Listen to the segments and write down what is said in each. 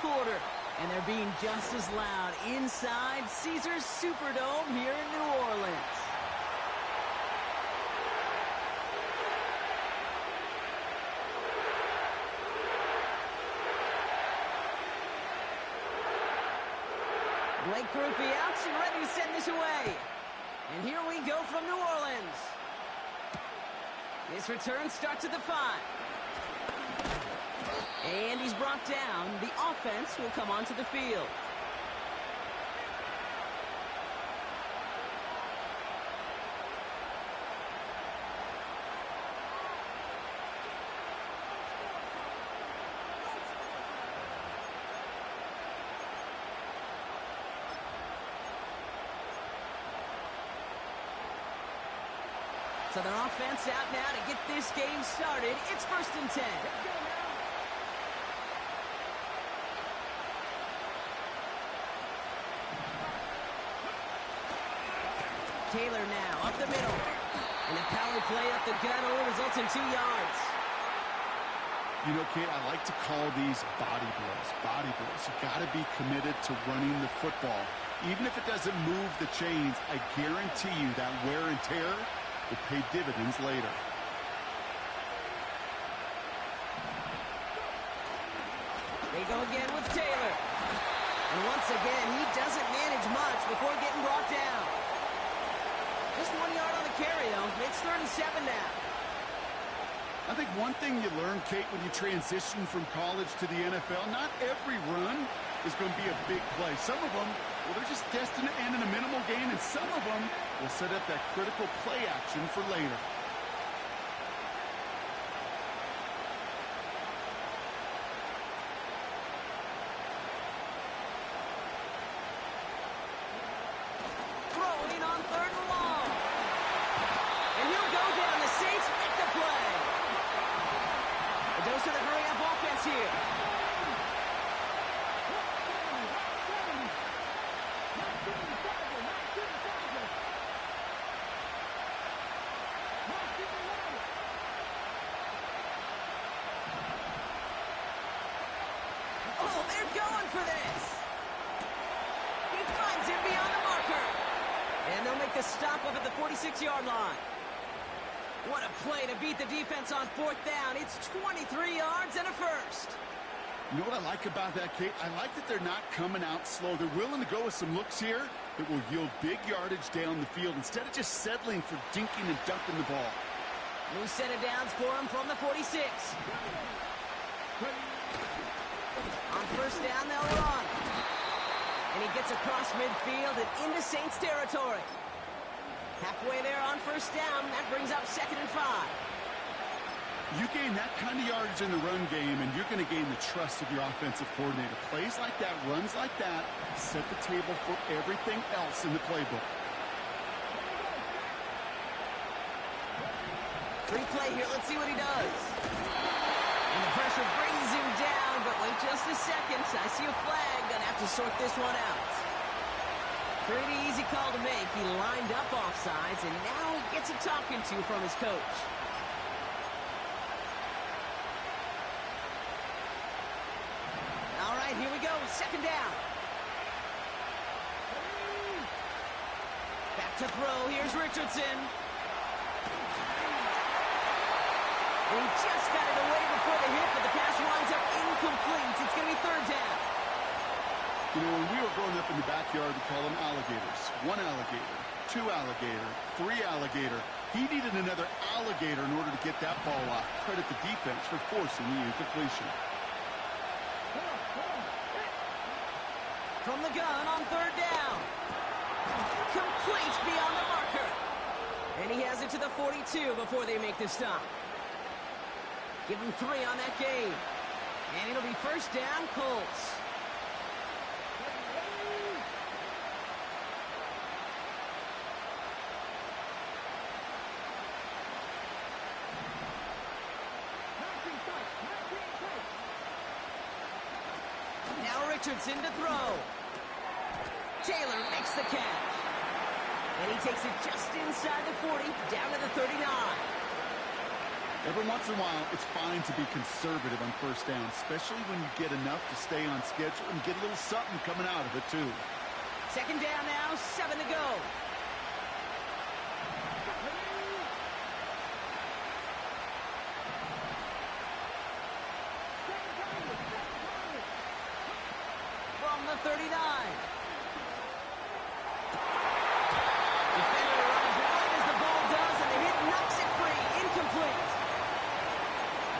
quarter. And they're being just as loud inside Caesars Superdome here in New Orleans. Blake Groupie out and ready to send this away. And here we go from New Orleans. This return starts at the 5. And he's brought down. The offense will come onto the field. So their offense out now to get this game started. It's 1st and 10. Taylor now up the middle. And the power play up the gut only results in 2 yards. You know, Kate, I like to call these body blows. Body blows. You got to be committed to running the football. Even if it doesn't move the chains, I guarantee you that wear and tear will pay dividends later. They go again with Taylor. And once again, he doesn't manage much before getting brought down. Just 1 yard on the carry, though. It's 3rd and 7 now. I think one thing you learn, Kate, when you transition from college to the NFL, not every run is going to be a big play. Some of them, well, they're just destined to end in a minimal gain, and some of them will set up that critical play action for later. Throwing on 3rd and long. And he'll go down. The Saints make the play. A dose of the hurry-up offense here. Oh, they're going for this. He finds it beyond the marker. And they'll make the stop up at the 46-yard line. What a play to beat the defense on 4th down. It's 23 yards and a first. You know what I like about that, Kate? I like that they're not coming out slow. They're willing to go with some looks here that will yield big yardage down the field instead of just settling for dinking and dunking the ball. New set of downs for him from the 46. On 1st down, they'll run. And he gets across midfield and into Saints territory. Halfway there on 1st down. That brings up 2nd and 5. You gain that kind of yardage in the run game, and you're going to gain the trust of your offensive coordinator. Plays like that, runs like that, set the table for everything else in the playbook. Free play here. Let's see what he does. And the pressure brings him down, but wait just a second. I see a flag. Gonna have to sort this one out. Pretty easy call to make. He lined up offsides, and now he gets a talking to from his coach. All right, here we go. 2nd down. Back to throw. Here's Richardson. He just got it away before the hit, but the pass winds up incomplete. It's going to be 3rd down. You know, when we were growing up in the backyard, we call them alligators. 1 alligator, 2 alligator, 3 alligator. He needed another alligator in order to get that ball off. Credit the defense for forcing the incompletion. From the gun on 3rd down. Complete beyond the marker. And he has it to the 42 before they make the stop. Give him 3 on that game. And it'll be 1st down, Colts. Now Richardson to throw. Taylor makes the catch. And he takes it just inside the 40, down to the 39. Every once in a while, it's fine to be conservative on first down, especially when you get enough to stay on schedule and get a little something coming out of it, too. Second down now, 7 to go. From the 39. Defender runs right as the ball does, and the hit knocks it free. Incomplete.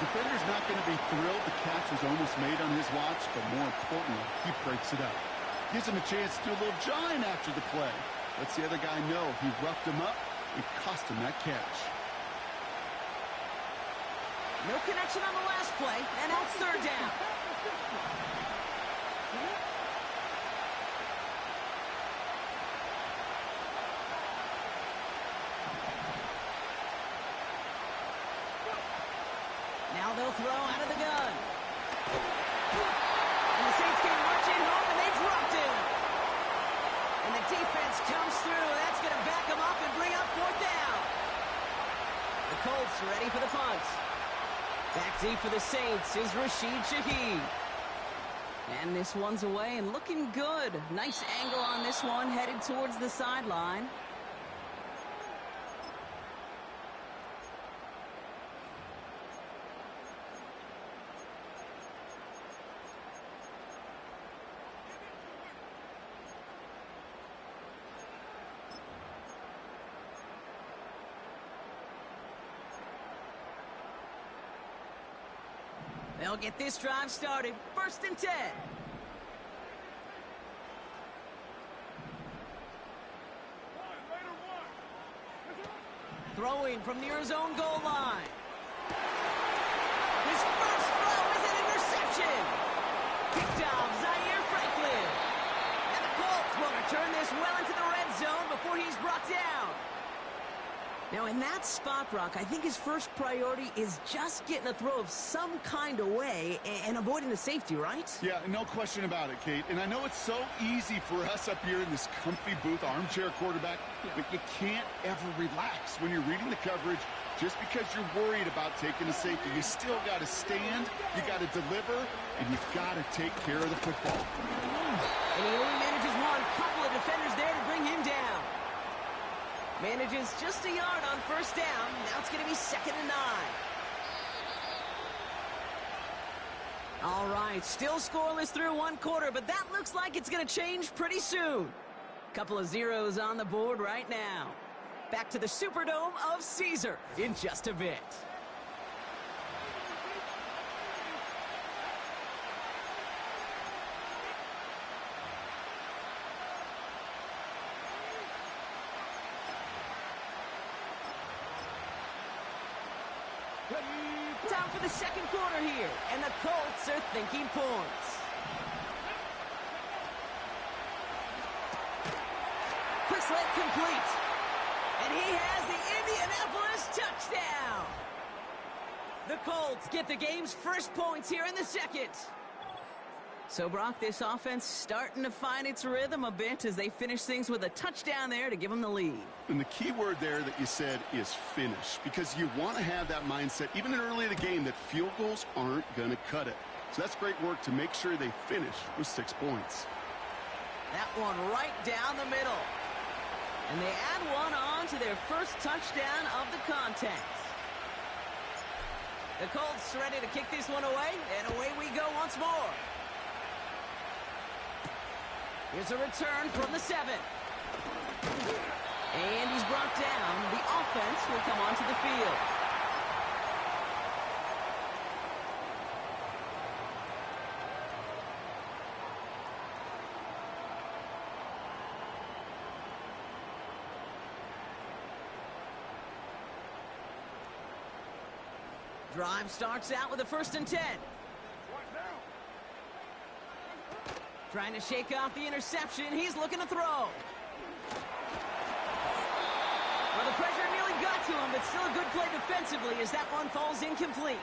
Defender's not going to be thrilled the catch was almost made on his watch, but more importantly, he breaks it up. Gives him a chance to do a little jawing after the play. Lets the other guy know he roughed him up and cost him that catch. No connection on the last play, and that's third down. Now they'll throw out of the gun. And the Saints came marching home, and they dropped him. And the defense comes through. That's going to back them up and bring up fourth down. The Colts ready for the punt. Back deep for the Saints is Rashid Shaheed. And this one's away and looking good. Nice angle on this one, headed towards the sideline. They'll get this drive started. First and 10. Throwing from near his own goal line. His first throw is an interception. Picked off Zaire Franklin. And the Colts will return this well into the red zone before he's brought down. Now, in that spot, Brock, I think his first priority is just getting a throw of some kind of way and avoiding the safety, right? Yeah, no question about it, Kate. And I know it's so easy for us up here in this comfy booth, armchair quarterback, but you can't ever relax when you're reading the coverage just because you're worried about taking a safety. You still got to stand, you got to deliver, and you've got to take care of the football. And he only manages one. Couple of defenders there to bring him down. Manages just a yard on first down. Now it's going to be 2nd and 9. All right, still scoreless through one quarter, but that looks like it's going to change pretty soon. Couple of zeros on the board right now. Back to the Superdome of Caesar in just a bit. Time for the second quarter here, and the Colts are thinking points. Quick slant complete. And he has the Indianapolis touchdown. The Colts get the game's first points here in the second. So, Brock, this offense starting to find its rhythm a bit as they finish things with a touchdown there to give them the lead. And the key word there that you said is finish, because you want to have that mindset, even early in the game, that field goals aren't going to cut it. So that's great work to make sure they finish with 6 points. That one right down the middle. And they add one on to their first touchdown of the contest. The Colts ready to kick this one away, and away we go once more. Here's a return from the 7. And he's brought down. The offense will come onto the field. Drive starts out with a 1st and 10. Trying to shake off the interception. He's looking to throw. Well, the pressure nearly got to him, but still a good play defensively as that one falls incomplete.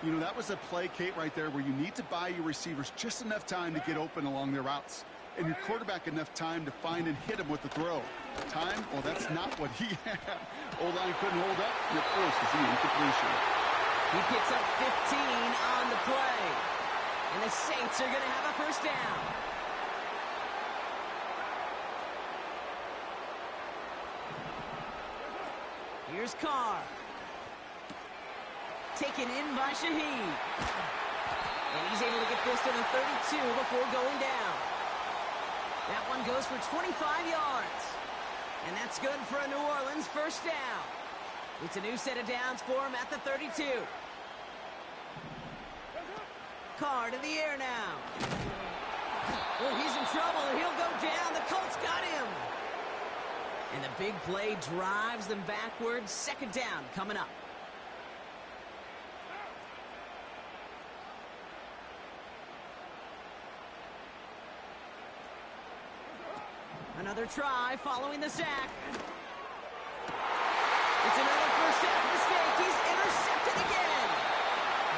You know, that was a play, Kate, right there where you need to buy your receivers just enough time to get open along their routes. and your quarterback enough time to find and hit him with the throw. Time? Well, that's not what he had. O-line couldn't hold up, and it forces the incompletion. He picks up 15 on the play. And the Saints are going to have a first down. Here's Carr. Taken in by Shaheed. And he's able to get this to the 32 before going down. That one goes for 25 yards. And that's good for a New Orleans first down. It's a new set of downs for him at the 32. Carr to the air now. Oh, he's in trouble. He'll go down. The Colts got him. And the big play drives them backwards. Second down coming up. Another try following the sack. It's another first half mistake. He's intercepted again.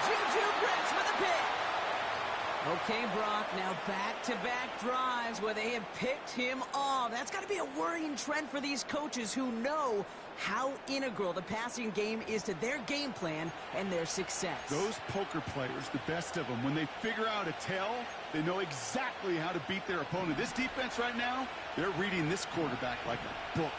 Juju Brents with a pick. Okay, Brock, now back-to-back drives where they have picked him off. That's got to be a worrying trend for these coaches who know how integral the passing game is to their game plan and their success. Those poker players, the best of them, when they figure out a tell, they know exactly how to beat their opponent. This defense right now, they're reading this quarterback like a book.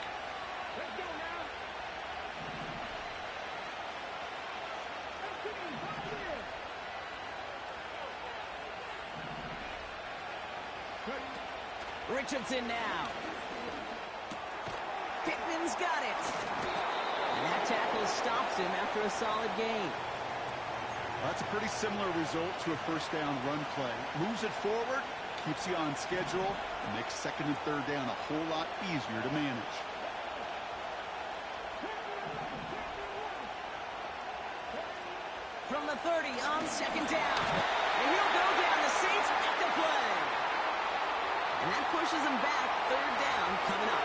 Richardson now. Pittman's got it. And that tackle stops him after a solid gain. That's a pretty similar result to a first down run play. Moves it forward, keeps you on schedule, and makes second and third down a whole lot easier to manage. From the 30 on second down. And he'll go down. The Saints make the play. And that pushes them back. Third down coming up.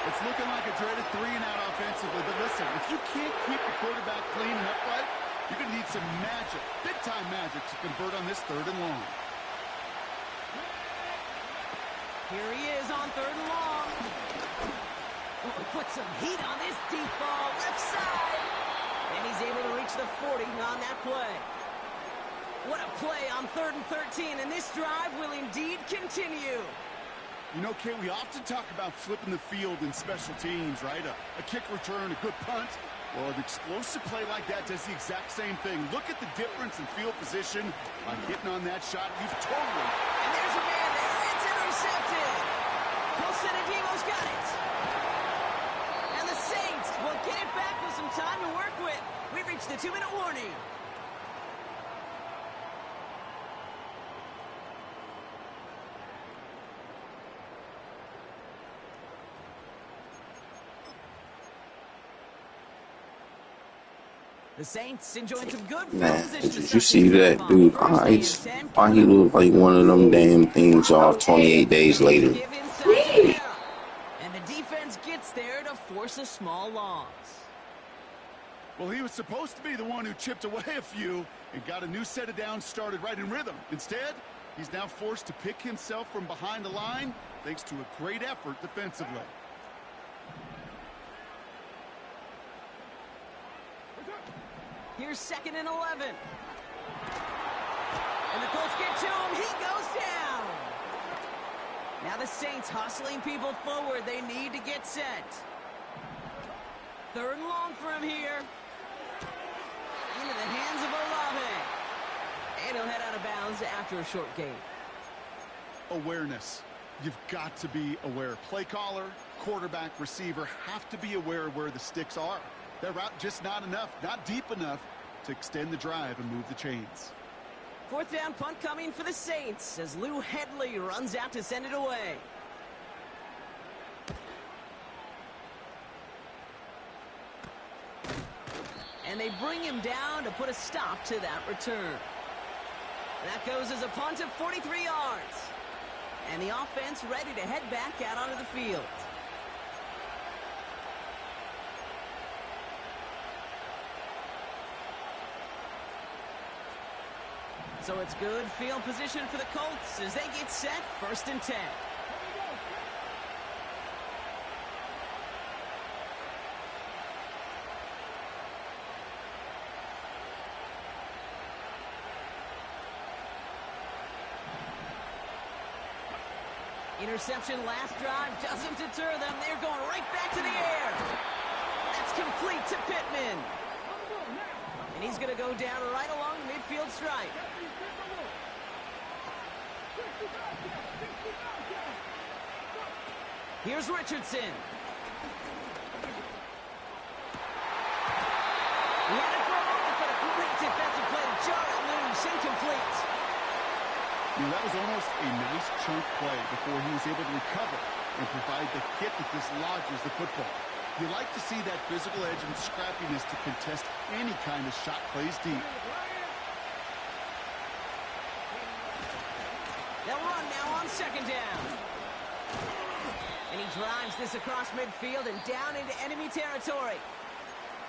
It's looking like a dreaded 3-and-out offensively. But listen, if you can't keep the quarterback clean and upright, you're going to need some magic, big-time magic, to convert on this third and long. Here he is on third and long. Oh, he put some heat on this deep ball, left side. And he's able to reach the 40 on that play. What a play on 3rd and 13, and this drive will indeed continue. You know, Kate, we often talk about flipping the field in special teams, right? A kick return, a good punt. Well, an explosive play like that does the exact same thing. Look at the difference in field position by hitting on that shot. You've totally... And there's a man there. It's intercepted. Demo's got it. And the Saints will get it back with some time to work with. We've reached the 2-minute warning. The Saints enjoying some good Man, did you see that dude eyes? Why he look like one of them damn things off 28 days later? And the defense gets there to force a small loss. Well, he was supposed to be the one who chipped away a few and got a new set of downs started right in rhythm. Instead, he's now forced to pick himself from behind the line thanks to a great effort defensively. Here's 2nd and 11. And the Colts get to him. He goes down. Now the Saints hustling people forward. They need to get set. 3rd and long for him here. Into the hands of Olave. And he'll head out of bounds after a short gain. Awareness. You've got to be aware. Play caller, quarterback, receiver have to be aware of where the sticks are. That route just not enough, not deep enough to extend the drive and move the chains. 4th down punt coming for the Saints as Lou Hedley runs out to send it away. And they bring him down to put a stop to that return. That goes as a punt of 43 yards. And the offense ready to head back out onto the field. So it's good field position for the Colts as they get set, 1st and 10. Interception last drive doesn't deter them. They're going right back to the air. That's complete to Pittman. And he's going to go down right along the midfield stripe. Here's Richardson. He had it for a moment, but a great defensive play to jar it loose. Incomplete. That was almost a nice chunk play before he was able to recover and provide the hit that dislodges the football. You like to see that physical edge and scrappiness to contest any kind of shot plays deep. They'll run now on 2nd down. And he drives this across midfield and down into enemy territory.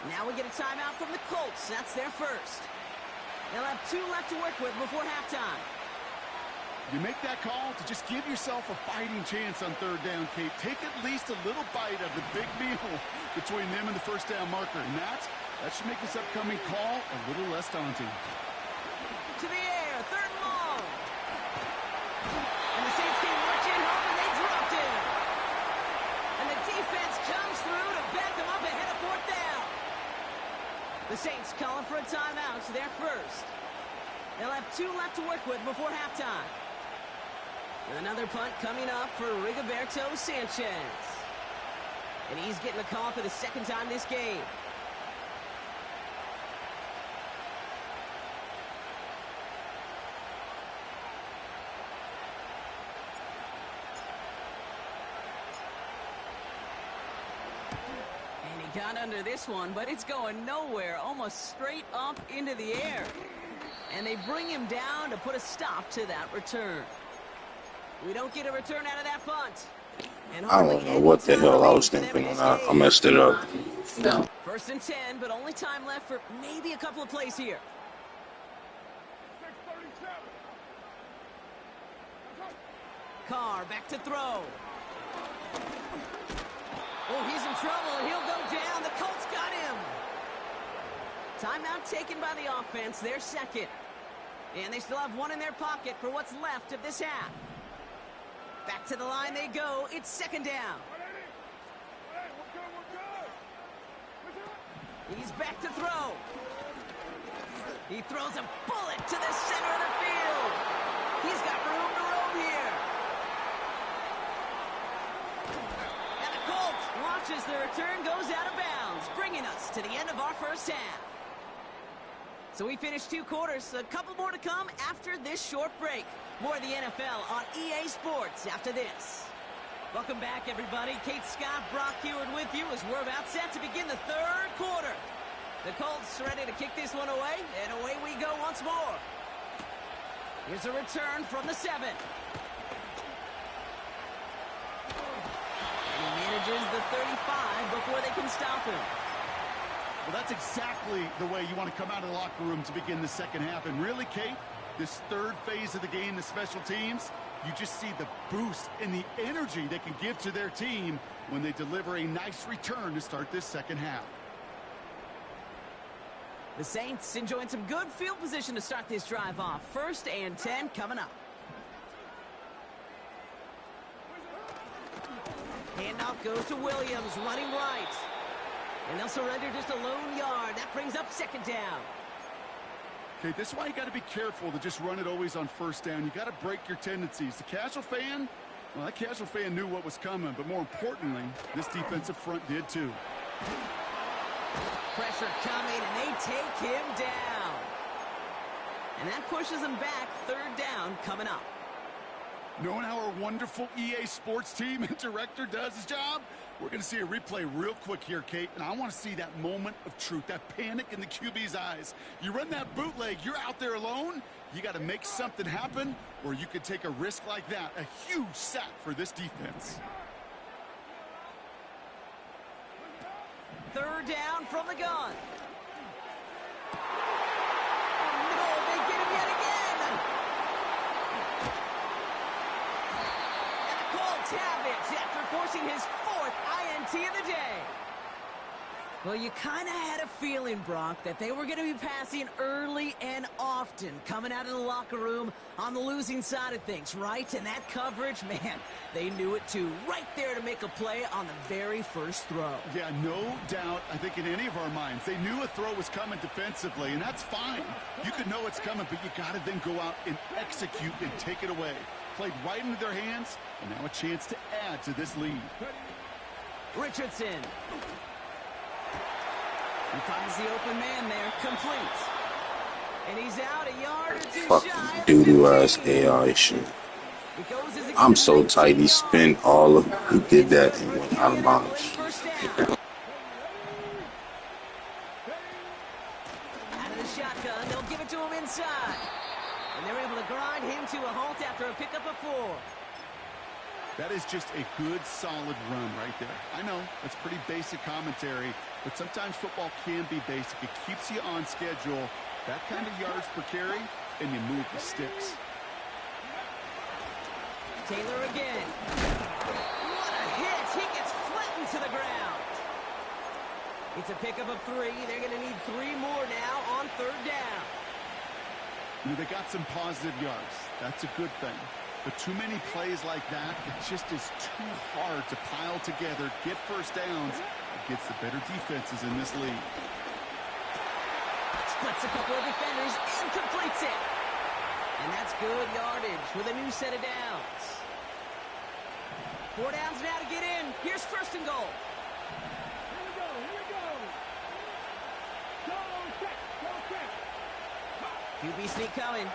Now we get a timeout from the Colts. That's their first. They'll have 2 left to work with before halftime. You make that call to just give yourself a fighting chance on 3rd down, Kate. Take at least a little bite of the big meal between them and the 1st down marker. And that should make this upcoming call a little less daunting. To the air, 3rd and long. And the Saints came rushing home and they dropped him. And the defense comes through to back them up ahead of 4th down. The Saints calling for a timeout, so they're first. They'll have 2 left to work with before halftime. And another punt coming up for Rigoberto Sanchez. And he's getting the call for the 2nd time this game. And he got under this one, but it's going nowhere, almost straight up into the air. And they bring him down to put a stop to that return. We don't get a return out of that punt. And I don't know what the hell I was thinking when I messed it up. 1st and 10, but only time left for maybe a couple of plays here. Carr back to throw. Oh, he's in trouble, and he'll go down. The Colts got him. Timeout taken by the offense, their 2nd. And they still have 1 in their pocket for what's left of this half. Back to the line they go. It's 2nd down. He's back to throw. He throws a bullet to the center of the field. He's got room to roam here. And the Colts watches the return goes out of bounds, bringing us to the end of our 1st half. So we finished 2 quarters. A couple more to come after this short break. More of the NFL on EA Sports after this. Welcome back, everybody. Kate Scott, Brock Heward with you as we're about set to begin the 3rd quarter. The Colts ready to kick this one away, and away we go once more. Here's a return from the 7. And he manages the 35 before they can stop him. Well, that's exactly the way you want to come out of the locker room to begin the 2nd half. And really, Kate, this 3rd phase of the game, the special teams, you just see the boost and the energy they can give to their team when they deliver a nice return to start this 2nd half. The Saints enjoying some good field position to start this drive off. 1st and 10 coming up. Handoff goes to Williams, running right. And they'll surrender just a lone yard. That brings up 2nd down. Okay, this is why you got to be careful to just run it always on 1st down. You got to break your tendencies. The casual fan, well, that casual fan knew what was coming, but more importantly, this defensive front did too. Pressure coming, and they take him down. And that pushes him back. 3rd down coming up. Knowing how our wonderful EA Sports team and director does his job, we're going to see a replay real quick here, Kate, and I want to see that moment of truth, that panic in the QB's eyes. You run that bootleg, you're out there alone, you got to make something happen, or you could take a risk like that. A huge sack for this defense. 3rd down from the gun. Oh, no, they get him yet again. Colts have it after forcing his 4th INT of the day. Well, you kind of had a feeling, Brock, that they were going to be passing early and often, coming out of the locker room on the losing side of things, right? And that coverage, man, they knew it too. Right there to make a play on the very first throw. Yeah, no doubt, I think in any of our minds, they knew a throw was coming defensively, and that's fine. You could know it's coming, but you got to then go out and execute and take it away. Played right into their hands, and now a chance to add to this lead. Richardson. He finds the open man there, complete. And he's out a yard or two Fucking shy of doo-doo 15. ass AI shit. It goes as a I'm so complete tight. He 2 spent yards. all of. He did It's that good and for went the out of Indianapolis bounds. first down. Out of the shotgun, they'll give it to him inside. And they're able to grind him to a halt after a pickup of 4. That is just a good, solid run right there. I know, that's pretty basic commentary, but sometimes football can be basic. It keeps you on schedule, that kind of yards per carry, and you move the sticks. Taylor again. What a hit! He gets flattened to the ground. It's a pickup of 3. They're going to need 3 more now on 3rd down. You know, they got some positive yards. That's a good thing. But too many plays like that, it just is too hard to pile together, get first downs against the better defenses in this league. Splits a couple of defenders and completes it. And that's good yardage with a new set of downs. 4 downs now to get in. Here's 1st and goal. Here we go. Go check. QB sneak coming.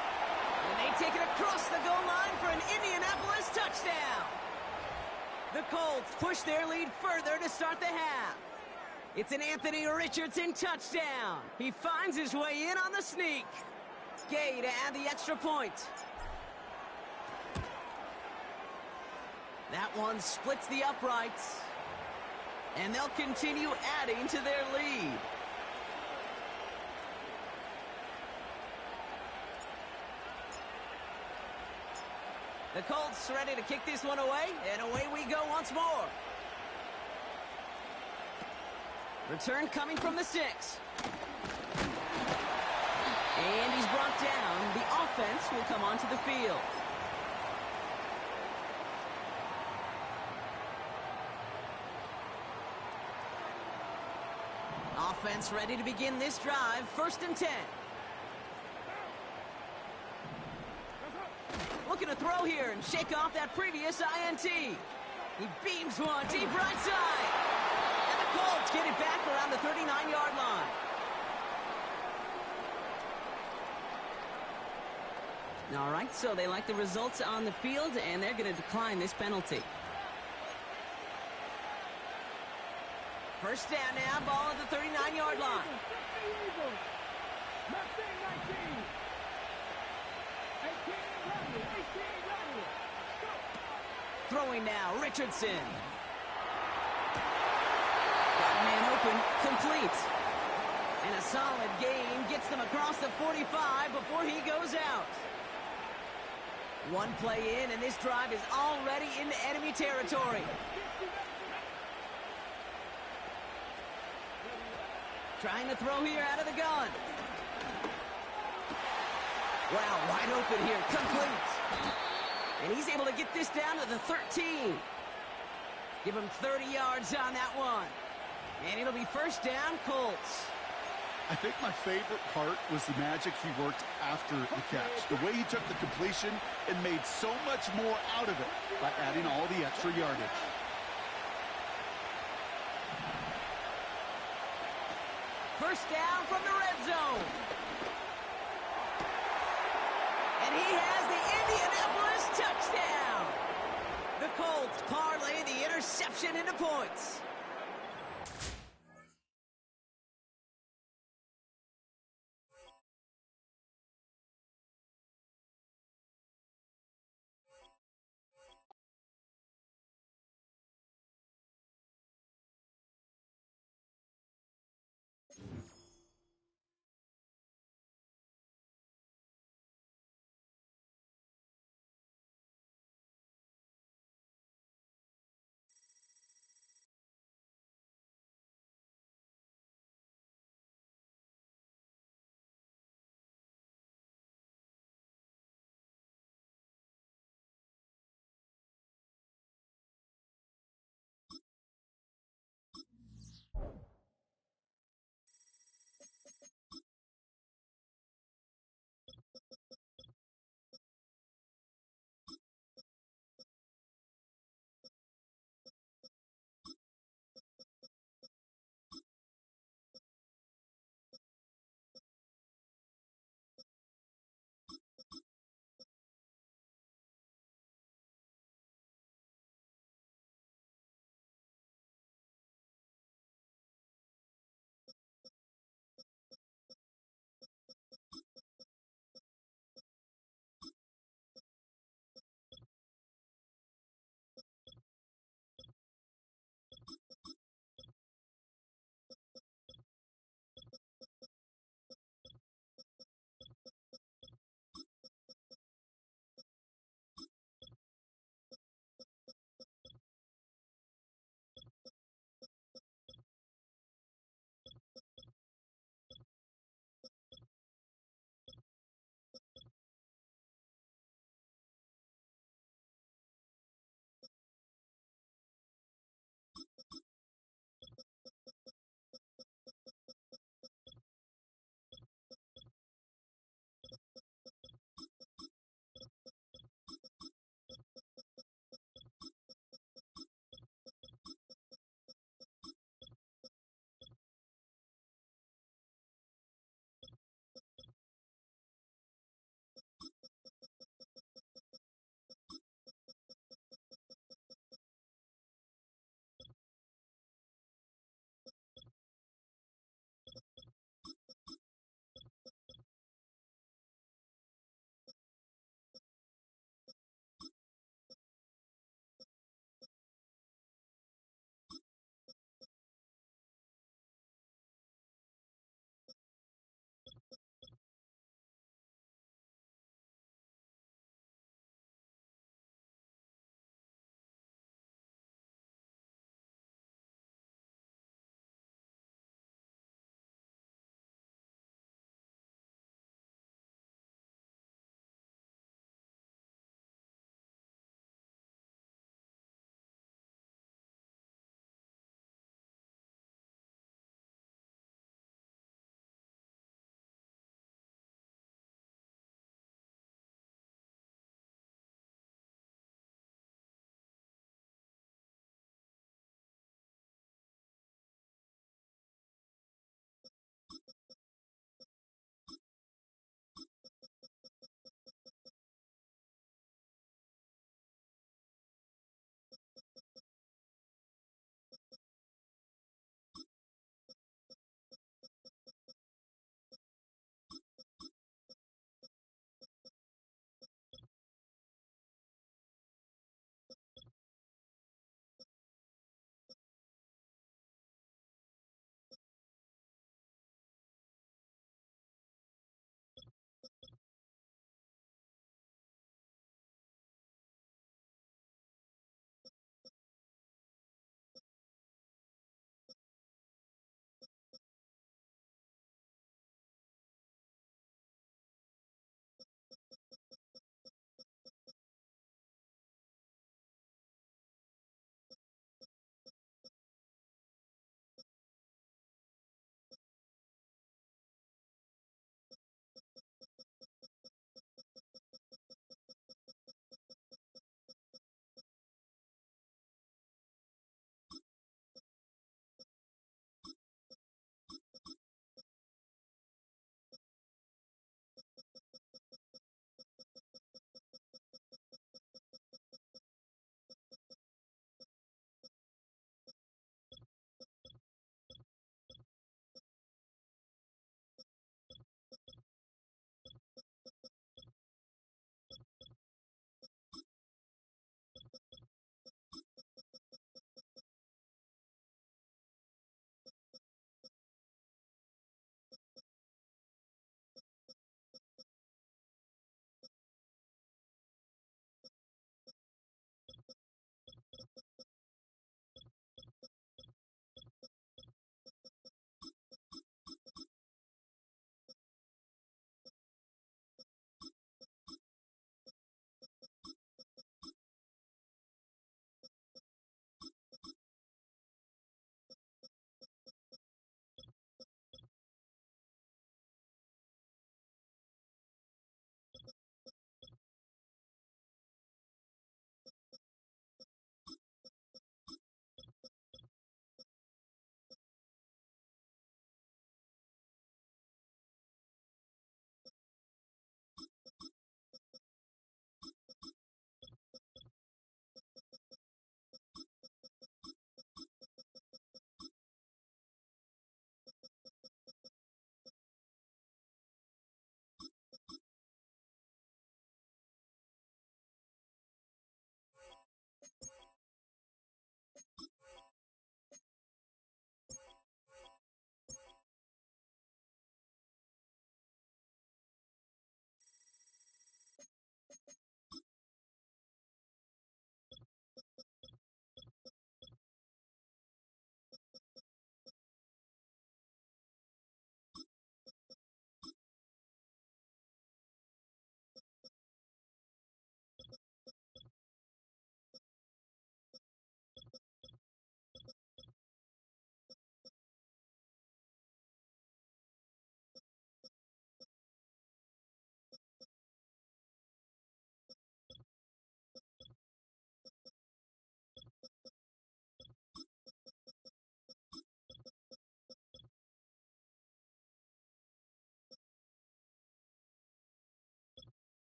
And they take it across the goal line for an Indianapolis touchdown. The Colts push their lead further to start the half. It's an Anthony Richardson touchdown. He finds his way in on the sneak. Gay to add the extra point. That one splits the uprights. And they'll continue adding to their lead. The Colts ready to kick this one away, and away we go once more. Return coming from the 6. And he's brought down. The offense will come onto the field. Offense ready to begin this drive. 1st and 10. Looking to throw here and shake off that previous INT. He beams one deep right side. And the Colts get it back around the 39-yard line. All right, so they like the results on the field, and they're going to decline this penalty. 1st down now, ball at the 39-yard line. Throwing now, Richardson. Got a man open, complete. And a solid gain gets them across the 45 before he goes out. One play in, and this drive is already into enemy territory. Trying to throw here out of the gun. Wow, wide open here, complete. And he's able to get this down to the 13. Give him 30 yards on that one. And it'll be 1st down, Colts. I think my favorite part was the magic he worked after the catch. The way he took the completion and made so much more out of it by adding all the extra yardage. First down from the red zone. And he has the Indianapolis touchdown. The Colts parlay the interception into points.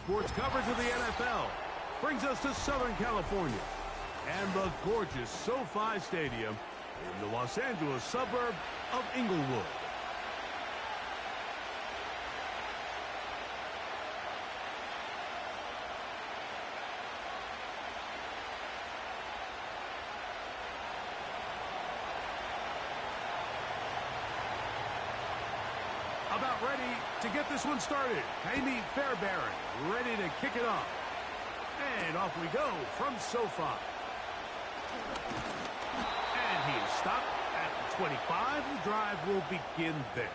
sports coverage of the NFL brings us to Southern California and the gorgeous SoFi Stadium in the Los Angeles suburb of Inglewood. About ready to get this one started. Amy Fairbairn ready to kick it off. And off we go from SoFi. And he is stopped at the 25. The drive will begin there.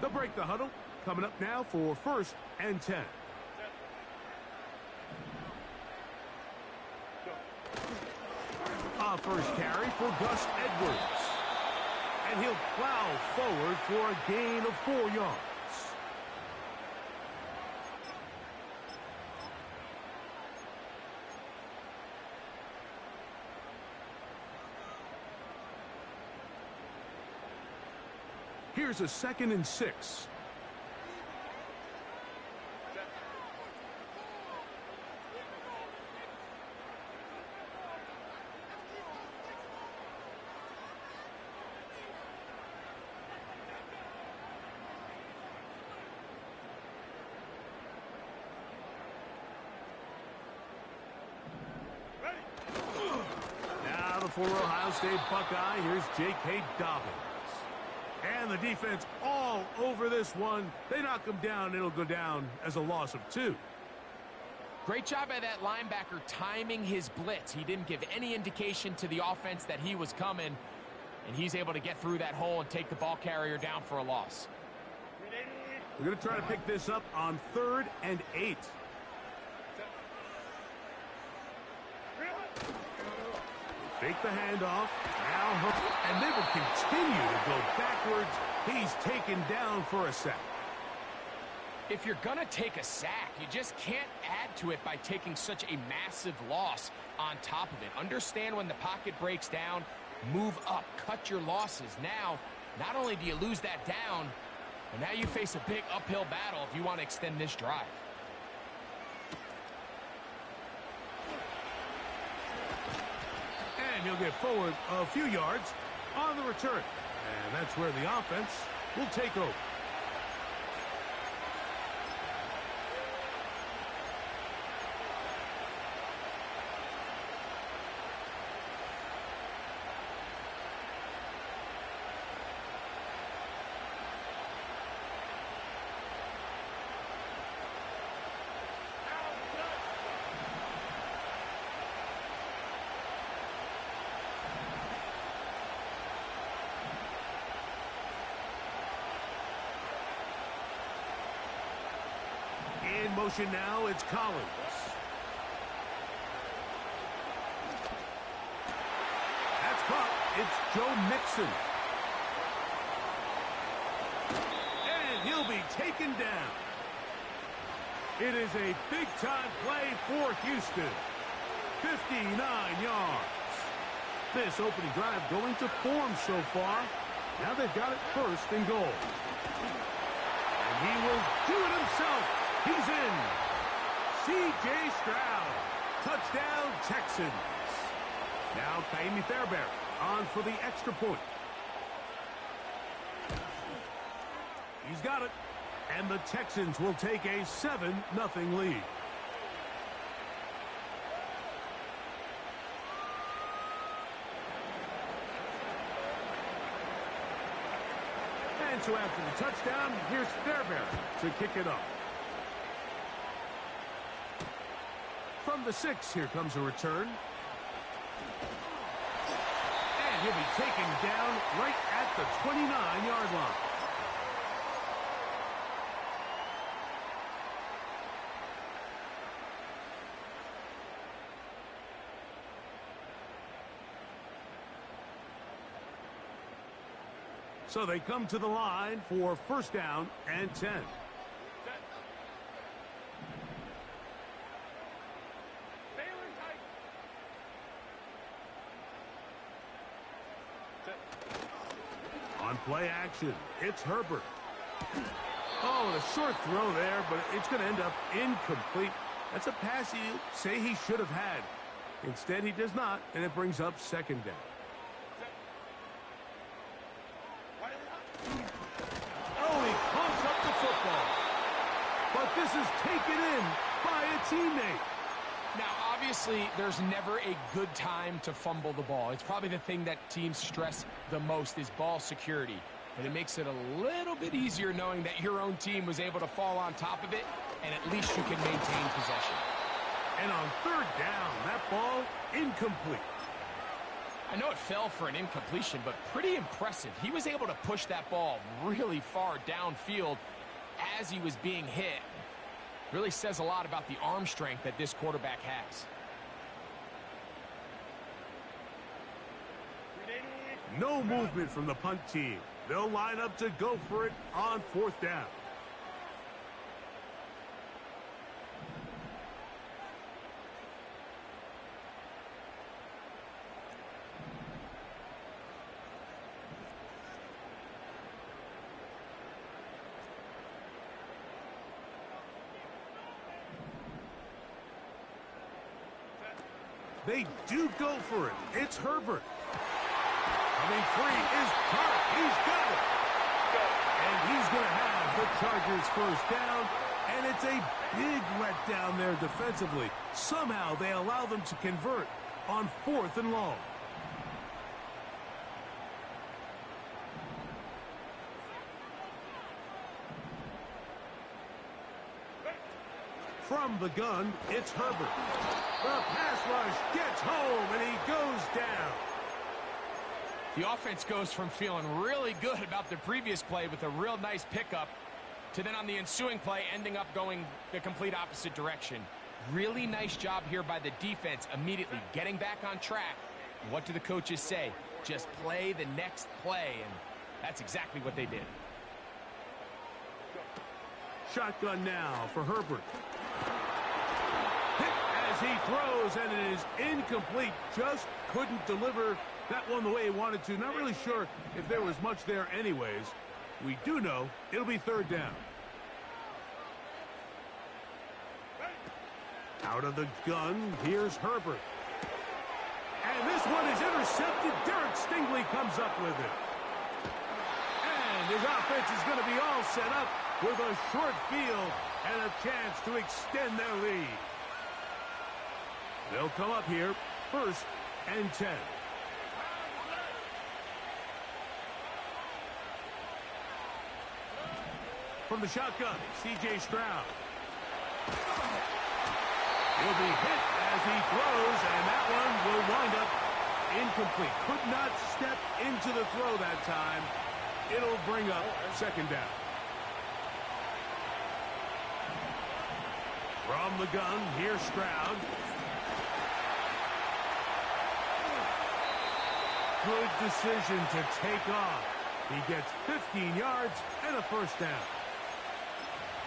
They'll break the huddle. Coming up now for 1st and 10. First carry for Gus Edwards. And he'll plow forward for a gain of 4 yards. Here's a 2nd and 6. Now the former Ohio State Buckeye, here's J.K. Dobbins. And the defense all over this one. They knock him down. It'll go down as a loss of 2. Great job by that linebacker timing his blitz. He didn't give any indication to the offense that he was coming, and he's able to get through that hole and take the ball carrier down for a loss. We're going to try to pick this up on 3rd and 8. Fake the handoff. Now, and they will continue to go backwards. He's taken down for a sack. If you're going to take a sack, you just can't add to it by taking such a massive loss on top of it. Understand when the pocket breaks down, move up, cut your losses. Now, not only do you lose that down, but now you face a big uphill battle if you want to extend this drive. And he'll get forward a few yards on the return. And that's where the offense will take over. In motion now, it's Collins. That's caught. It's Joe Mixon. And he'll be taken down. It is a big-time play for Houston. 59 yards. This opening drive going to form so far. Now they've got it 1st and goal. And he will do it himself. He's in. C.J. Stroud. Touchdown, Texans. Now Amy Fairbairn on for the extra point. He's got it. And the Texans will take a 7-0 lead. And so after the touchdown, here's Fairbairn to kick it off. From the 6, here comes a return. And he'll be taken down right at the 29-yard line. So they come to the line for 1st down and 10. play action. It's Herbert. Oh, a short throw there, but it's going to end up incomplete. That's a pass you say he should have had. Instead, he does not, and it brings up second down. Oh, he pumps up the football. But this is taken in by a teammate. Now, obviously, there's never a good time to fumble the ball. It's probably the thing that teams stress the most is ball security. But it makes it a little bit easier knowing that your own team was able to fall on top of it, and at least you can maintain possession. And on third down, that ball incomplete. I know it fell for an incompletion, but pretty impressive. He was able to push that ball really far downfield as he was being hit. Really says a lot about the arm strength that this quarterback has. No movement from the punt team. They'll line up to go for it on fourth down. They do go for it. It's Herbert. Coming free is Clark. He's got it. And he's going to have the Chargers first down. And it's a big letdown there defensively. Somehow they allow them to convert on 4th and long. From the gun, it's Herbert. The pass rush gets home, and he goes down. The offense goes from feeling really good about the previous play with a real nice pickup to then on the ensuing play ending up going the complete opposite direction. Really nice job here by the defense immediately getting back on track. What do the coaches say? Just play the next play, and that's exactly what they did. Shotgun now for Herbert. Hit as he throws, and it is incomplete. Just couldn't deliver that one the way he wanted to. Not really sure if there was much there anyways. We do know it'll be third down. Out of the gun, here's Herbert. And this one is intercepted. Derek Stingley comes up with it. And his offense is going to be all set up with a short field and a chance to extend their lead. They'll come up here, 1st and 10. From the shotgun, C.J. Stroud. He'll be hit as he throws, and that one will wind up incomplete. Could not step into the throw that time. It'll bring up second down. From the gun, here's Stroud. Good decision to take off. He gets 15 yards and a first down.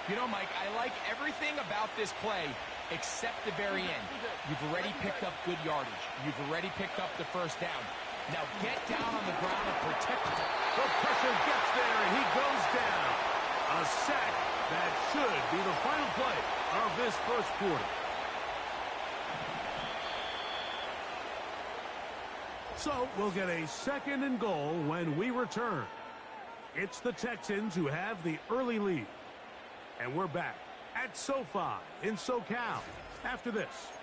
You know, Mike, I like everything about this play except the very end. You've already picked up good yardage. You've already picked up the first down. Now get down on the ground and protect it. The pressure gets there, and he goes down. A sack that should be the final play of this first quarter. So we'll get a 2nd and goal when we return. It's the Texans who have the early lead. And we're back at SoFi in SoCal after this.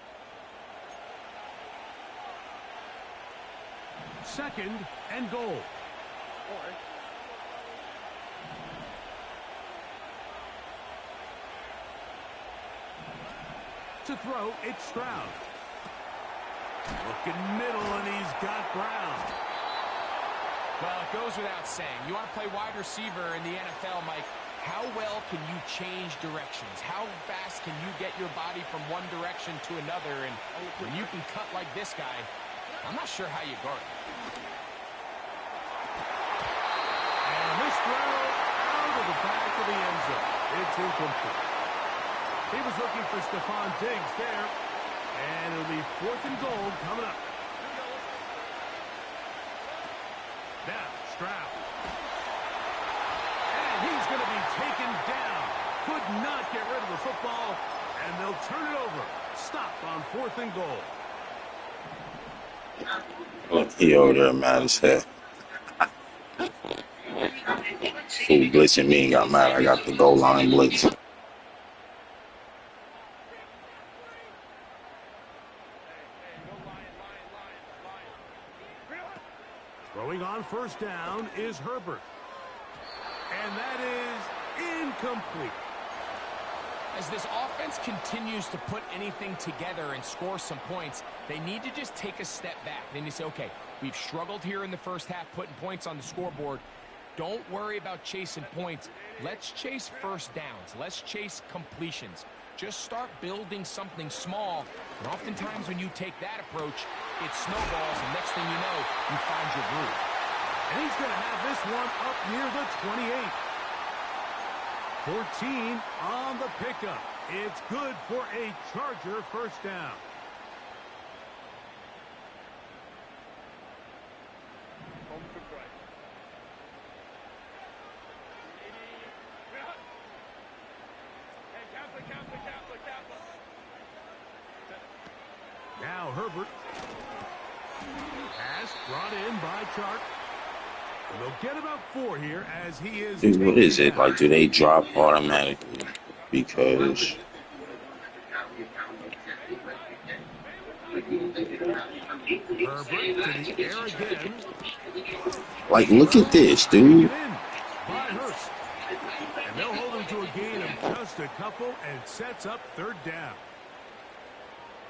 2nd and goal. To throw, it's Stroud. Looking middle, and he's got Brown. Well, it goes without saying. You want to play wide receiver in the NFL, Mike. How well can you change directions? How fast can you get your body from one direction to another? And when you can cut like this guy, I'm not sure how you guard it. And this throw out of the back of the end zone. It's incomplete. He was looking for Stephon Diggs there. And it'll be 4th and goal coming up. Now, Stroud. side of the football, and they'll turn it over. Stop on 4th and goal. Look, he over there mad as hell. Fool blitzing me and got mad. I got the goal line blitz. Throwing on 1st down is Herbert. And that is incomplete. As this offense continues to put anything together and score some points, they need to just take a step back. Then you say, okay, we've struggled here in the first half putting points on the scoreboard. Don't worry about chasing points. Let's chase 1st downs. Let's chase completions. Just start building something small. And oftentimes when you take that approach, it snowballs, and next thing you know, you find your groove. And he's going to have this one up near the 28. 14 on the pickup. It's good for a Charger 1st down. Now Herbert. Pass brought in by Chark. And they'll get about 4 here as he is. Dude, what is it? Like, do they drop automatically? Because Herbert to the air again. like, look at this, dude. By Hurst. And they'll hold him to a gain of just a couple, and sets up 3rd down.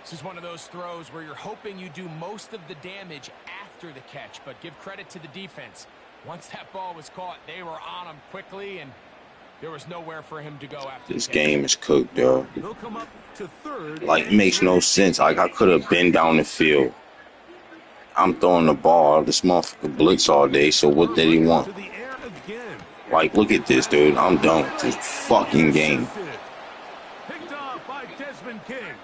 This is one of those throws where you're hoping you do most of the damage after the catch, but give credit to the defense. Once that ball was caught, they were on him quickly, and there was nowhere for him to go after This the catch. game is cooked, though. They'll come up to 3rd. Like, it makes no sense. Like, I could have been down the field. I'm throwing the ball. This motherfucker blitz all day, so what did he want? To the air again. Like, look at this, dude. I'm done with this fucking game. Picked off by Desmond King.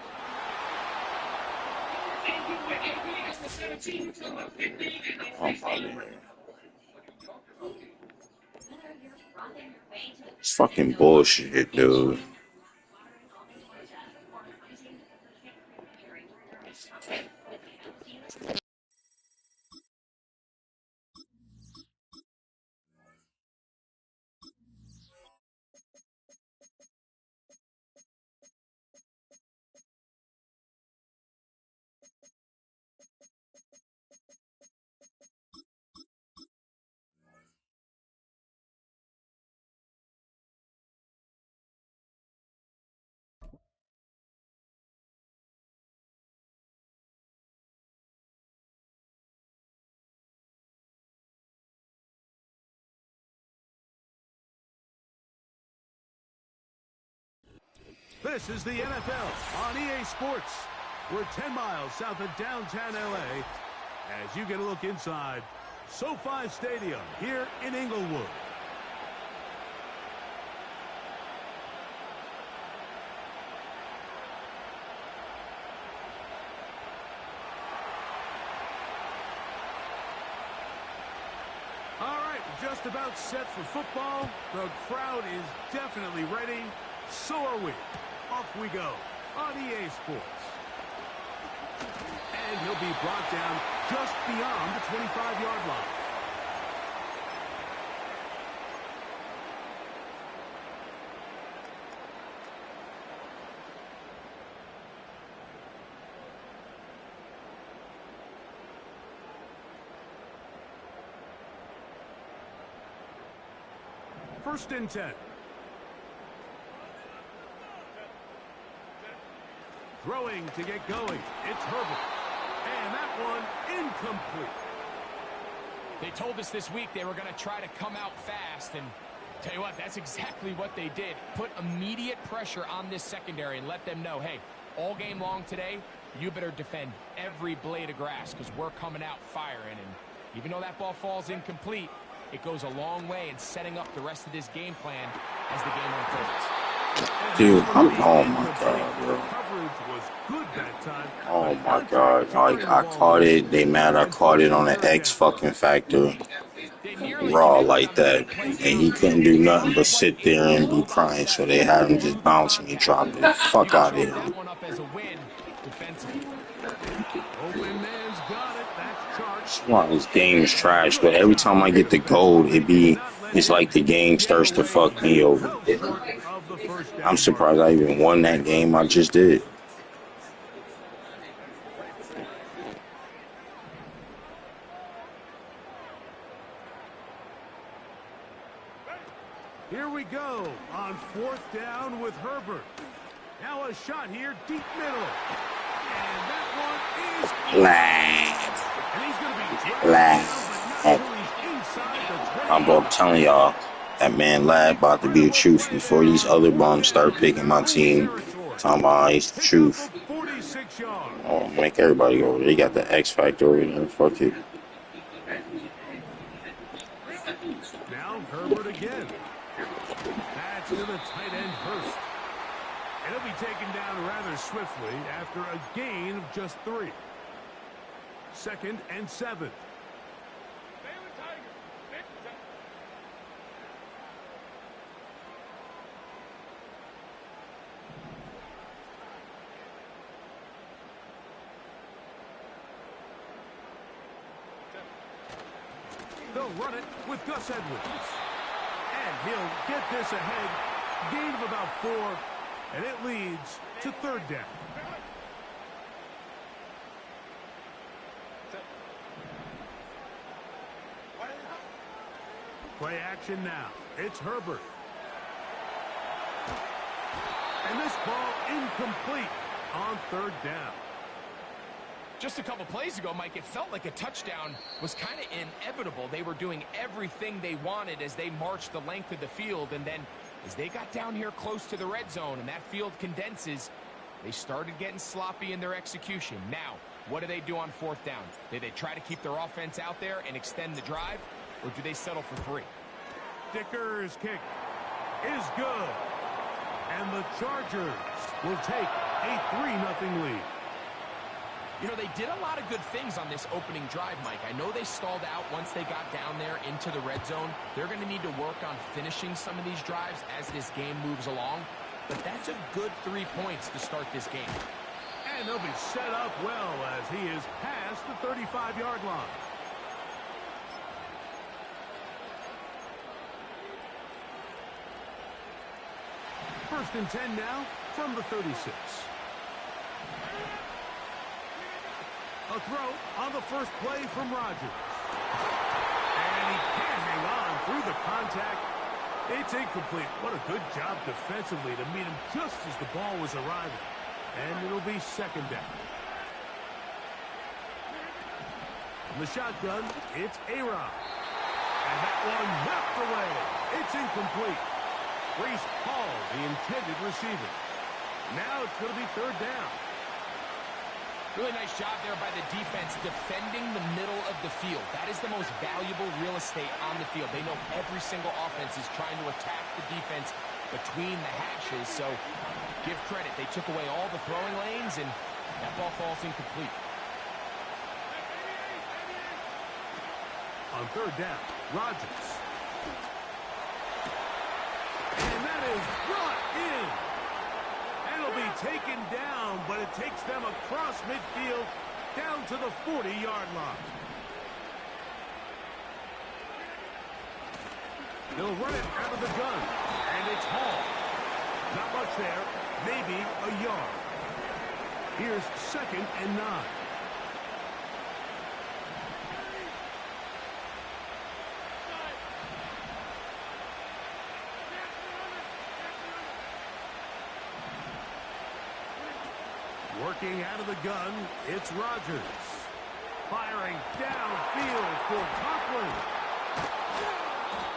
Oh, my God. It's fucking bullshit, dude. This is the NFL on EA Sports. We're 10 miles south of downtown LA as you get a look inside SoFi Stadium here in Inglewood. All right, just about set for football. The crowd is definitely ready. So are we. Off we go on EA Sports. And he'll be brought down just beyond the 25-yard line. First and 10. Throwing to get going. It's Herbert. And that one incomplete. They told us this week they were going to try to come out fast, and tell you what, that's exactly what they did. Put immediate pressure on this secondary and let them know, hey, all game long today, you better defend every blade of grass because we're coming out firing. And even though that ball falls incomplete, it goes a long way in setting up the rest of this game plan as the game unfolds. And Dude, this one I'm, being oh my incomplete. God, bro. Coverage was good that time, Oh but my contact God. jarring Like, the I ball caught away. it. They mad I And caught it forcing on the third X down. fucking factor. They nearly Raw connected like on the that. big play And he couldn't downfield. do They nothing weren't but quite sit there able to and be stop crying. that So they play had him through just the bounce me, contact. drop it. You Fuck can out of chalk here. that one up as a win defensively. Open man's got it. That's Chark. That's why this game is trash. But Good every job time I get the gold, defensively. it Did be, not let it's him like the game get starts to away. fuck me over. Well short of the first I'm down surprised marker. I even won that game I just did. Here we go on fourth down with Herbert. Now a shot here, deep middle. And that one is Lad. and he's going to be dragged Lad. down, but not until he's inside the I'm 20. telling y'all, that man Lad about to be the Incredible truth play before there these on other fourth bums start down picking in my Goose team. territory. Talking about it's the Pickup truth. of 46 yards. Oh, make everybody go over there. They got the X Factor over there. Fuck it. Now Herbert again. That's to the tight end Hurst. And he'll be taken down rather swiftly after a gain of just 3. 2nd and 7. They'll run it with Gus Edwards. And he'll get this ahead. Gain of about 4. And it leads to 3rd down. Play action now. It's Herbert. And this ball incomplete on 3rd down. Just a couple plays ago, Mike, it felt like a touchdown was kind of inevitable. They were doing everything they wanted as they marched the length of the field, and then as they got down here close to the red zone and that field condenses, they started getting sloppy in their execution. Now, what do they do on 4th down? Do they try to keep their offense out there and extend the drive, or do they settle for 3? Dicker's kick is good. And the Chargers will take a 3-0 lead. You know, they did a lot of good things on this opening drive, Mike. I know they stalled out once they got down there into the red zone. They're going to need to work on finishing some of these drives as this game moves along. But that's a good 3 points to start this game. And they'll be set up well as he is past the 35-yard line. First and 10 now from the 36. A throw on the first play from Rodgers. And he can't hang on through the contact. It's incomplete. What a good job defensively to meet him just as the ball was arriving. And it'll be 2nd down. In the shotgun, it's A-Rod. And that one knocked away. It's incomplete. Brees Hall, the intended receiver. Now it's going to be 3rd down. Really nice job there by the defense defending the middle of the field. That is the most valuable real estate on the field. They know every single offense is trying to attack the defense between the hashes. So give credit. They took away all the throwing lanes, and that ball falls incomplete. On 3rd down, Rodgers. And that is brought in. And it'll be taken down, but it takes them across midfield down to the 40-yard line. They'll run it out of the gun. And it's Hall. Not much there. Maybe a yard. Here's 2nd and 9. Working out of the gun, it's Rodgers. Firing downfield for Conklin.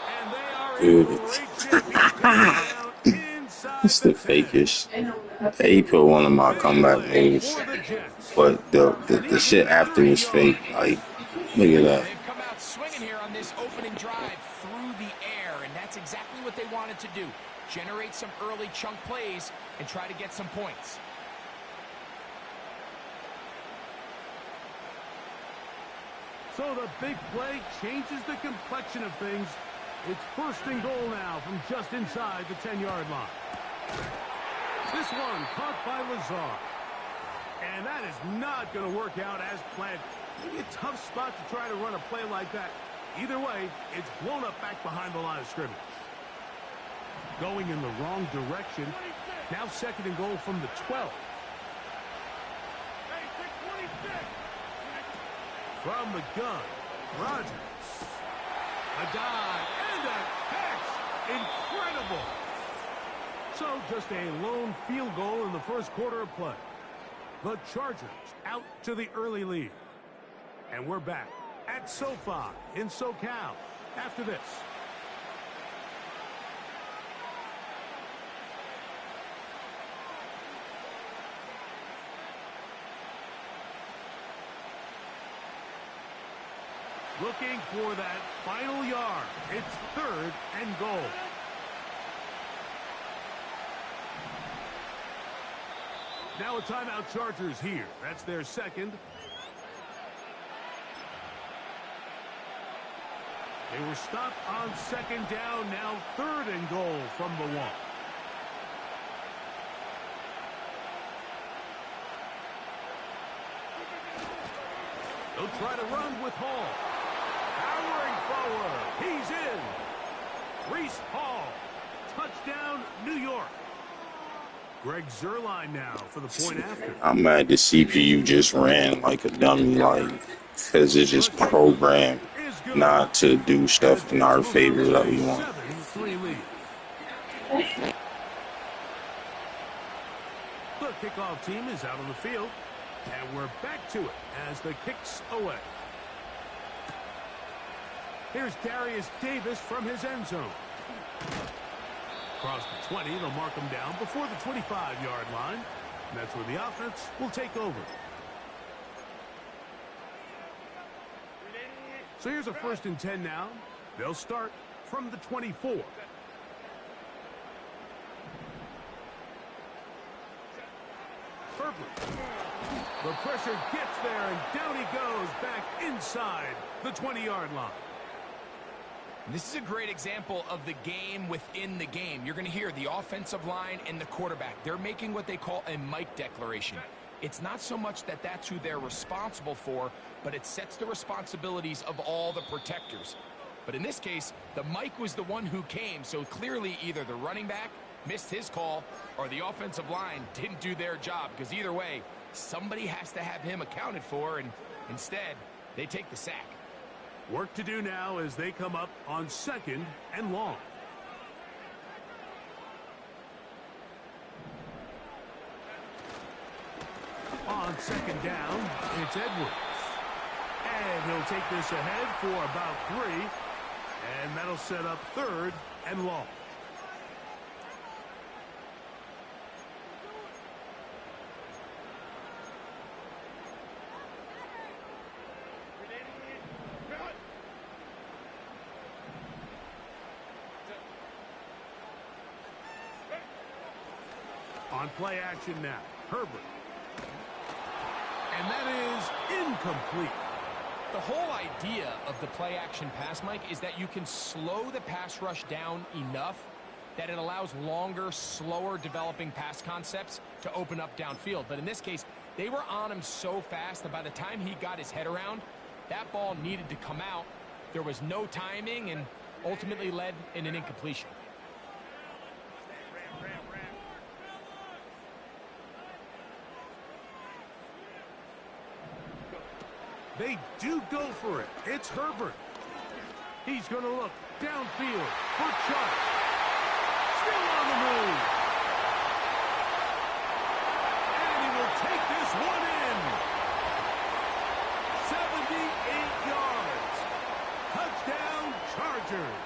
And they are in Dude. great shape. He's down inside It's the the 10. fakest. He put one of my Big comeback play moves. for the Jets. But the shit after was fake. Like, look at that. They've come out swinging here on this opening drive through the air, and that's exactly what they wanted to do. generate some early chunk plays, and try to get some points. So the big play changes the complexion of things. It's first and goal now from just inside the 10-yard line. This one caught by Lazard. And that is not going to work out as planned. Maybe a tough spot to try to run a play like that. Either way, it's blown up back behind the line of scrimmage. Going in the wrong direction. Now second and goal from the 12. From the gun, Rodgers. A dive and a catch. Incredible. So just a lone field goal in the first quarter of play. The Chargers out to the early lead. And we're back at SoFi in SoCal after this. Looking for that final yard. It's third and goal. Now a timeout, Chargers here. That's their second. They were stopped on second down. Now third and goal from the 1. They'll try to run with Hall. Powering forward. He's in. Reese Hall. Touchdown, New York. Greg Zuerlein now for the point after. I'm mad the CPU just ran like a dummy, because it's just programmed not to do stuff in our favor that we want. 7-3 lead. The kickoff team is out on the field, and we're back to it as the kick's away. Here's Darius Davis from his end zone. Across the 20, they'll mark him down before the 25-yard line. And that's where the offense will take over. So here's a 1st and 10 now. They'll start from the 24. Herbert. The pressure gets there, and down he goes back inside the 20-yard line. This is a great example of the game within the game. You're going to hear the offensive line and the quarterback. They're making what they call a Mike declaration. It's not so much that that's who they're responsible for, but it sets the responsibilities of all the protectors. But in this case, the Mike was the one who came, so clearly either the running back missed his call or the offensive line didn't do their job, because either way, somebody has to have him accounted for, and instead, they take the sack. Work to do now as they come up on second and long. On second down, it's Edwards. And he'll take this ahead for about 3. And that'll set up third and long. On play action now, Herbert. And that is incomplete. The whole idea of the play action pass, Mike, is that you can slow the pass rush down enough that it allows longer, slower developing pass concepts to open up downfield. But in this case, they were on him so fast that by the time he got his head around, that ball needed to come out. There was no timing and ultimately led in an incompletion. They do go for it. It's Herbert. He's going to look downfield for Chuck. Still on the move. And he will take this one in. 78 yards. Touchdown, Chargers.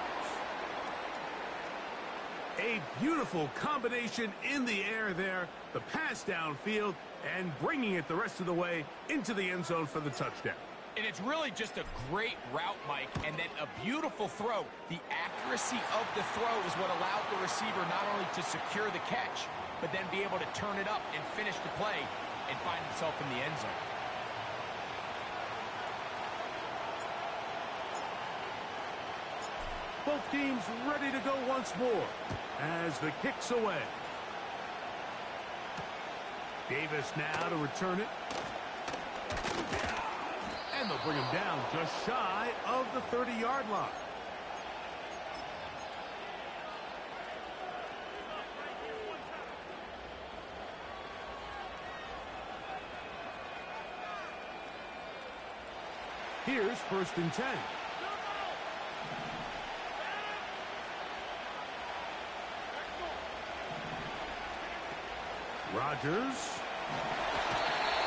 A beautiful combination in the air there. The pass downfield and bringing it the rest of the way into the end zone for the touchdown. And it's really just a great route, Mike, and then a beautiful throw. The accuracy of the throw is what allowed the receiver not only to secure the catch, but then be able to turn it up and finish the play and find himself in the end zone. Both teams ready to go once more as the kick's away. Davis now to return it. And they'll bring him down just shy of the 30-yard line. Here's 1st and 10. Rodgers.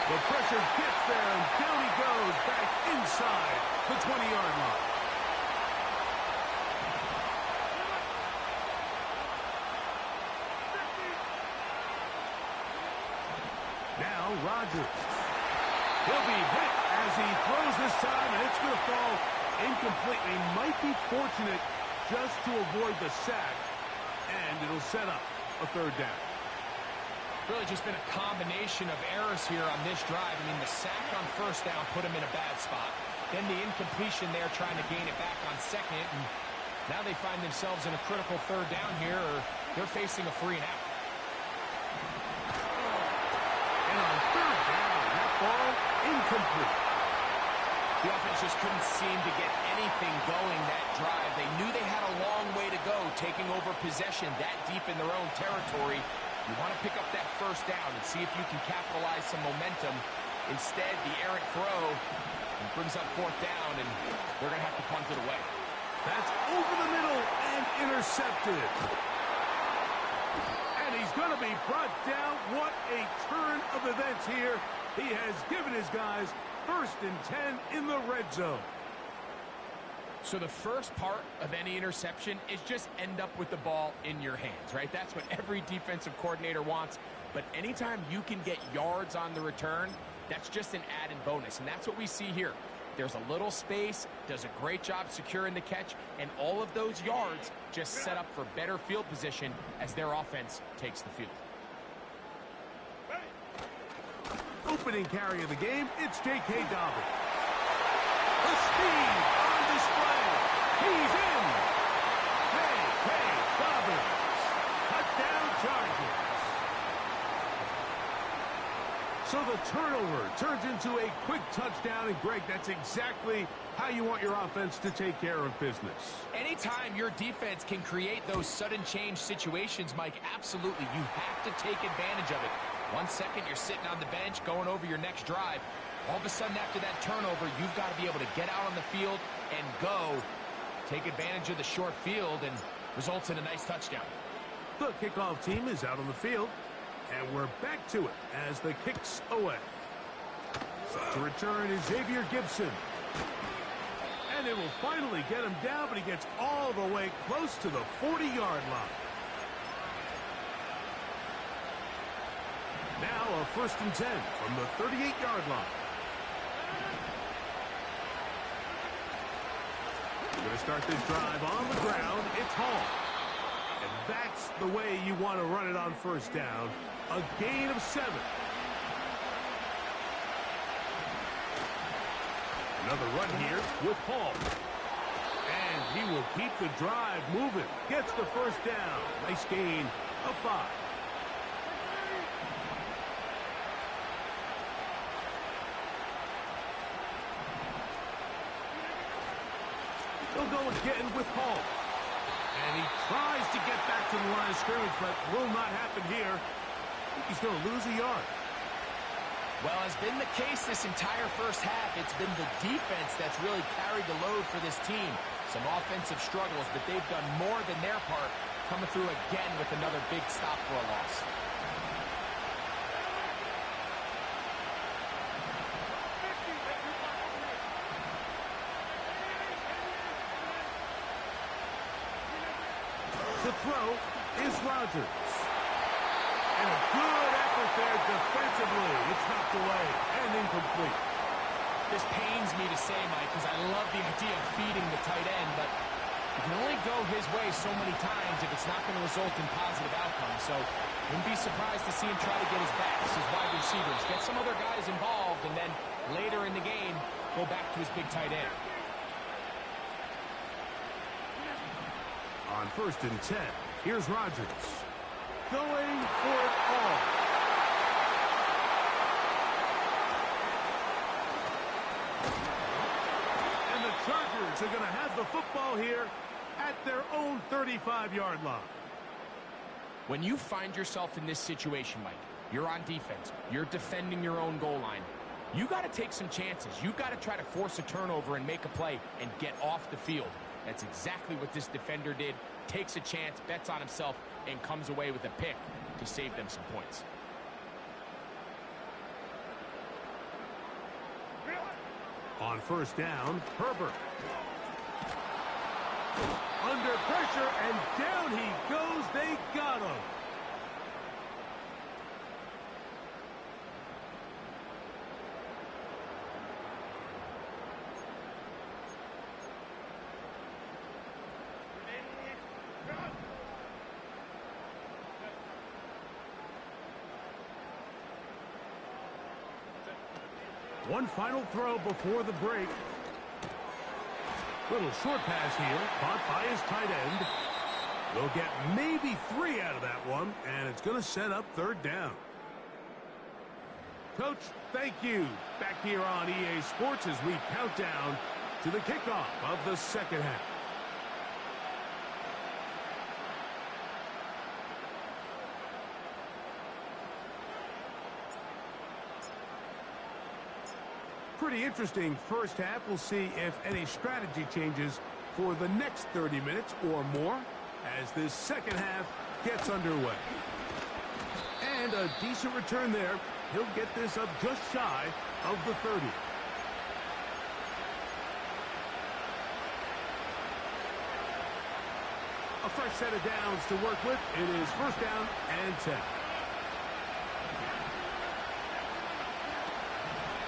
The pressure gets there, and down he goes back inside the 20-yard line. Now Rodgers. He'll be hit as he throws this time, and it's going to fall incomplete. He might be fortunate just to avoid the sack, and it'll set up a 3rd down. Really just been a combination of errors here on this drive. I mean, the sack on 1st down put him in a bad spot. Then the incompletion there trying to gain it back on 2nd. And now they find themselves in a critical 3rd down here, or they're facing a 3 and out. And on 3rd down, that ball incomplete. The offense just couldn't seem to get anything going that drive. They knew they had a long way to go, taking over possession that deep in their own territory. You want to pick up that 1st down and see if you can capitalize some momentum. Instead, the errant throw brings up 4th down, and they're going to have to punt it away. That's over the middle and intercepted. And he's going to be brought down. What a turn of events here. He has given his guys 1st and 10 in the red zone. So the first part of any interception is just end up with the ball in your hands, right? That's what every defensive coordinator wants. But anytime you can get yards on the return, that's just an added bonus. And that's what we see here. There's a little space, does a great job securing the catch, and all of those yards just set up for better field position as their offense takes the field. Opening carry of the game, it's J.K. Dobbins. The speed on display. He's in. J.K. Dobbins. Touchdown Chargers. So the turnover turns into a quick touchdown, and Greg, that's exactly how you want your offense to take care of business. Anytime your defense can create those sudden change situations, Mike, absolutely, you have to take advantage of it. 1 second, you're sitting on the bench, going over your next drive. All of a sudden, after that turnover, you've got to be able to get out on the field and go. Take advantage of the short field, and results in a nice touchdown. The kickoff team is out on the field, and we're back to it as the kick's away. Set to return is Xavier Gibson. And it will finally get him down, but he gets all the way close to the 40-yard line. Now a 1st and 10 from the 38-yard line. We're going to start this drive on the ground. It's Hall. And that's the way you want to run it on 1st down. A gain of 7. Another run here with Hall. And he will keep the drive moving. Gets the 1st down. Nice gain of 5. They'll go again with Hall. And he tries to get back to the line of scrimmage, but will not happen here. I think he's going to lose a yard. Well, has been the case this entire first half. It's been the defense that's really carried the load for this team. Some offensive struggles, but they've done more than their part, coming through again with another big stop for a loss. The throw is Rodgers. And a good effort there defensively. It's knocked away and incomplete. This pains me to say, Mike, because I love the idea of feeding the tight end, but you can only go his way so many times if it's not going to result in positive outcomes. So wouldn't be surprised to see him try to get his backs, his wide receivers, get some other guys involved, and then later in the game, go back to his big tight end. On 1st and 10, here's Rodgers. Going for it all. And the Chargers are going to have the football here at their own 35-yard line. When you find yourself in this situation, Mike, you're on defense, you're defending your own goal line, you got to take some chances. You got to try to force a turnover and make a play and get off the field. That's exactly what this defender did. Takes a chance, bets on himself, and comes away with a pick to save them some points. On 1st down, Herbert. Under pressure, and down he goes. They got him. One final throw before the break. Little short pass here, caught by his tight end. They'll get maybe 3 out of that one, and it's going to set up 3rd down. Coach, thank you. Back here on EA Sports as we count down to the kickoff of the 2nd half. Pretty interesting first half. We'll see if any strategy changes for the next 30 minutes or more as this 2nd half gets underway. And a decent return there. He'll get this up just shy of the 30. A fresh set of downs to work with. It is 1st down and 10.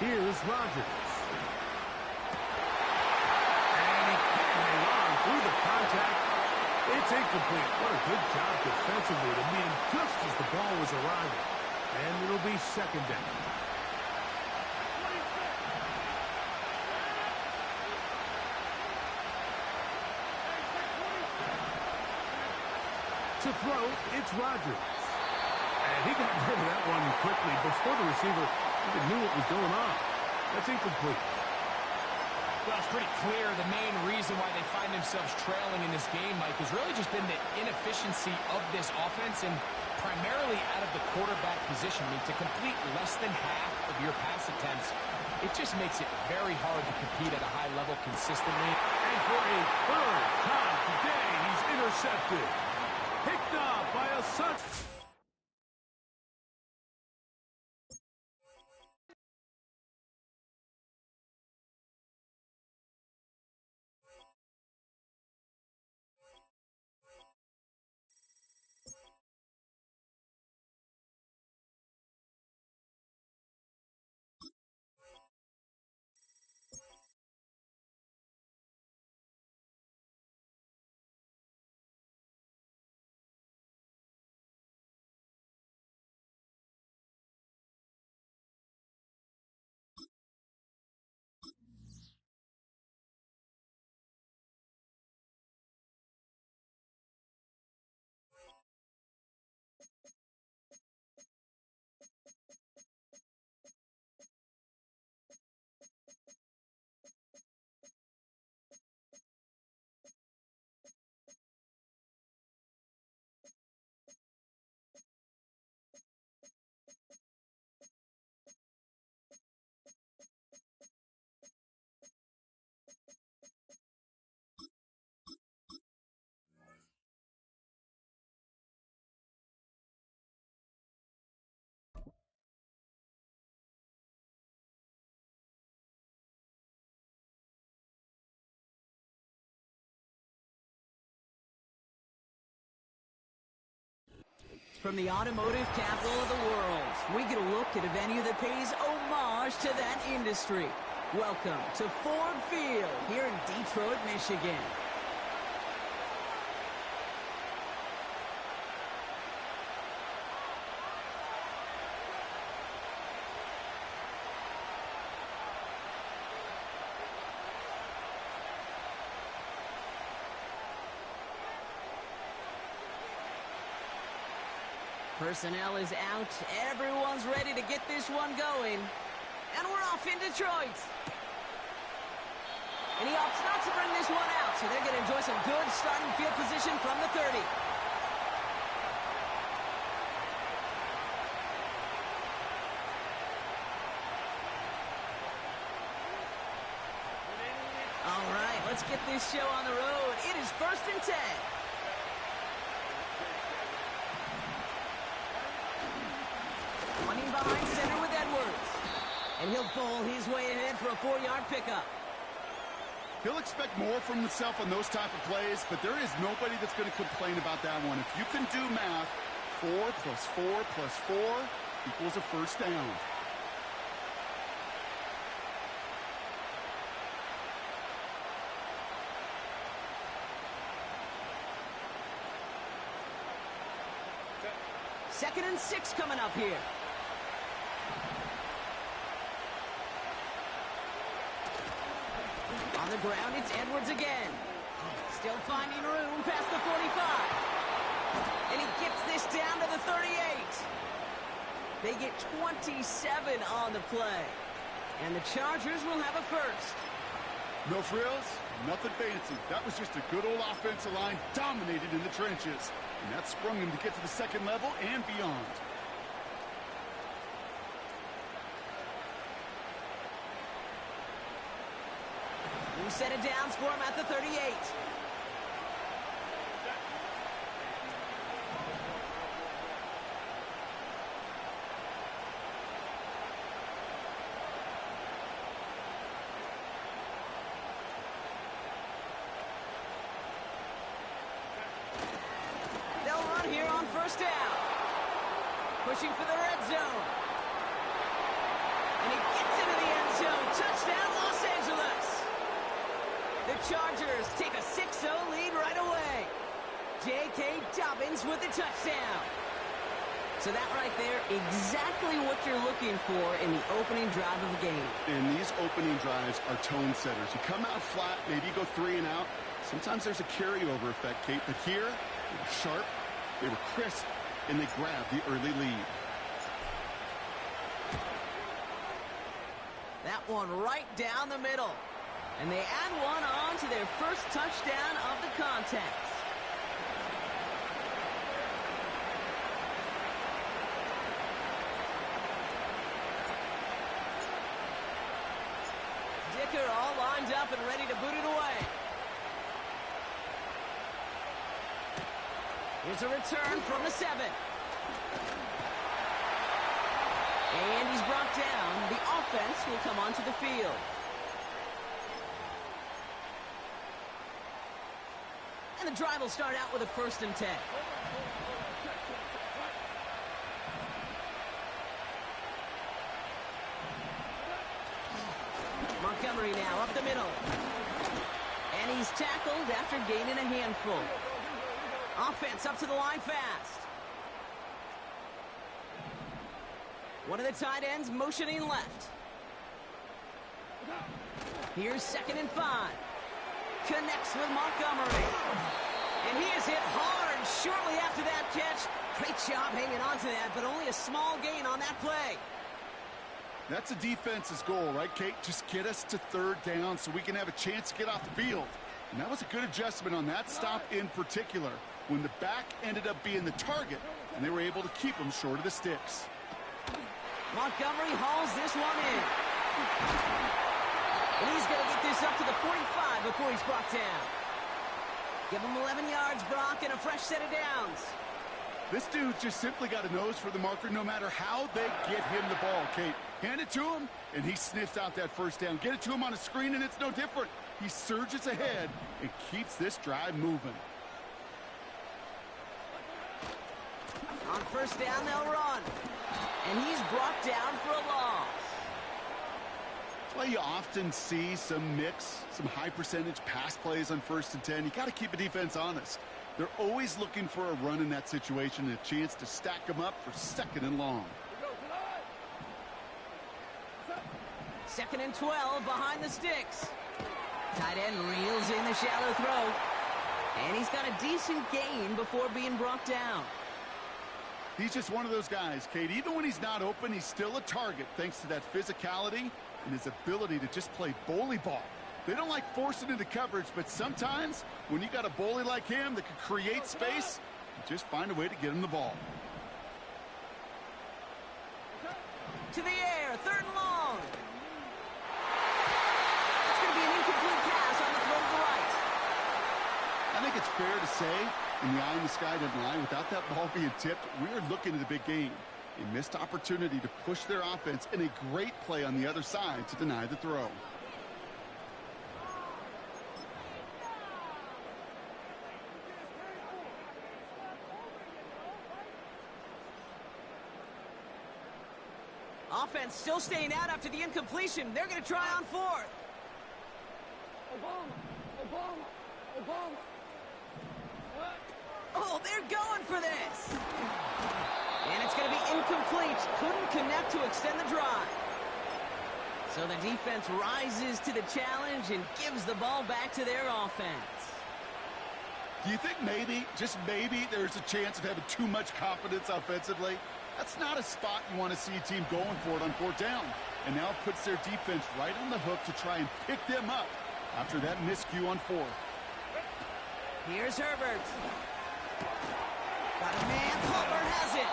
Here's Rodgers. And he can't hang on through the contact. It's incomplete. What a good job defensively to meet him just as the ball was arriving. And it'll be 2nd down. To throw, it's Rodgers. And he got rid of that one quickly before the receiver even knew what was going on. That's incomplete. Well, it's pretty clear the main reason why they find themselves trailing in this game, Mike, has really just been the inefficiency of this offense and primarily out of the quarterback position. I mean, to complete less than half of your pass attempts, it just makes it very hard to compete at a high level consistently. And for a 3rd time today, he's intercepted. Picked off by a son. From the automotive capital of the world, we get a look at a venue that pays homage to that industry. Welcome to Ford Field here in Detroit, Michigan. Personnel is out. Everyone's ready to get this one going. And we're off in Detroit. And he opts not to bring this one out, so they're going to enjoy some good starting field position from the 30. All right, let's get this show on the road. It is 1st and 10. Running behind center with Edwards. And he'll bowl his way ahead for a 4-yard pickup. He'll expect more from himself on those type of plays, but there is nobody that's going to complain about that one. If you can do math, 4 plus 4 plus 4 equals a first down. Second and 6 coming up here. On the ground, it's Edwards again. Still finding room past the 45. And he gets this down to the 38. They get 27 on the play. And the Chargers will have a first. No frills, nothing fancy. That was just a good old offensive line dominated in the trenches. And that sprung him to get to the second level and beyond. New set of downs for him at the 38. They'll run here on first down. Pushing for the red zone. And he gets into the end zone. Touchdown, Los Angeles. The Chargers take a 6-0 lead right away. J.K. Dobbins with the touchdown. So that right there, exactly what you're looking for in the opening drive of the game. And these opening drives are tone setters. You come out flat, maybe you go 3 and out. Sometimes there's a carryover effect, Kate, but here, they were sharp, they were crisp, and they grabbed the early lead. That one right down the middle. And they add one on to their first touchdown of the contest. Dicker all lined up and ready to boot it away. Here's a return from the 7. And he's brought down. The offense will come onto the field. And the drive will start out with a 1st and 10. Montgomery now up the middle. And he's tackled after gaining a handful. Offense up to the line fast. One of the tight ends motioning left. Here's 2nd and 5. Connects with Montgomery. And he is hit hard shortly after that catch. Great job hanging on to that, but only a small gain on that play. That's a defense's goal, right, Kate? Just get us to 3rd down so we can have a chance to get off the field. And that was a good adjustment on that stop in particular, when the back ended up being the target, and they were able to keep him short of the sticks. Montgomery hauls this one in. And he's going to get this up to the 45 before he's brought down. Give him 11 yards, Brock, and a fresh set of downs. This dude just simply got a nose for the marker no matter how they get him the ball, Kate. Hand it to him, and he sniffs out that 1st down. Get it to him on a screen, and it's no different. He surges ahead and keeps this drive moving. On 1st down, they'll run. And he's brought down for a loss. Well, you often see some mix, some high percentage pass plays on 1st and 10. You got to keep the defense honest. They're always looking for a run in that situation and a chance to stack them up for 2nd and long. 2nd and 12 behind the sticks. Tight end reels in the shallow throw. And he's got a decent gain before being brought down. He's just one of those guys, Kate. Even when he's not open, he's still a target thanks to that physicality and his ability to just play bully ball. They don't like forcing into coverage, but sometimes when you got a bully like him that can create space, you just find a way to get him the ball. To the air, 3rd and long. It's going to be an incomplete pass on the throw to the right. I think it's fair to say, in the eye in the sky deadline, without that ball being tipped, we're looking at a big game. A missed opportunity to push their offense and a great play on the other side to deny the throw. Offense still staying out after the incompletion. They're going to try on 4th. Oh, they're going for this. And it's going to be incomplete. Couldn't connect to extend the drive. So the defense rises to the challenge and gives the ball back to their offense. Do you think maybe, just maybe, there's a chance of having too much confidence offensively? That's not a spot you want to see a team going for it on 4th down. And now it puts their defense right on the hook to try and pick them up after that miscue on 4th. Here's Herbert. Got a man. Colbert has it.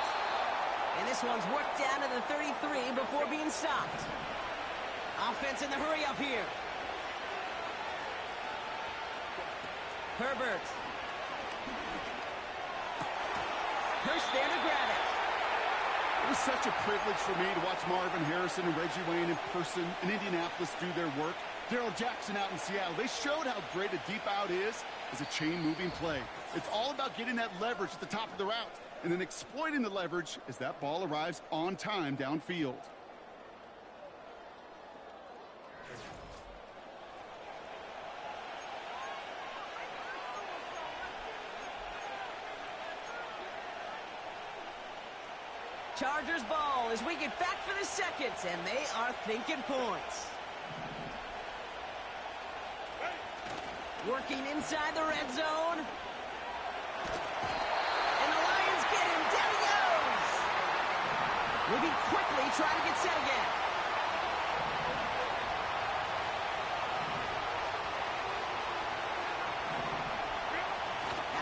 And this one's worked down to the 33 before being stopped. Offense in the hurry up here. Herbert. Hurst there to grab it. It was such a privilege for me to watch Marvin Harrison and Reggie Wayne in person in Indianapolis do their work. Darrell Jackson out in Seattle. They showed how great a deep out is as a chain-moving play. It's all about getting that leverage at the top of the route and then exploiting the leverage as that ball arrives on time downfield. Chargers ball as we get back for the 2nd, and they are thinking points. Working inside the red zone. And the Lions get him. Down he goes. Moving quickly, trying to get set again.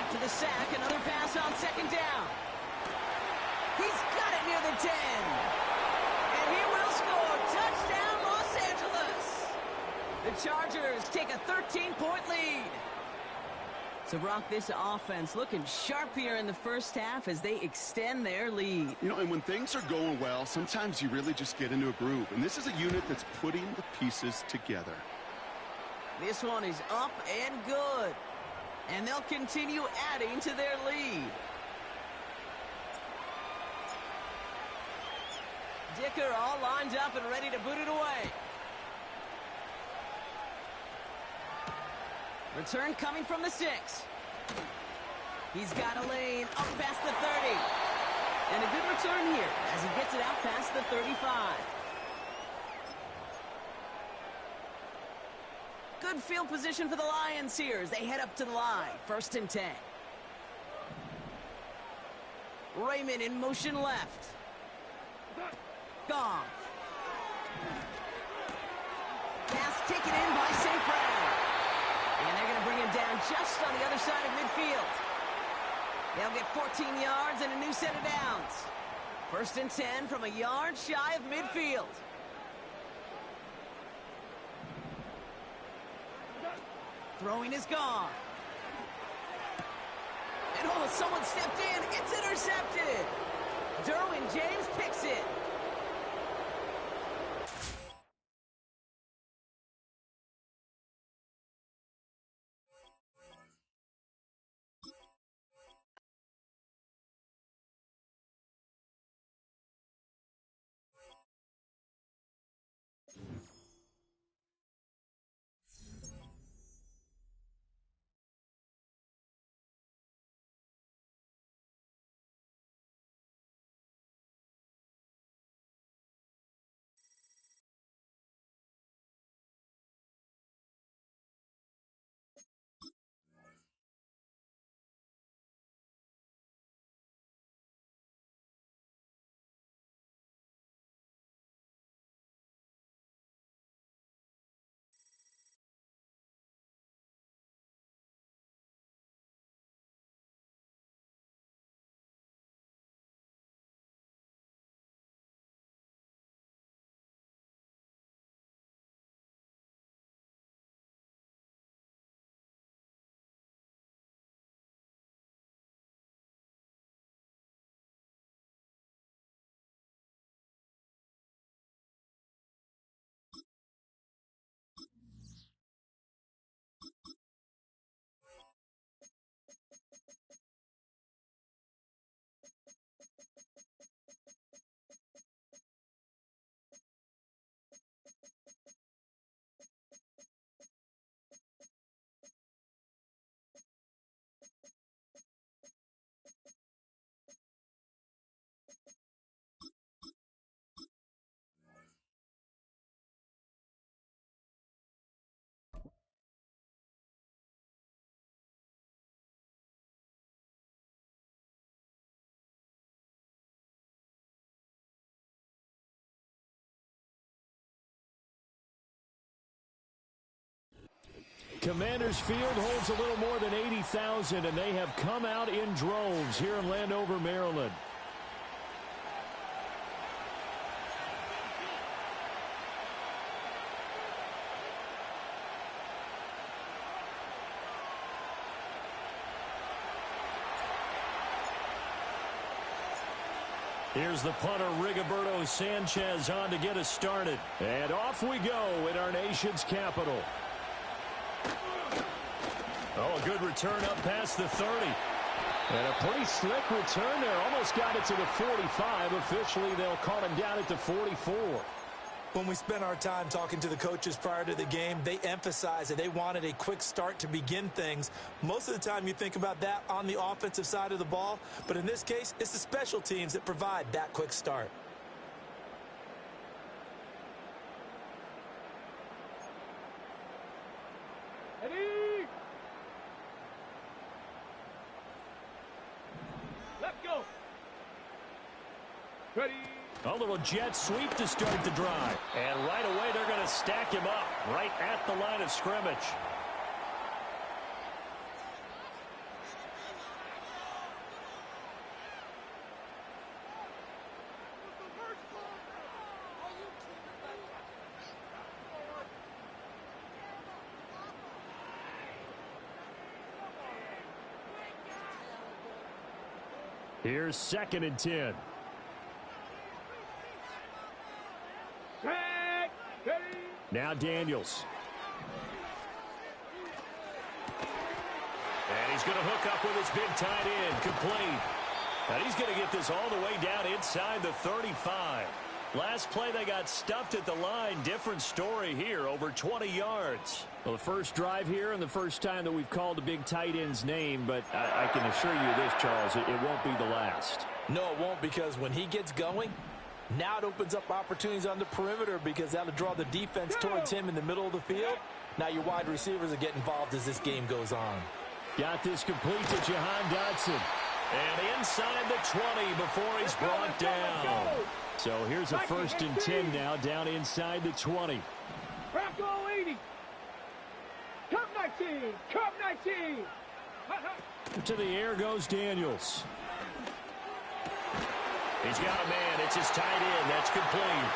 After the sack, another pass on 2nd down. He's got it near the 10. And he will score. Touchdown, Los Angeles. The Chargers take a 13-point lead. So, Brock, this offense looking sharp here in the 1st half as they extend their lead. You know, and when things are going well, sometimes you really just get into a groove. And this is a unit that's putting the pieces together. This one is up and good. And they'll continue adding to their lead. Dicker all lined up and ready to boot it away. Return coming from the 6. He's got a lane up past the 30. And a good return here as he gets it out past the 35. Good field position for the Lions here as they head up to the line. 1st and 10. Raymond in motion left. Goff. Pass taken in by St. Brown. And they're going to bring him down just on the other side of midfield. They'll get 14 yards and a new set of downs. 1st and 10 from a yard shy of midfield. Throwing is gone. And oh, someone stepped in. It's intercepted. Derwin James picks it. Commanders Field holds a little more than 80,000, and they have come out in droves here in Landover, Maryland. Here's the punter, Rigoberto Sanchez, on to get us started. And off we go in our nation's capital. Oh, a good return up past the 30. And a pretty slick return there. Almost got it to the 45. Officially, they'll call him down at the 44. When we spent our time talking to the coaches prior to the game, they emphasized that they wanted a quick start to begin things. Most of the time you think about that on the offensive side of the ball, but in this case, it's the special teams that provide that quick start. Ready? Let's go. Ready? A little jet sweep to start the drive. And right away, they're going to stack him up right at the line of scrimmage. Here's 2nd and 10. Now Daniels. And he's going to hook up with his big tight end, complete. And he's going to get this all the way down inside the 35. Last play, they got stuffed at the line. Different story here, over 20 yards. Well, the first drive here and the first time that we've called the big tight end's name, but I can assure you this, Charles, it won't be the last. No, it won't, because when he gets going, now it opens up opportunities on the perimeter because that'll draw the defense towards him in the middle of the field. Now your wide receivers are getting involved as this game goes on. Got this complete to Jahan Dotson. And inside the 20 before he's brought down. So here's a 1st and 10 now, down inside the 20. Crack all 80. Cup 19. Cup 19. To the air goes Daniels. He's got a man. It's his tight end. That's complete.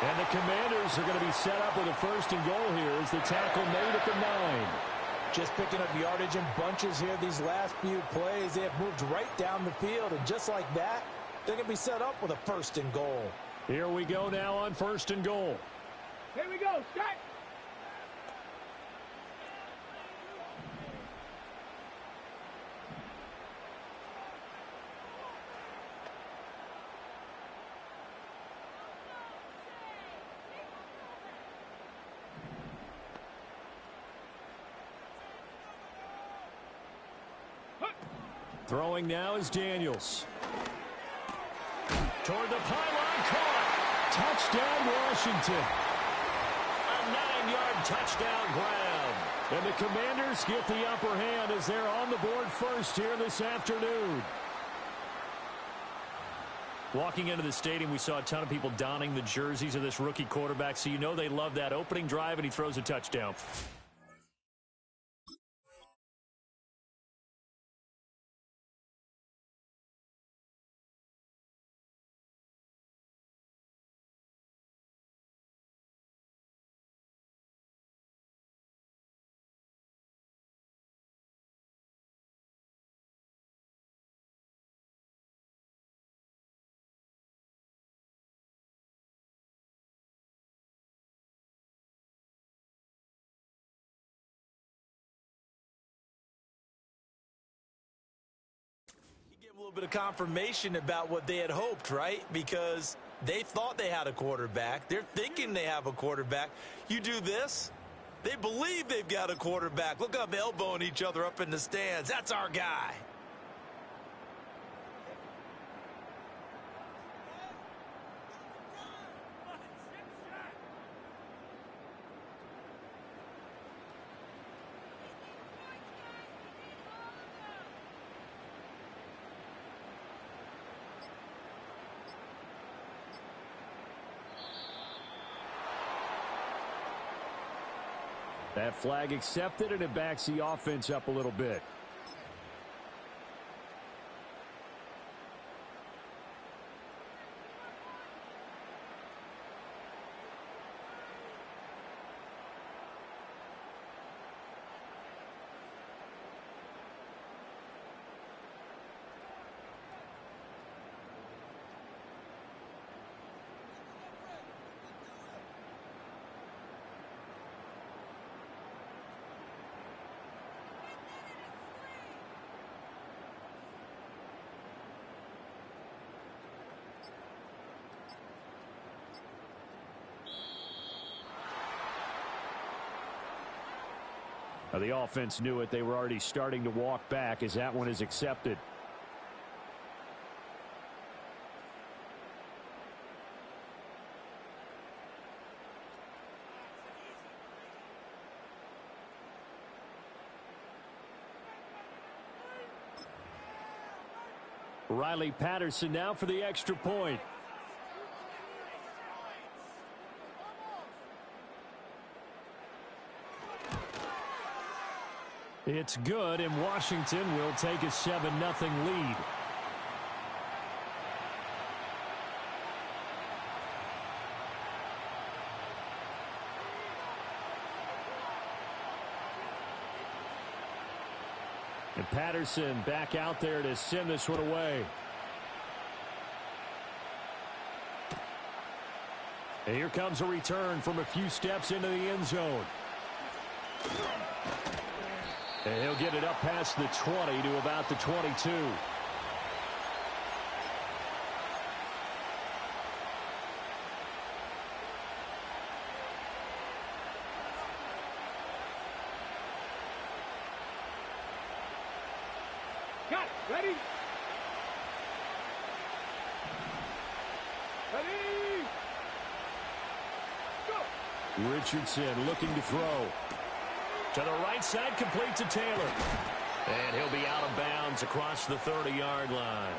And the Commanders are going to be set up with a 1st and goal here as the tackle made at the 9. Just picking up yardage in bunches here these last few plays. They have moved right down the field, and just like that, they're going to be set up with a 1st and goal. Here we go now on 1st and goal. Here we go, Scott. Throwing now is Daniels. Toward the pylon, caught. Touchdown, Washington. A 9-yard touchdown grab. And the Commanders get the upper hand as they're on the board first here this afternoon. Walking into the stadium, we saw a ton of people donning the jerseys of this rookie quarterback, so you know they love that opening drive, and he throws a touchdown. A little bit of confirmation about what they had hoped, right? Because they thought they had a quarterback. They're thinking they have a quarterback. You do this, they believe they've got a quarterback. Look up, elbowing each other up in the stands. That's our guy. That flag accepted, and it backs the offense up a little bit. The offense knew it. They were already starting to walk back as that one is accepted. Riley Patterson now for the extra point. It's good, and Washington will take a 7-0 lead. And Patterson back out there to send this one away. And here comes a return from a few steps into the end zone. And he'll get it up past the 20 to about the 22. Got it. Ready? Ready? Go. Richardson looking to throw. To the right side, complete to Taylor. And he'll be out of bounds across the 30-yard line.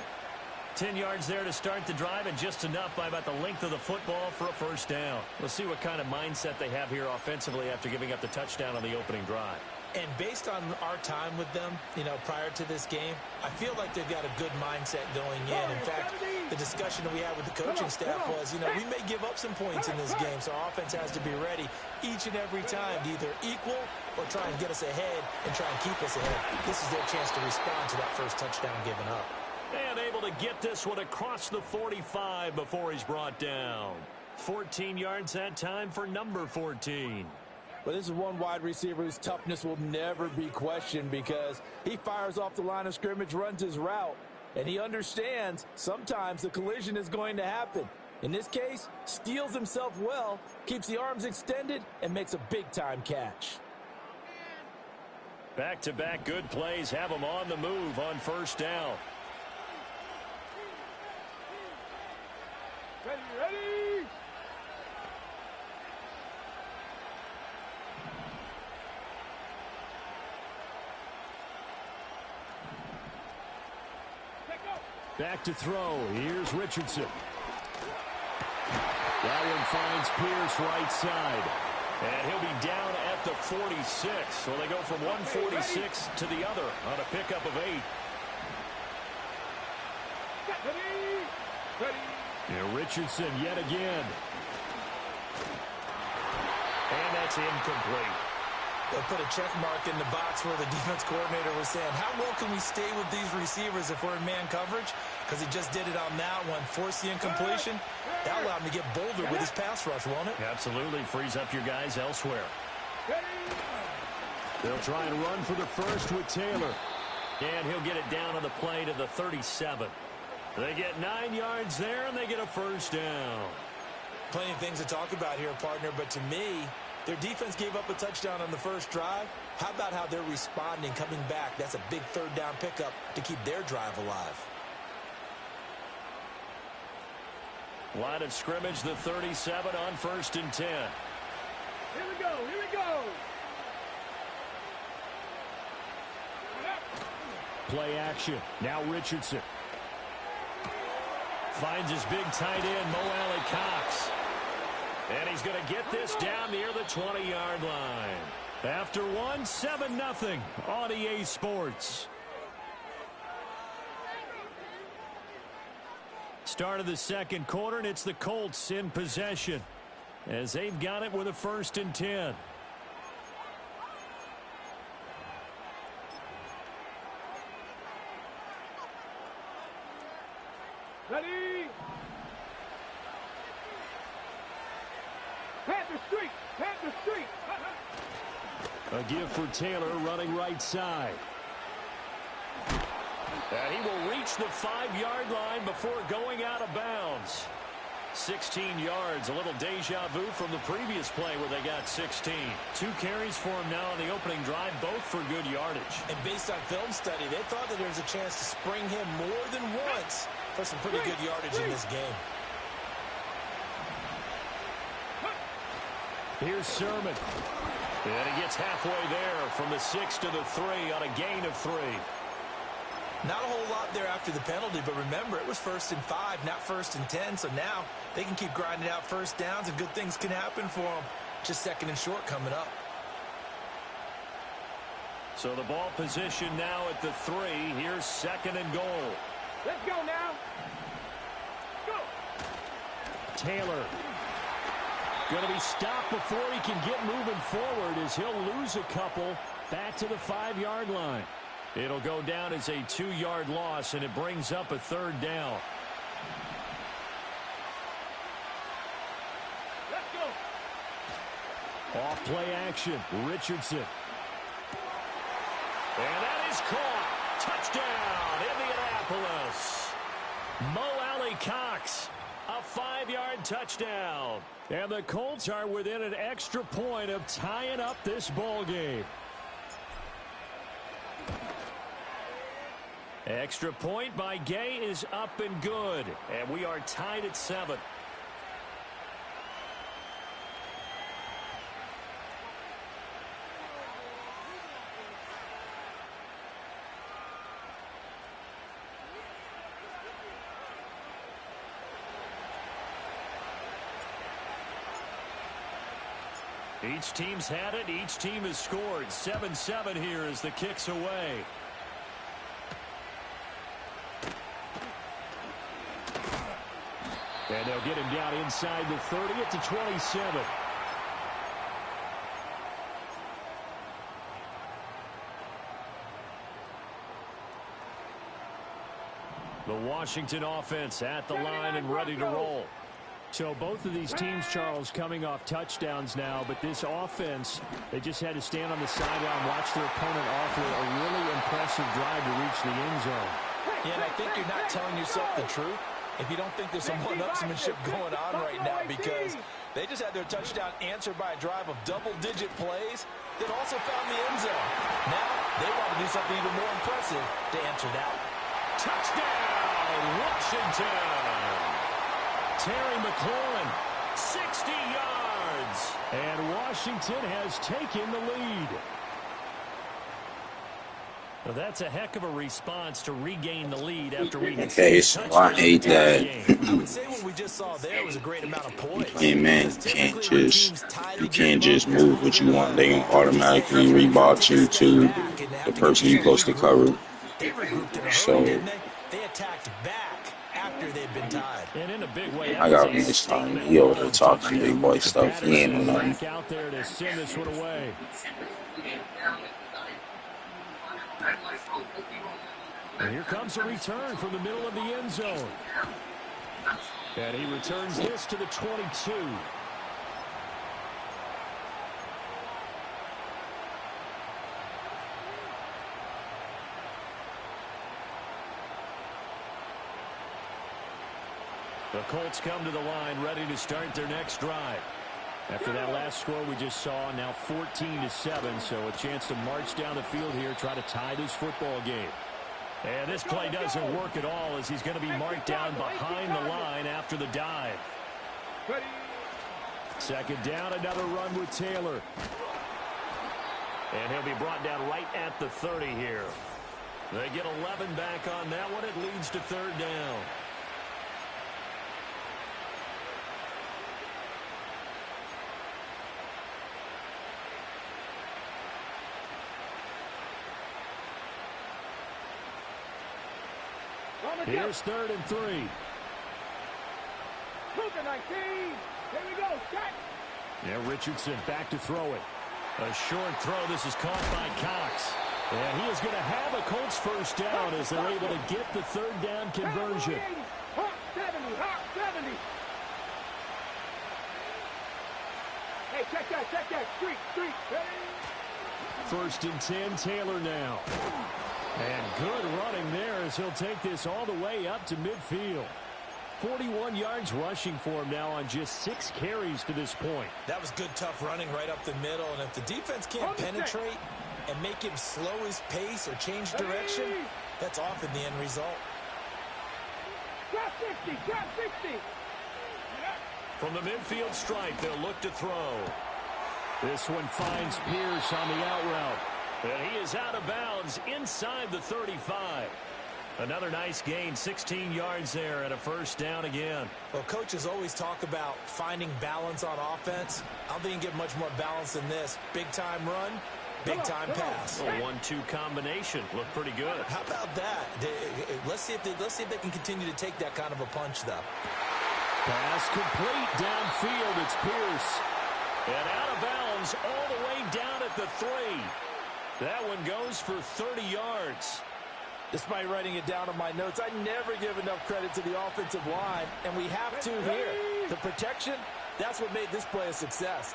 10 yards there to start the drive, and just enough by about the length of the football for a first down. We'll see what kind of mindset they have here offensively after giving up the touchdown on the opening drive. And based on our time with them, prior to this game, I feel like they've got a good mindset going in. In fact, the discussion that we had with the coaching staff was, we may give up some points in this game, so our offense has to be ready each and every time to either equal or try and get us ahead and try and keep us ahead. This is their chance to respond to that first touchdown given up. And able to get this one across the 45 before he's brought down. 14 yards that time for number 14. But this is one wide receiver whose toughness will never be questioned because he fires off the line of scrimmage, runs his route, and he understands sometimes the collision is going to happen. In this case, steals himself well, keeps the arms extended, and makes a big-time catch. Back-to-back good plays have him on the move on first down. Ready, ready? Back to throw. Here's Richardson. That one finds Pierce right side. And he'll be down at the 46. So they go from 146 to the other on a pickup of 8. Ready? Ready? And Richardson yet again. And that's incomplete. They'll put a check mark in the box where the defense coordinator was saying, how well can we stay with these receivers if we're in man coverage? Because he just did it on that one, forced the incompletion. That allowed him to get bolder with his pass rush, won't it? Absolutely. Frees up your guys elsewhere. They'll try and run for the first with Taylor. And he'll get it down on the play to the 37. They get 9 yards there, and they get a first down. Plenty of things to talk about here, partner, but to me, their defense gave up a touchdown on the first drive. How about how they're responding, coming back? That's a big third down pickup to keep their drive alive. Line of scrimmage, the 37 on 1st and 10. Here we go, here we go. Play action. Now Richardson. Finds his big tight end, Mo Alley-Cox. And he's going to get this down near the 20-yard line. After one, 7-0 on EA Sports. Start of the second quarter, and it's the Colts in possession as they've got it with a 1st and 10. Ready? Panther streak! Panther streak! A give for Taylor running right side. And he will reach the 5-yard line before going out of bounds. 16 yards, a little deja vu from the previous play where they got 16. 2 carries for him now on the opening drive, both for good yardage. And based on film study, they thought that there was a chance to spring him more than once for some pretty good yardage in this game. Here's Sermon. And he gets halfway there from the 6 to the 3 on a gain of 3. Not a whole lot there after the penalty, but remember, it was 1st and 5, not 1st and 10, so now they can keep grinding out first downs and good things can happen for them. Just 2nd and short coming up. So the ball position now at the 3. Here's 2nd and goal. Let's go now. Go. Taylor. Going to be stopped before he can get moving forward as he'll lose a couple back to the 5-yard line. It'll go down as a 2-yard loss, and it brings up a 3rd down. Let's go. Off play action. Richardson. And that is caught. Touchdown, Indianapolis. Mo Alley Cox. A 5-yard touchdown. And the Colts are within an extra point of tying up this ball game. Extra point by Gay is up and good. And we are tied at 7. Each team's had it. Each team has scored. 7-7 here as the kick's away. And they'll get him down inside the 30 at the 27. The Washington offense at the line and ready to roll. So both of these teams, Charles, coming off touchdowns now, but this offense, they just had to stand on the sideline, watch their opponent offer a really impressive drive to reach the end zone. Yeah, and I think you're not telling yourself the truth if you don't think there's some one-upsmanship going on right now, because they just had their touchdown answered by a drive of double-digit plays that also found the end zone. Now they want to do something even more impressive to answer that. Touchdown, Washington! Terry McLaurin, 60 yards. And Washington has taken the lead. Well, that's a heck of a response to regain the lead after we had Okay, so I hate that. I would say what we just saw there was a great amount of poise. Hey man, you can't just move what you want. They gonna automatically rebox you to the person you supposed to cover. So they attacked back after they'd been tied. And in a big way, I got this time. He over there talking big boy stuff. He ain't know nothing. Out there to send this one away. And here comes a return from the middle of the end zone. And he returns this to the 22. The Colts come to the line ready to start their next drive. After that last score we just saw, now 14-7, so a chance to march down the field here, try to tie this football game. And this play doesn't work at all as he's going to be marked down behind the line after the dive. Second down, another run with Taylor. And he'll be brought down right at the 30 here. They get 11 back on that one. It leads to third down. Here's 3rd and 3. Cougar 19. Here we go. Set. Yeah, Richardson back to throw it. A short throw. This is caught by Cox. And he is going to have a Colts first down as they're able to get the 3rd down conversion. Hot 70. Hot 70. Hey, check that. Street. Ready? 1st and 10, Taylor now. And good running there as he'll take this all the way up to midfield. 41 yards rushing for him now on just 6 carries to this point. That was good, tough running right up the middle. And if the defense can't penetrate and make him slow his pace or change direction, that's often the end result. Got 60. From the midfield stripe, they'll look to throw. This one finds Pierce on the out route. And he is out of bounds inside the 35. Another nice gain, 16 yards there and a first down again. Well, coaches always talk about finding balance on offense. I don't think you can get much more balance than this. Big-time run, big-time pass. A 1-2 combination. Looked pretty good. How about that? Let's see if they can continue to take that kind of a punch, though. Pass complete downfield. It's Pierce. And out of bounds all the way down at the 3. That one goes for 30 yards. Despite writing it down on my notes, I never give enough credit to the offensive line, and we have to here. The protection, that's what made this play a success.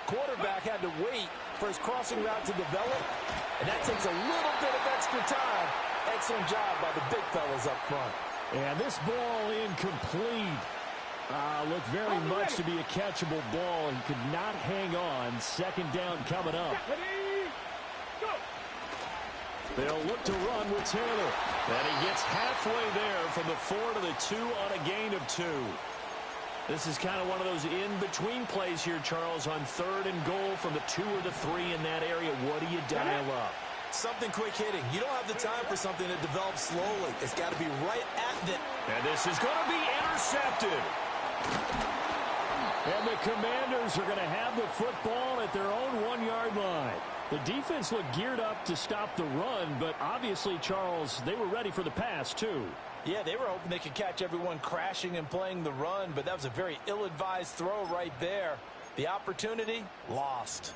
Quarterback had to wait for his crossing route to develop, and that takes a little bit of extra time. Excellent job by the big fellas up front. And this ball incomplete. Looked very much to be a catchable ball and could not hang on. 2nd down coming up. They'll look to run with Taylor. And he gets halfway there from the 4 to the 2 on a gain of 2. This is kind of one of those in-between plays here, Charles, on 3rd and goal from the 2 or the 3 in that area. What do you dial up? Something quick hitting. You don't have the time for something that develops slowly. It's got to be right at the... And this is going to be intercepted. And the Commanders are going to have the football at their own 1-yard line. The defense looked geared up to stop the run, but obviously, Charles, they were ready for the pass, too. Yeah, they were hoping they could catch everyone crashing and playing the run, but that was a very ill-advised throw right there. The opportunity, lost.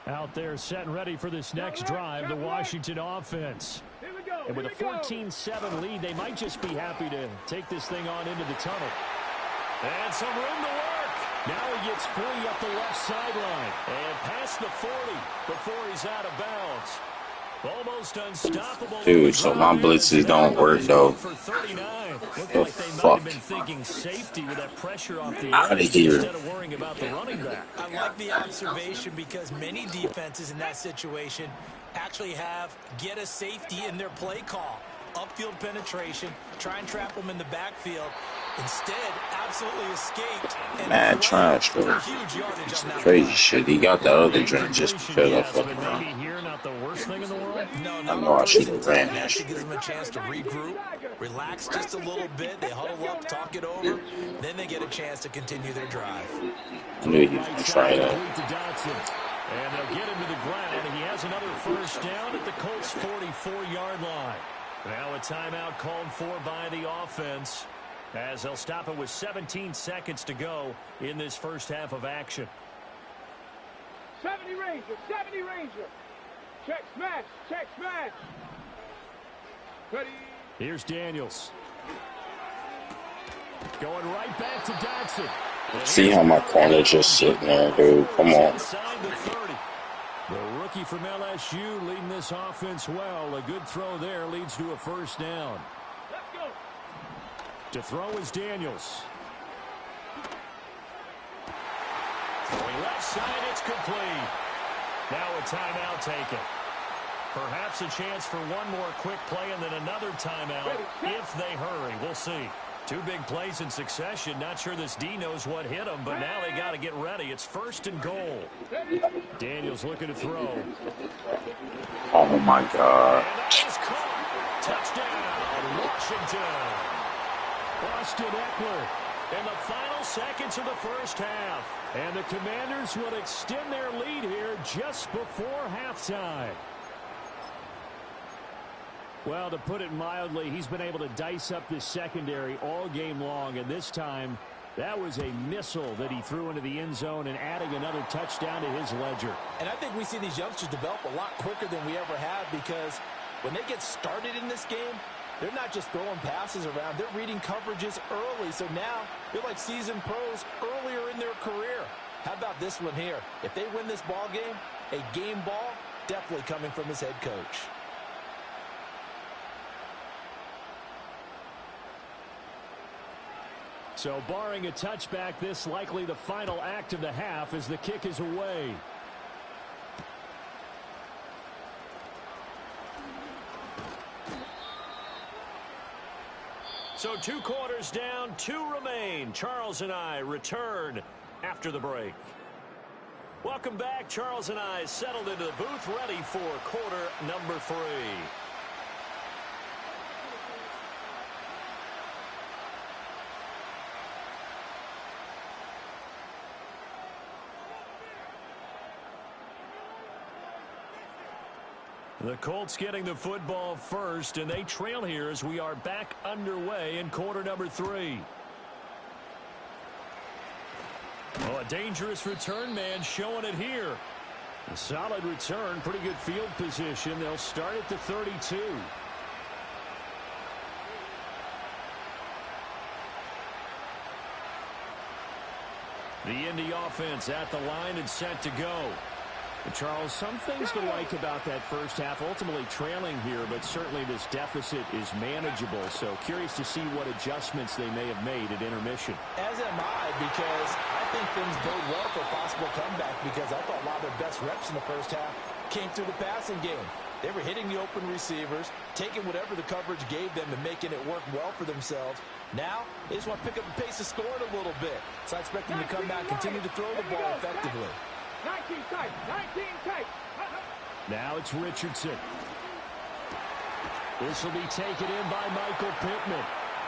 Out there set and ready for this next drive, the Washington offense. And with a 14-7 lead, they might just be happy to take this thing on into the tunnel. And some room to work. Now he gets free up the left sideline. And past the 40 before he's out of bounds. Almost unstoppable. Dude, so my blitzes don't work, though. For 39. Looked The like they might fuck? have been thinking safety with that pressure off the Outta edge here. instead of worrying about the running back. I like the observation because many defenses in that situation actually have get a safety in their play call. Upfield penetration, try and trap them in the backfield. Instead, absolutely escaped. Mad trash, though. Huge yardage on that Crazy run. shit. He got the other drink just because I Yes, fucking but wrong. maybe here not the worst thing in the world. No, I know I should have ran It that actually shit. gives them a chance to regroup, relax just a little bit. They huddle up, talk it over. Then they get a chance to continue their drive. I knew he was going to try that. Complete to Dotson. And they'll get him to the ground, and he has another first down at the Colts' 44-yard line. Now a timeout called for by the offense as they'll stop it with 17 seconds to go in this first half of action. 70 Ranger. Check smash. Ready. Here's Daniels. Going right back to Dotson. See how my corner just sitting there, dude. Come on. Inside the 30. The rookie from LSU leading this offense well. A good throw there leads to a first down. Let's go. To throw is Daniels. Throwing left side, it's complete. Now a timeout taken. Perhaps a chance for one more quick play and then another timeout if they hurry. We'll see. 2 big plays in succession. Not sure this D knows what hit him, but now they got to get ready. It's 1st and goal. Daniels looking to throw. Oh, my God. And that is caught. Touchdown, Washington. Austin Eckler in the final seconds of the first half. And the Commanders will extend their lead here just before halftime. Well, to put it mildly, he's been able to dice up this secondary all game long, and this time that was a missile that he threw into the end zone and adding another touchdown to his ledger. And I think we see these youngsters develop a lot quicker than we ever have, because when they get started in this game, they're not just throwing passes around. They're reading coverages early. So now they're like seasoned pros earlier in their career. How about this one here? If they win this ball game, a game ball, definitely coming from his head coach. So barring a touchback, this likely the final act of the half as the kick is away. So 2 quarters down, 2 remain. Charles and I return after the break. Welcome back. Charles and I settled into the booth, ready for quarter number 3. The Colts getting the football first, and they trail here as we are back underway in quarter number 3. Oh, a dangerous return man showing it here. A solid return, pretty good field position. They'll start at the 32. The Indy offense at the line and set to go. And Charles, some things to like about that first half, ultimately trailing here, but certainly this deficit is manageable. So curious to see what adjustments they may have made at intermission. As am I, because I think things bode well for a possible comeback, because I thought a lot of their best reps in the first half came through the passing game. They were hitting the open receivers, taking whatever the coverage gave them and making it work well for themselves. Now, they just want to pick up the pace of scoring a little bit. So I expect them to come back and continue to throw the ball effectively. 19 tight, 19 tight. Now it's Richardson. This will be taken in by Michael Pittman.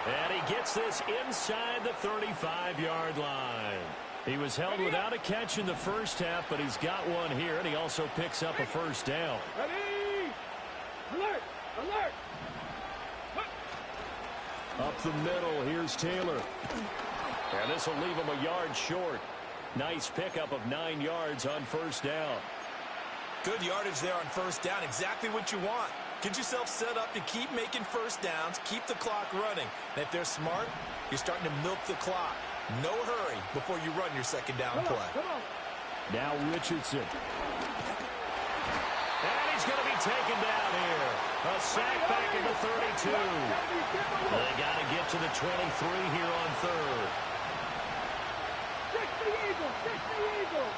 And he gets this inside the 35-yard line. He was held without a catch in the first half, but he's got one here, and he also picks up a first down. Ready? Alert! Alert! Up the middle, here's Taylor. And this will leave him a yard short. Nice pickup of 9 yards on first down. Good yardage there on first down. Exactly what you want. Get yourself set up to keep making first downs, keep the clock running. And if they're smart, you're starting to milk the clock. No hurry before you run your second down play. Now Richardson. And he's going to be taken down here. A sack back in the 32. They got to get to the 23 here on third. Fix the Eagles! Fix the Eagles!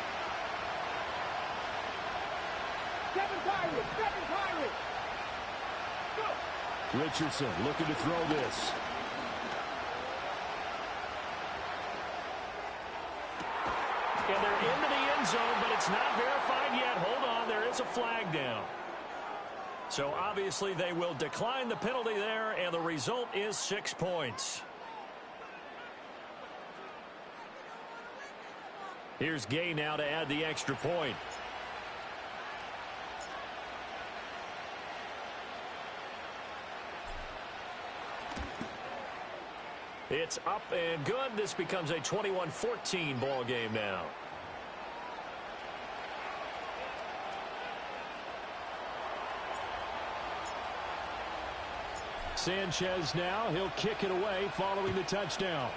7 Pirates! 7 Pirates! Go! Richardson looking to throw this. And they're into the end zone, but it's not verified yet. Hold on, there is a flag down. So obviously they will decline the penalty there, and the result is 6 points. Here's Gay now to add the extra point. It's up and good. This becomes a 21-14 ball game now. Sanchez now. He'll kick it away following the touchdown.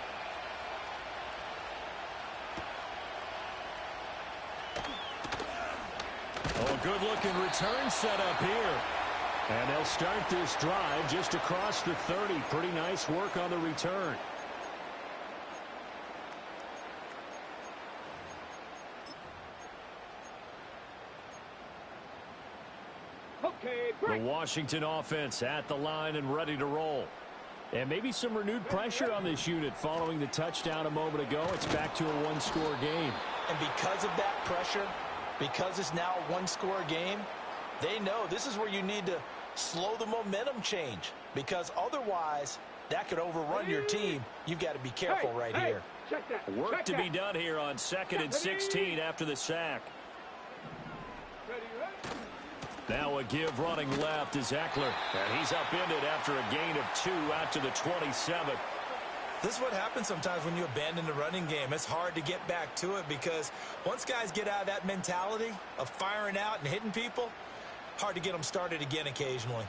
Oh, good-looking return set up here. And they'll start this drive just across the 30. Pretty nice work on the return. Okay, The Washington offense at the line and ready to roll. And maybe some renewed pressure on this unit following the touchdown a moment ago. It's back to a one-score game. And because of that pressure, because it's now a one-score game, they know this is where you need to slow the momentum change, because otherwise that could overrun your team. You've got to be careful here. Check that. Work to be done here on 2nd and 16 after the sack. Now a give running left is Eckler. And he's upended after a gain of 2 out to the 27. This is what happens sometimes when you abandon the running game. It's hard to get back to it because once guys get out of that mentality of firing out and hitting people, hard to get them started again occasionally.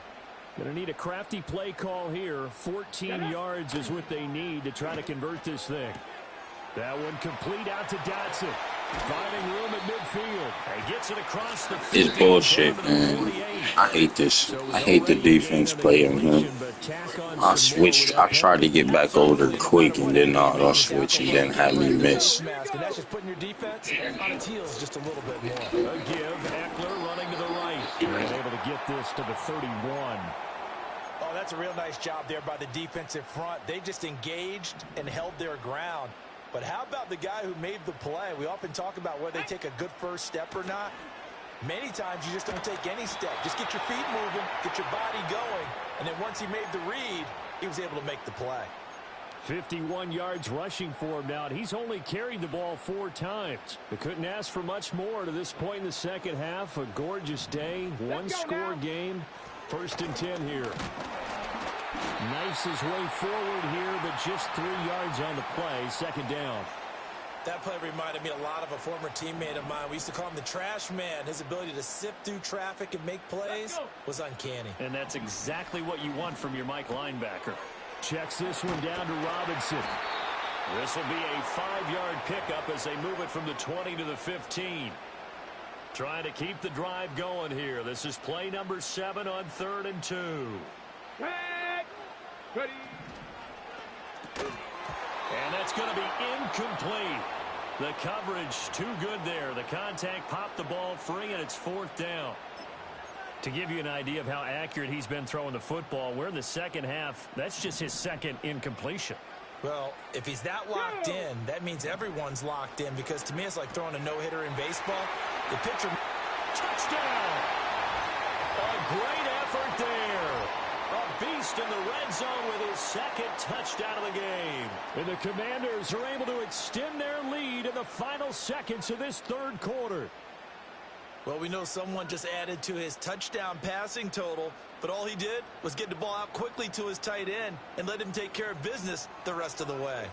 Going to need a crafty play call here. 14 yards is what they need to try to convert this thing. That one complete out to Dotson. Finding room at midfield. He gets it across the It's field. bullshit, man. I hate this. I hate the defense playing him. I switched. I tried to get back over there quick, and then I'll switch, and then have me miss. And that's just putting your defense on its heels just a little bit more. A give. Eckler running to the right. And able to get this to the 31. Oh, that's a real nice job there by the defensive front. They just engaged and held their ground. But how about the guy who made the play? We often talk about whether they take a good first step or not. Many times you just don't take any step. Just get your feet moving, get your body going, and then once he made the read, he was able to make the play. 51 yards rushing for him now, and he's only carried the ball 4 times. They couldn't ask for much more to this point in the second half. A gorgeous day, one-score game. 1st and 10 here. Knifes his way forward here, but just 3 yards on the play. 2nd down. That play reminded me a lot of a former teammate of mine. We used to call him the trash man. His ability to sift through traffic and make plays was uncanny. And that's exactly what you want from your Mike linebacker. Checks this one down to Robinson. This will be a 5-yard pickup as they move it from the 20 to the 15. Trying to keep the drive going here. This is play number 7 on 3rd and 2. Ready. And that's going to be incomplete. The coverage too good there. The contact popped the ball free, and it's 4th down. To give you an idea of how accurate he's been throwing the football, we're in the second half. That's just his 2nd incompletion. Well, if he's that locked in, that means everyone's locked in, because to me it's like throwing a no-hitter in baseball. The pitcher... Touchdown! A great effort there. A beast in the red zone with his 2nd touchdown of the game. And the Commanders are able to extend their lead in the final seconds of this 3rd quarter. Well, we know someone just added to his touchdown passing total, but all he did was get the ball out quickly to his tight end and let him take care of business the rest of the way.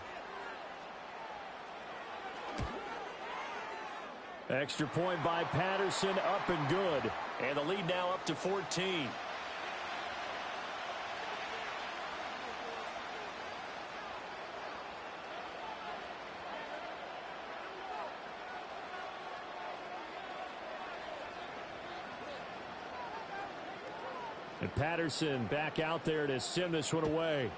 Extra point by Patterson, up and good. And the lead now up to 14. And Patterson back out there to send this one away.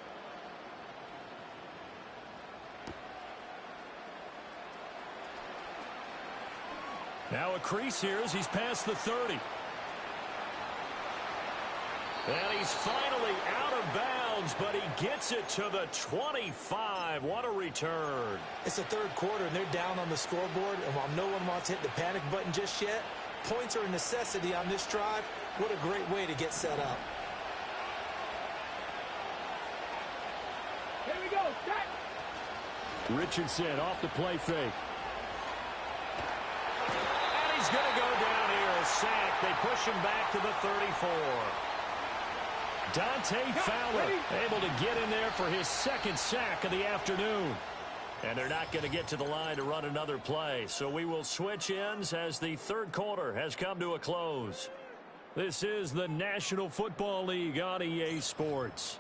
Now a crease here as he's past the 30. And he's finally out of bounds, but he gets it to the 25. What a return. It's the 3rd quarter, and they're down on the scoreboard, and while no one wants to hit the panic button just yet, points are a necessity on this drive. What a great way to get set up. Here we go. Set. Richardson off the play fake. And he's going to go down here, a sack. They push him back to the 34. Dante Fowler able to get in there for his 2nd sack of the afternoon. And they're not going to get to the line to run another play. So we will switch ends as the 3rd quarter has come to a close. This is the National Football League on EA Sports.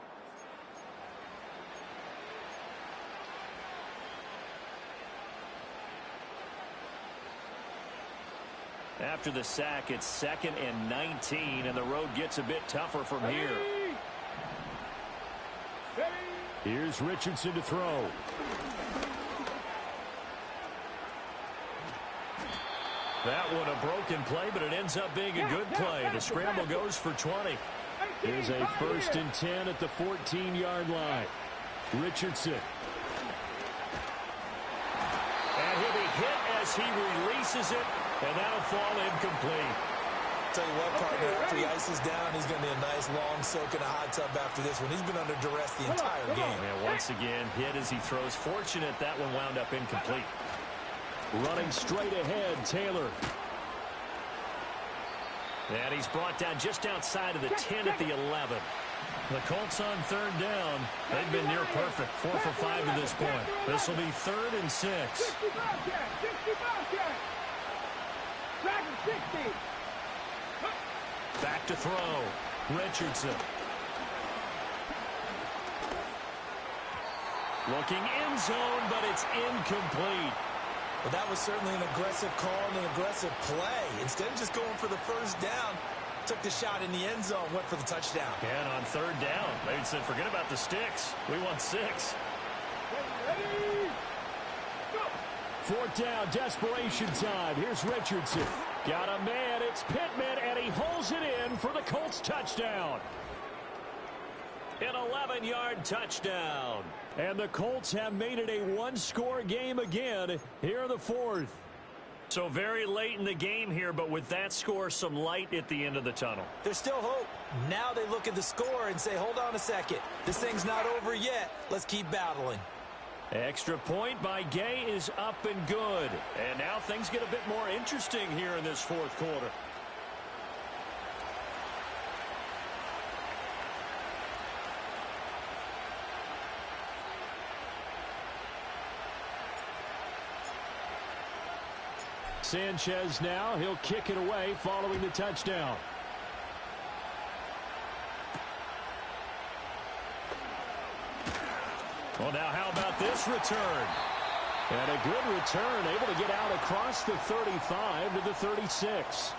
After the sack, it's 2nd and 19, and the road gets a bit tougher from here. Here's Richardson to throw. That one a broken play, but it ends up being a good play. The scramble goes for 20. Here's a 1st and 10 at the 14-yard line. Richardson. And he'll be hit as he releases it, and that'll fall incomplete. tell you what, partner, after he ices down, he's going to be a nice long soak in a hot tub after this one. He's been under duress the entire game. And once again, hit as he throws. Fortunate that one wound up incomplete. Running straight ahead, Taylor. And he's brought down just outside of the 10 at the 11. The Colts on third down. They've been near perfect. 4 for 5 to this point. This will be 3rd and 6. Back to throw. Richardson. Looking end zone, but it's incomplete. Well, that was certainly an aggressive call and an aggressive play. Instead of just going for the first down, took the shot in the end zone, went for the touchdown. And on third down, they said, forget about the sticks. We want 6. Ready, go. 4th down, desperation time. Here's Richardson. Got a man, it's Pittman, and he holds it in for the Colts touchdown. An 11-yard touchdown. And the Colts have made it a one-score game again here in the 4th. So very late in the game here, but with that score, some light at the end of the tunnel. There's still hope. Now they look at the score and say, hold on a second. This thing's not over yet. Let's keep battling. Extra point by Gay is up and good. And now things get a bit more interesting here in this 4th quarter. Sanchez now, he'll kick it away following the touchdown. Well, now how about this return? And a good return, able to get out across the 35 to the 36.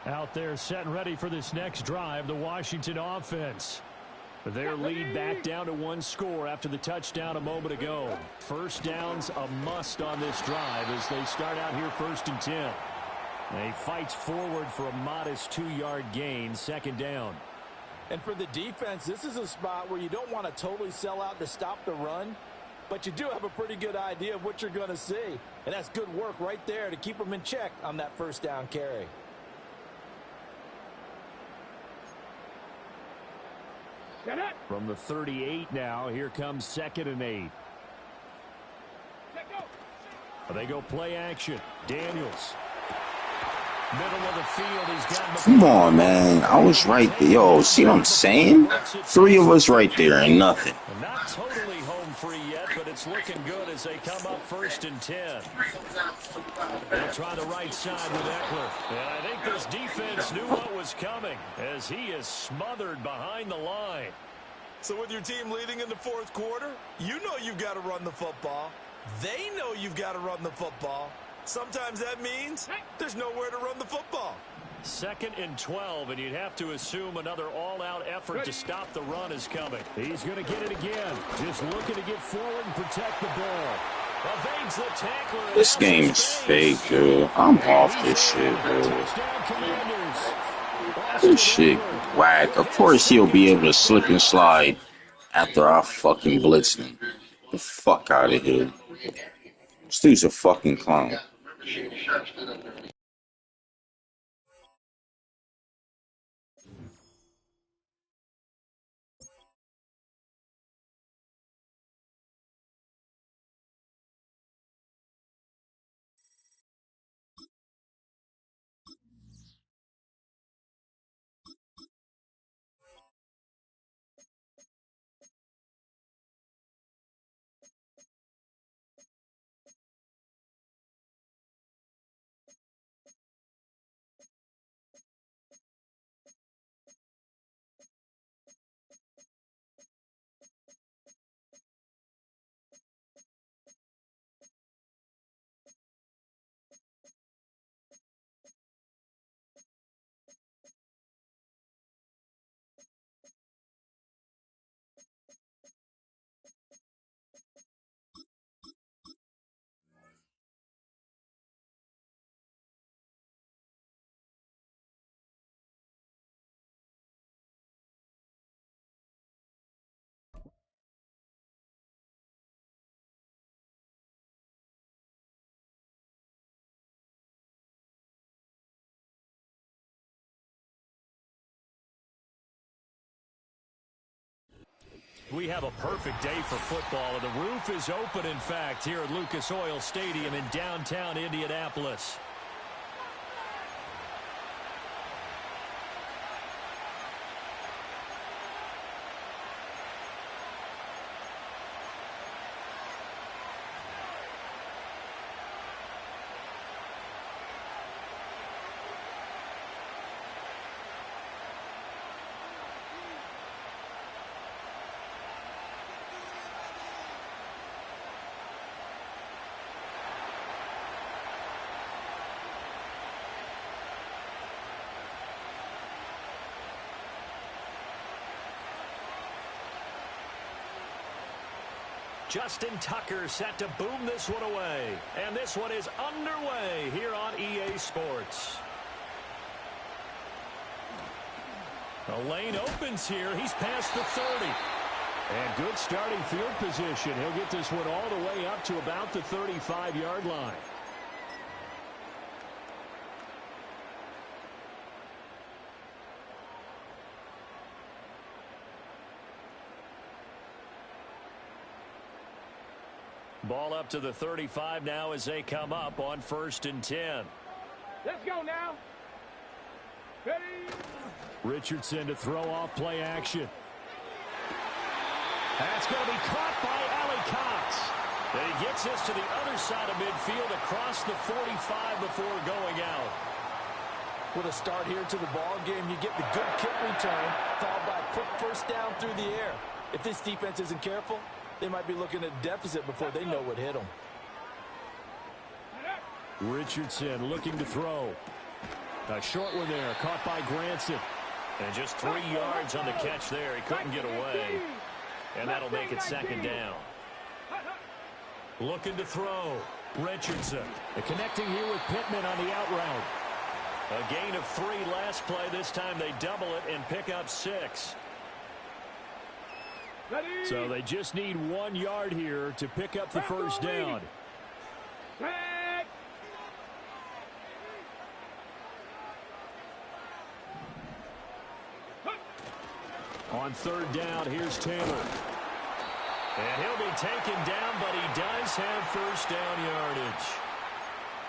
Out there set and ready for this next drive, the Washington offense. Their lead back down to 1 score after the touchdown a moment ago. First down's a must on this drive as they start out here 1st and 10. He fights forward for a modest 2-yard gain, 2nd down. And for the defense, this is a spot where you don't want to totally sell out to stop the run, but you do have a pretty good idea of what you're going to see. And that's good work right there to keep them in check on that 1st down carry. From the 38 now, here comes 2nd and 8. They go play action. Daniels. Middle of the field, he's got... Come on, man. I was right there. Yo, see what I'm saying? 3 of us right there and nothing. Not totally home free yet, but it's looking good as they come up 1st and 10. They'll try the right side with Eckler. And I think this defense knew what was coming as he is smothered behind the line. So with your team leading in the 4th quarter, you know you've got to run the football. They know you've got to run the football. Sometimes that means there's nowhere to run the football. 2nd and 12, and you'd have to assume another all-out effort to stop the run is coming. He's going to get it again. Just looking to get forward and protect the ball. Evades the tackler. This game is fake, dude. I'm off this shit, dude. This shit whack. Of course he'll be able to slip and slide after I fucking blitz him. The fuck out of here. This dude's a fucking clown. We have a perfect day for football, and the roof is open, in fact, here at Lucas Oil Stadium in downtown Indianapolis. Justin Tucker set to boom this one away. And this one is underway here on EA Sports. The lane opens here. He's past the 30. And good starting field position. He'll get this one all the way up to about the 35-yard line. Ball up to the 35 now as they come up on 1st and 10. Let's go now. Ready? Richardson to throw off play action. That's going to be caught by Allie Cox. And he gets this to the other side of midfield across the 45 before going out. With a start here to the ball game, you get the good kick return, followed by a quick first down through the air. If this defense isn't careful, they might be looking at a deficit before they know what hit them. Richardson looking to throw. A short one there, caught by Granson. And just 3 yards on the catch there. He couldn't get away. And that'll make it 2nd down. Looking to throw. Richardson. And connecting here with Pittman on the out route. A gain of 3 last play. This time they double it and pick up 6. So they just need 1 yard here to pick up the first down. On 3rd down, here's Taylor. And he'll be taken down, but he does have first down yardage.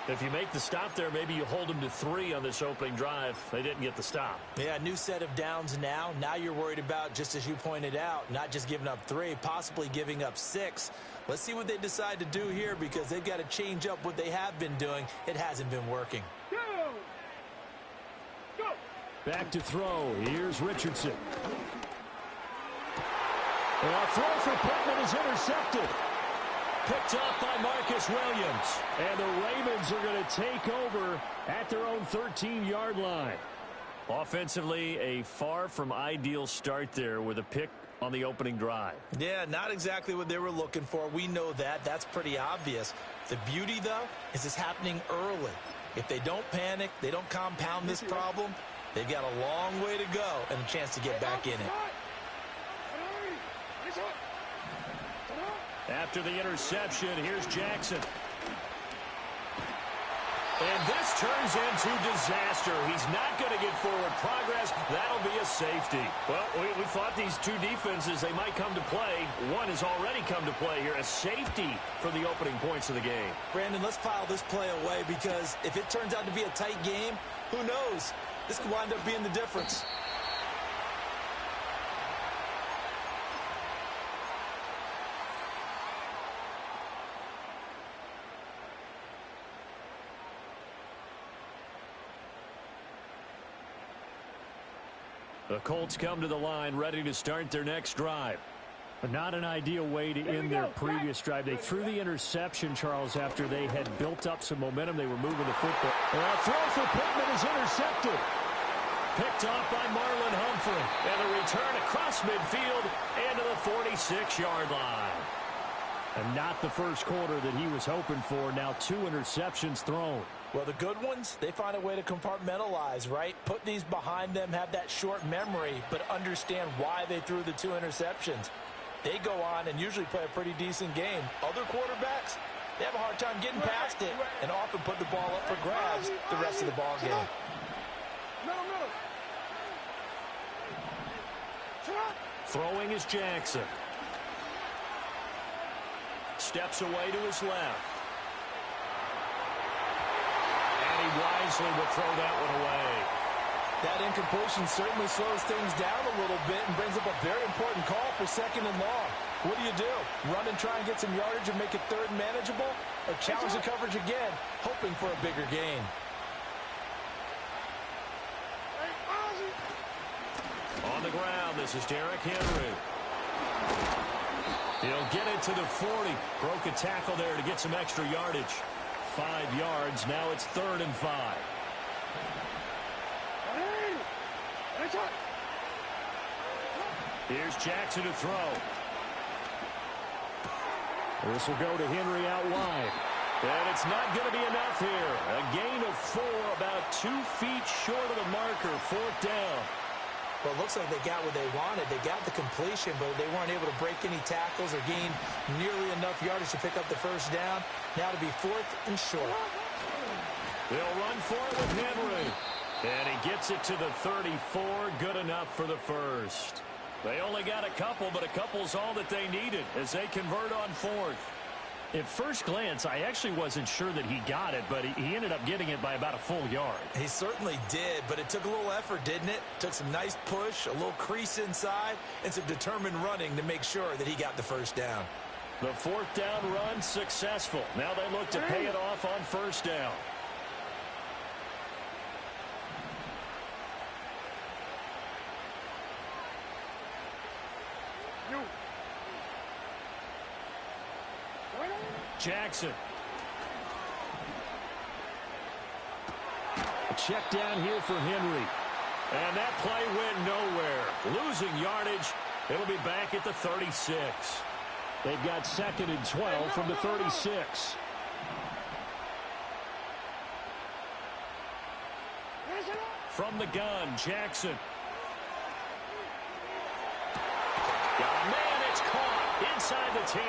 If you make the stop there, maybe you hold them to 3 on this opening drive. They didn't get the stop. Yeah, new set of downs now. Now you're worried about, just as you pointed out, not just giving up 3, possibly giving up 6. Let's see what they decide to do here, because they've got to change up what they have been doing. It hasn't been working. Go. Back to throw. Here's Richardson. And a throw for Pittman is intercepted. Picked off by Marcus Williams. And the Ravens are going to take over at their own 13-yard line. Offensively, a far from ideal start there with a pick on the opening drive. Yeah, not exactly what they were looking for. We know that. That's pretty obvious. The beauty, though, is it's happening early. If they don't panic, they don't compound this problem, they've got a long way to go and a chance to get back in it. After the interception, here's Jackson. And this turns into disaster. He's not going to get forward progress. That'll be a safety. Well, we thought these two defenses, they might come to play. One has already come to play here. A safety for the opening points of the game. Brandon, let's file this play away, because if it turns out to be a tight game, who knows? This could wind up being the difference. The Colts come to the line ready to start their next drive. But not an ideal way to end their previous drive. They threw the interception, Charles, after they had built up some momentum. They were moving the football. And a throw for Pittman is intercepted. Picked off by Marlon Humphrey. And a return across midfield into the 46-yard line. And not the first quarter that he was hoping for. Now 2 interceptions thrown. Well, the good ones, they find a way to compartmentalize, right? Put these behind them, have that short memory, but understand why they threw the 2 interceptions. They go on and usually play a pretty decent game. Other quarterbacks, they have a hard time getting past it and often put the ball up for grabs the rest of the ball game. Throwing is Jackson. steps away to his left. And he wisely will throw that one away. That incompletion certainly slows things down a little bit and brings up a very important call for 2nd and long. What do? Run and try and get some yardage and make it 3rd and manageable? Or challenge the coverage again, hoping for a bigger gain? On the ground, this is Derrick Henry. He'll get it to the 40. Broke a tackle there to get some extra yardage. 5 yards. Now it's 3rd and 5. Here's Jackson to throw. This will go to Henry out wide. And it's not going to be enough here. A gain of 4, about 2 feet short of the marker. 4th down. Well, it looks like they got what they wanted. They got the completion, but they weren't able to break any tackles or gain nearly enough yardage to pick up the 1st down. Now to be 4th and short. They'll run for it with Henry. And he gets it to the 34. Good enough for the 1st. They only got a couple, but a couple's all that they needed as they convert on 4th. At first glance, I actually wasn't sure that he got it, but he ended up getting it by about a full yard. He certainly did, but it took a little effort, didn't it? Took some nice push, a little crease inside, and some determined running to make sure that he got the 1st down. The 4th down run successful. Now they look to pay it off on 1st down. Jackson. A check down here for Henry. And that play went nowhere. Losing yardage. It'll be back at the 36. They've got 2nd and 12 from the 36. From the gun, Jackson. Got a man, it's caught inside the 10.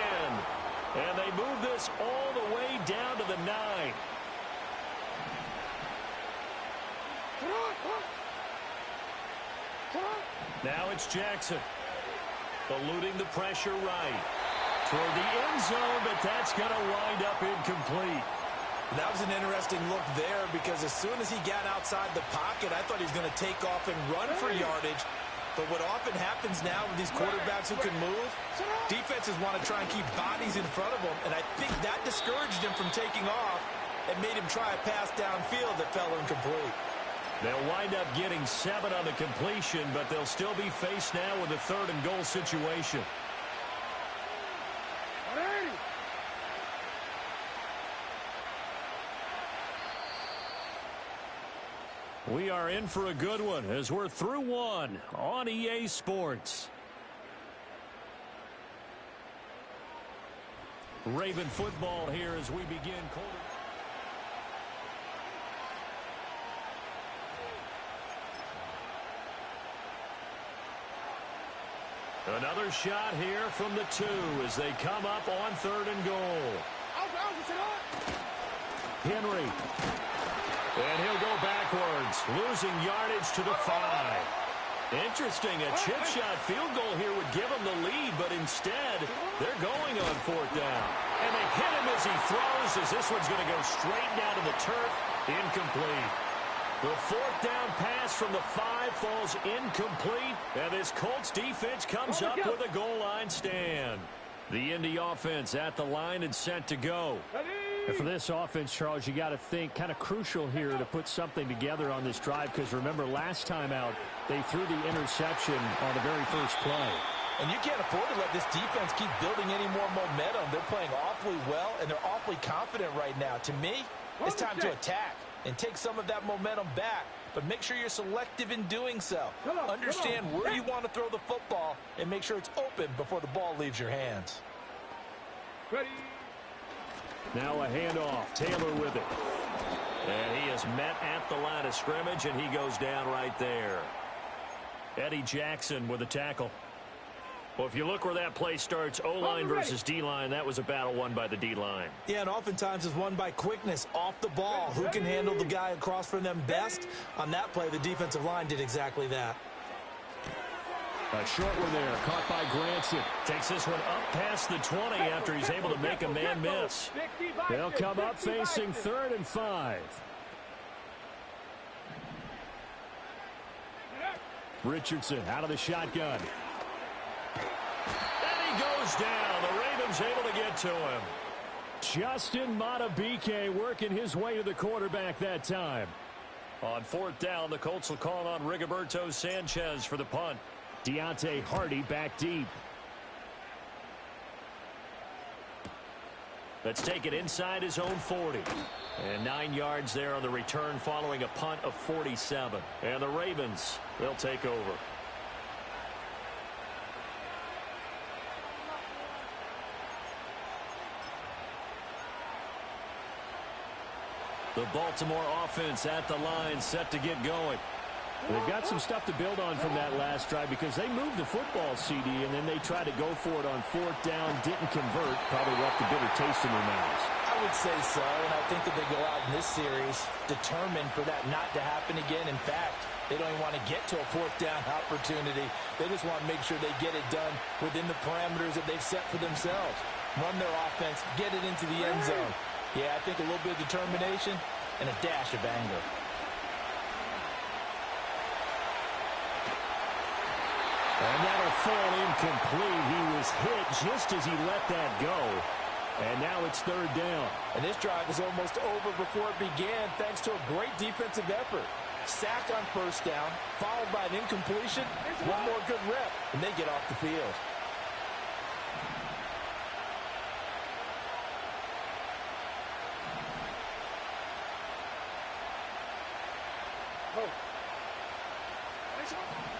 And they move this all the way down to the 9. Now it's Jackson. Eluding the pressure right. Toward the end zone, but that's going to wind up incomplete. That was an interesting look there because as soon as he got outside the pocket, I thought he was going to take off and run for yardage. But what often happens now with these quarterbacks who can move, defenses want to try and keep bodies in front of them, and I think that discouraged him from taking off and made him try a pass downfield that fell incomplete. They'll wind up getting 7 on the completion, but they'll still be faced now with a 3rd and goal situation. We are in for a good one as we're through 1 on EA Sports. Raven football here as we begin quarter. Another shot here from the 2 as they come up on 3rd and goal. Henry. And he'll go backwards, losing yardage to the 5. Interesting, a chip shot field goal here would give them the lead, but instead, they're going on 4th down. And they hit him as he throws, as this one's going to go straight down to the turf, incomplete. The 4th down pass from the 5 falls incomplete, and this Colts defense comes up with a goal line stand. The Indy offense at the line and set to go. And for this offense, Charles, you got to think kind of crucial here to put something together on this drive because remember last time out they threw the interception on the very first play. And you can't afford to let this defense keep building any more momentum. They're playing awfully well, and they're awfully confident right now. To me, it's time to attack and take some of that momentum back, but make sure you're selective in doing so. Understand where you want to throw the football and make sure it's open before the ball leaves your hands. Ready. Now a handoff. Taylor with it. And he is met at the line of scrimmage, and he goes down right there. Eddie Jackson with a tackle. Well, if you look where that play starts, O-line versus D-line, that was a battle won by the D-line. Yeah, and oftentimes it's won by quickness off the ball. Who can handle the guy across from them best? On that play, the defensive line did exactly that. A short one there, caught by Granson. Takes this one up past the 20 after he's able to make a man miss. They'll come up facing 3rd and 5. Richardson out of the shotgun. And he goes down. The Ravens able to get to him. Justin Madubuike working his way to the quarterback that time. On 4th down, the Colts will call on Rigoberto Sanchez for the punt. Deontay Hardy back deep. Let's take it inside his own 40. And 9 yards there on the return following a punt of 47. And the Ravens, they'll take over. The Baltimore offense at the line, set to get going. They've got some stuff to build on from that last drive because they moved the football, CD, and then they tried to go for it on 4th down, didn't convert, probably left a bitter taste in their mouths. I would say so, and I think that they go out in this series determined for that not to happen again. In fact, they don't even want to get to a 4th down opportunity. They just want to make sure they get it done within the parameters that they've set for themselves. Run their offense, get it into the end zone. Yeah, I think a little bit of determination and a dash of anger. And that'll fall incomplete. He was hit just as he let that go. And now it's 3rd down. And this drive was almost over before it began thanks to a great defensive effort. Sack on 1st down, followed by an incompletion. One more good rep, and they get off the field.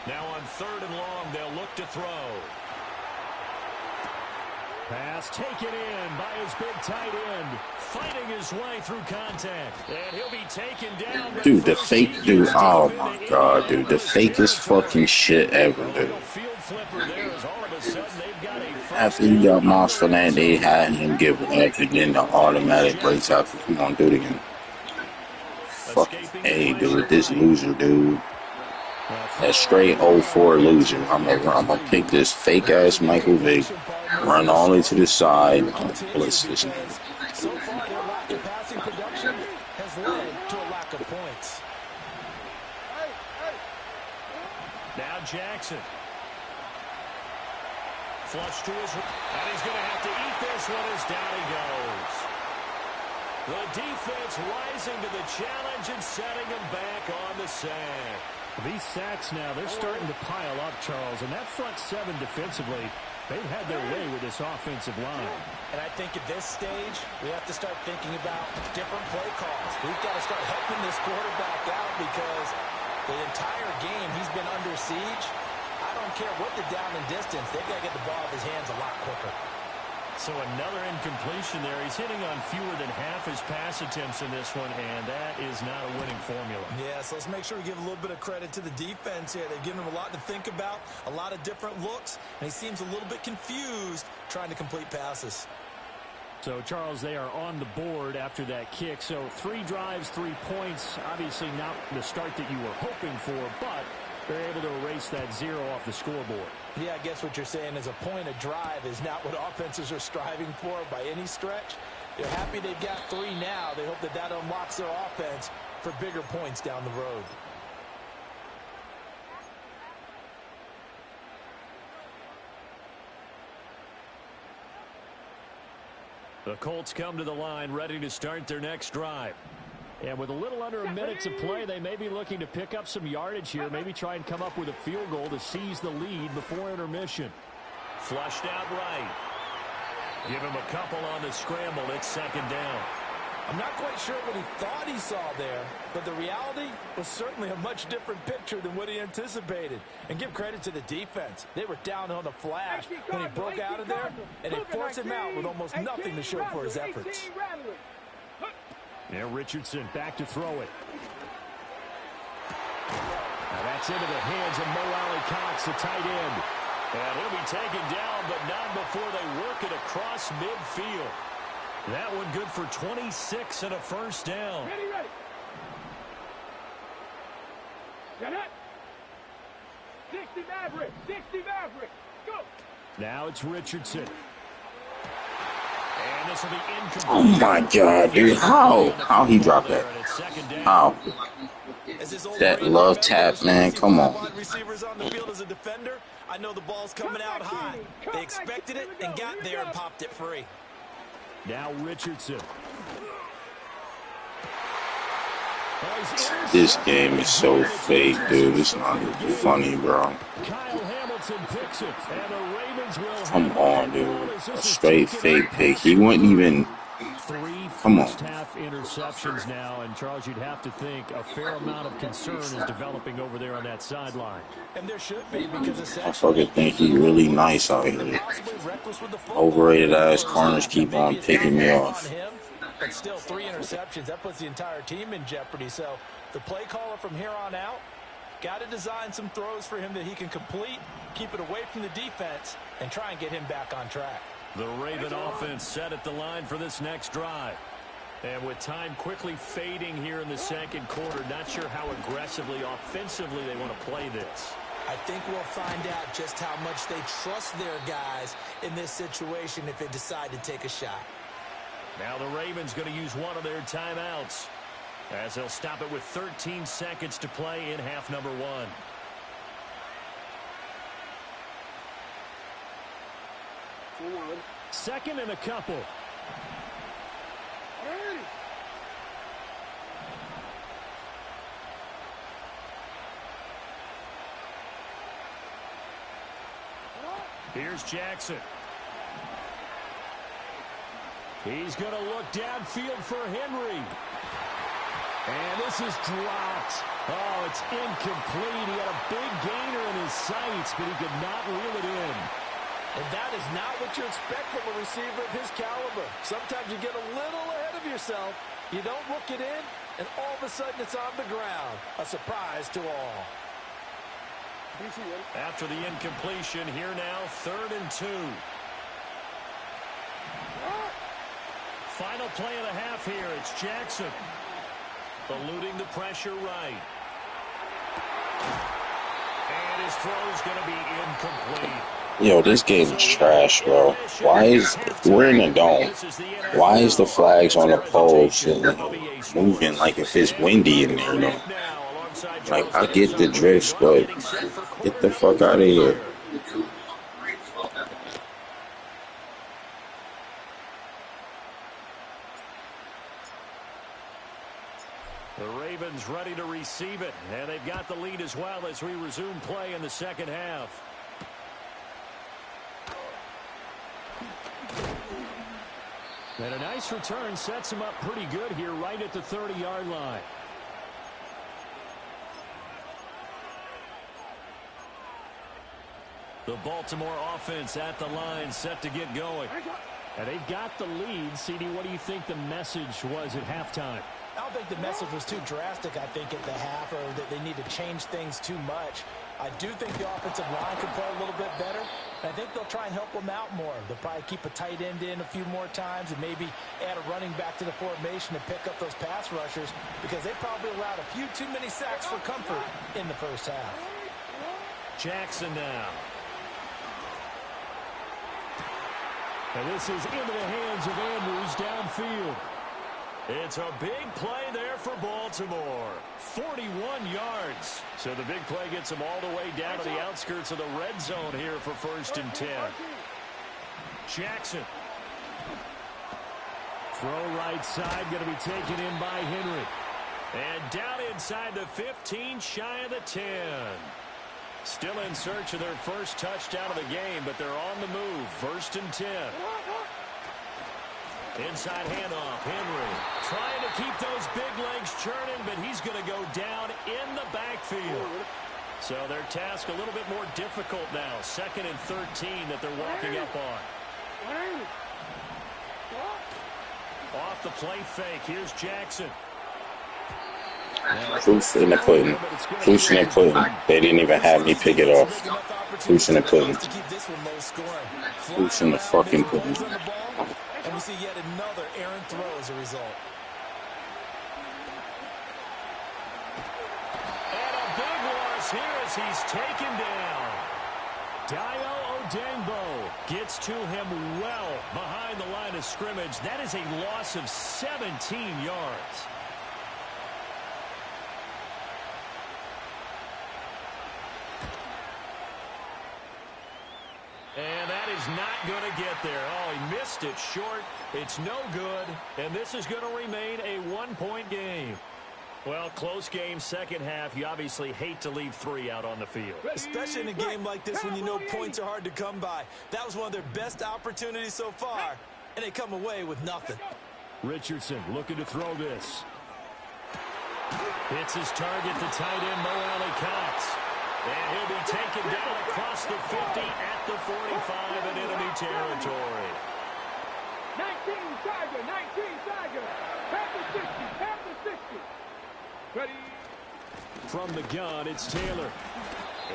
Now on 3rd and long, they'll look to throw. Pass taken in by his big tight end. Fighting his way through contact. And he'll be taken down. Dude, the fake dude. Oh, my God, dude. The fakest fucking shit ever, dude. After he got Moss for that, they had him give it up, and then the automatic breaks out. He's going to do it again. Fucking A, dude. This loser, dude. That straight 0-4 loser. I'm gonna pick this fake ass Michael Vick, run all the way to the side, blitz this nigga. So far, their lack of passing production has led to a lack of points. Now Jackson. Flush to his, and he's going to have to eat this one as down he goes. The defense rising to the challenge and setting him back on the sack. These sacks now, they're starting to pile up, Charles. And that front 7 defensively, they've had their way with this offensive line. And I think at this stage, we have to start thinking about different play calls. We've got to start helping this quarterback out because the entire game he's been under siege. I don't care what the down and distance. They've got to get the ball out of his hands a lot quicker. So another incompletion there. He's hitting on fewer than half his pass attempts in this one, and that is not a winning formula. Yeah, so let's make sure we give a little bit of credit to the defense here. They've given him a lot to think about, a lot of different looks, and he seems a little bit confused trying to complete passes. So, Charles, they are on the board after that kick. So 3 drives, 3 points. Obviously not the start that you were hoping for, but they're able to erase that 0 off the scoreboard. Yeah, I guess what you're saying is a point of drive is not what offenses are striving for by any stretch. They're happy they've got 3 now. They hope that that unlocks their offense for bigger points down the road. The Colts come to the line ready to start their next drive. And with a little under a minute to play, they may be looking to pick up some yardage here, maybe try and come up with a field goal to seize the lead before intermission. Flushed out right. Give him a couple on the scramble. It's 2nd down. I'm not quite sure what he thought he saw there, but the reality was certainly a much different picture than what he anticipated. And give credit to the defense. They were down on the flash when he broke out of there, and they forced him out with almost nothing to show for his efforts. Now Richardson back to throw it. Now that's into the hands of Mo Alley-Cox, the tight end. And he'll be taken down, but not before they work it across midfield. That one good for 26 and a 1st down. Ready. 60 Maverick. 60 Maverick. Go. Now it's Richardson. And this will be incomplete. Oh my God, dude! How he dropped that? How? That love tap, man. Come on. Wide receivers on the field as a defender. I know the ball's coming out high. They expected it and got there and popped it free. Now Richardson. This game is so fake, dude. It's not even funny, bro. Kyle Hamilton picks it, and the Ravens will Come on, dude. A straight fake pick. He wouldn't even. Come on. Half interceptions now, and Charles, you'd have to think a fair amount of concern is developing over there on that sideline. And there should be, because I fucking think he's really nice out here. Overrated ass corners keep on picking me off. But still, 3 interceptions. That puts the entire team in jeopardy. So the play caller from here on out got to design some throws for him that he can complete, keep it away from the defense, and try and get him back on track. The Raven offense set at the line for this next drive. And with time quickly fading here in the second quarter, not sure how aggressively, offensively they want to play this. I think we'll find out just how much they trust their guys in this situation if they decide to take a shot. Now the Ravens going to use one of their timeouts, as they'll stop it with 13 seconds to play in half number 1. Second and a couple. Here's Jackson. He's going to look downfield for Henry. And this is dropped. Oh, it's incomplete. He had a big gainer in his sights, but he could not reel it in. And that is not what you expect from a receiver of his caliber. Sometimes you get a little ahead of yourself. You don't look it in, and all of a sudden it's on the ground. A surprise to all. After the incompletion, here now, 3rd and 2. Final play of the half here. It's Jackson. Eluding the pressure right. And his throw's going to be incomplete. Yo, this game is trash, bro. Why is, if we're in the dome, why is the flags on the poles moving like if it's windy in there, though? Like, I get the drifts, but get the fuck out of here. The Ravens ready to receive it, and they've got the lead as well as we resume play in the second half. And a nice return sets him up pretty good here right at the 30-yard line. The Baltimore offense at the line set to get going. And they've got the lead. CD, what do you think the message was at halftime? I don't think the message was too drastic, I think, at the half, or that they need to change things too much. I do think the offensive line can play a little bit better. I think they'll try and help them out more. They'll probably keep a tight end in a few more times and maybe add a running back to the formation to pick up those pass rushers, because they probably allowed a few too many sacks for comfort in the first half. Jackson now. And this is into the hands of Andrews downfield. It's a big play there for Baltimore. 41 yards. So the big play gets them all the way down to the outskirts of the red zone here for 1st and 10. Jackson. Throw right side, going to be taken in by Henry. And down inside the 15, shy of the 10. Still in search of their first touchdown of the game, but they're on the move. 1st and 10. Inside handoff, Henry trying to keep those big legs churning, but he's going to go down in the backfield. So their task a little bit more difficult now. 2nd and 13 that they're walking up on. Off the play fake, here's Jackson. Proofs in the pudding. Proofs in the pudding. They didn't even have me pick it off. Proofs in the pudding. Proofs in the fucking pudding. And we see yet another errant throw as a result. And a big loss here as he's taken down. Dio Odengbo gets to him well behind the line of scrimmage. That is a loss of 17 yards. And that is not going to get there. Oh, he missed it short. It's no good. And this is going to remain a one-point game. Well, close game, second half. You obviously hate to leave 3 out on the field. Especially in a game like this when you know points are hard to come by. That was one of their best opportunities so far, and they come away with nothing. Richardson looking to throw this. Hits his target, the tight end, Mo Alley-Cox. And he'll be taken down across the 50 at the 45 in enemy territory. 19 Tiger, 19 Tiger. Past the 60, past the 60. Ready. From the gun, it's Taylor.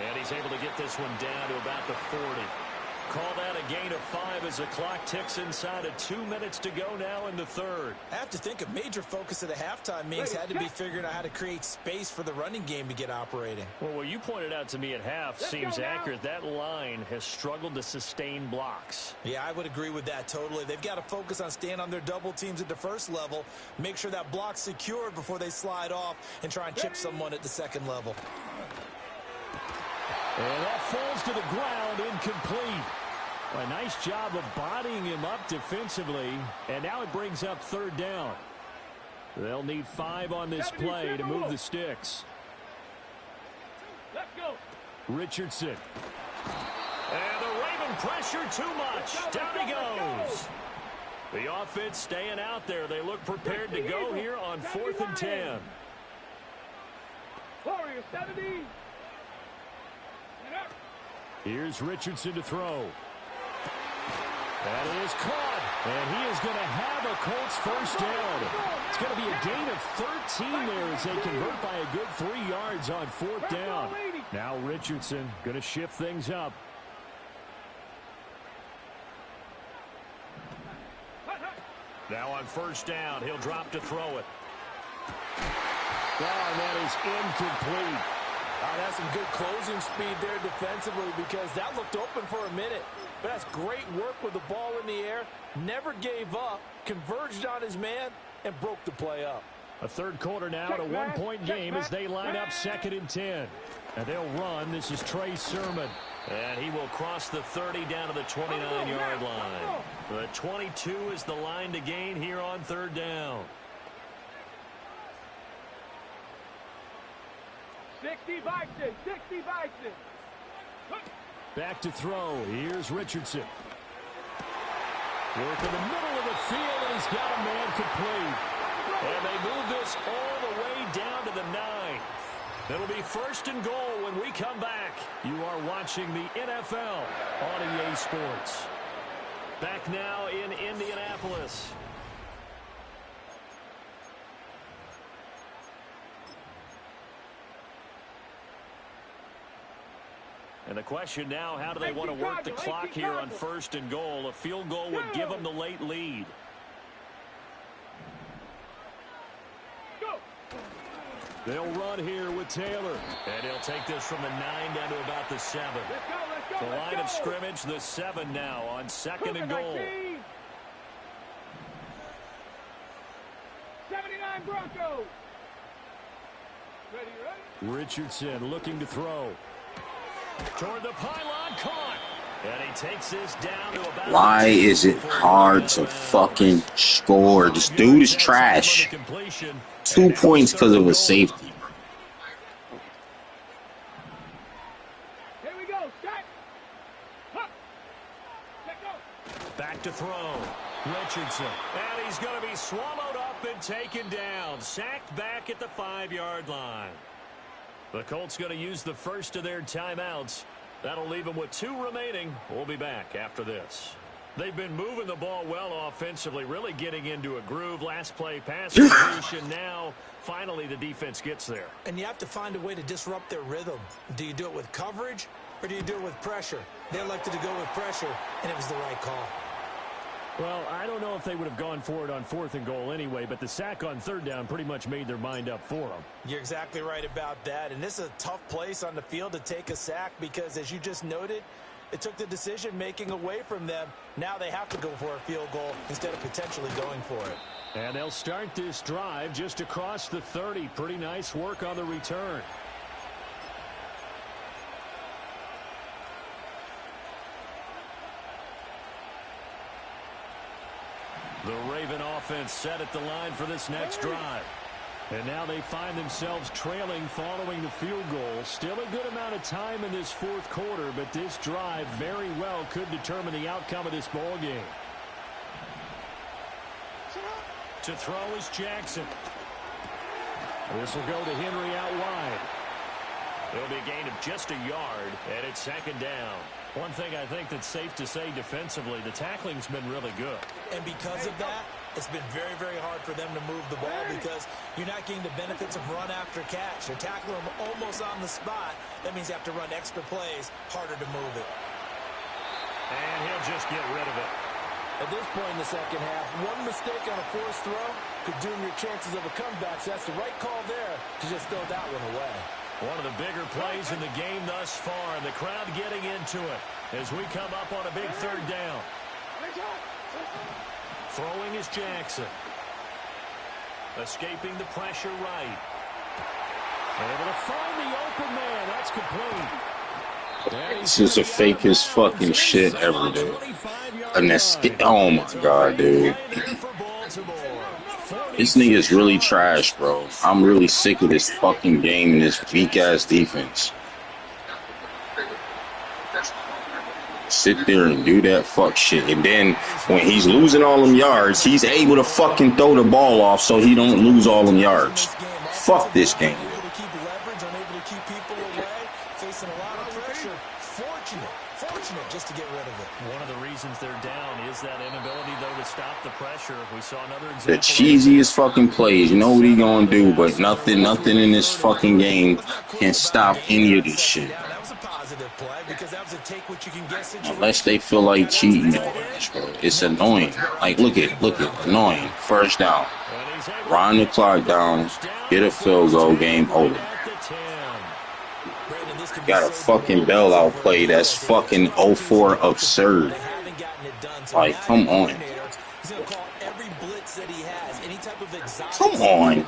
And he's able to get this one down to about the 40. Call that a gain of 5 as the clock ticks inside of 2 minutes to go now in the third. I have to think a major focus of the halftime meetings had to be figuring out how to create space for the running game to get operating. Well, what you pointed out to me at half seems accurate. That line has struggled to sustain blocks. Yeah, I would agree with that totally. They've got to focus on staying on their double teams at the first level, make sure that block's secured before they slide off and try and chip someone at the second level. And that falls to the ground, incomplete. A nice job of bodying him up defensively, and now it brings up third down. They'll need 5 on this play to move the sticks. Let's go. Richardson. And the Raven pressure too much. Down he goes. The offense staying out there. They look prepared to go here on 4th and 10. Warrior 70. Here's Richardson to throw. That is caught, and he is going to have a Colts first down. It's going to be a gain of 13 there as they convert by a good 3 yards on 4th down. Now Richardson going to shift things up. Now on first down, he'll drop to throw it. Oh, and that is incomplete. That's some good closing speed there defensively because that looked open for a minute. But that's great work with the ball in the air. Never gave up, converged on his man, and broke the play up. A third quarter now at a one-point game as they line up 2nd and 10. And they'll run. This is Trey Sermon. And he will cross the 30 down to the 29-yard line. The 22 is the line to gain here on 3rd down. 60 Bison, 60 Bison. Back to throw. Here's Richardson. Work in the middle of the field, and he's got a man complete. And they move this all the way down to the 9. It'll be 1st and goal when we come back. You are watching the NFL on EA Sports. Back now in Indianapolis. And the question now, how do they want to work the clock here on 1st and goal? A field goal would give them the late lead. They'll run here with Taylor. And he'll take this from the 9 down to about the 7. The line of scrimmage, the 7 now on 2nd and goal. 79 Broncos. Ready? Richardson looking to throw. Toward the pylon, caught. And he takes this down to about. Why is it hard to fucking score? This dude is trash. 2 points because of a safety. Here we go. Back to throw. Richardson. And he's going to be swallowed up and taken down. Sacked back at the 5-yard line. The Colts going to use the first of their timeouts. That'll leave them with 2 remaining. We'll be back after this. They've been moving the ball well offensively, really getting into a groove. Last play, pass completion. Now, finally, the defense gets there. And you have to find a way to disrupt their rhythm. Do you do it with coverage, or do you do it with pressure? They elected to go with pressure, and it was the right call. Well, I don't know if they would have gone for it on 4th and goal anyway, but the sack on 3rd down pretty much made their mind up for them. You're exactly right about that. And this is a tough place on the field to take a sack because, as you just noted, it took the decision-making away from them. Now they have to go for a field goal instead of potentially going for it. And they'll start this drive just across the 30. Pretty nice work on the return. The Raven offense set at the line for this next drive. And now they find themselves trailing following the field goal. Still a good amount of time in this 4th quarter, but this drive very well could determine the outcome of this ball game. To throw is Jackson. This will go to Henry out wide. It'll be a gain of just a yard, and it's 2nd down. One thing I think that's safe to say defensively, the tackling's been really good. And because of that, it's been very, very hard for them to move the ball because you're not getting the benefits of run after catch. They're tackling them almost on the spot. That means you have to run extra plays, harder to move it. And he'll just get rid of it. At this point in the second half, one mistake on a forced throw could doom your chances of a comeback. So that's the right call there to just throw that one away. One of the bigger plays in the game thus far. The crowd getting into it as we come up on a big 3rd down. Throwing is Jackson. Escaping the pressure right. Able to find the open man. That's complete. This is the fakest fucking shit ever, dude. And that's, oh my god, dude. This nigga's really trash, bro. I'm really sick of this fucking game and this weak-ass defense. Sit there and do that fuck shit. And then when he's losing all them yards, he's able to fucking throw the ball off so he don't lose all them yards. Fuck this game. Fortunate just to get rid of it. One of the reasons they're down is that inability, though, to stop the pressure. We saw another example. The cheesiest fucking plays. You know what he gonna do, but nothing in this fucking game can stop any of this shit. That was a positive play because that was a take what you can get situation. Unless they feel like cheating on this, bro. It's annoying. Like, look at, annoying. 1st down. Run the clock down. Get a field goal. Game over. Got a fucking bailout play that's fucking 04 absurd. Like, come on. Come on.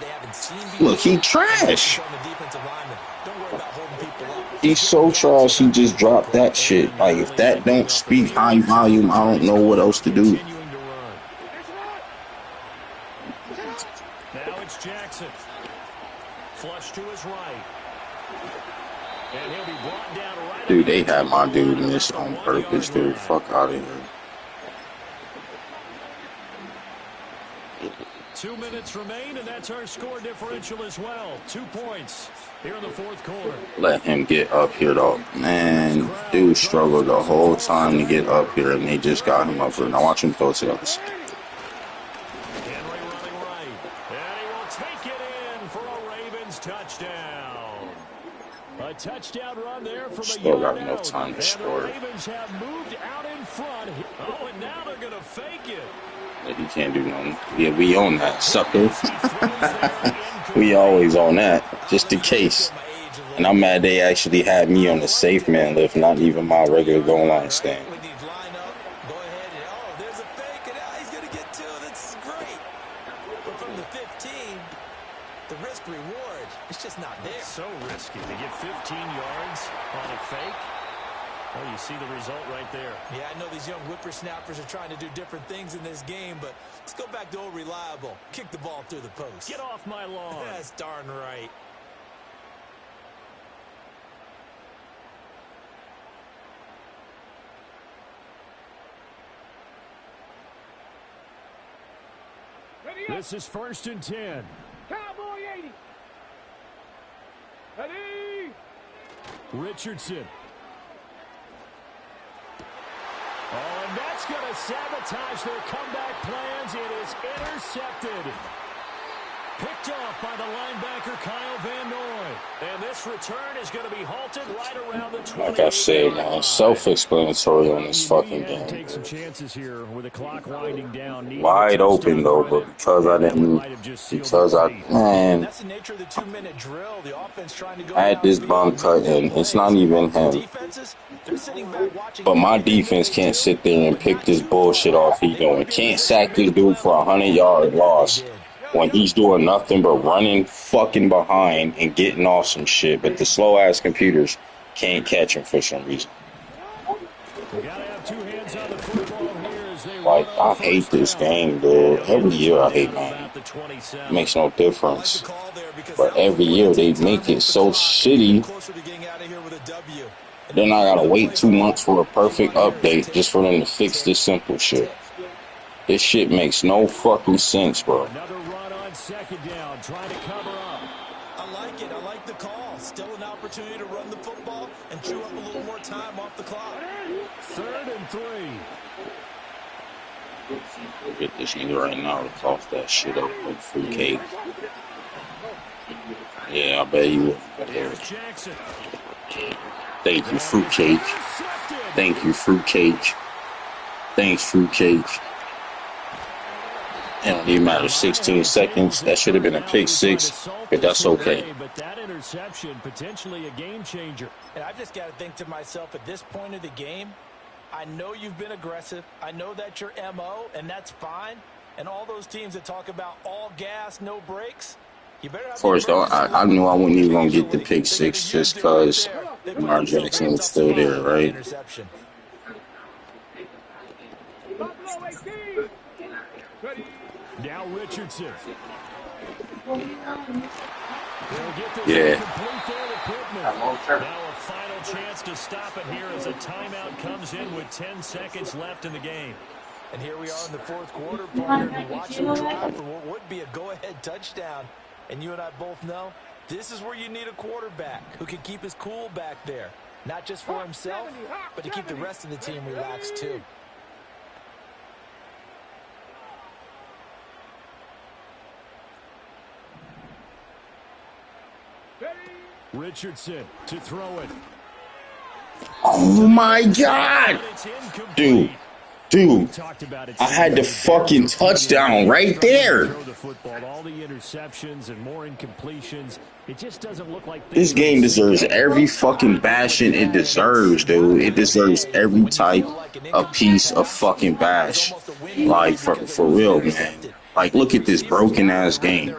Look, he trash. He's so trash, he just dropped that shit. Like, if that don't speak high volume, I don't know what else to do. Now it's Jackson. Flush to his right. And he'll be brought down right. Dude, they had my dude miss on purpose, dude. Fuck out of here. 2 minutes remain, and that's our score differential as well. 2 points here in the 4th quarter. Let him get up here, though. Man, dude struggled the whole time to get up here, and they just got him up here. Now watch him throw to the other side. Henry running right, and he will take it in for a Ravens touchdown. A touchdown run there from Still got enough time to score. The Ravens have moved out in front. Oh, and now they're going to fake it. He can't do nothing. Yeah, we own that, sucker. We always own that, just in case. And I'm mad they actually had me on the safe man lift, not even my regular goal line stand. So risky to get 15 yards on a fake. Well, you see the result right there. Yeah, I know these young whippersnappers are trying to do different things in this game, but let's go back to old reliable. Kick the ball through the post. Get off my lawn. That's darn right. This is 1st and 10. Cowboy 80. Ready? Richardson. Oh, and that's going to sabotage their comeback plans. It is intercepted. Picked off by the linebacker Kyle Van Noy. And this return is going to be halted right around the 28. Like I said, man, self-explanatory on this fucking You game. take some chances here with the clock winding down. Wide open though, but because I didn't, man, That's the nature of the 2-minute drill. The offense trying to go I had this bum cut and it's not even him. Defenses, they're sitting back watching. But my defense can't sit there and pick this bullshit off he doing. Can't sack this dude for a 100-yard loss when he's doing nothing but running fucking behind and getting off some shit. But the slow-ass computers can't catch him for some reason. Like, I hate this game, dude. Every year I hate man. It makes no difference. But every year they make it so shitty. Then I gotta wait 2 months for a perfect update just for them to fix this simple shit. This shit makes no fucking sense, bro. Another run on second down, trying to cover up. I like it. I like the call. Still an opportunity to run the football and chew up a little more time off the clock. 3rd and 3. Get this nigga right now to cough that shit up like fruitcake. Yeah, I bet you will. Thank you, fruitcake. Thank you, fruitcake. Thanks, fruitcake. It don't even matter. 16 seconds. That should have been a pick six, but that's okay. But that interception, potentially a game changer. And I just got to think to myself, at this point of the game, I know you've been aggressive. I know that's your MO, and that's fine. And all those teams that talk about all gas, no brakes, you better have. Of course, though, I knew I wasn't even going to get the pick six just because Lamar Jackson was still there, right? Now Richardson. Yeah. Now a final chance to stop it here as a timeout comes in with 10 seconds left in the game. And here we are in the 4th quarter, partner, and watching the drive for what would be a go-ahead touchdown. And you and I both know this is where you need a quarterback who can keep his cool back there. Not just for himself, but to keep the rest of the team relaxed too. Richardson to throw it. Oh my God! Dude, I had the fucking touchdown right there. All the interceptions and more incompletions. It just doesn't look like this game deserves every fucking bashing it deserves, dude. It deserves every type of piece of fucking bash. Like, for real, man. Like, look at this broken ass game.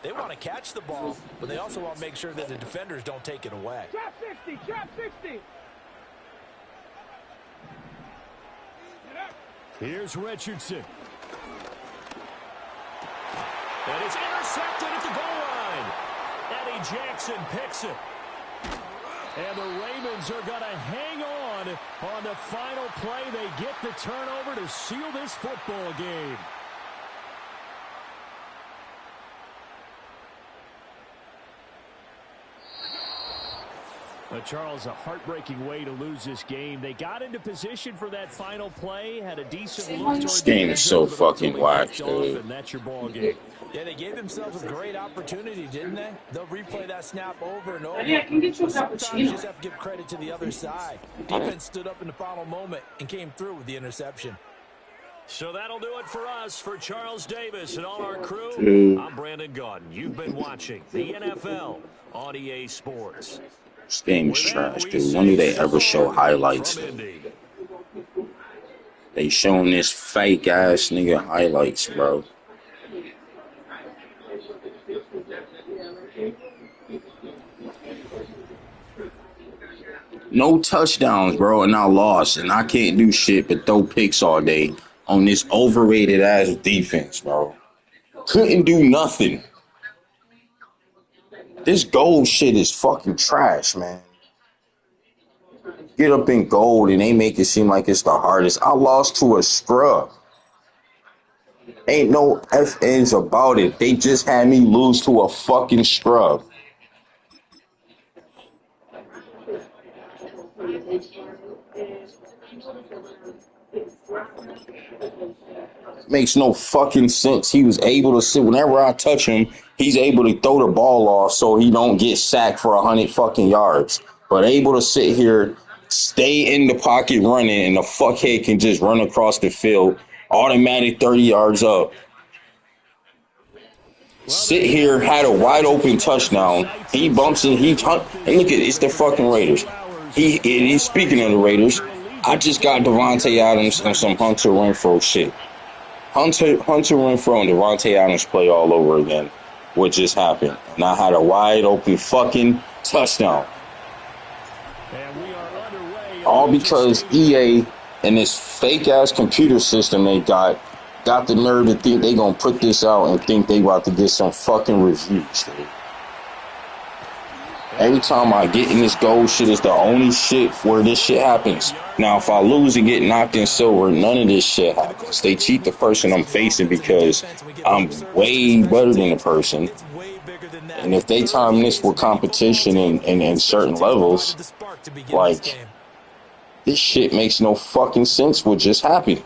They want to catch the ball, but they also want to make sure that the defenders don't take it away. Trap 60, trap 60. Here's Richardson. And it's intercepted at the goal line. Eddie Jackson picks it. And the Ravens are going to hang on the final play. They get the turnover to seal this football game. Charles, a heartbreaking way to lose this game. They got into position for that final play, had a decent look. This game is so fucking whack, dude. And that's your ball game. Yeah, they gave themselves a great opportunity, didn't they? They'll replay that snap over and over. Yeah, I can get you a Sometimes you cappuccino. just have to give credit to the other side. Defense stood up in the final moment and came through with the interception. So that'll do it for us. For Charles Davis and all our crew, I'm Brandon Gaudin. You've been watching the NFL on EA Sports. This game is trash, dude. When do they ever show highlights? They showing this fake ass nigga highlights, bro. No touchdowns, bro, and I lost, and I can't do shit but throw picks all day on this overrated ass defense, bro. Couldn't do nothing. This gold shit is fucking trash, man. Get up in gold and they make it seem like it's the hardest. I lost to a scrub. Ain't no FNs about it. They just had me lose to a fucking scrub. Makes no fucking sense. He was able to sit whenever I touch him. He's able to throw the ball off so he don't get sacked for 100 fucking yards. But able to sit here, stay in the pocket running, and the fuckhead can just run across the field, automatic 30 yards up. Sit here, had a wide open touchdown. He bumps in, and look at it, it's the fucking Raiders. He's speaking of the Raiders. I just got Devontae Adams and some Hunter Renfrow shit. Hunter Renfrow and Devontae Adams play all over again. What just happened? And I had a wide open fucking touchdown. All because EA and this fake ass computer system they got the nerve to think they gonna put this out and think they about to get some fucking reviews, dude. Every time I get in this gold shit, is the only shit where this shit happens. Now, if I lose and get knocked in silver, none of this shit happens. They cheat the person I'm facing because I'm way better than the person. And if they time this with competition in certain levels, like, this shit makes no fucking sense what just happened.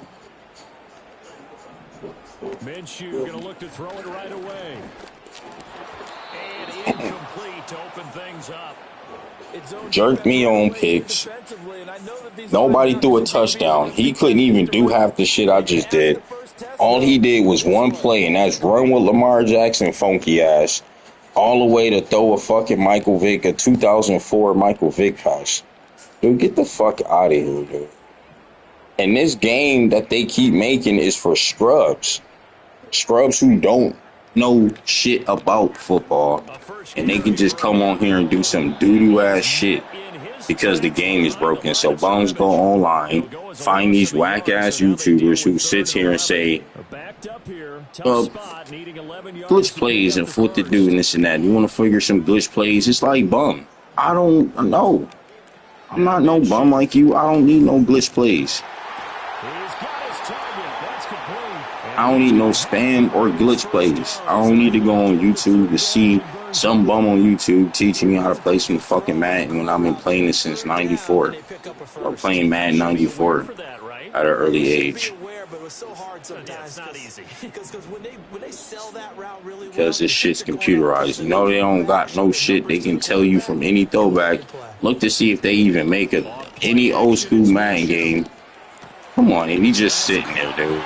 Minshew gonna look to throw it right away. And incomplete to open things up. Jerked me on picks. Nobody threw a touchdown. He couldn't even do half the shit I just did. All he did was one play, and that's run with Lamar Jackson, funky ass, all the way to throw a fucking Michael Vick, a 2004 Michael Vick pass. Dude, get the fuck out of here, dude. And this game that they keep making is for scrubs. Scrubs who don't know shit about football, and they can just come on here and do some doo-doo ass shit because the game is broken. So bums go online, find these whack ass YouTubers who sits here and say, glitch plays and what to do and this and that. You want to figure some glitch plays? It's like, bum, I don't know. I'm not no bum like you. I don't need no glitch plays. I don't need no spam or glitch plays. I don't need to go on YouTube to see some bum on YouTube teaching me how to play some fucking Madden when I've been playing it since 94. Or playing Madden 94 at an early age. Because this shit's computerized. You know they don't got no shit they can tell you from any throwback. Look to see if they even make any old school Madden game. Come on, and he's just sitting there, dude.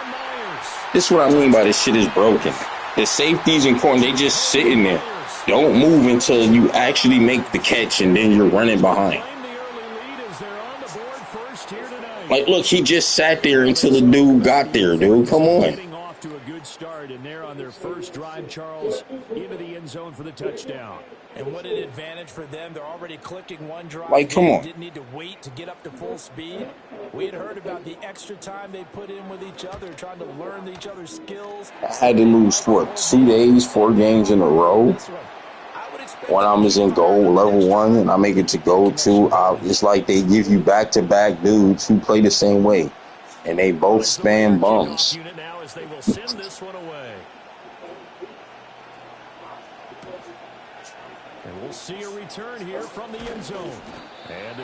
This is what I mean by this shit is broken. The safeties and corners, they just sitting there. Don't move until you actually make the catch and then you're running behind. Like, look, he just sat there until the dude got there, dude. Come on. Off to a good start, and they're on their first drive, Charles, into the end zone for the touchdown. And what an advantage for them. They're already clicking one drive. Like, come on. Didn't need to wait to get up to full speed. We had heard about the extra time they put in with each other, trying to learn each other's skills. I had to lose, what, 2 days, 4 games in a row? When I was in gold level 1 and I make it to gold 2, it's like they give you back-to-back dudes who play the same way. And they both spam bums. And we'll see a return here from the end zone.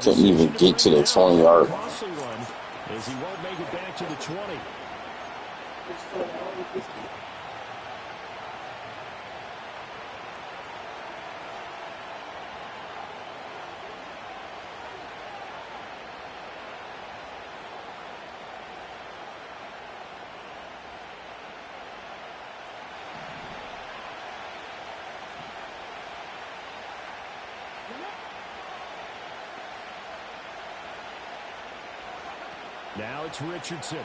Couldn't even get to the 20-yard line. As he won't make it back to the 20. Now it's Richardson.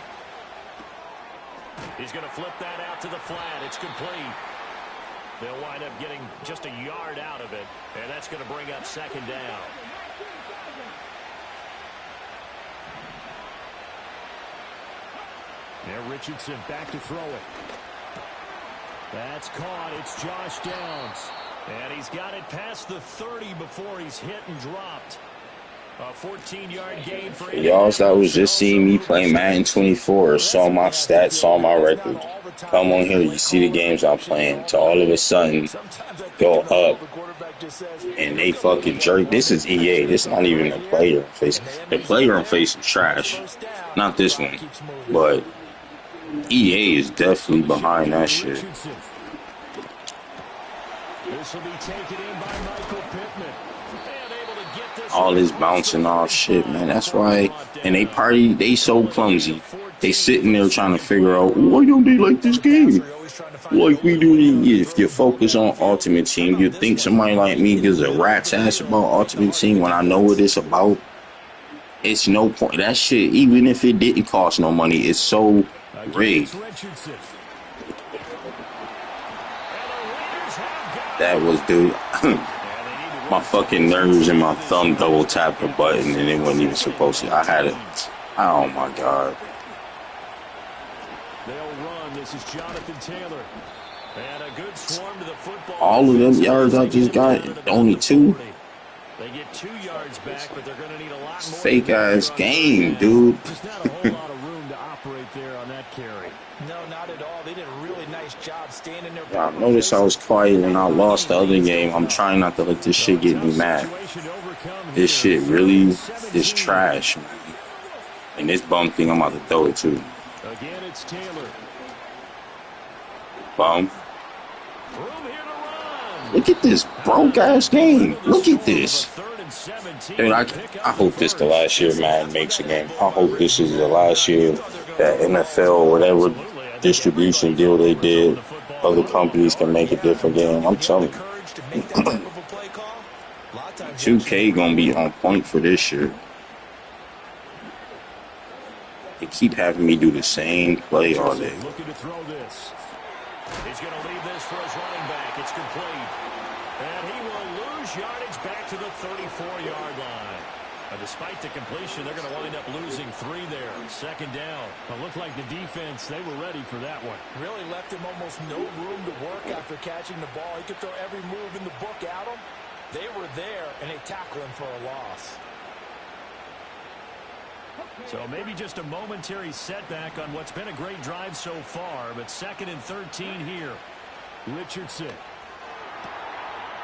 He's going to flip that out to the flat. It's complete. They'll wind up getting just a yard out of it, and that's going to bring up second down. Now Richardson back to throw it. That's caught. It's Josh Downs. And he's got it past the 30 before he's hit and dropped. A 14-yard gain for Y'all that was just seeing me play Madden 24, saw my stats, saw my record. Come on here, you see the games I'm playing. To all of a sudden go up and they fucking jerk. This is EA. This is not even the player I'm facing. The player I'm facing is trash. Not this one. But EA is definitely behind that shit. This will be taken in by Michael Pittman. And able to get this All this bouncing off shit, man. That's why. And they so clumsy. They sitting there trying to figure out, why don't they like this game? Like we do. If you focus on Ultimate Team, you'd think somebody like me gives a rat's ass about Ultimate Team when I know what it's about. It's no point. That shit, even if it didn't cost no money, it's so rigged. That was, dude. My fucking nerves and my thumb double tapped the button and it wasn't even supposed to. I had it. Oh my god. They'll run. This is Jonathan Taylor. And a good swarm to the football. All of them yards I just got, only 2. They get 2 yards back, but they're going to need a lot more. Fake ass game, dude. There's not a whole lot of room to operate there on that carry. No, not at all. They did a really nice job standing there. Y'all notice I was quiet when I lost the other game. I'm trying not to let this shit get me mad. This shit really is trash, man. And this bum thing, I'm about to throw it too. Again, it's Taylor. Bum. Look at this broke ass game. Look at this. Dude, I hope this the last year Madden makes a game. I hope this is the last year that NFL, whatever distribution deal they did, other companies can make a different game. I'm telling you. 2K gonna be on point for this shit. They keep having me do the same play all day. Looking to throw this. He's going to leave this for his running back. It's complete. And he will lose yardage back to the 34-yard line. Despite the completion, they're going to wind up losing 3 there. Second down. It looked like the defense, they were ready for that one. Really left him almost no room to work after catching the ball. He could throw every move in the book at him. They were there, and they tackled him for a loss. So maybe just a momentary setback on what's been a great drive so far, but 2nd and 13 here. Richardson.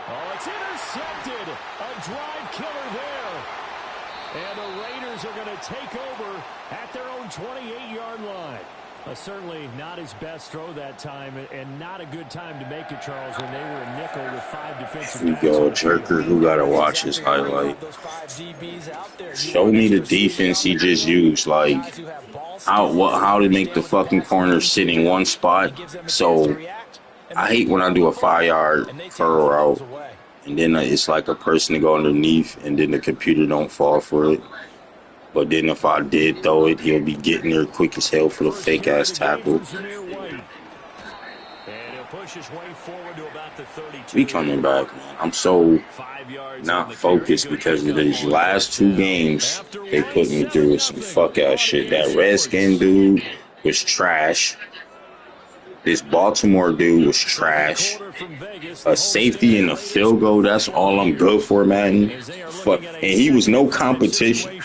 Oh, it's intercepted. A drive killer there. And the Raiders are going to take over at their own 28-yard line. Certainly not his best throw that time, and not a good time to make it, Charles, when they were a nickel with 5 defensive Here we go, jerker. Who got to watch his highlight? Show me the defense he just used. Like, how to make the fucking corner sit in one spot. So, I hate when I do a 5-yard furrow route, and then it's like a person to go underneath, and then the computer don't fall for it. But then if I did throw it, he'll be getting there quick as hell for the fake-ass tackle. We coming back, man. I'm so not focused because of these last 2 games they put me through with some fuck-ass shit. That Redskin dude was trash. This Baltimore dude was trash. A safety and a field goal, that's all I'm good for, man. Fuck. And he was no competition.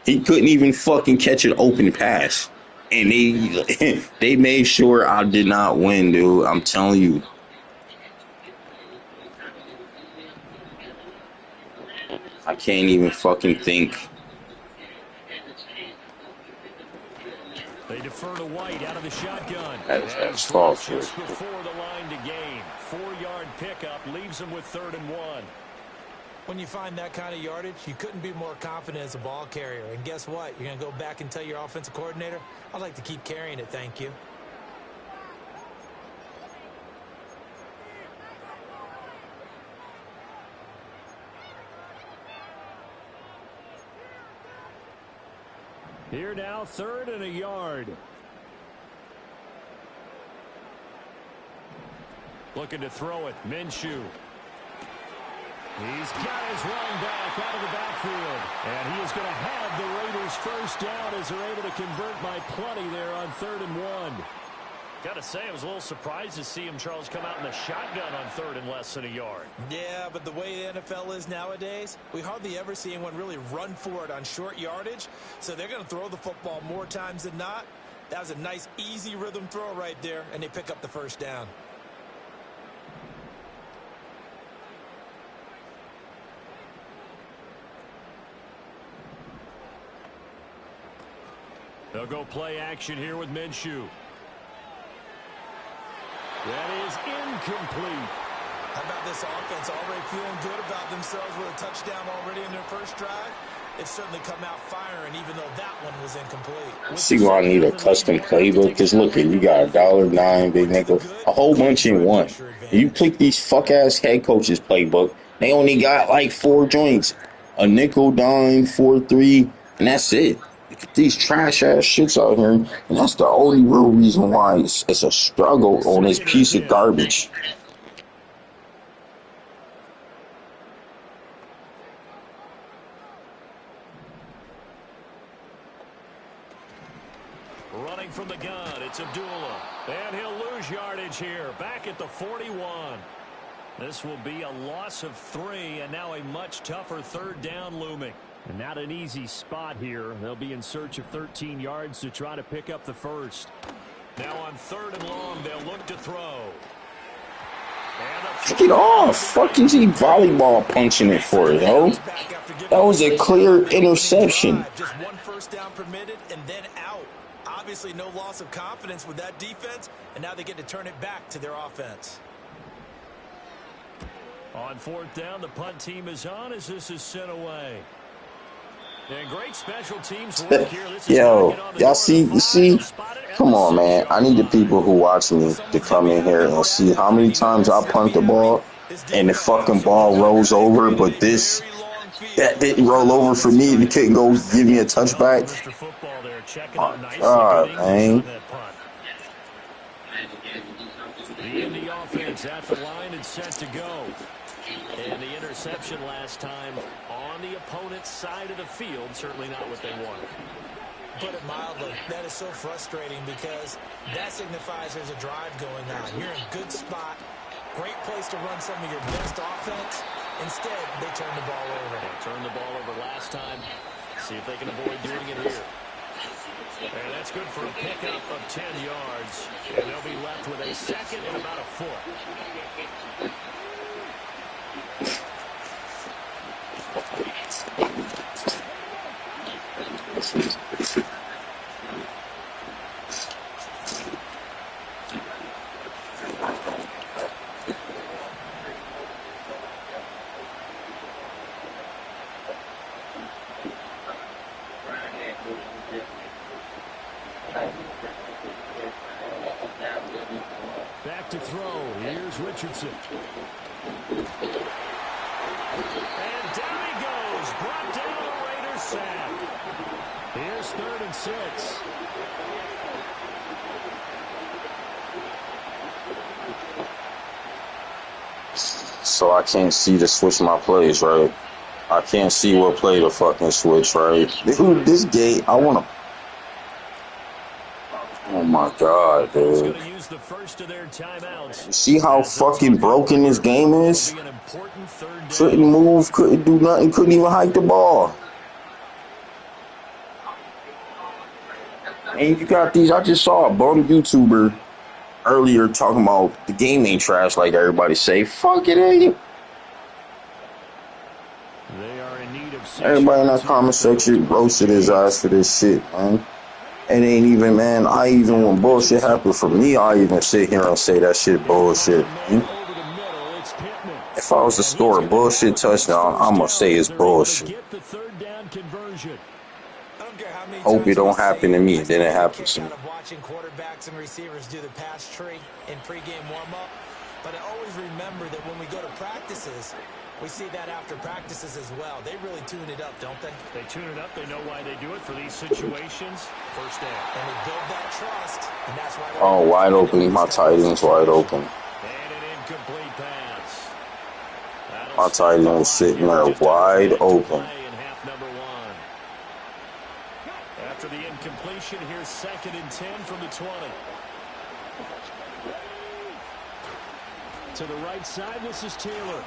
He couldn't even fucking catch an open pass. And they made sure I did not win, dude. I'm telling you. I can't even fucking think. They defer to White out of the shotgun. That's false. Just before the line to gain. 4-yard pickup leaves them with 3rd and 1. When you find that kind of yardage, you couldn't be more confident as a ball carrier. And guess what? You're going to go back and tell your offensive coordinator, I'd like to keep carrying it, thank you. Here now, 3rd and a yard. Looking to throw it. Minshew. He's got his running back out of the backfield. And he is going to have the Raiders first down as they're able to convert by plenty there on 3rd and 1. Got to say, I was a little surprised to see him, Charles, come out in the shotgun on 3rd and less than a yard. Yeah, but the way the NFL is nowadays, we hardly ever see anyone really run for it on short yardage. So they're going to throw the football more times than not. That was a nice, easy rhythm throw right there, and they pick up the first down. They'll go play action here with Minshew. That is incomplete. How about this offense already feeling good about themselves with a touchdown already in their first drive? They've certainly come out firing, even though that one was incomplete. See why I need a custom playbook? Because look here, you got $1.09, big nigga, a whole bunch in one. You click these fuck-ass head coaches playbook, they only got like 4 joints. A nickel, dime, 4-3, and that's it. Look at these trash-ass shits out here, and that's the only real reason why it's a struggle on this piece of garbage. Running from the gun, it's Abdullah. And he'll lose yardage here, back at the 41. This will be a loss of 3, and now a much tougher 3rd down looming. And not an easy spot here. They'll be in search of 13 yards to try to pick up the first. Now on 3rd and long, they'll look to throw. Get off. Fuck is he volleyball punching it for, yo? That was a clear interception. Just 1 first down permitted and then out. Obviously no loss of confidence with that defense, and now they get to turn it back to their offense. On 4th down, the punt team is on as this is sent away. And great special teams work here. Yo, y'all see, you see? Come on, man. I need the people who watch me to come in here and see how many times I punt the ball and the fucking ball rolls over, but that didn't roll over for me and couldn't go give me a touchback. Oh, God, man. The Indy offense at the line and set to go. And the interception last time on the opponent's side of the field. Certainly not what they wanted. Put it mildly, that is so frustrating because that signifies there's a drive going on. You're in a good spot, great place to run some of your best offense. Instead, they turn the ball over. They turned the ball over last time. See if they can avoid doing it here. And that's good for a pickup of 10 yards. And they'll be left with a 2nd and about a 4. Back to throw. Here's Richardson. And down he goes. Brought down the Raiders sack. Here's 3rd and 6. So I can't see to switch my plays, right? I can't see what play to fucking switch, right? Dude, this gate, I want to... Oh, my God, dude. You see how fucking broken this game is? Couldn't move, couldn't do nothing, couldn't even hike the ball. And you got these, I just saw a bum YouTuber earlier talking about the game ain't trash like everybody say. Fuck it, ain't. Everybody in that comment section roasted his ass for this shit, man. It ain't even, man, when bullshit happened for me, I even sit here and say that shit bullshit, man. If I was to score a bullshit touchdown, I'm going to say it's bullshit. Hope it don't happen to me. It didn't happen to me. Watching quarterbacks and receivers do the pass tree in pregame warm-up, but I always remember that when we go to practices, we see that after practices as well. They really tune it up, don't they? They tune it up. They know why they do it for these situations. First down. And they build that trust, and that's why. Oh, wide open. My tight end's wide open. And an incomplete pass. My tight end was sitting there wide open. After the incompletion, here's 2nd and 10 from the 20. To the right side, this is Taylor.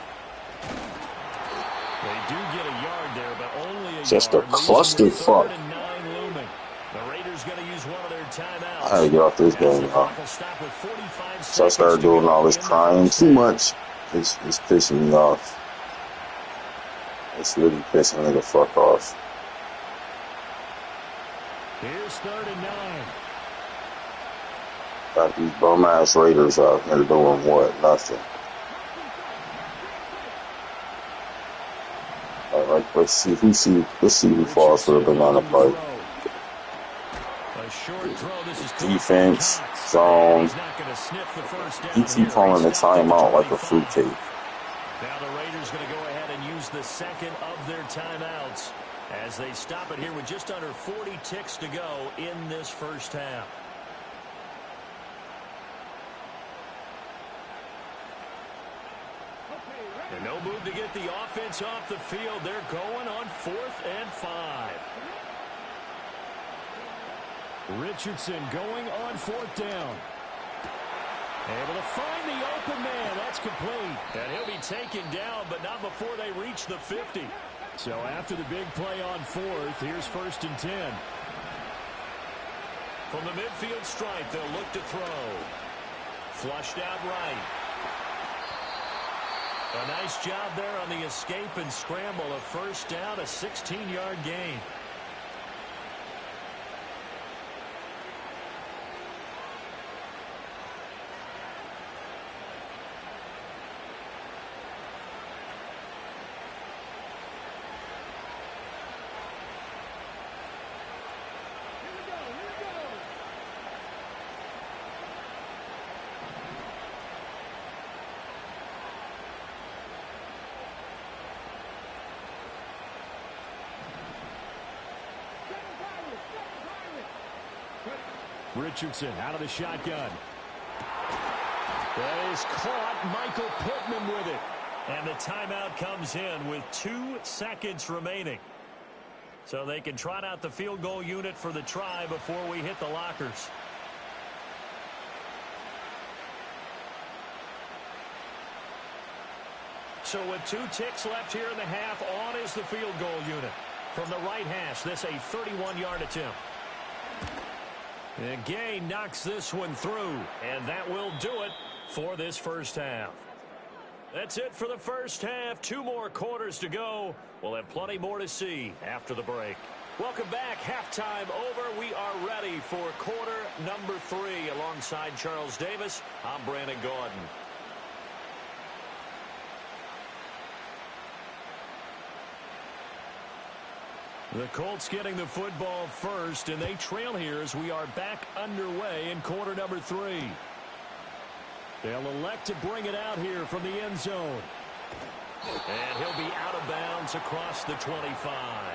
They do get a yard there, but only a Just yard. a clusterfuck. 3rd and 9 looming. The Raiders going to use one of their timeouts. I had to get off this game, y'all. So I started doing all this crying too much. It's pissing me off. It's really pissing me the fuck off. Here's 3rd and 9. Got these bum ass Raiders out here doing what? Nothing. All right, let's see who falls for the banana pipe. Defense, zone. He keep calling the timeout like a fruitcake. Now the Raiders going to go ahead and use the second of their timeouts as they stop it here with just under 40 ticks to go in this first half. And no move to get the offense off the field. They're going on 4th and 5. Richardson going on 4th down. Able to find the open man. That's complete. And he'll be taken down, but not before they reach the 50. So after the big play on 4th, here's 1st and 10. From the midfield stripe, they'll look to throw. Flushed out right. A nice job there on the escape and scramble. A first down, a 16-yard gain. Richardson out of the shotgun. That is caught. Michael Pittman with it. And the timeout comes in with 2 seconds remaining. So they can trot out the field goal unit for the try before we hit the lockers. So with 2 ticks left here in the half, on is the field goal unit. From the right hash, this a 31-yard attempt. And Gay knocks this one through, and that will do it for this first half. That's it for the first half. 2 more quarters to go. We'll have plenty more to see after the break. Welcome back. Halftime over. We are ready for quarter number 3. Alongside Charles Davis, I'm Brandon Gordon. The Colts getting the football first, and they trail here as we are back underway in quarter number 3. They'll elect to bring it out here from the end zone. And he'll be out of bounds across the 25.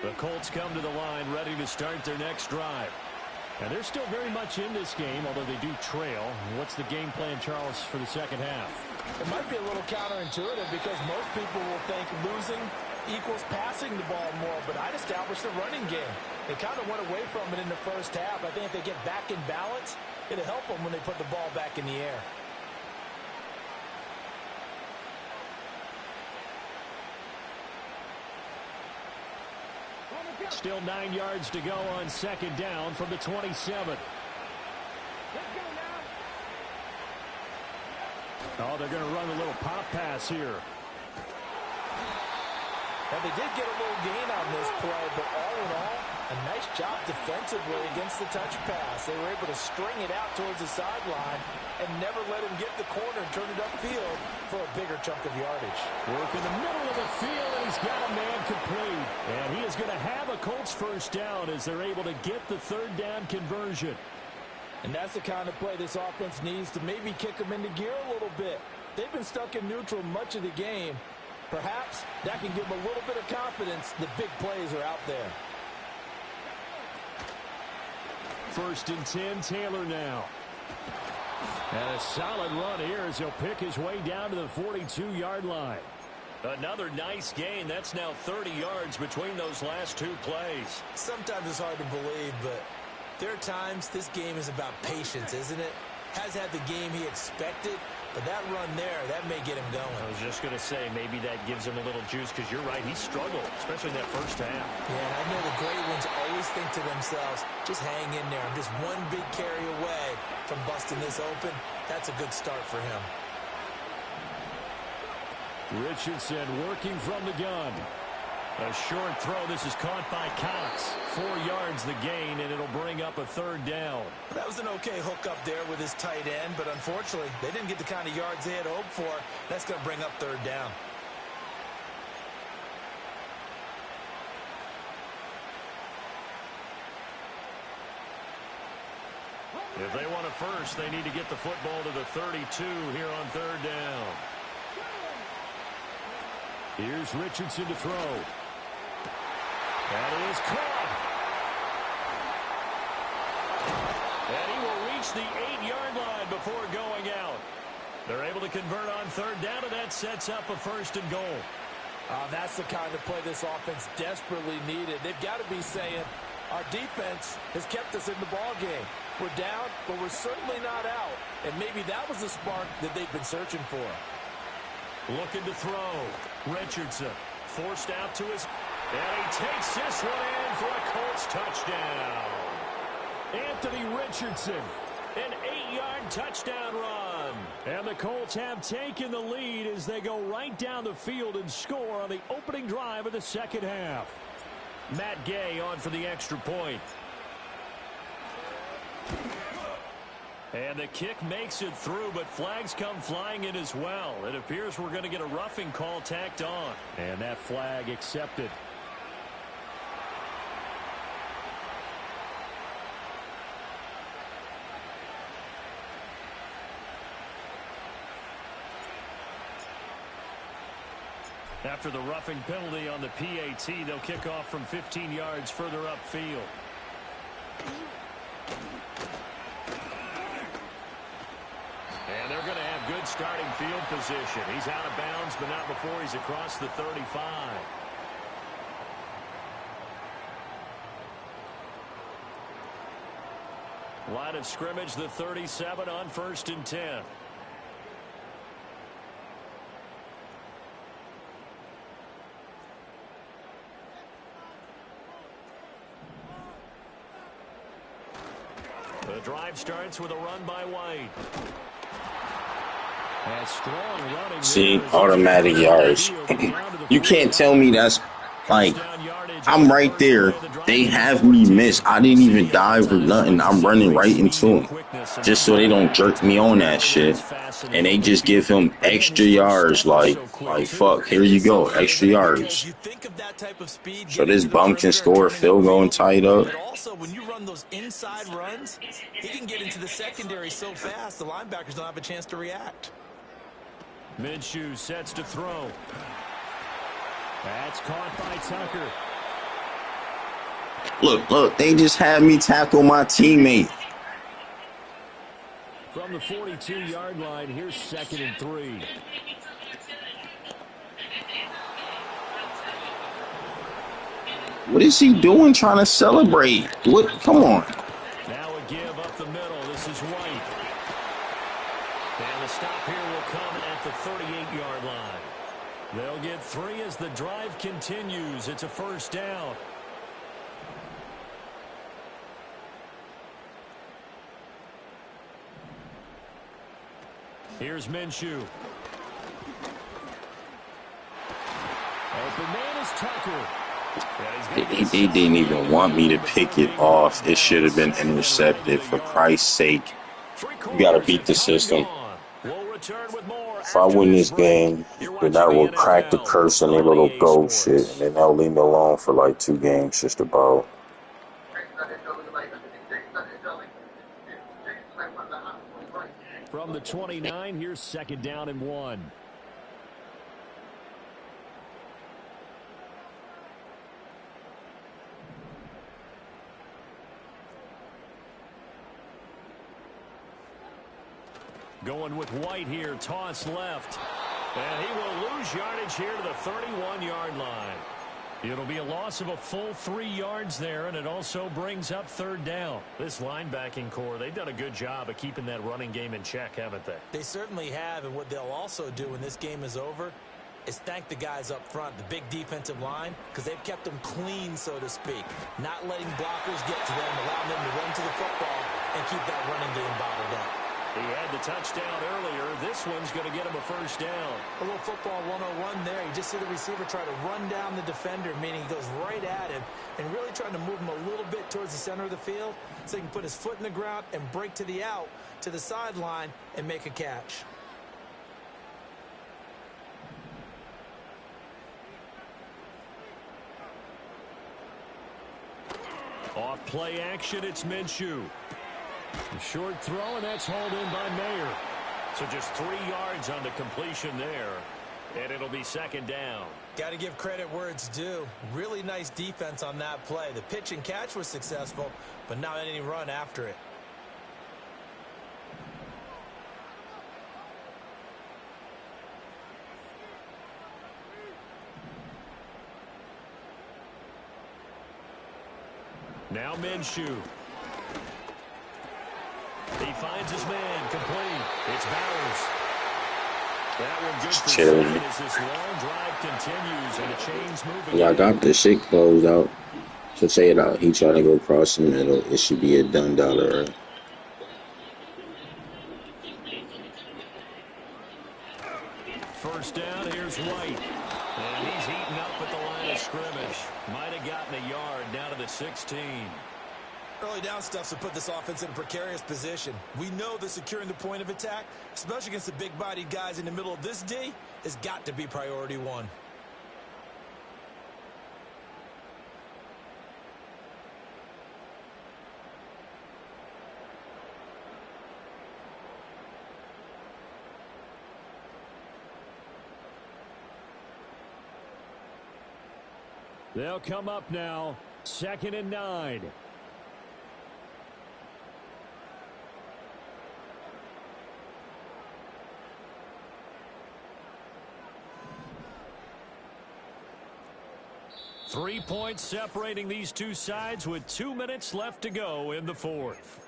The Colts come to the line ready to start their next drive. And they're still very much in this game, although they do trail. What's the game plan, Charles, for the second half? It might be a little counterintuitive because most people will think losing equals passing the ball more, but I'd establish the running game. They kind of went away from it in the first half. I think if they get back in balance, it'll help them when they put the ball back in the air. Still 9 yards to go on second down from the 27. Oh, they're going to run a little pop pass here. And they did get a little gain on this play, but all in all, a nice job defensively against the touch pass. They were able to string it out towards the sideline and never let him get the corner and turn it upfield for a bigger chunk of yardage. Work in the middle of the field, and he's got a man complete. And he is going to have a Colts first down as they're able to get the third down conversion. And that's the kind of play this offense needs to maybe kick them into gear a little bit. They've been stuck in neutral much of the game. Perhaps that can give them a little bit of confidence. The big plays are out there. First and 10, Taylor now. And a solid run here as he'll pick his way down to the 42-yard line. Another nice gain. That's now 30 yards between those last two plays. Sometimes it's hard to believe, but there are times this game is about patience, isn't it? Has had the game he expected, but that run there, that may get him going. I was just going to say, maybe that gives him a little juice, because you're right, he struggled, especially in that first half. Yeah, and I know the great ones always think to themselves, just hang in there. I'm just one big carry away from busting this open. That's a good start for him. Richardson working from the gun. A short throw. This is caught by Cox. 4 yards the gain, and it'll bring up a third down. That was an okay hook up there with his tight end, but unfortunately, they didn't get the kind of yards they had hoped for. That's going to bring up third down. If they want a first, they need to get the football to the 32 here on third down. Here's Richardson to throw. That is caught. And he will reach the 8-yard line before going out. They're able to convert on third down, and that sets up a first and goal. That's the kind of play this offense desperately needed. They've got to be saying, our defense has kept us in the ball game. We're down, but we're certainly not out. And maybe that was the spark that they've been searching for. Looking to throw. Richardson forced out to his... And he takes this one in for a Colts touchdown. Anthony Richardson. An 8-yard touchdown run. And the Colts have taken the lead as they go right down the field and score on the opening drive of the second half. Matt Gay on for the extra point. And the kick makes it through, but flags come flying in as well. It appears we're going to get a roughing call tacked on. And that flag accepted. After the roughing penalty on the PAT, they'll kick off from 15 yards further upfield. And they're going to have good starting field position. He's out of bounds, but not before he's across the 35. Line of scrimmage, the 37 on 1st and 10. The drive starts with a run by White. Strong running. See, automatic yards. You can't tell me that's like, I'm right there. They have me miss. I didn't even dive or nothing. I'm running right into him just so they don't jerk me on that shit. And they just give him extra yards. Like fuck, here you go, extra yards. So this bum can score a field goal and tie it up. Also, when you run those inside runs, he can get into the secondary so fast, the linebackers don't have a chance to react. Minshew sets to throw. That's caught by Tucker. Look, they just had me tackle my teammate. From the 42-yard line, here's 2nd and 3. What is he doing trying to celebrate? What? Come on. Now a give up the middle. This is White. And the stop here will come at the 38-yard line. They'll get 3 as the drive continues. It's a first down. Here's Minshew. Open man is Tucker. They didn't even want me to pick it off. It should have been intercepted. For Christ's sake, you got to beat the system. If I win this game, then I will crack the curse on their little goal shit, and then they'll leave me alone for like 2 games just about. From the 29, here's 2nd down and 1. Going with White here, toss left. And he will lose yardage here to the 31-yard line. It'll be a loss of a full 3 yards there, and it also brings up third down. This linebacking core, they've done a good job of keeping that running game in check, haven't they? They certainly have, and what they'll also do when this game is over is thank the guys up front, the big defensive line, because they've kept them clean, so to speak. Not letting blockers get to them, allowing them to run to the football and keep that running game bottled up. He had the touchdown earlier. This one's going to get him a first down. A little football 101 there. You just see the receiver try to run down the defender, meaning he goes right at him and really trying to move him a little bit towards the center of the field so he can put his foot in the ground and break to the out, to the sideline, and make a catch. Off play action, it's Minshew. A short throw, and that's hauled in by Mayer. So just 3 yards on the completion there, and it'll be second down. Got to give credit where it's due. Really nice defense on that play. The pitch and catch was successful, but not any run after it. Now Minshew. He finds his man, complete. It's Bowers. That one good for seven as this long drive continues and the chains moving. Yeah, I got the shit closed out. So say it out. He trying to go across the middle. It should be a done dollar. First down, here's White. And he's heating up at the line of scrimmage. Might have gotten a yard down to the 16. Early down stuff to put this offense in a precarious position. We know that securing the point of attack, especially against the big-bodied guys in the middle of this D, has got to be priority one. They'll come up now, 2nd and 9. Three points separating these two sides with 2 minutes left to go in the fourth.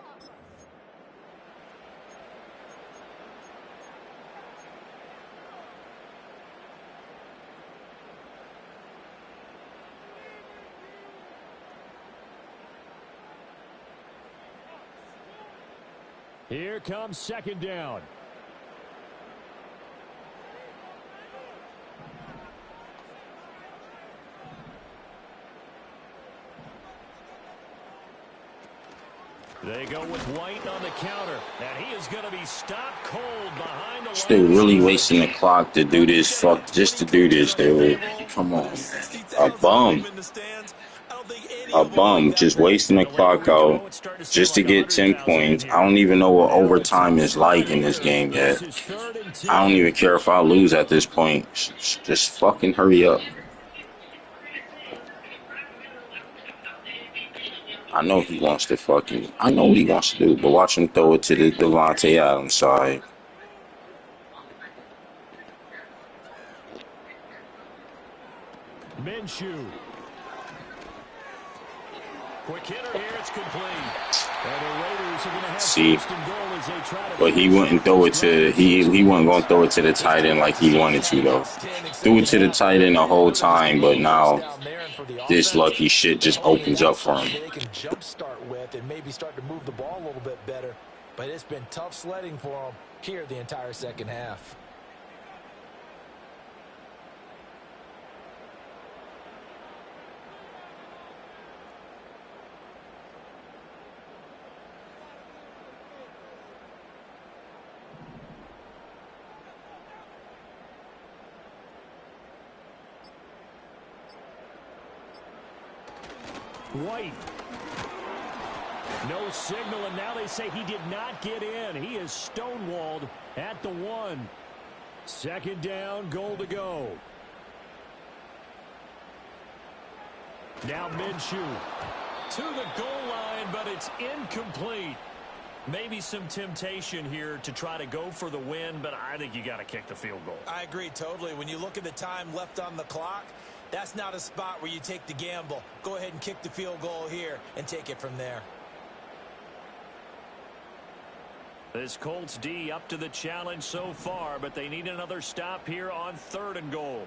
Here comes second down. They go with White on the counter, and he is going to be stopped cold behind the line. Still really wasting the clock to do this. Fuck, just to do this, dude. Come on, man. A bum. A bum. Just wasting the clock out just to get 10 points. I don't even know what overtime is like in this game yet. I don't even care if I lose at this point. Just fucking hurry up. I know he wants to fucking... I know what he wants to do, but watch him throw it to the Devontae Adams side. Minshew. Quick hitter here, it's complete. And the Raiders are going to have first and goal as they try to... But he wouldn't throw it to... He wasn't going to throw it to the tight end like he wanted to, though. Threw it to the tight end the whole time, but now... this lucky shit just opens up for him. They can jump start with and maybe start to move the ball a little bit better. But it's been tough sledding for them here the entire second half. White. No signal, and now they say he did not get in. He is stonewalled at the 1. Second down, goal to go. Now Minshew to the goal line, but it's incomplete. Maybe some temptation here to try to go for the win, but I think you got to kick the field goal. I agree totally. When you look at the time left on the clock, that's not a spot where you take the gamble. Go ahead and kick the field goal here and take it from there. This Colts D up to the challenge so far, but they need another stop here on 3rd and goal.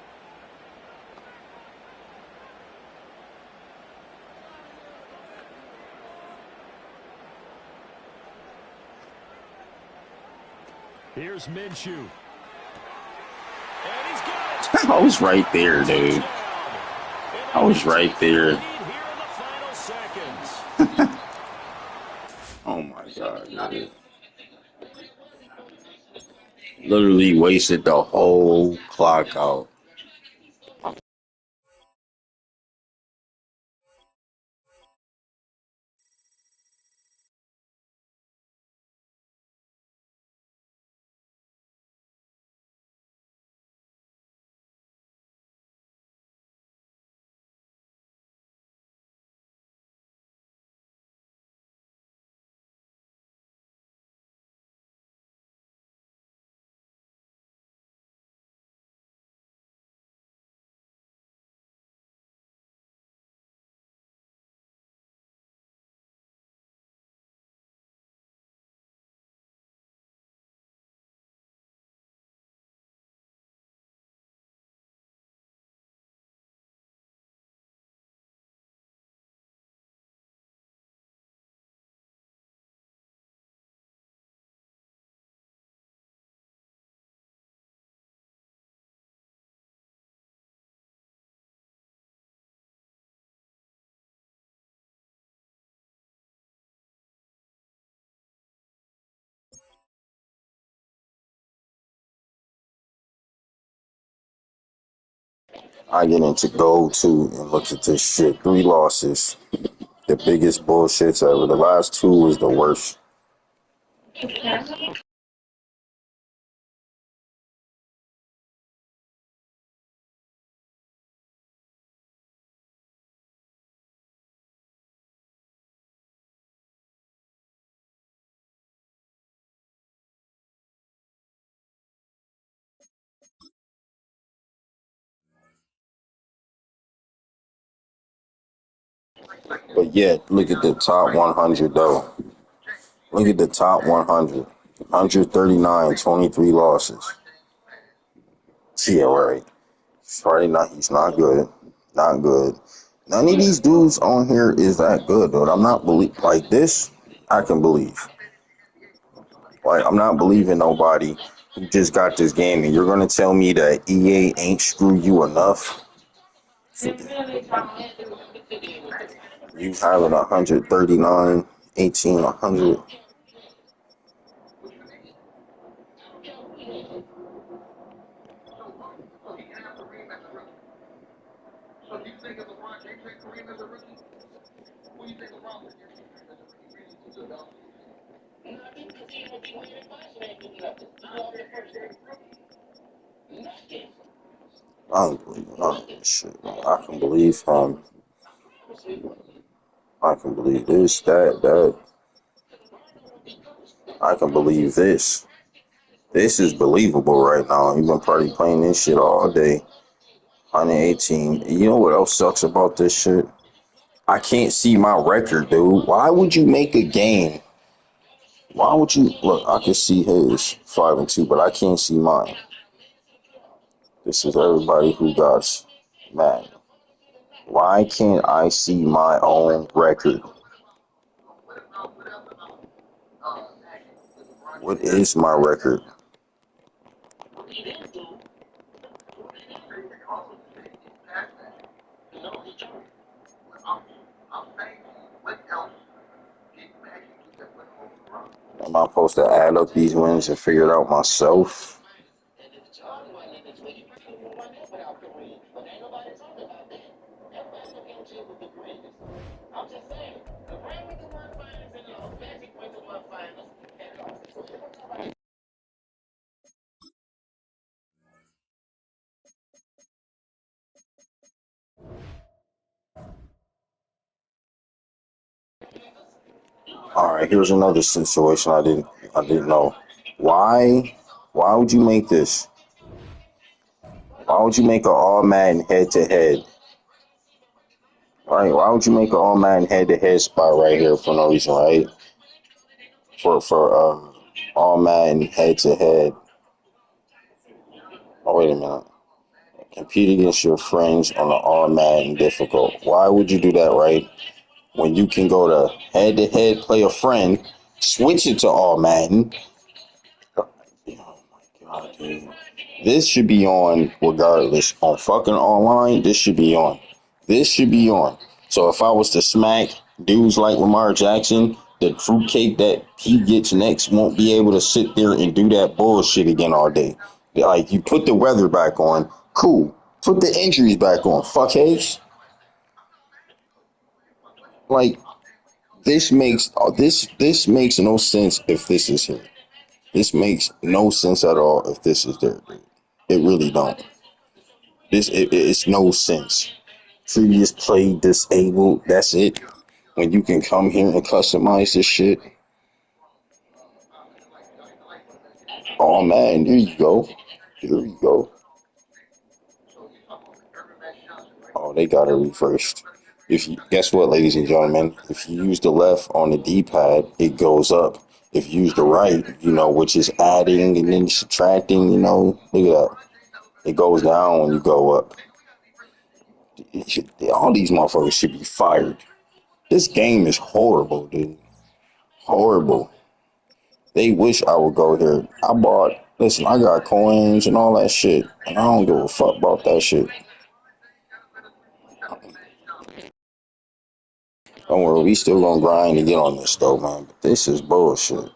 Here's Minshew. And he's got it. I was right there, dude. I was right there. Oh my God, dude. Literally wasted the whole clock out. I get into gold too and look at this shit. 3 losses. The biggest bullshits ever. The last 2 was the worst. But yet, look at the top 100 though. Look at the top 100. 139, 23 losses. Yeah, right. He's not good. Not good. None of these dudes on here is that good, dude. I'm not like this. I can believe. Like, I'm not believing nobody who just got this game, and you're gonna tell me that EA ain't screw you enough. You having 139, 18, 100. I don't believe none of this shit, man. I can believe him. I can believe this, that. I can believe this. This is believable right now. You've been probably playing this shit all day. 118. You know what else sucks about this shit? I can't see my record, dude. Why would you make a game? Why would you look? I can see his 5-2, but I can't see mine. This is everybody who got mad. Why can't I see my own record? What is my record? Am I supposed to add up these wins and figure it out myself? All right, here's another situation I didn't know. Why would you make this? Why would you make an all Madden head to head? Right? Why would you make an all Madden head to head spot right here for no reason, right? For all Madden head to head. Oh wait a minute. Compete against your friends on the all Madden difficult. Why would you do that, right? When you can go to head to head, play a friend, switch it to all Madden. Oh my god, dude. This should be on regardless. On fucking online, this should be on. This should be on. So if I was to smack dudes like Lamar Jackson, the fruitcake that he gets next won't be able to sit there and do that bullshit again all day. Like, you put the weather back on, cool. Put the injuries back on, fuckheads. Like, this makes no sense if this is here. This makes no sense at all if this is there, dude. It really don't. It's no sense. Previous play disabled. That's it. When you can come here and customize this shit. Oh man, there you go. There you go. Oh, they got it reversed. If you guess what, ladies and gentlemen, if you use the left on the D-pad, it goes up. If you use the right, which is adding and then subtracting, look at that. It goes down when you go up. All these motherfuckers should be fired. This game is horrible, dude. Horrible. They wish I would go here. Listen, I got coins and all that shit, and I don't give a fuck about that shit. Don't worry, we still gonna grind and get on this though, man. But this is bullshit.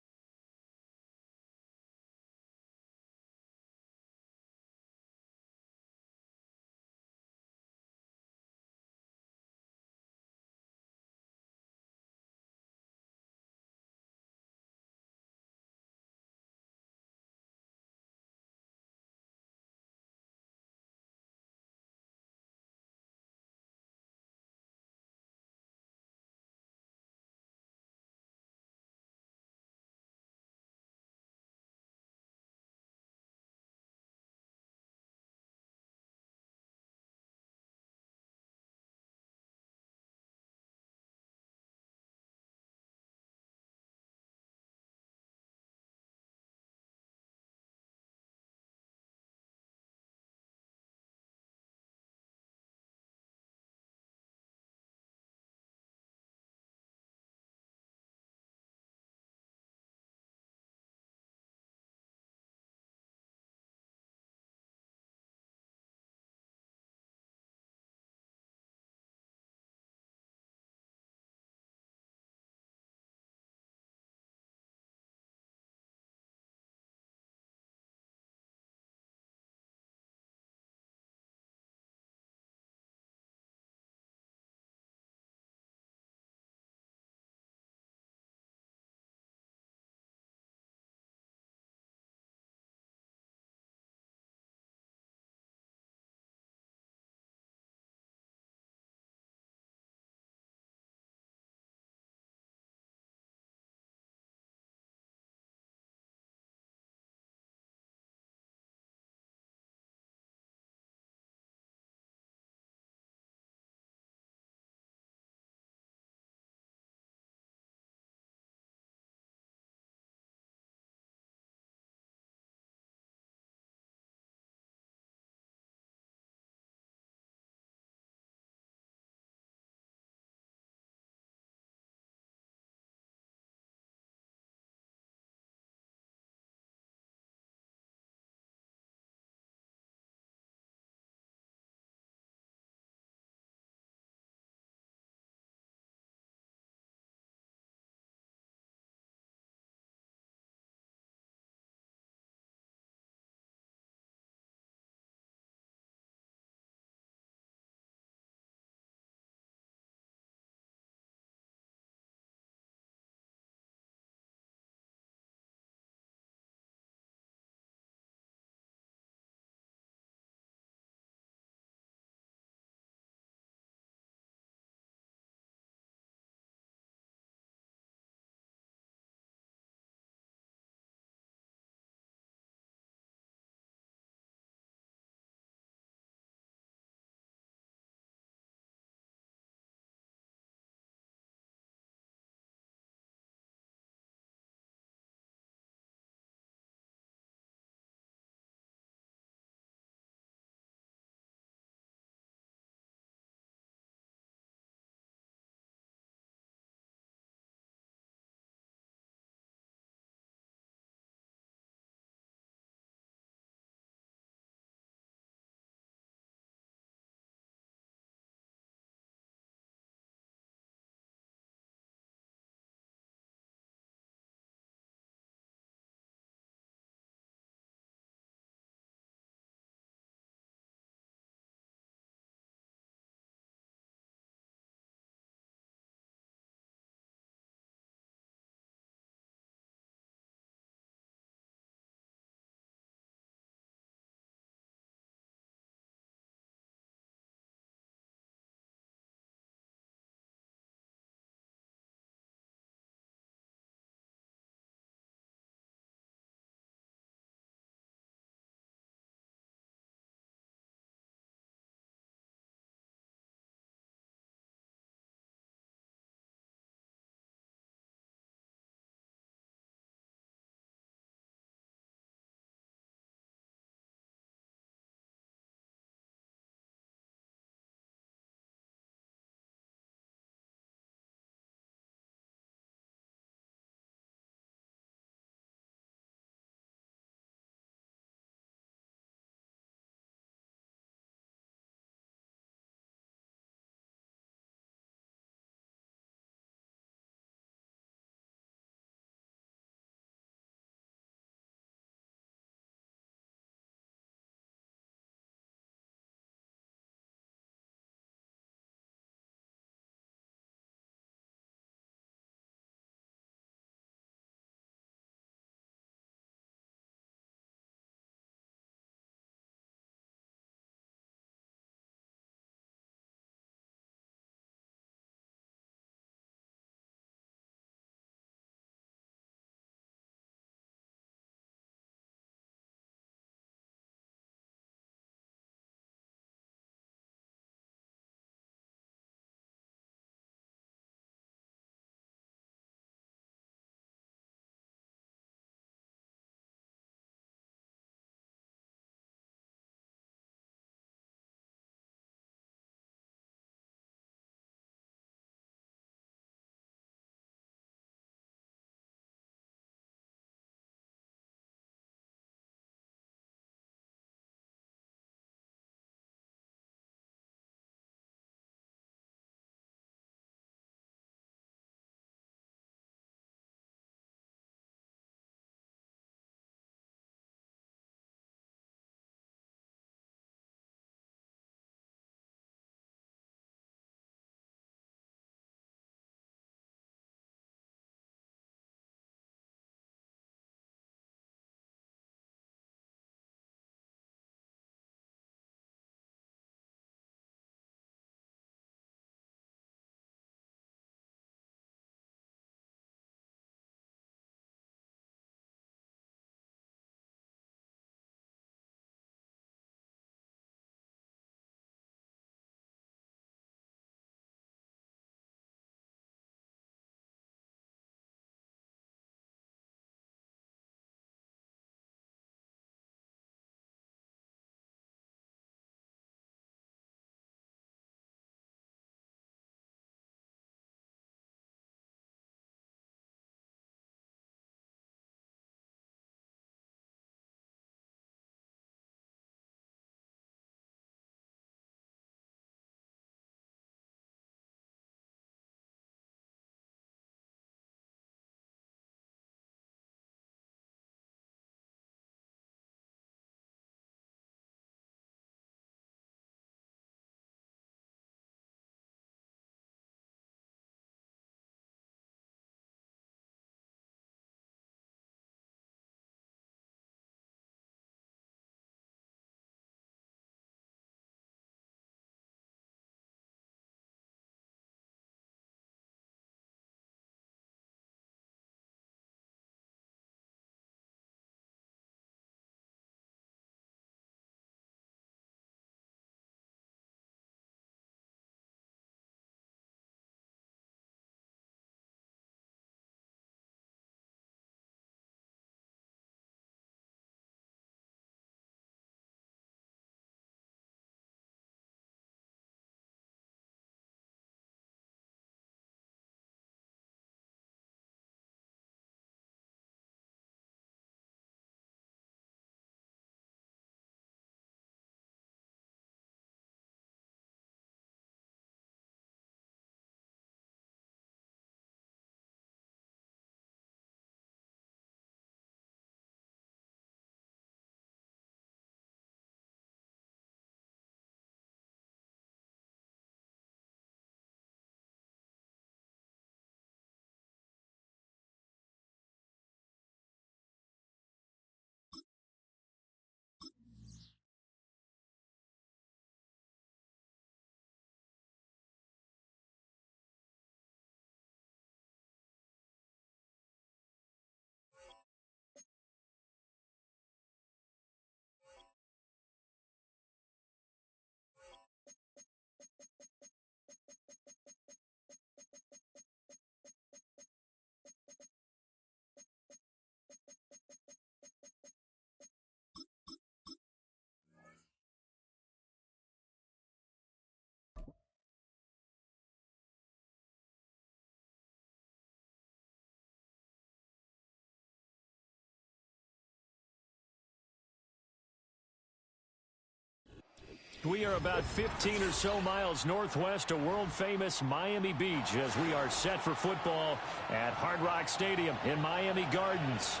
We are about 15 or so miles northwest of world-famous Miami Beach as we are set for football at Hard Rock Stadium in Miami Gardens.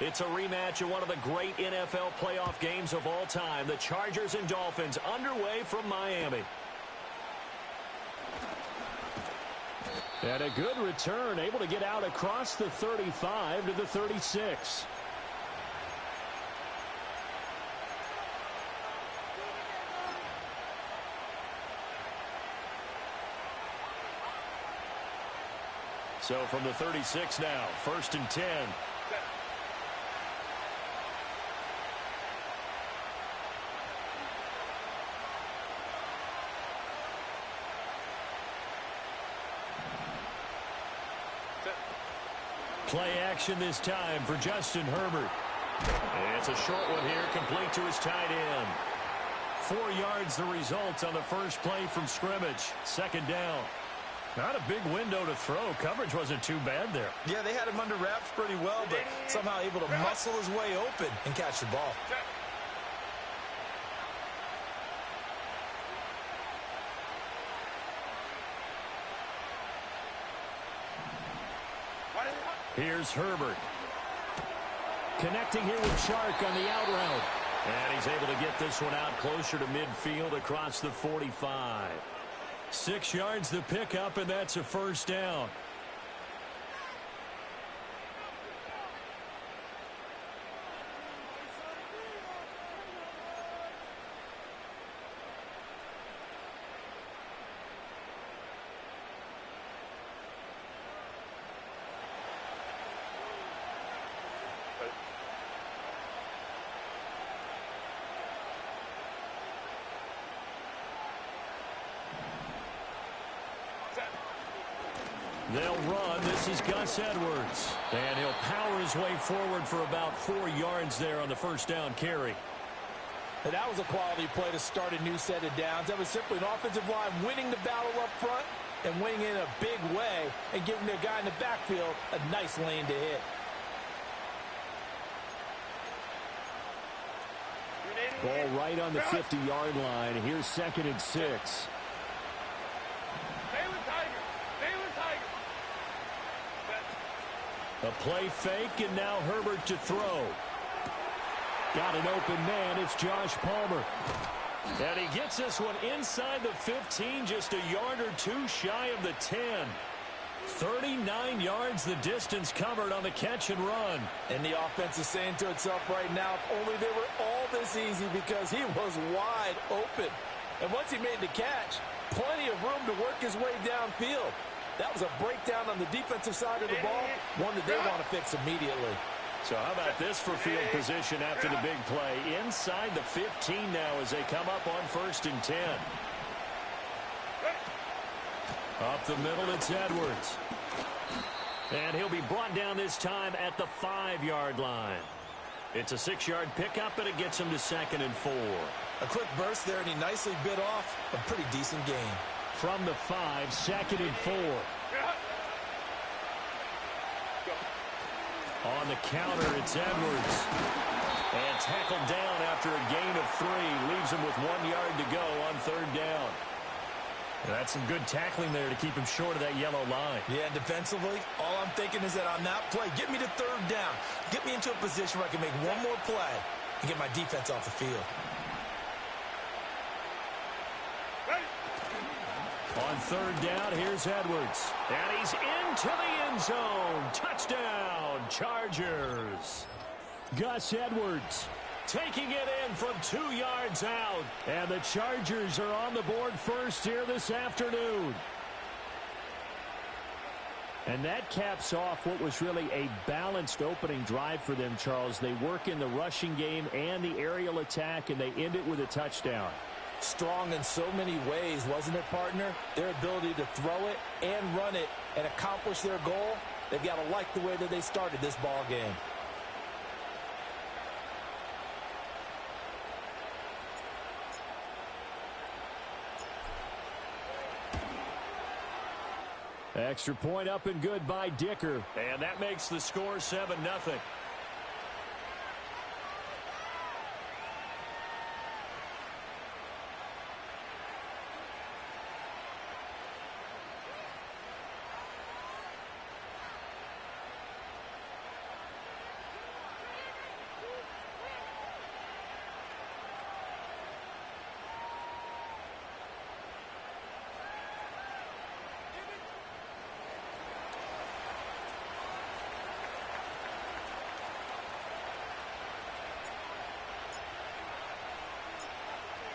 It's a rematch of one of the great NFL playoff games of all time. The Chargers and Dolphins underway from Miami. And a good return, able to get out across the 35 to the 36. So from the 36 now, 1st and 10. Play action this time for Justin Herbert. It's a short one here, complete to his tight end. 4 yards the result on the first play from scrimmage. 2nd down. Not a big window to throw. Coverage wasn't too bad there. Yeah, they had him under wraps pretty well, but somehow able to muscle his way open and catch the ball. Here's Herbert. Connecting here with Chark on the out route. And he's able to get this one out closer to midfield across the 45. 6 yards the pickup, and that's a 1st down. They'll run. This is Gus Edwards. And he'll power his way forward for about 4 yards there on the 1st down carry. And that was a quality play to start a new set of downs. That was simply an offensive line winning the battle up front and winning in a big way and giving the guy in the backfield a nice lane to hit. Ball right on the 50-yard line. Here's 2nd and 6. A play fake, and now Herbert to throw. Got an open man. It's Josh Palmer. And he gets this one inside the 15, just a yard or two shy of the 10. 39 yards the distance covered on the catch and run. And the offense is saying to itself right now, if only they were all this easy, because he was wide open. And once he made the catch, plenty of room to work his way downfield. That was a breakdown on the defensive side of the ball, one that they want to fix immediately. So how about this for field position after the big play? Inside the 15 now as they come up on 1st and 10. Up the middle, it's Edwards. And he'll be brought down this time at the 5-yard line. It's a 6-yard pickup, and it gets him to 2nd and 4. A quick burst there, and he nicely bit off a pretty decent gain. From the 5, 2nd and 4. On the counter, it's Edwards. And tackled down after a gain of 3. Leaves him with 1 yard to go on 3rd down. That's some good tackling there to keep him short of that yellow line. Yeah, defensively, all I'm thinking is that on that play, get me to 3rd down. Get me into a position where I can make one more play and get my defense off the field. On 3rd down, here's Edwards. And he's into the end zone. Touchdown, Chargers. Gus Edwards taking it in from 2 yards out. And the Chargers are on the board first here this afternoon. And that caps off what was really a balanced opening drive for them, Charles. They work in the rushing game and the aerial attack, and they end it with a touchdown. Strong in so many ways, wasn't it, partner? Their ability to throw it and run it and accomplish their goal. They've got to like the way that they started this ball game. Extra point up and good by Dicker. And that makes the score 7-0.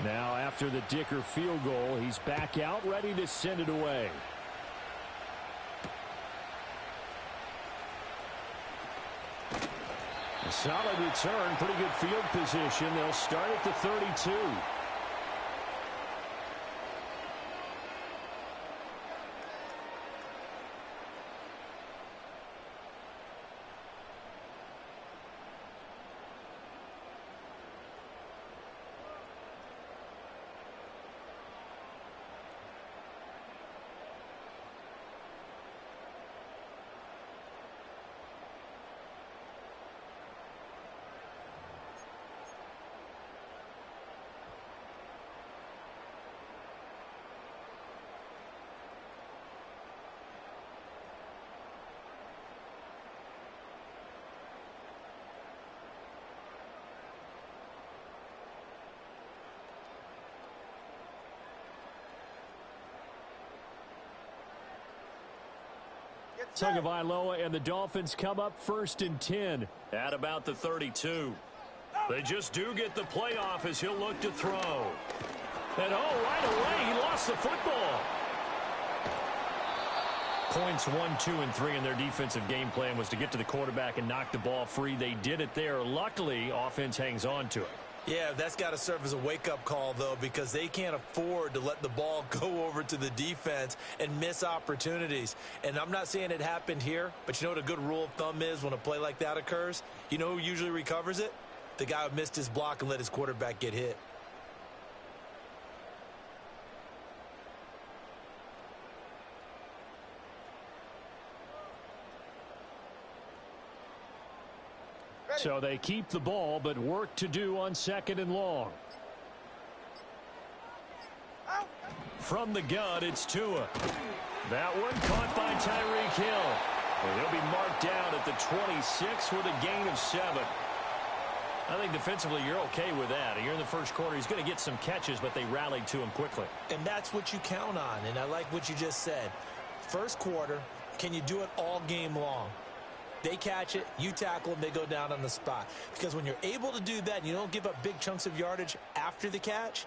Now, after the Dicker field goal, he's back out, ready to send it away. A solid return, pretty good field position. They'll start at the 32. Tagovailoa and the Dolphins come up 1st and 10. At about the 32. They just do get the playoff as he'll look to throw. And right away, he lost the football. Points 1, 2, and 3 in their defensive game plan was to get to the quarterback and knock the ball free. They did it there. Luckily, offense hangs on to it. Yeah, that's got to serve as a wake-up call, though, because they can't afford to let the ball go over to the defense and miss opportunities. And I'm not saying it happened here, but you know what a good rule of thumb is when a play like that occurs? You know who usually recovers it? The guy who missed his block and let his quarterback get hit. So they keep the ball, but work to do on 2nd and long. From the gun, it's Tua. That one caught by Tyreek Hill. And he'll be marked down at the 26 with a gain of 7. I think defensively you're okay with that. Here in the first quarter, he's going to get some catches, but they rallied to him quickly. And that's what you count on, and I like what you just said. First quarter, can you do it all game long? They catch it, you tackle them, they go down on the spot. Because when you're able to do that and you don't give up big chunks of yardage after the catch,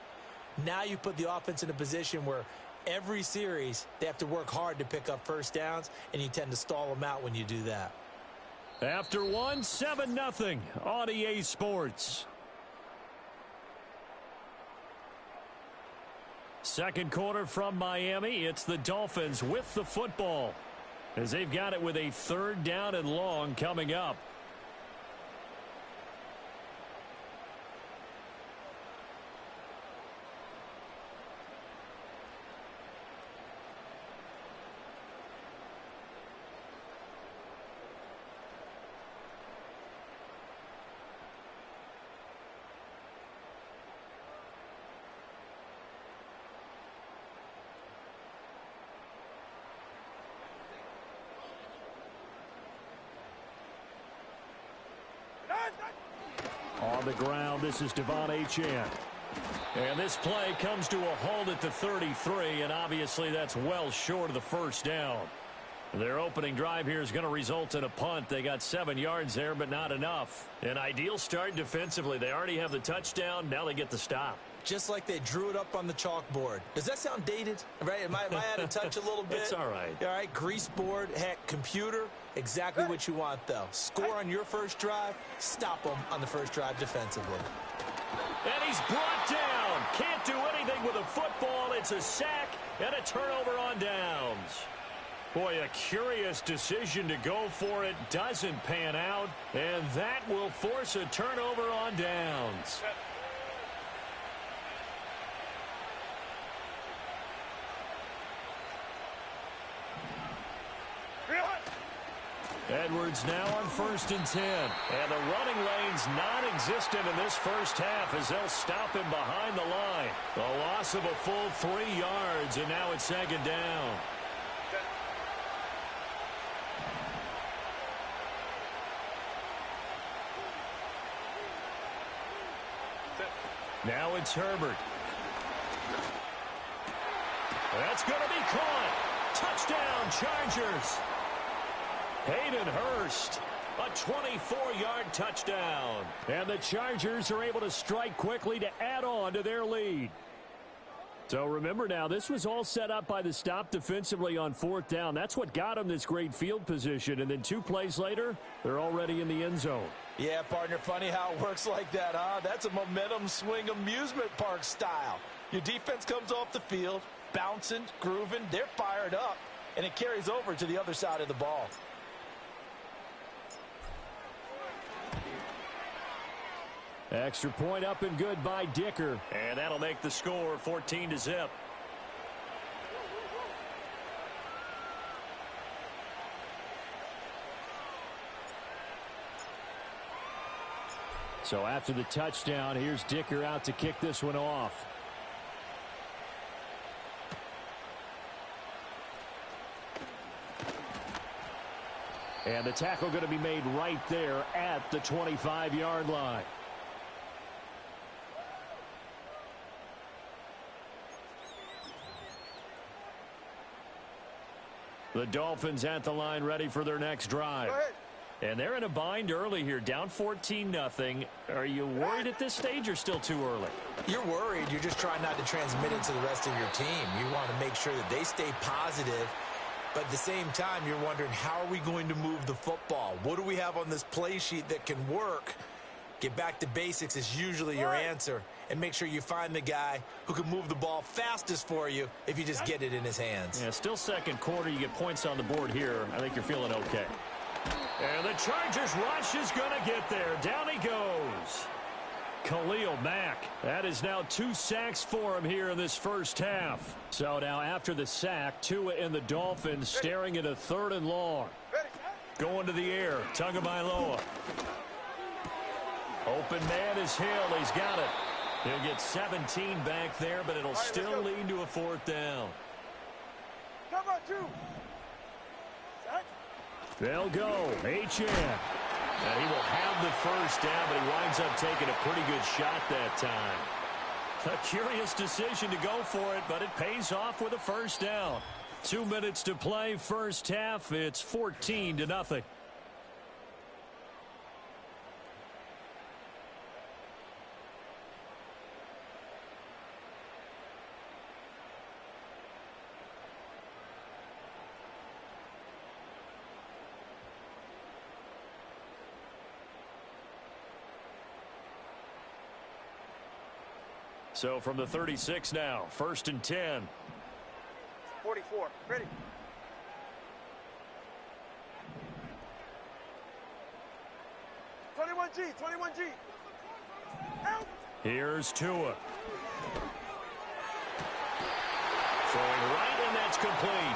now you put the offense in a position where every series they have to work hard to pick up first downs, and you tend to stall them out when you do that. After 1, 7-0 on EA Sports. Second quarter from Miami. It's the Dolphins with the football, as they've got it with a 3rd down and long coming up. On the ground, this is Devon Achane. And this play comes to a halt at the 33, and obviously that's well short of the first down. Their opening drive here is going to result in a punt. They got 7 yards there, but not enough. An ideal start defensively. They already have the touchdown. Now they get the stop. Just like they drew it up on the chalkboard. Does that sound dated? Right? Am I out of touch a little bit? It's all right. All right, grease board, heck, computer. Exactly what you want, though. Score on your first drive, stop them on the first drive defensively. And he's brought down. Can't can't do anything with a football. It's a sack and a turnover on downs. Boy, a curious decision to go for it. Doesn't pan out, and that will force a turnover on downs. Edwards now on 1st and 10. And the running lane's non-existent in this first half as they'll stop him behind the line. A loss of a full 3 yards, and now it's 2nd down. Now it's Herbert. That's going to be caught. Touchdown, Chargers. Hayden Hurst, a 24-yard touchdown. And the Chargers are able to strike quickly to add on to their lead. So remember now, this was all set up by the stop defensively on 4th down. That's what got them this great field position. And then 2 plays later, they're already in the end zone. Yeah, partner, funny how it works like that, huh? That's a momentum swing amusement park style. Your defense comes off the field, bouncing, grooving, they're fired up, and it carries over to the other side of the ball. Extra point up and good by Dicker. And that'll make the score 14-0. So after the touchdown, here's Dicker out to kick this one off. And the tackle going to be made right there at the 25-yard line. The Dolphins at the line ready for their next drive. And they're in a bind early here, down 14-0. Are you worried at this stage or still too early? You're worried. You're just trying not to transmit it to the rest of your team. You want to make sure that they stay positive. But at the same time, you're wondering, how are we going to move the football? What do we have on this play sheet that can work? Get back to basics is usually your answer. And make sure you find the guy who can move the ball fastest for you if you just get it in his hands. Yeah, still second quarter. You get points on the board here. I think you're feeling okay. And the Chargers rush is going to get there. Down he goes. Khalil Mack. That is now 2 sacks for him here in this first half. So now after the sack, Tua and the Dolphins staring at a 3rd and long. Going to the air. Tagovailoa. Open man is Hill. He's got it. He'll get 17 back there, but it'll still lead to a 4th down. Come on, 2. They'll go. H.N. And he will have the first down, but he winds up taking a pretty good shot that time. A curious decision to go for it, but it pays off with a first down. 2 minutes to play, first half. It's 14-0. So from the 36 now, 1st and 10. 44. Ready. G, 21G. Out. Here's Tua. Throwing right, and that's complete.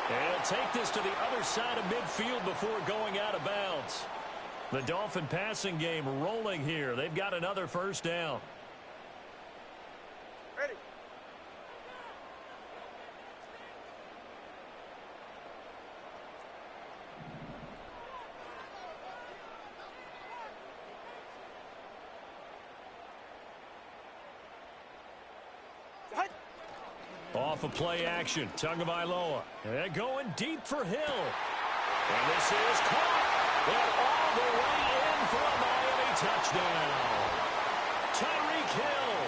And he'll take this to the other side of midfield before going out of bounds. The Dolphin passing game rolling here. They've got another first down. Ready. Off of play action, Tagovailoa. They're going deep for Hill. And this is caught. And all the way in for a Miami touchdown. Tyreek Hill,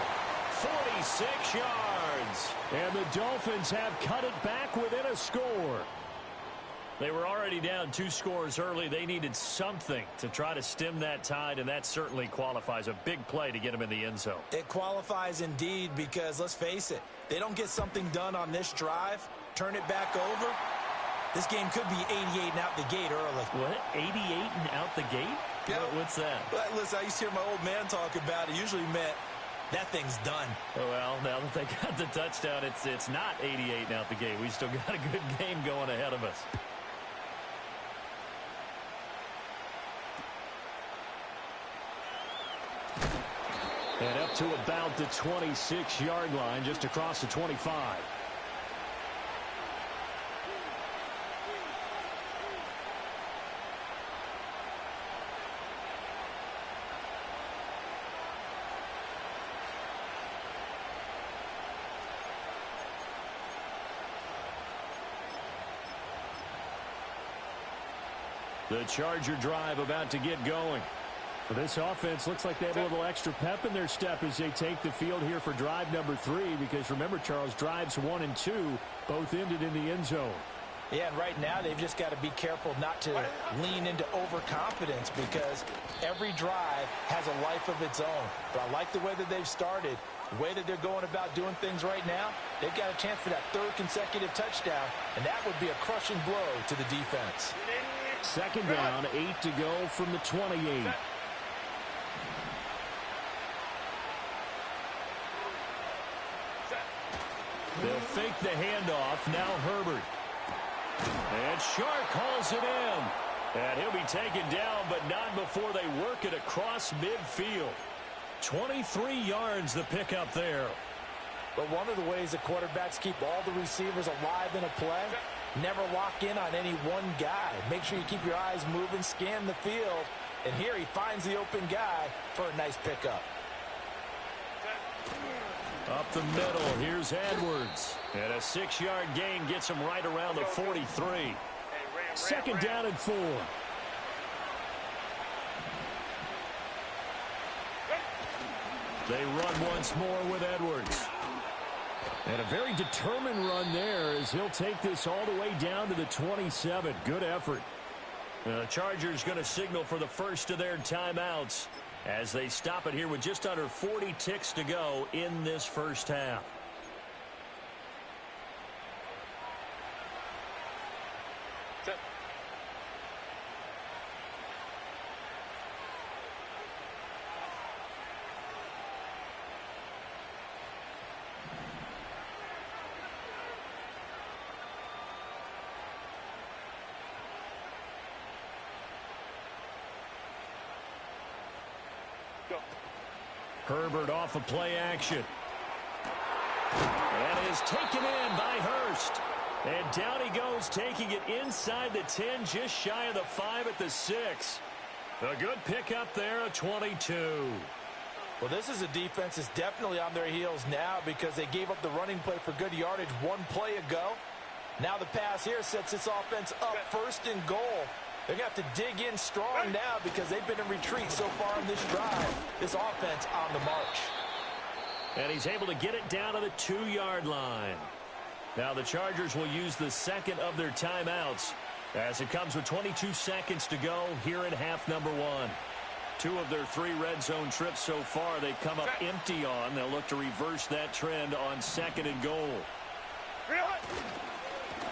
46 yards. And the Dolphins have cut it back within a score. They were already down 2 scores early. They needed something to try to stem that tide, and that certainly qualifies. A big play to get them in the end zone. It qualifies indeed because, let's face it, they don't get something done on this drive, turn it back over, this game could be 88 and out the gate early. What? 88 and out the gate? Yeah. What's that? Well, listen, I used to hear my old man talk about it. Usually meant that thing's done. Oh, well, now that they got the touchdown, it's not 88 and out the gate. We still got a good game going ahead of us. And up to about the 26-yard line, just across the 25. The Charger drive about to get going. Well, this offense looks like they have a little extra pep in their step as they take the field here for drive number 3, because remember, Charles, drives 1 and 2 both ended in the end zone. Yeah, and right now they've just got to be careful not to lean into overconfidence, because every drive has a life of its own. But I like the way that they've started, the way that they're going about doing things right now. They've got a chance for that 3rd consecutive touchdown, and that would be a crushing blow to the defense. 2nd down, 8 to go from the 28. They'll fake the handoff. Now Herbert. And Shark hauls it in. And he'll be taken down, but not before they work it across midfield. 23 yards the pickup there. But one of the ways that quarterbacks keep all the receivers alive in a play, never lock in on any one guy. Make sure you keep your eyes moving, scan the field. And here he finds the open guy for a nice pickup. Up the middle, here's Edwards. And a 6-yard gain gets him right around the 43. 2nd down and 4. They run once more with Edwards. And a very determined run there as he'll take this all the way down to the 27. Good effort. The Chargers going to signal for the first of their timeouts as they stop it here with just under 40 ticks to go in this first half. Herbert off of play action. And is taken in by Hurst. And down he goes, taking it inside the 10, just shy of the 5 at the 6. A good pickup there, a 22. Well, this is a defense that's definitely on their heels now because they gave up the running play for good yardage one play ago. Now the pass here sets this offense up 1st and goal. They're going to have to dig in strong now because they've been in retreat so far in this drive. This offense on the march. And he's able to get it down to the 2-yard line. Now the Chargers will use the 2nd of their timeouts as it comes with 22 seconds to go here in half number 1. 2 of their 3 red zone trips so far they've come up empty on. They'll look to reverse that trend on 2nd and goal.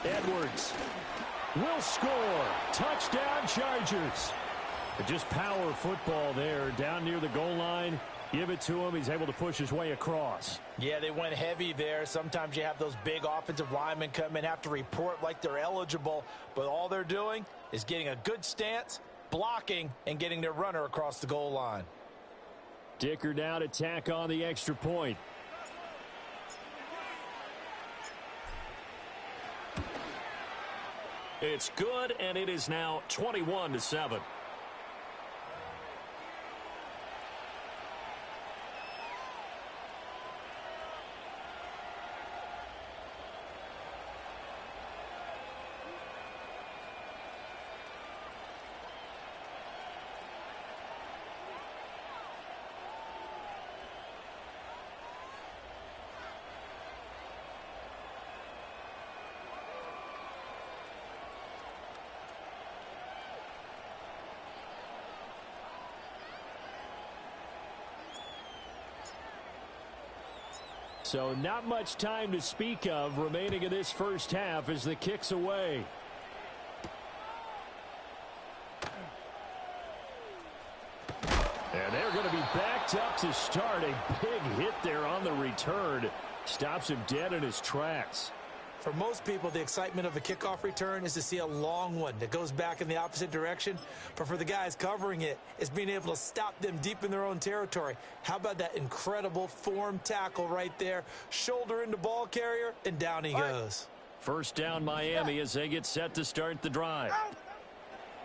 Edwards will score. Touchdown, Chargers. Just power football there down near the goal line. Give it to him. He's able to push his way across. Yeah, they went heavy there. Sometimes you have those big offensive linemen come in, have to report like they're eligible, but all they're doing is getting a good stance, blocking, and getting their runner across the goal line. Dicker now to tack on the extra point. It's good, and it is now 21-7. So not much time to speak of remaining in this first half as the kick's away. And they're going to be backed up to start. A big hit there on the return. Stops him dead in his tracks. For most people, the excitement of a kickoff return is to see a long one that goes back in the opposite direction. But for the guys covering it, it's being able to stop them deep in their own territory. How about that incredible form tackle right there? Shoulder into ball carrier, and down he goes. First down Miami as they get set to start the drive.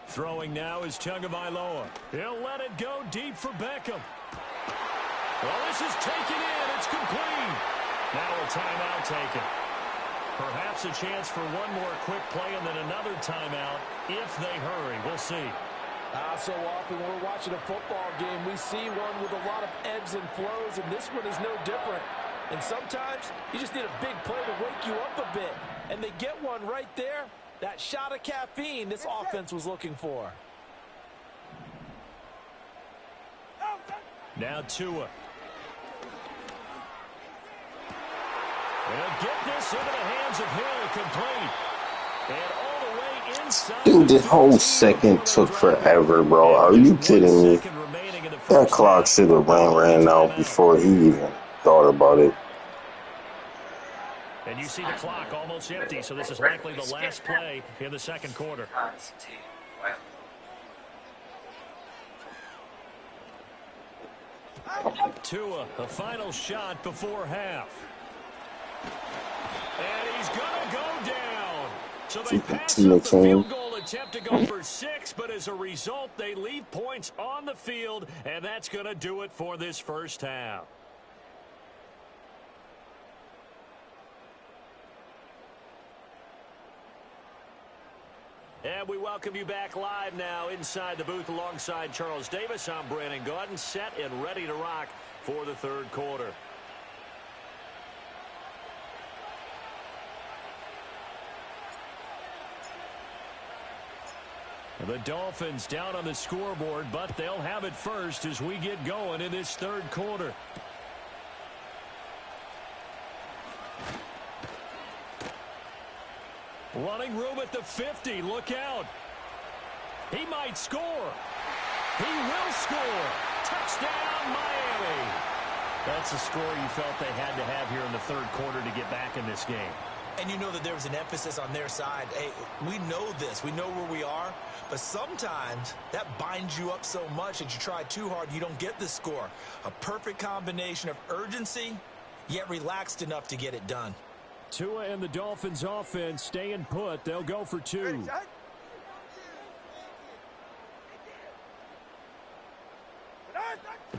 Throwing now is Tagovailoa. He'll let it go deep for Beckham. Well, this is taken in. It's complete. Now a timeout taken. Perhaps a chance for one more quick play and then another timeout if they hurry. We'll see. So often when we're watching a football game, we see one with a lot of ebbs and flows, and this one is no different. And sometimes you just need a big play to wake you up a bit. And they get one right there. That shot of caffeine this offense was looking for. Now Tua. They'll get this into the hands of Hill, complete. And all the way inside. Dude, this whole second took forever, bro. Are you kidding me? That clock should have ran out before he even thought about it. And you see the clock almost empty, so this is likely the last play in the second quarter. Tua, the final shot before half. And he's going to go down. So they pass up the field goal attempt to go for 6, but as a result, they leave points on the field, and that's going to do it for this first half. And we welcome you back live now inside the booth alongside Charles Davis. I'm Brandon Gaudin, set and ready to rock for the third quarter. The Dolphins down on the scoreboard, but they'll have it first as we get going in this third quarter. Running room at the 50. Look out. He might score. He will score. Touchdown, Miami. That's the score you felt they had to have here in the third quarter to get back in this game. And you know that there was an emphasis on their side. Hey, we know this. We know where we are. But sometimes that binds you up so much that you try too hard, you don't get the score. A perfect combination of urgency, yet relaxed enough to get it done. Tua and the Dolphins offense staying put. They'll go for 2.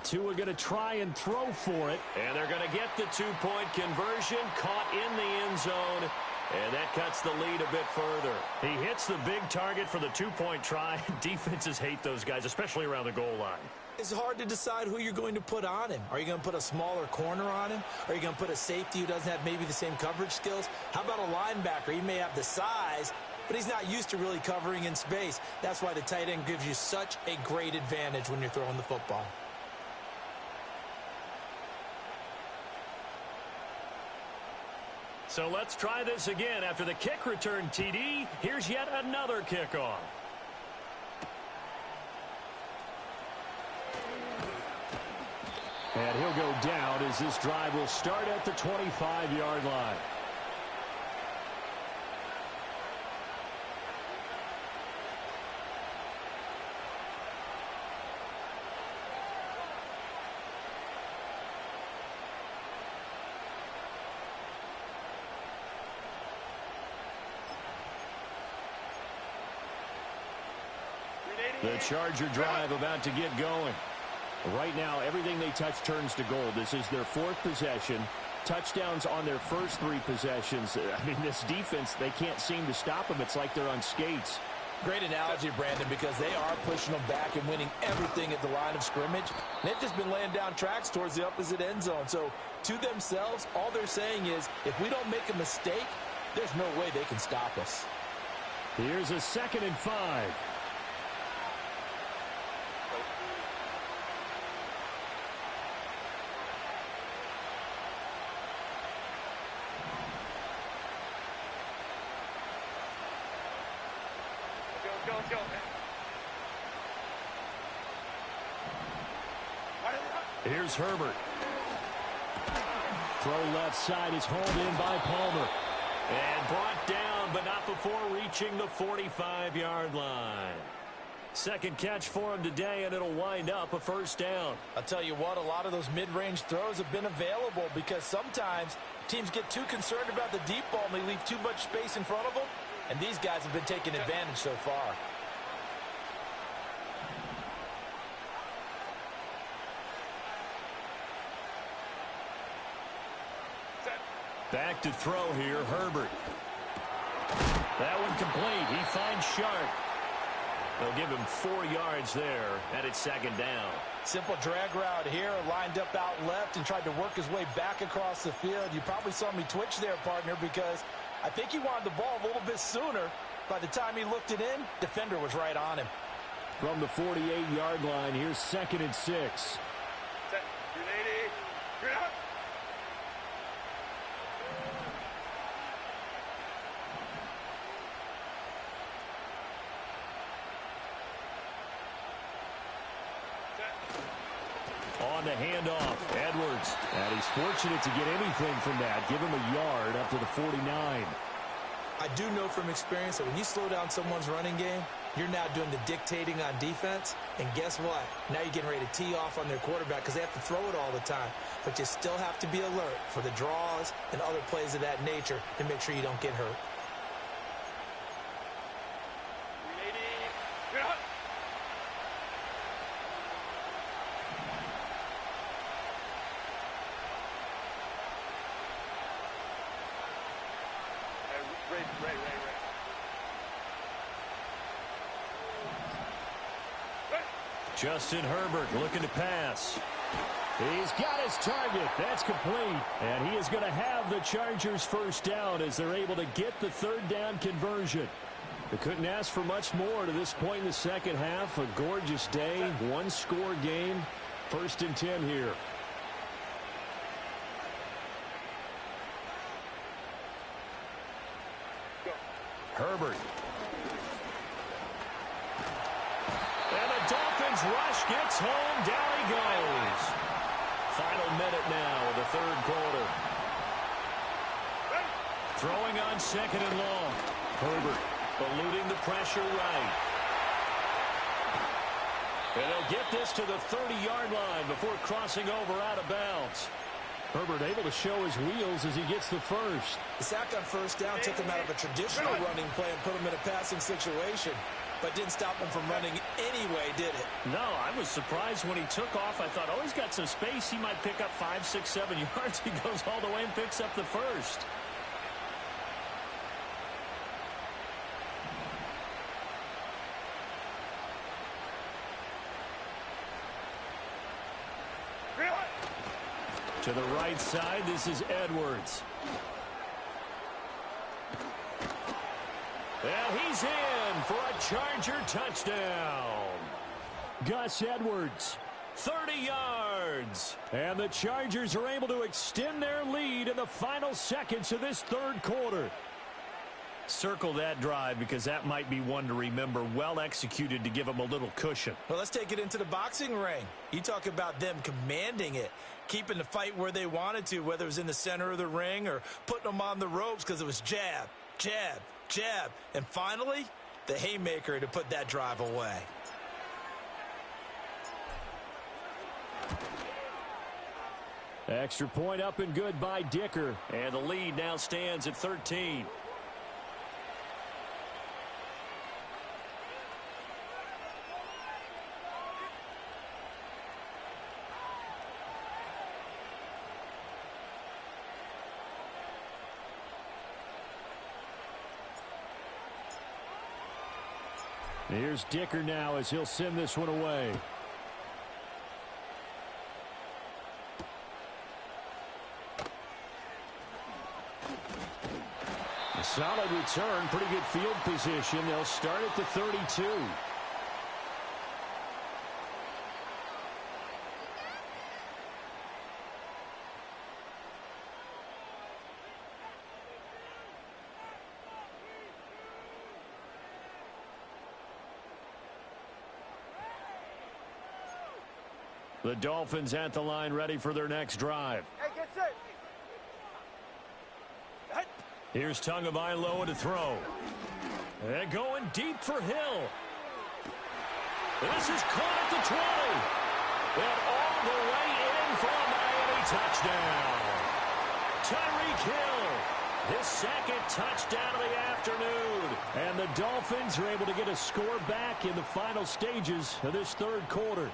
Tua going to try and throw for it. And they're going to get the 2-point conversion. Caught in the end zone. And that cuts the lead a bit further. He hits the big target for the 2-point try. Defenses hate those guys, especially around the goal line. It's hard to decide who you're going to put on him. Are you going to put a smaller corner on him? Are you going to put a safety who doesn't have maybe the same coverage skills? How about a linebacker? He may have the size, but he's not used to really covering in space. That's why the tight end gives you such a great advantage when you're throwing the football. So let's try this again. After the kick return TD, here's yet another kickoff. And he'll go down as this drive will start at the 25-yard line. The Charger drive about to get going. Right now, everything they touch turns to gold. This is their 4th possession. Touchdowns on their first 3 possessions. I mean, this defense, they can't seem to stop them. It's like they're on skates. Great analogy, Brandon, because they are pushing them back and winning everything at the line of scrimmage. They've just been laying down tracks towards the opposite end zone. So, to themselves, all they're saying is, if we don't make a mistake, there's no way they can stop us. Here's a 2nd and 5. Here's Herbert. Throw left side is hauled in by Palmer. And brought down, but not before reaching the 45-yard line. Second catch for him today, and it'll wind up a first down. I'll tell you what, a lot of those mid-range throws have been available because sometimes teams get too concerned about the deep ball and they leave too much space in front of them, and these guys have been taking advantage so far. Back to throw here, Herbert. That one complete. He finds Sharp. They'll give him 4 yards there, and it's second down. Simple drag route here, lined up out left and tried to work his way back across the field. You probably saw me twitch there, partner, because I think he wanted the ball a little bit sooner. By the time he looked it in, defender was right on him. From the 48-yard line, here's 2nd and 6. On the handoff, Edwards. And he's fortunate to get anything from that. Give him a yard up to the 49. I do know from experience that when you slow down someone's running game, you're now doing the dictating on defense. And guess what? Now you're getting ready to tee off on their quarterback because they have to throw it all the time. But you still have to be alert for the draws and other plays of that nature to make sure you don't get hurt. Justin Herbert looking to pass. He's got his target. That's complete. And he is going to have the Chargers first down as they're able to get the third down conversion. They couldn't ask for much more to this point in the second half. A gorgeous day, one-score game. 1st and 10 here. Herbert. And the Dolphins rush gets home. Down he goes. Final minute now of the third quarter. Throwing on 2nd and long. Herbert eluding the pressure right. And they'll get this to the 30-yard line before crossing over out of bounds. Herbert able to show his wheels as he gets the first. The sack on first down took him out of a traditional running play and put him in a passing situation, but didn't stop him from running anyway, did it? No, I was surprised when he took off. I thought, oh, he's got some space. He might pick up 5, 6, 7 yards. He goes all the way and picks up the first. To the right side, this is Edwards. And he's in for a Charger touchdown. Gus Edwards, 30 yards. And the Chargers are able to extend their lead in the final seconds of this third quarter. Circle that drive because that might be one to remember. Well executed to give them a little cushion. Well, let's take it into the boxing ring. You talk about them commanding it, keeping the fight where they wanted to, whether it was in the center of the ring or putting them on the ropes because it was jab, jab, jab. And finally, the haymaker to put that drive away. Extra point up and good by Dicker. And the lead now stands at 13. Here's Dicker now as he'll send this one away. A solid return, pretty good field position. They'll start at the 32. The Dolphins at the line ready for their next drive. Hey, get set. Here's Tagovailoa to throw. And going deep for Hill. This is caught at the 20. And all the way in for a Miami touchdown. Tyreek Hill, his second touchdown of the afternoon. And the Dolphins are able to get a score back in the final stages of this third quarter.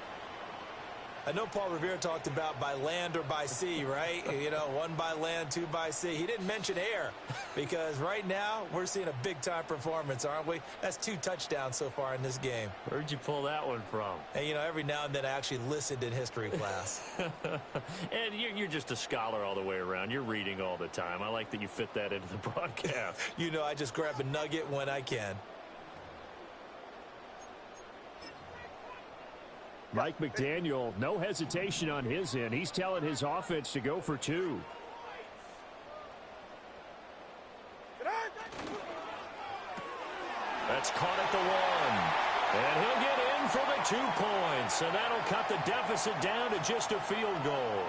I know Paul Revere talked about by land or by sea, right? You know, one by land, two by sea. He didn't mention air because right now we're seeing a big-time performance, aren't we? That's 2 touchdowns so far in this game. Where'd you pull that one from? And, you know, every now and then I actually listened in history class. And you're just a scholar all the way around. You're reading all the time. I like that you fit that into the broadcast. You know, I just grab a nugget when I can. Mike McDaniel, no hesitation on his end. He's telling his offense to go for 2. That's caught at the 1. And he'll get in for the 2 points. And that'll cut the deficit down to just a field goal.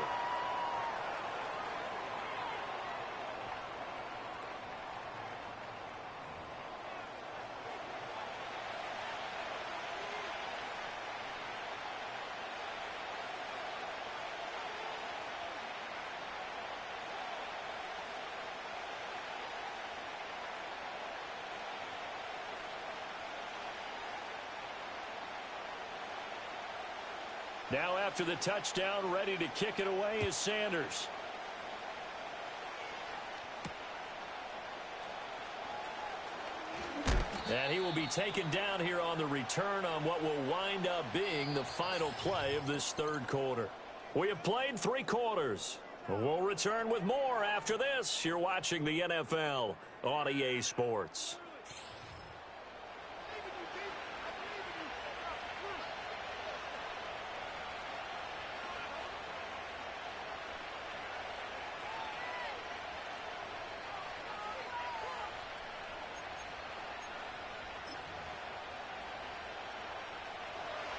Now after the touchdown, ready to kick it away is Sanders. And he will be taken down here on the return on what will wind up being the final play of this third quarter. We have played 3 quarters. We'll return with more after this. You're watching the NFL on EA Sports.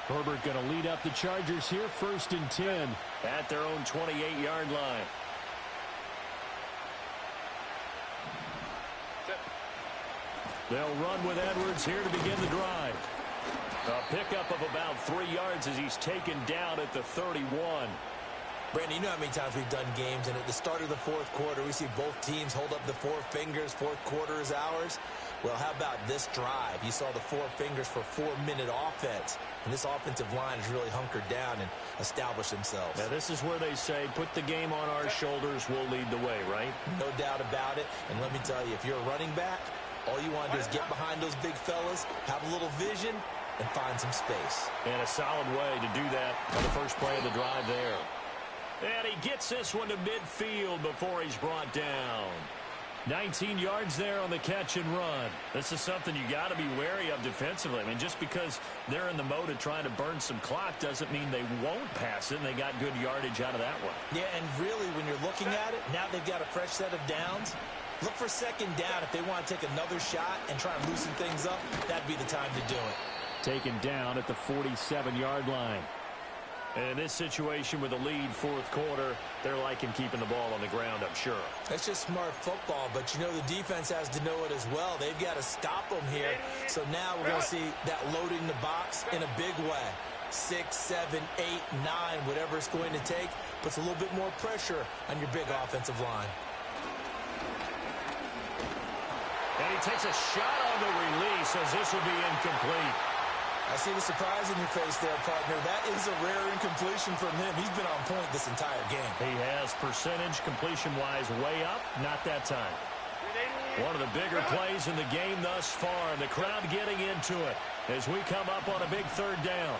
Herbert going to lead up the Chargers here, 1st and 10 at their own 28-yard line. They'll run with Edwards here to begin the drive. A pickup of about 3 yards as he's taken down at the 31. Brandon, you know how many times we've done games, and at the start of the fourth quarter, we see both teams hold up the 4 fingers, fourth quarter is ours. Well, how about this drive? You saw the 4 fingers for 4-minute offense, and this offensive line has really hunkered down and established themselves. Now, this is where they say, put the game on our shoulders, we'll lead the way, right? No doubt about it, and let me tell you, if you're a running back, all you want to do is get behind those big fellas, have a little vision, and find some space. And a solid way to do that on the first play of the drive there. And he gets this one to midfield before he's brought down. 19 yards there on the catch and run. This is something you got to be wary of defensively. I mean, just because they're in the mode of trying to burn some clock doesn't mean they won't pass it, and they got good yardage out of that one. Yeah, and really, when you're looking at it, now they've got a fresh set of downs. Look for 2nd down if they want to take another shot and try and loosen things up. That'd be the time to do it. Taken down at the 47-yard line. And in this situation with a lead, fourth quarter, they're liking keeping the ball on the ground, I'm sure. That's just smart football, but you know the defense has to know it as well. They've got to stop them here. So now we're going to see that loading the box in a big way. 6, 7, 8, 9, whatever it's going to take, puts a little bit more pressure on your big offensive line. And he takes a shot on the release as this will be incomplete. I see the surprise in your face there, partner. That is a rare incompletion from him. He's been on point this entire game. He has percentage completion-wise way up, not that time. One of the bigger plays in the game thus far, and the crowd getting into it as we come up on a big 3rd down.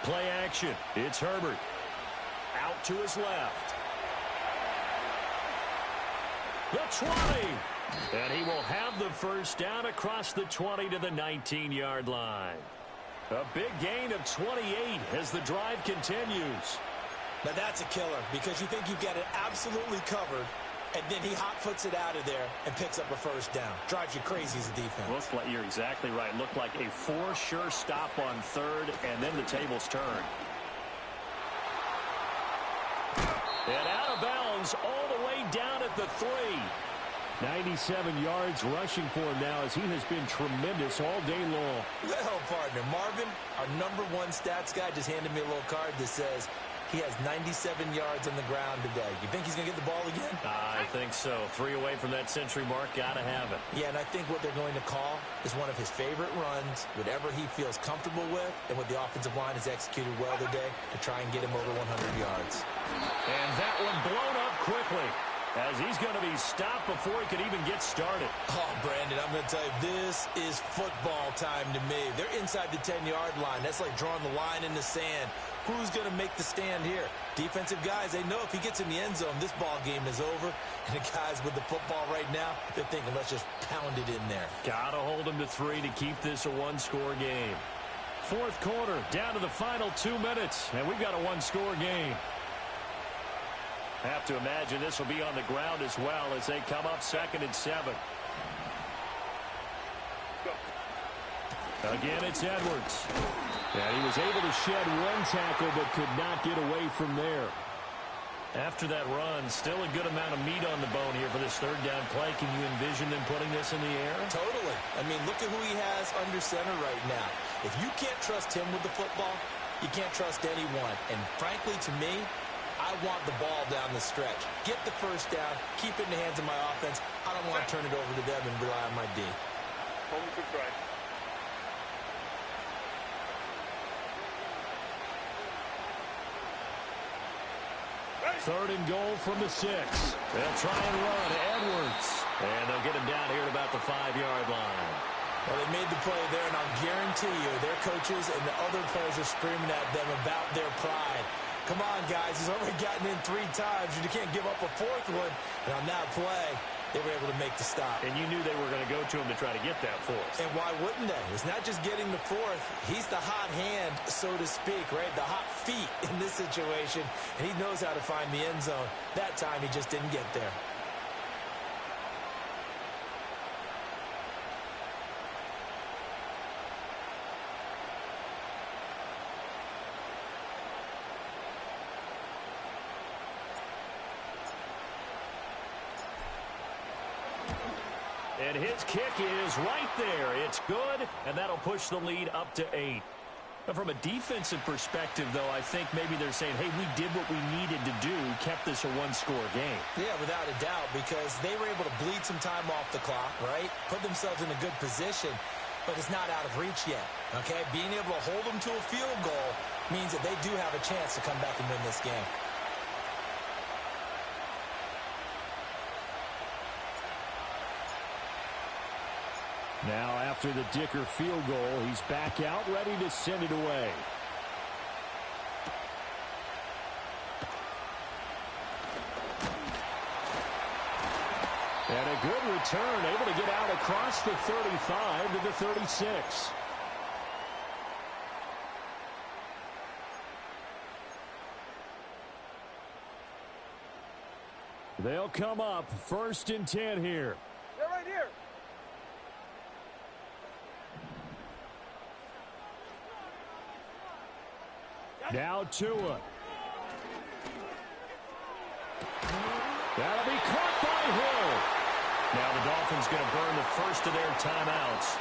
Play action. It's Herbert. Out to his left. The 20. And he will have the first down across the 20 to the 19-yard line. A big gain of 28 as the drive continues. Now that's a killer because you think you've got it absolutely covered, and then he hot-foots it out of there and picks up a first down. Drives you crazy as a defense. You're exactly right. Looked like a for-sure stop on third, and then the tables turned. And out of bounds all the way down at the 3. 97 yards rushing for him now as he has been tremendous all day long. Well, partner, Marvin, our #1 stats guy, just handed me a little card that says he has 97 yards on the ground today. You think he's going to get the ball again? I think so. 3 away from that century mark. Got to have it. Yeah, and I think what they're going to call is one of his favorite runs, whatever he feels comfortable with, and what the offensive line has executed well today to try and get him over 100 yards. And that one blown up quickly, as he's going to be stopped before he could even get started. Oh, Brandon, I'm going to tell you, this is football time to me. They're inside the 10-yard line. That's like drawing the line in the sand. Who's going to make the stand here? Defensive guys, they know if he gets in the end zone, this ball game is over. And the guys with the football right now, they're thinking, let's just pound it in there. Got to hold him to 3 to keep this a one-score game. Fourth quarter, down to the final 2 minutes, and we've got a one-score game. Have to imagine this will be on the ground as well as they come up 2nd and 7. Again, it's Edwards. And he was able to shed 1 tackle but could not get away from there. After that run, still a good amount of meat on the bone here for this 3rd down play. Can you envision them putting this in the air? Totally. I mean, look at who he has under center right now. If you can't trust him with the football, you can't trust anyone. And frankly, to me, I want the ball down the stretch. Get the first down, keep it in the hands of my offense. I don't want to turn it over to them and rely on my D. Home to try. 3rd and goal from the 6. They'll try and run Edwards. And they'll get him down here at about the 5-yard line. Well, they made the play there, and I'll guarantee you their coaches and the other players are screaming at them about their pride. Come on, guys. He's already gotten in 3 times. You can't give up a 4th one. And on that play, they were able to make the stop. And you knew they were going to go to him to try to get that 4th. And why wouldn't they? It's not just getting the 4th. He's the hot hand, so to speak, right? The hot feet in this situation. And he knows how to find the end zone. That time, he just didn't get there. And his kick is right there. It's good, and that'll push the lead up to 8. But from a defensive perspective, though, I think maybe they're saying, hey, we did what we needed to do, kept this a one-score game. Yeah, without a doubt, because they were able to bleed some time off the clock, right? Put themselves in a good position, but it's not out of reach yet, okay? Being able to hold them to a field goal means that they do have a chance to come back and win this game. Now, after the Dicker field goal, he's back out, ready to send it away. And a good return, able to get out across the 35 to the 36. They'll come up 1st and 10 here. They're right here. Now Tua. That'll be caught by Hill. Now the Dolphins going to burn the first of their timeouts,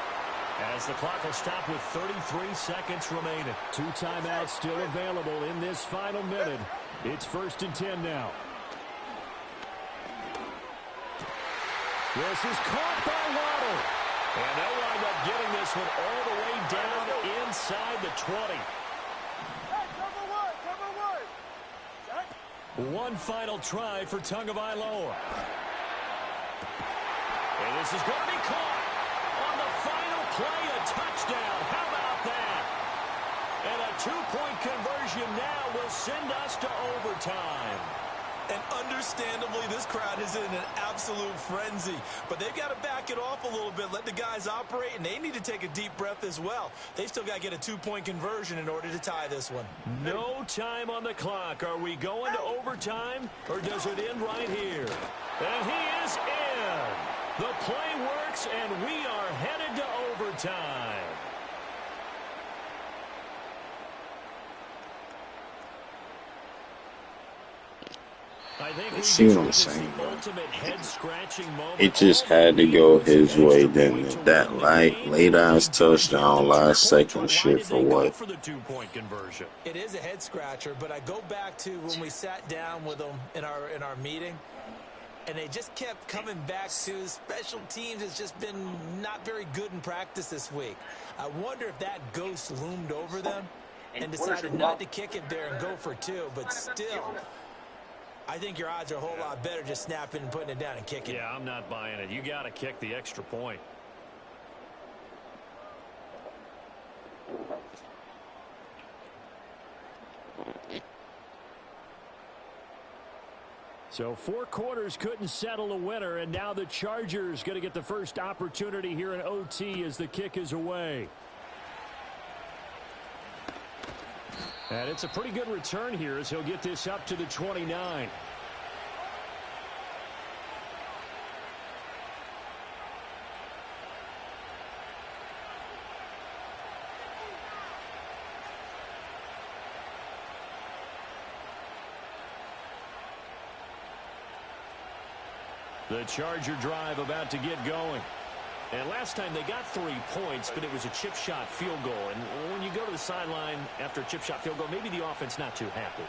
as the clock will stop with 33 seconds remaining. 2 timeouts still available in this final minute. It's 1st and 10 now. This is caught by Waddle. And they'll wind up getting this one all the way down inside the 20. One final try for Tagovailoa. And this is going to be caught on the final play, a touchdown. How about that? And a 2-point conversion now will send us to overtime. And understandably, this crowd is in an absolute frenzy. But they've got to back it off a little bit, let the guys operate, and they need to take a deep breath as well. They've still got to get a 2-point conversion in order to tie this one. No time on the clock. Are we going to overtime, or does it end right here? And he is in. The play works, and we are headed to overtime. You see what I'm saying, bro? It just had to go his way. Then that late-ass touchdown, last second shit for what? It is a head-scratcher, but I go back to when we sat down with them in our meeting, and they just kept coming back to special teams. It's just been not very good in practice this week. I wonder if that ghost loomed over them and decided not to kick it there and go for 2, but still, I think your odds are a whole lot better just snapping and putting it down and kicking. Yeah, I'm not buying it. You got to kick the extra point. So 4 quarters couldn't settle a winner, and now the Chargers going to get the first opportunity here in OT as the kick is away. And it's a pretty good return here as he'll get this up to the 29. The Charger drive about to get going. And last time they got 3 points, but it was a chip shot field goal. And when you go to the sideline after a chip shot field goal, maybe the offense not too happy.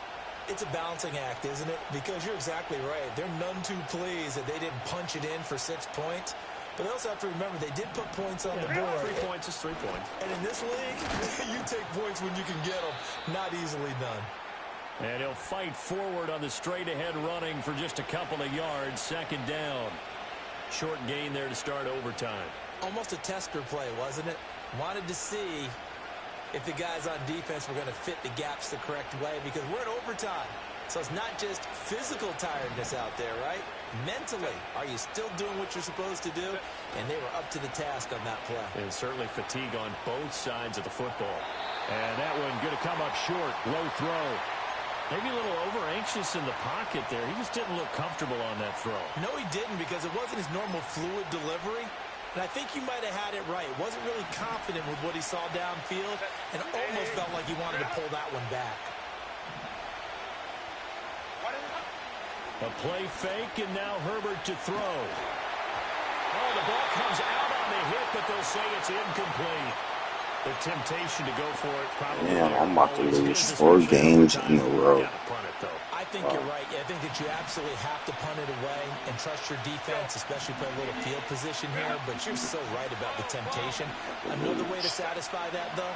It's a balancing act, isn't it? Because you're exactly right. They're none too pleased that they didn't punch it in for 6 points. But they also have to remember they did put points on the board. 3 points is 3 points. And in this league, you take points when you can get them. Not easily done. And he'll fight forward on the straight-ahead running for just a couple of yards. 2nd down. Short gain there to start overtime. Almost a tester play, wasn't it? Wanted to see if the guys on defense were going to fit the gaps the correct way, because we're in overtime. So it's not just physical tiredness out there, right? Mentally, are you still doing what you're supposed to do? And they were up to the task on that play. And certainly fatigue on both sides of the football. And that one going to come up short. Low throw. Maybe a little over-anxious in the pocket there. He just didn't look comfortable on that throw. No, he didn't, because it wasn't his normal fluid delivery. And I think you might have had it right. Wasn't really confident with what he saw downfield, and almost felt like he wanted to pull that one back. A play fake, and now Herbert to throw. Oh, the ball comes out on the hit, but they'll say it's incomplete. The temptation to go for it probably. Yeah, I'm about to lose 4 games in a row. I think you're right. I think that you absolutely have to punt it away and trust your defense, especially play a little field position here. But you're so right about the temptation. Another way to satisfy that, though,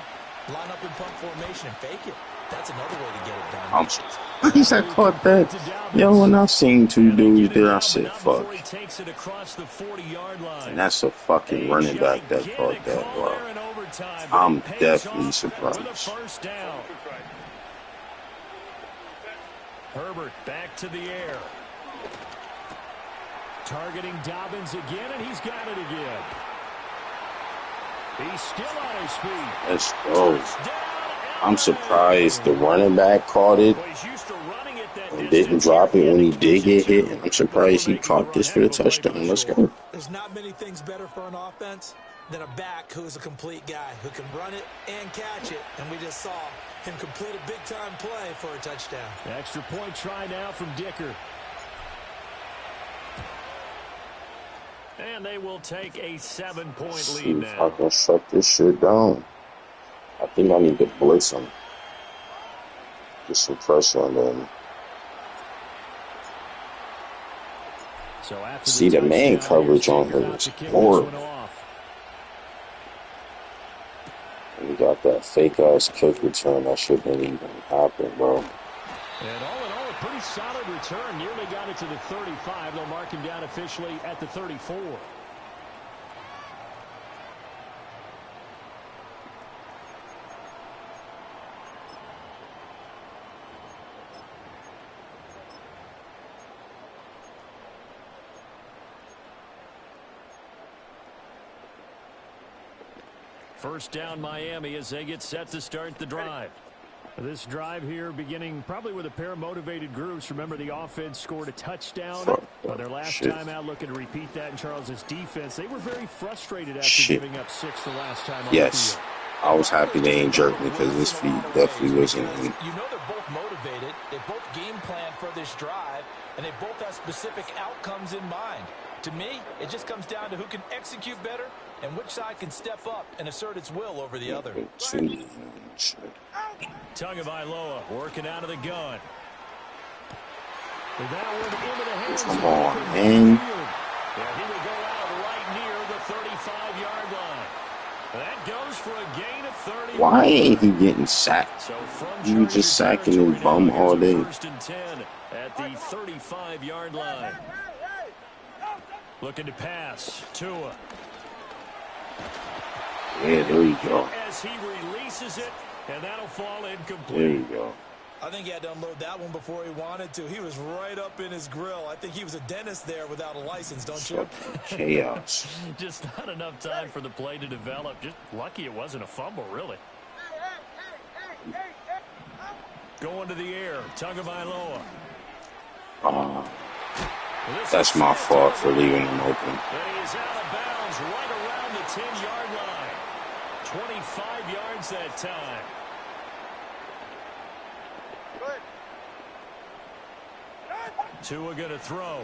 line up in punt formation and fake it. That's another way to get it done. He said, caught that. Yo, when I seen 2 dudes there, I said, fuck. And that's a fucking running back that caught that, bro. I'm definitely surprised. Herbert back to the air. Targeting Dobbins again, and he's got it again. He's still on his feet. Let's go. I'm surprised the running back caught it and didn't drop it when he did get hit. And I'm surprised he caught this for the touchdown. Let's go. There's not many things better for an offense than a back who's a complete guy who can run it and catch it. And we just saw him complete a big-time play for a touchdown. Extra point try now from Dicker. And they will take a 7-point lead now. See if I can shut this shit down. I think I need to blitz him. Get some pressure on them. So after see, the man coverage on him is horrible. And we got that fake-ass kick return that shouldn't even happen, bro. And all in all, a pretty solid return. Nearly got it to the 35. They'll mark him down officially at the 34. First down Miami as they get set to start the drive. This drive here beginning probably with a pair of motivated groups. Remember, the offense scored a touchdown on their last time out, looking to repeat that in Charles's defense. They were very frustrated after giving up 6 the last time on the field. I was happy they ain't jerked me because this feed definitely wasn't in. You know they're both motivated. They both game plan for this drive, and they both have specific outcomes in mind. To me, it just comes down to who can execute better and which side can step up and assert its will over the other. Tagovailoa working out of the gun. That one into the hands. Come on, man. Yeah, he would go out right near the 35-yard line. That goes for a gain of 30. Why ain't he getting sacked? So You just sacking his bum all day. First and 10 at the 35-yard line. Looking to pass. Tua. Yeah, there you go. As he releases it, and that'll fall incomplete. There you go. I think he had to unload that one before he wanted to. He was right up in his grill. I think he was a dentist there without a license, don't you? Chaos. Just not enough time for the play to develop. Just lucky it wasn't a fumble, really. Going to the air. Tagovailoa. That's my fault for leaving him open. And he's out of bounds right around the 10-yard line. 25 yards that time. Tua going to throw.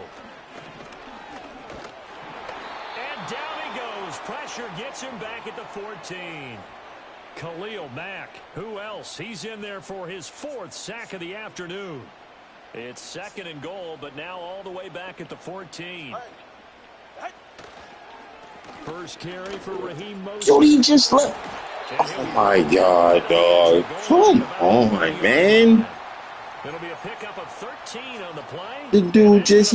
And down he goes. Pressure gets him back at the 14. Khalil Mack. Who else? He's in there for his 4th sack of the afternoon. It's 2nd and goal, but now all the way back at the 14. First carry for Raheem Mostert. Yo, he just left. Oh, my God, dog. Come on, man. It'll be a pickup of 13 on the play. The dude did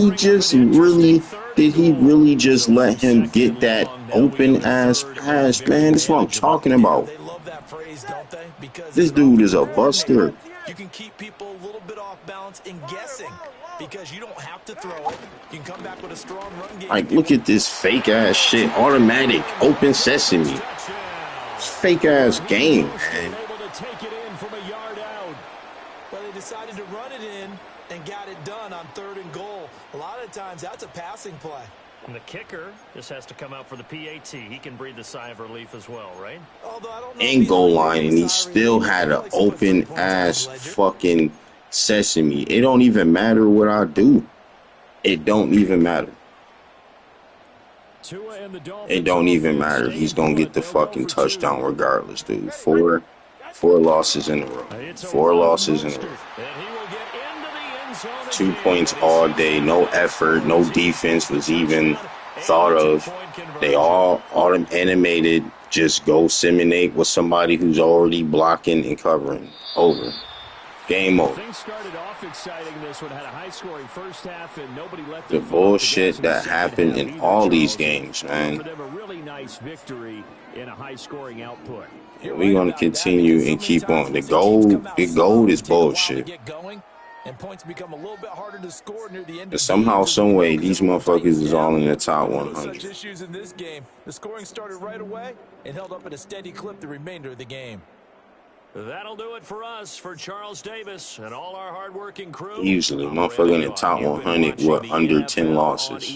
he really just let him get that open ass pass, man? That's what I'm talking about. They love that phrase, don't they? Because this dude is a buster. You can keep people a little bit off balance and guessing because you don't have to throw it. You can come back with a strong run game. Like, look at this fake ass shit. Automatic, open sesame. Fake ass game, man. Well, they decided to run it in and got it done on 3rd and goal. A lot of times that's a passing play. And the kicker just has to come out for the PAT. He can breathe a sigh of relief as well, right? Although I don't know in goal line, and he still had an open ass fucking sesame. It don't even matter what I do. It don't even matter. It don't even matter. He's gonna get the fucking touchdown regardless, dude. Four losses in a row. 4 losses in a row. 2 points all day. No effort. No defense was even thought of. They all animated. Just go simulate with somebody who's already blocking and covering. Over. Game over. Things started off exciting. This one had a high-scoring first half, and nobody let the bullshit that happened in all these games, man. For them, a really nice victory in a high-scoring output. We're gonna continue and keep on. The gold is bullshit. And points become a little bit harder to score near the end. But somehow, some way, these motherfuckers is all in the top 100. Such issues in this game. The scoring started right away and held up at a steady clip the remainder of the game. That'll do it for us, for Charles Davis and all our hardworking crew. Usually, motherfucker in the top 100 with under 10 losses.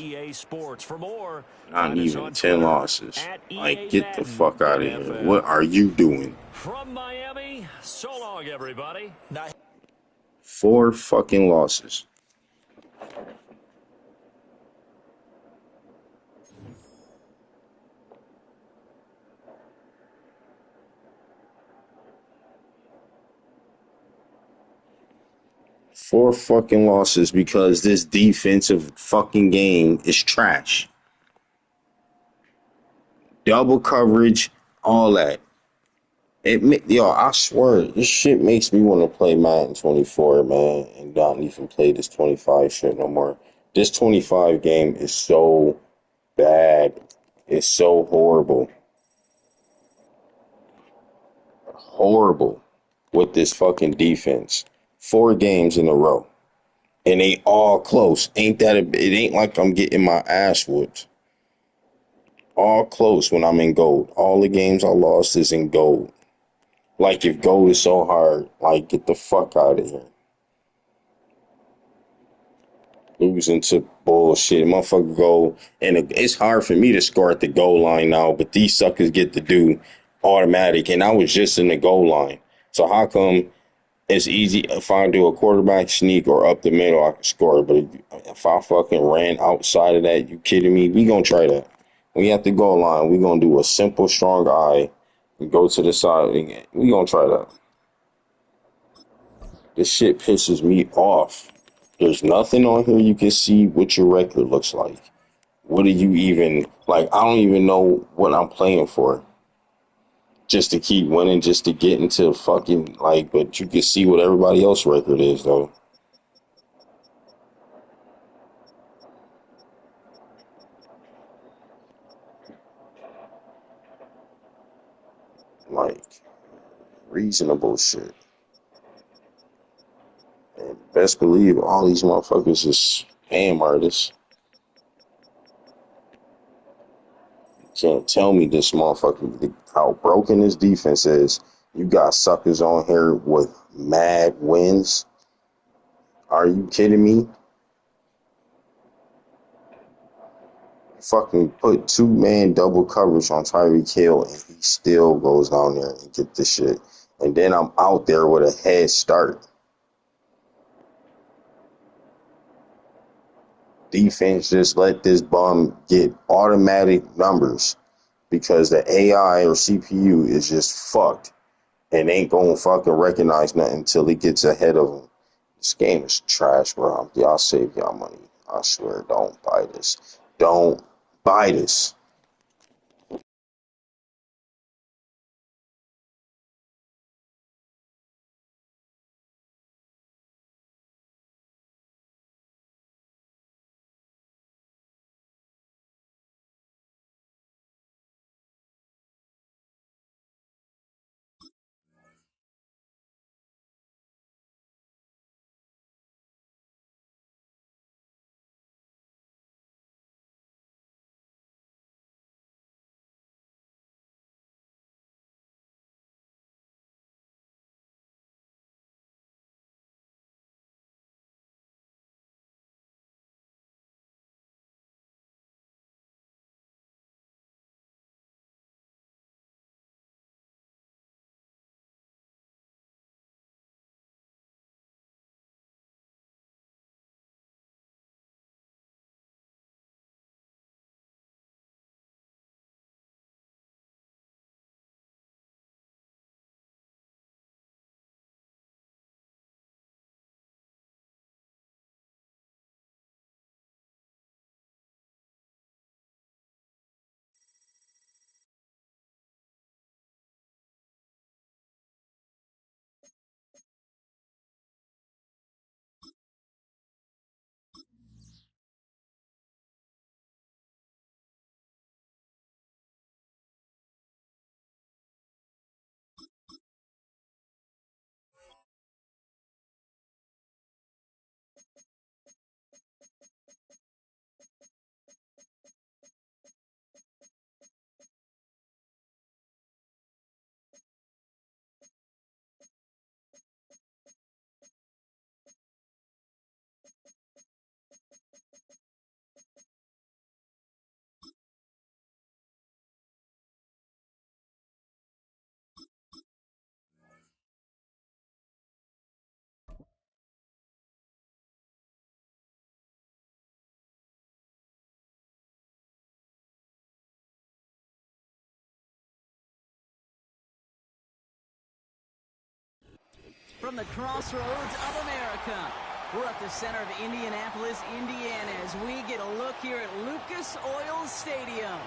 Not even 10 losses. Like, get the fuck out of here. What are you doing? From Miami, so long, everybody. 4 fucking losses. Four fucking losses because this defensive fucking game is trash. Double coverage, all that. Yo, I swear, this shit makes me want to play Madden 24, man, and not even play this 25 shit no more. This 25 game is so bad. It's so horrible. Horrible with this fucking defense. 4 games in a row. And they all close. It ain't like I'm getting my ass whooped. All close when I'm in gold. All the games I lost is in gold. Like, if gold is so hard, like, get the fuck out of here. Losing to bullshit. Motherfucker go, and it's hard for me to score at the goal line now, but these suckers get to do automatic, and I was just in the goal line. So how come it's easy if I do a quarterback sneak or up the middle, I can score, but if I fucking ran outside of that, you kidding me? We gonna try that. We at the goal line, we gonna do a simple strong eye and go to the side. We gonna try that. This shit pisses me off. There's nothing on here you can see what your record looks like. What are you even, like, I don't even know what I'm playing for. Just to keep winning, just to get into fucking, like, but you can see what everybody else's record is, though. Like, reasonable shit. And best believe all these motherfuckers is spam artists. Can't tell me this motherfucker, how broken this defense is. You got suckers on here with mad wins. Are you kidding me? Fucking put 2-man double coverage on Tyreek Hill and he still goes down there and get the shit. And then I'm out there with a head start. Defense just let this bum get automatic numbers because the AI or CPU is just fucked and ain't gonna fucking recognize nothing until he gets ahead of him. This game is trash, bro. Y'all save y'all money. I swear, don't buy this. Don't buy this. From the crossroads of America, we're at the center of Indianapolis, Indiana, as we get a look here at Lucas Oil Stadium.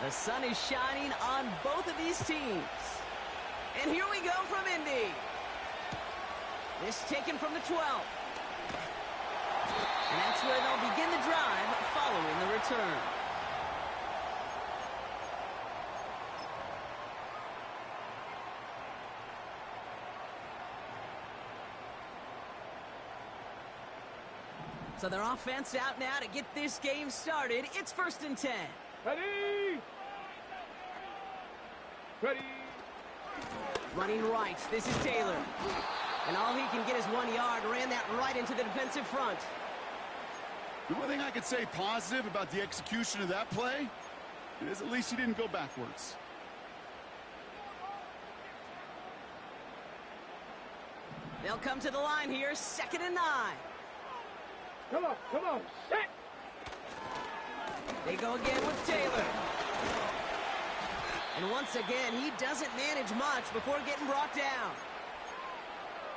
The sun is shining on both of these teams. And here we go from Indy. This taken from the 12. And that's where they'll begin the drive following the return. So their offense out now to get this game started. It's 1st and 10. Ready? Ready? Running right. This is Taylor. And all he can get is 1 yard. Ran that right into the defensive front. The one thing I could say positive about the execution of that play is at least he didn't go backwards. They'll come to the line here. 2nd and 9. Come on, set! They go again with Taylor. And once again, he doesn't manage much before getting brought down.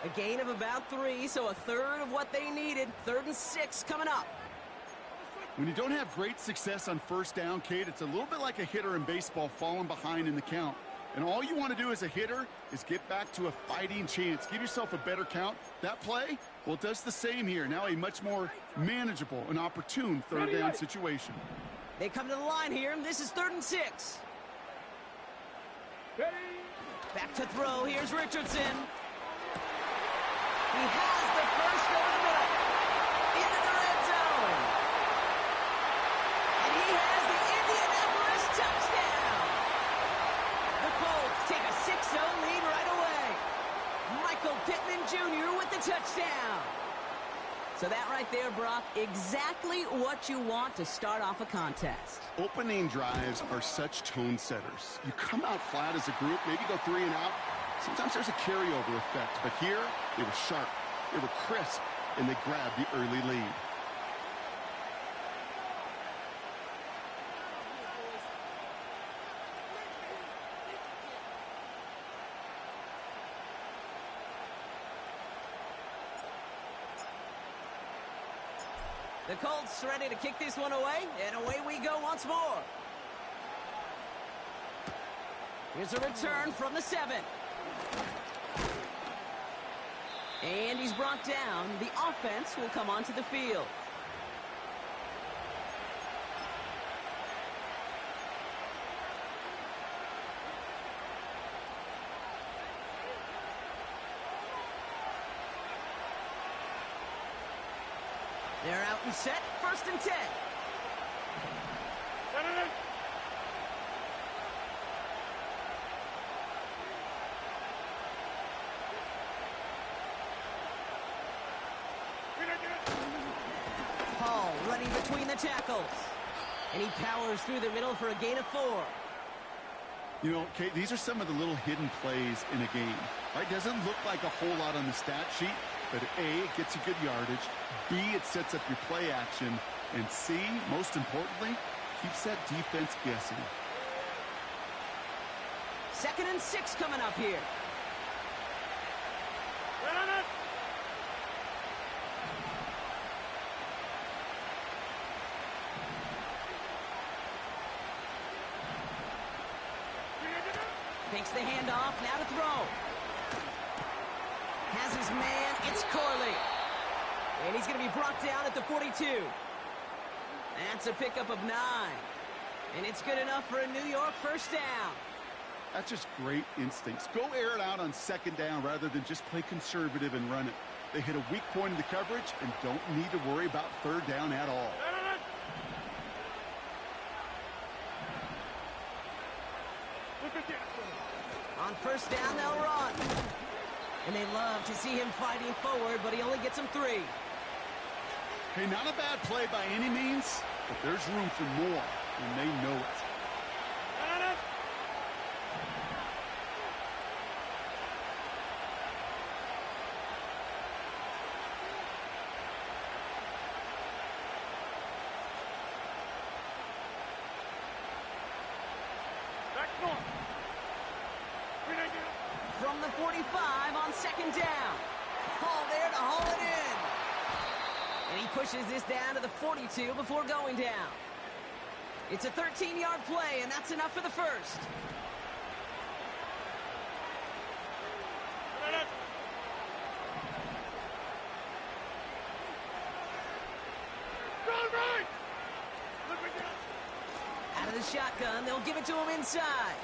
A gain of about 3, so a third of what they needed. 3rd and 6 coming up. When you don't have great success on 1st down, Kate, it's a little bit like a hitter in baseball falling behind in the count. And all you want to do as a hitter is get back to a fighting chance. Give yourself a better count. That play, well, it does the same here. Now a much more manageable and opportune 3rd down situation. They come to the line here, and this is 3rd and 6. Ready? Back to throw. Here's Richardson. He has the first over the middle. Into the red zone. And he has the Indianapolis touchdown. The Colts take a 6-0 lead right away. Michael Pittman Jr. with the touchdown. So that right there, Brock, exactly what you want to start off a contest. Opening drives are such tone setters. You come out flat as a group, maybe go 3 and out. Sometimes there's a carryover effect, but here they were sharp, they were crisp, and they grabbed the early lead. The Colts ready to kick this one away, and away we go once more. Here's a return from the 7. And he's brought down. The offense will come onto the field. They're out and set. 1st and 10. Paul running between the tackles. And he powers through the middle for a gain of 4. You know, Kate, these are some of the little hidden plays in a game. Right? Doesn't look like a whole lot on the stat sheet, but A, it gets you good yardage. B, it sets up your play action. And C, most importantly, keeps that defense guessing. 2nd and 6 coming up here. Takes the handoff, now to throw. Has his man, it's Corley. And he's going to be brought down at the 42. That's a pickup of 9. And it's good enough for a New York 1st down. That's just great instincts. Go air it out on 2nd down rather than just play conservative and run it. They hit a weak point in the coverage and don't need to worry about 3rd down at all. On 1st down, they'll run. And they love to see him fighting forward, but he only gets them 3. Hey, not a bad play by any means, but there's room for more, and they know it. From the 45 on 2nd down. Paul there to haul it in. And he pushes this down to the 42 before going down. It's a 13-yard play, and that's enough for the 1st. Out of the shotgun, they'll give it to him inside.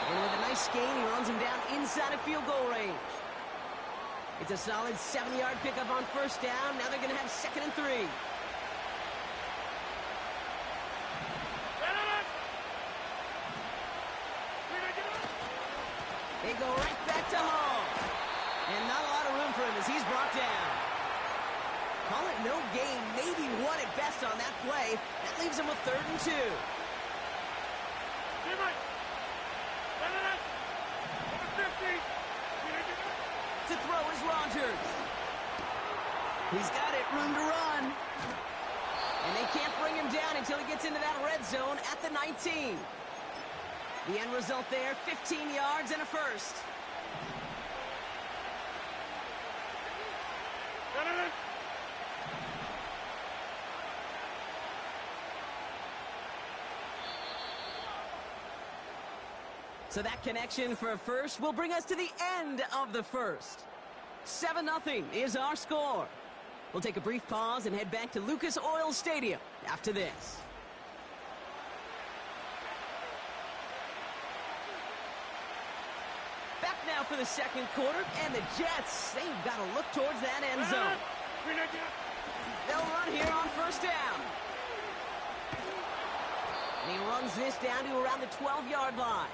And with a nice gain, he runs him down inside of field goal range. It's a solid 7-yard pickup on first down. Now they're going to have 2nd and 3. They go right back to Hall. And not a lot of room for him as he's brought down. Call it no gain, maybe one at best on that play. That leaves him with 3rd and 2. To throw is Rodgers. He's got it, room to run. And they can't bring him down until he gets into that red zone at the 19. The end result there, 15 yards and a first. So that connection for a first will bring us to the end of the first. 7-0 is our score. We'll take a brief pause and head back to Lucas Oil Stadium after this. Back now for the second quarter, and the Jets, they've got to look towards that end zone. They'll run here on first down. And he runs this down to around the 12-yard line.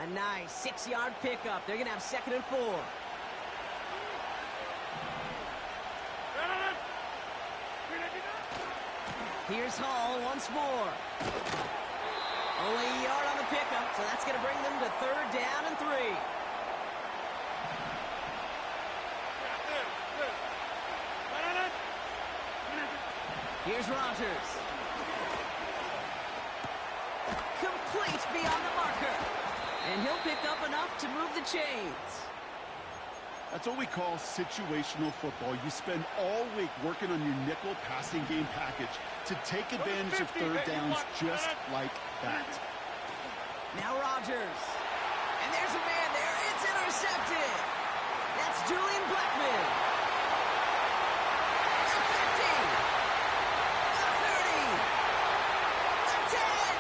A nice 6-yard pickup. They're going to have 2nd and 4. Here's Hall once more. Only a yard on the pickup, so that's going to bring them to 3rd down and 3. Here's Rodgers. Complete beyond the marker. And he'll pick up enough to move the chains. That's what we call situational football. You spend all week working on your nickel passing game package to take advantage of 3rd downs just like that. Now Rodgers. And there's a man there. It's intercepted. That's Julian Blackman. The 50. The 30. The 10.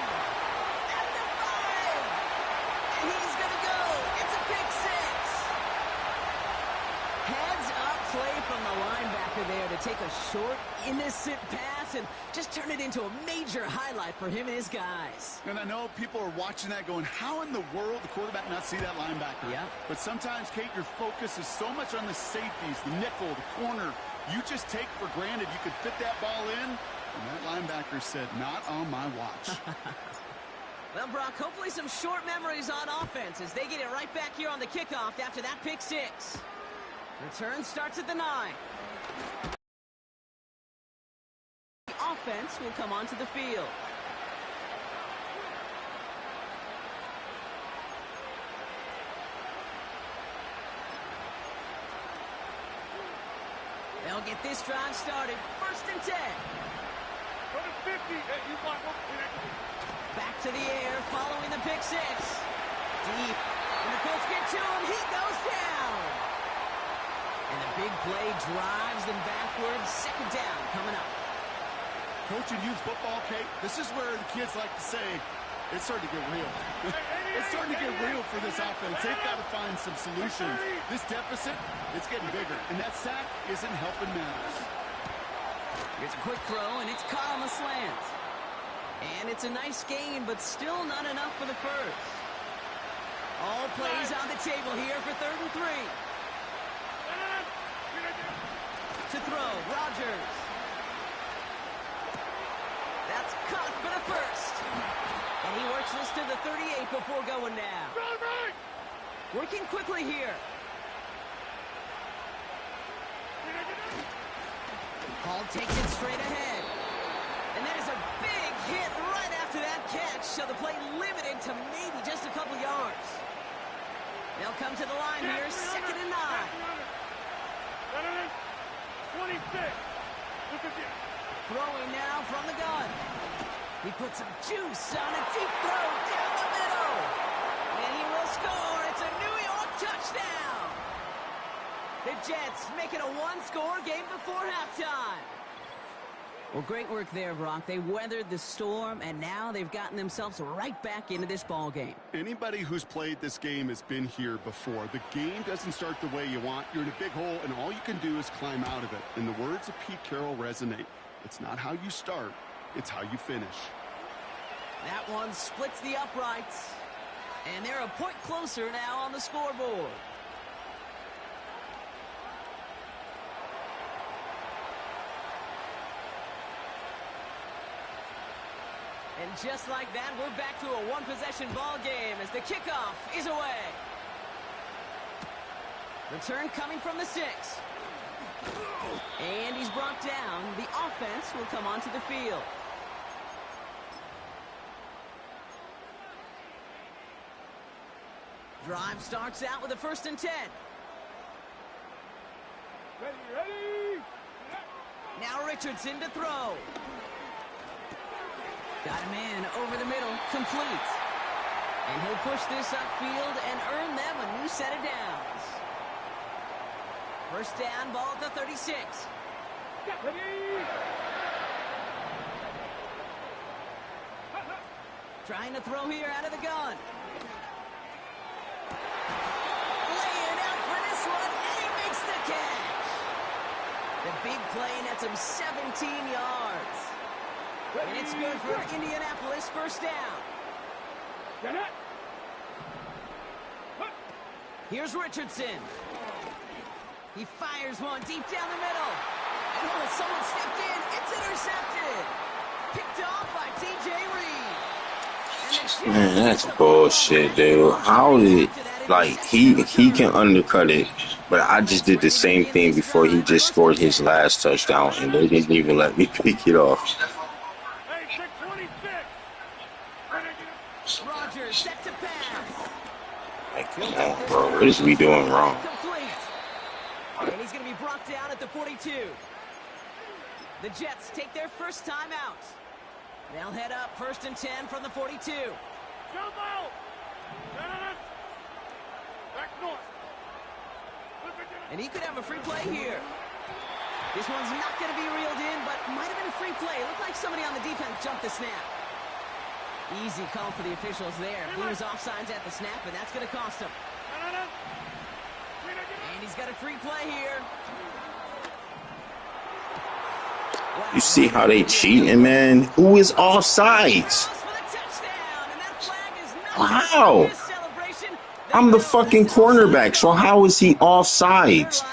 And the 5. And he's going to go. It's a pick 6. Heads up play from the linebacker there to take a short, innocent pass and just turn it into a major highlight for him and his guys. And I know people are watching that going, how in the world the quarterback not see that linebacker? Yeah. But sometimes, Kate, your focus is so much on the safeties, the nickel, the corner. You just take for granted you could fit that ball in. And that linebacker said, not on my watch. Well, Brock, hopefully some short memories on offense as they get it right back here on the kickoff after that pick 6. Return starts at the 9. The offense will come onto the field. They'll get this drive started. 1st and 10. Go to 50. Back to the air following the pick 6. Deep. And the Colts get to him. He goes down. And the big play drives them backwards. 2nd down coming up. Coaching youth football, Kate, this is where the kids like to say, it's starting to get real. It's starting to get real for this offense. They've got to find some solutions. This deficit, it's getting bigger. And that sack isn't helping matters. Here's a quick throw, and it's caught on the slant. And it's a nice gain, but still not enough for the first. All plays on the table here for 3rd and 3. To throw, Rodgers. That's caught for the first. And he works this to the 38 before going down. Working quickly here. Hall takes it straight ahead. And there's a big hit right after that catch, so the play limited to maybe just a couple yards. They'll come to the line here, 2nd and 9. 26. Throwing now from the gun. He puts some juice on a deep throw down the middle. And he will score. It's a New York touchdown. The Jets make it a 1-score game before halftime. Well, great work there, Brock. They weathered the storm, and now they've gotten themselves right back into this ball game. Anybody who's played this game has been here before. The game doesn't start the way you want. You're in a big hole, and all you can do is climb out of it. And the words of Pete Carroll resonate. It's not how you start, it's how you finish. That one splits the uprights, and they're a point closer now on the scoreboard. And just like that, we're back to a one-possession ball game as the kickoff is away. Return coming from the 6. And he's brought down. The offense will come onto the field. Drive starts out with a 1st and 10. Ready. Now Richardson to throw. Got him in over the middle, complete. And he'll push this upfield and earn them a new set of downs. 1st down, ball at the 36. Trying to throw here out of the gun. Laying out for this one, and he makes the catch. The big play nets him 17 yards. And it's good for Indianapolis, 1st down. Here's Richardson. He fires one deep down the middle. And oh, someone stepped in. It's intercepted. Picked off by T.J. Reed. Man, that's bullshit, dude. How did, like, he can undercut it, but I just did the same thing before he just scored his last touchdown, and they didn't even let me pick it off. Rodgers set to pass. Like, come on, bro. What is we doing wrong? And he's going to be brought down at the 42. The Jets take their first time out. They'll head up 1st and 10 from the 42. Jump out! Back north. And he could have a free play here. This one's not going to be reeled in, but might have been a free play. It looked like somebody on the defense jumped the snap. Easy call for the officials there. He was offsides at the snap, and that's going to cost him. And he's got a free play here. Wow. You see how they cheating, man? Who is offsides? How? I'm the fucking cornerback, so how is he offsides?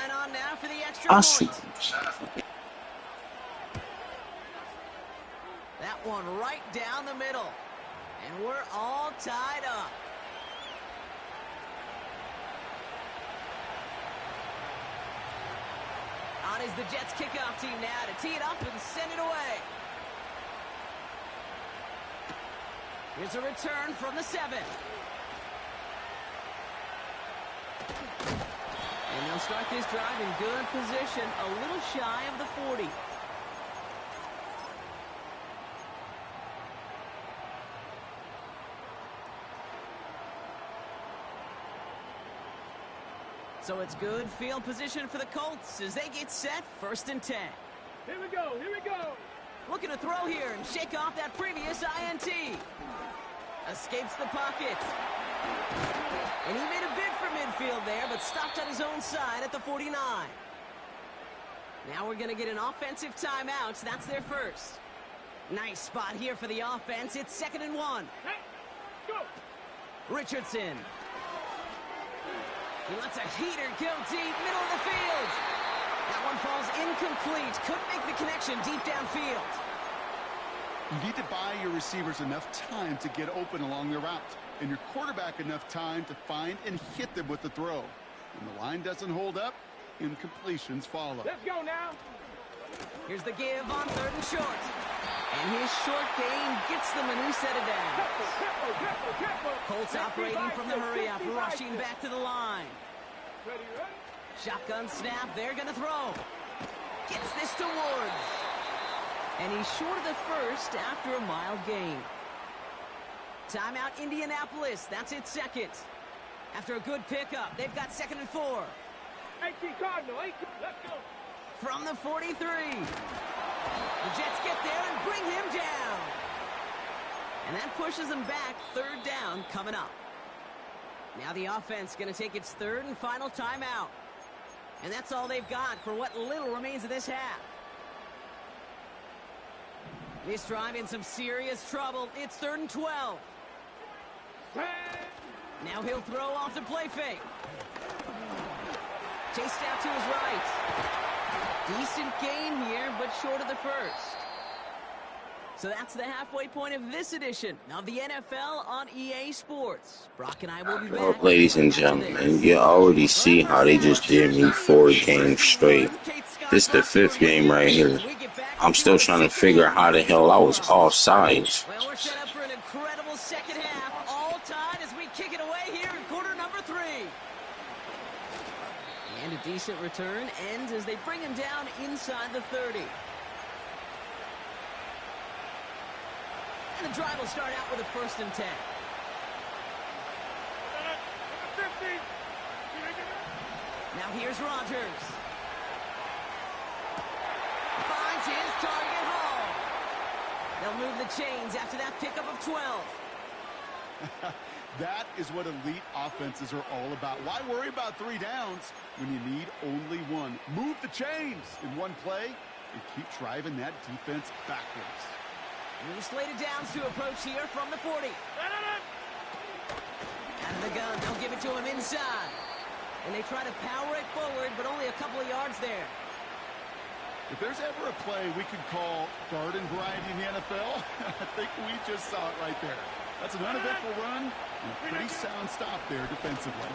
That one right down the middle. And we're all tied up. On is the Jets kickoff team now to tee it up and send it away. Here's a return from the 7. And they'll start this drive in good position, a little shy of the 40. So it's good field position for the Colts as they get set 1st and 10. Here we go. Looking to throw here and shake off that previous INT. Escapes the pocket. And he made a bid for midfield there, but stopped on his own side at the 49. Now we're going to get an offensive timeout. That's their first. Nice spot here for the offense. It's 2nd and 1. Hey, go. Richardson. He lets a heater go deep, middle of the field. That one falls incomplete. Couldn't make the connection deep downfield. You need to buy your receivers enough time to get open along the route, and your quarterback enough time to find and hit them with the throw. When the line doesn't hold up, incompletions follow. Let's go now. Here's the give on 3rd and short. And his short gain gets them a new set of downs. Colts operating from the hurry-up, rushing back to the line. Ready. Shotgun snap, they're going to throw. Gets this to Woods. And he's short of the first after a mild gain. Timeout Indianapolis, that's its 2nd. After a good pickup, they've got 2nd and 4. 18 Cardinal, 18, let's go. From the 43. The Jets get there and bring him down. And that pushes them back. Third down coming up. Now the offense going to take its third and final timeout. And that's all they've got for what little remains of this half. This drive in some serious trouble. It's 3rd and 12. Now he'll throw off the play fake. Chased out to his right. Decent gain here, but short of the first. So that's the halfway point of this edition of the NFL on EA Sports. Brock and I will be Well, back. ladies and gentlemen, you already see how they just did me 4 games straight. This the 5th game right here. I'm still trying to figure out how the hell I was offsides. Well, we're set up for an incredible second half. All tied as we kick it away here in quarter number 3. And a decent return ends as they bring him down inside the 30. And the drive will start out with a 1st and 10. Now here's Rodgers. Finds his target home. They'll move the chains after that pickup of 12. That is what elite offenses are all about. Why worry about 3 downs when you need only 1? Move the chains in one play and keep driving that defense backwards. New slated downs to approach here from the 40. Out of the gun, they'll give it to him inside. And they try to power it forward, but only a couple of yards there. If there's ever a play we could call garden variety in the NFL, I think we just saw it right there. That's an uneventful run and a pretty sound stop there defensively.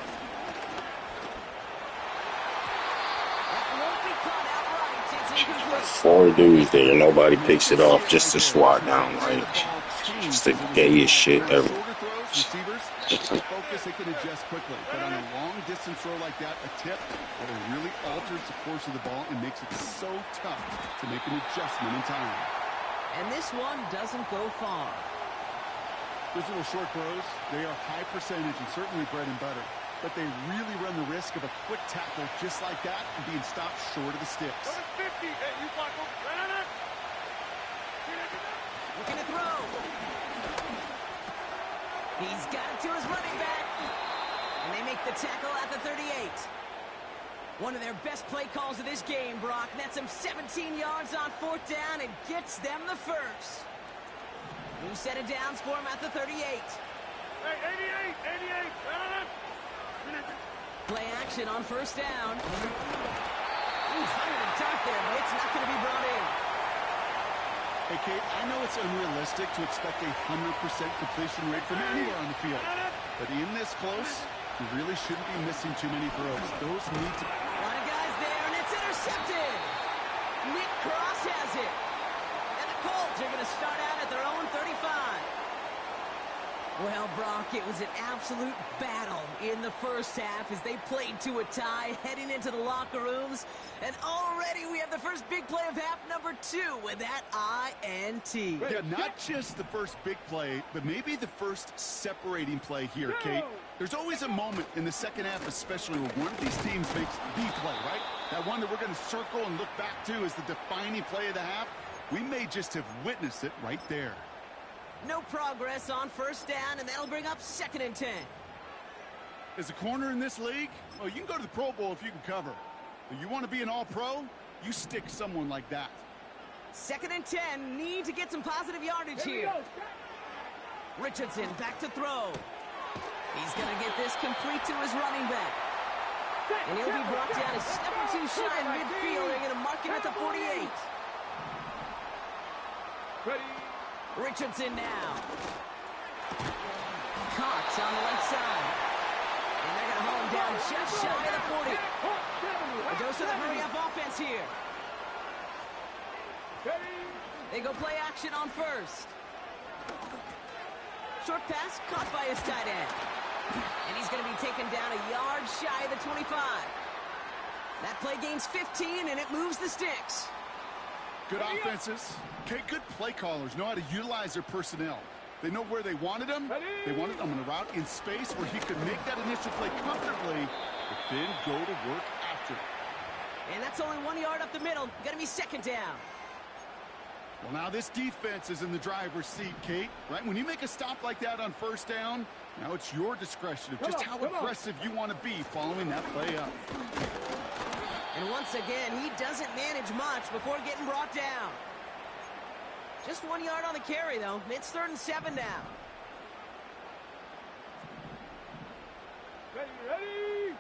That won't be caught outright. It's incomplete. 4 dudes there, nobody picks it off just to swat down, right? Just the gayest shit ever. Receivers, focus, they can adjust quickly. But on a long-distance throw like that, a tip, well, it really alters the course of the ball and makes it so tough to make an adjustment in time. And this one doesn't go far. Those little short throws, they are high percentage and certainly bread and butter. But they really run the risk of a quick tackle just like that and being stopped short of the sticks. Looking to throw. He's got it to his running back. And they make the tackle at the 38. One of their best play calls of this game, Brock. Nets them 17 yards on 4th down and gets them the first. New set of downs for him at the 38. Hey, 88. Play action on 1st down. Ooh, fired a dart there, but it's not going to be brought in. Hey, Kate, I know it's unrealistic to expect a 100% completion rate from anywhere on the field. But in this close, you really shouldn't be missing too many throws. Those need to... A lot of guys there, and it's intercepted. Nick Cross has it. And the Colts are going to start out at their own 35. Well, Brock, it was an absolute battle in the first half as they played to a tie heading into the locker rooms. And already we have the first big play of half number 2 with that INT. Yeah, not just the first big play, but maybe the first separating play here, Kate. There's always a moment in the second half, especially where one of these teams makes the play, right? That one that we're going to circle and look back to as the defining play of the half. We may just have witnessed it right there. No progress on 1st down, and that'll bring up 2nd and 10. As a corner in this league, well, you can go to the Pro Bowl if you can cover. But you want to be an all-pro, you stick someone like that. 2nd and 10, need to get some positive yardage here. Richardson back to throw. He's going to get this complete to his running back. And he'll be brought down a step or 2 shy in midfield. They're going to mark him at the 48. Richardson now. Cox on the left side. And they're going to haul him down just shy of the 40. A dose of the hurry-up offense here. They go play action on 1st. Short pass caught by his tight end. And he's going to be taken down a yard shy of the 25. That play gains 15, and it moves the sticks. Good offenses. Okay, good play callers know how to utilize their personnel. They know where they wanted them. They wanted them on a route in space where he could make that initial play comfortably, but then go to work after. And that's only 1 yard up the middle. Going to be 2nd down. Well, now this defense is in the driver's seat, Kate, right? When you make a stop like that on first down, now it's your discretion of just how aggressive you want to be following that play up. And once again, he doesn't manage much before getting brought down. Just 1 yard on the carry, though. It's 3rd and 7 now. Ready.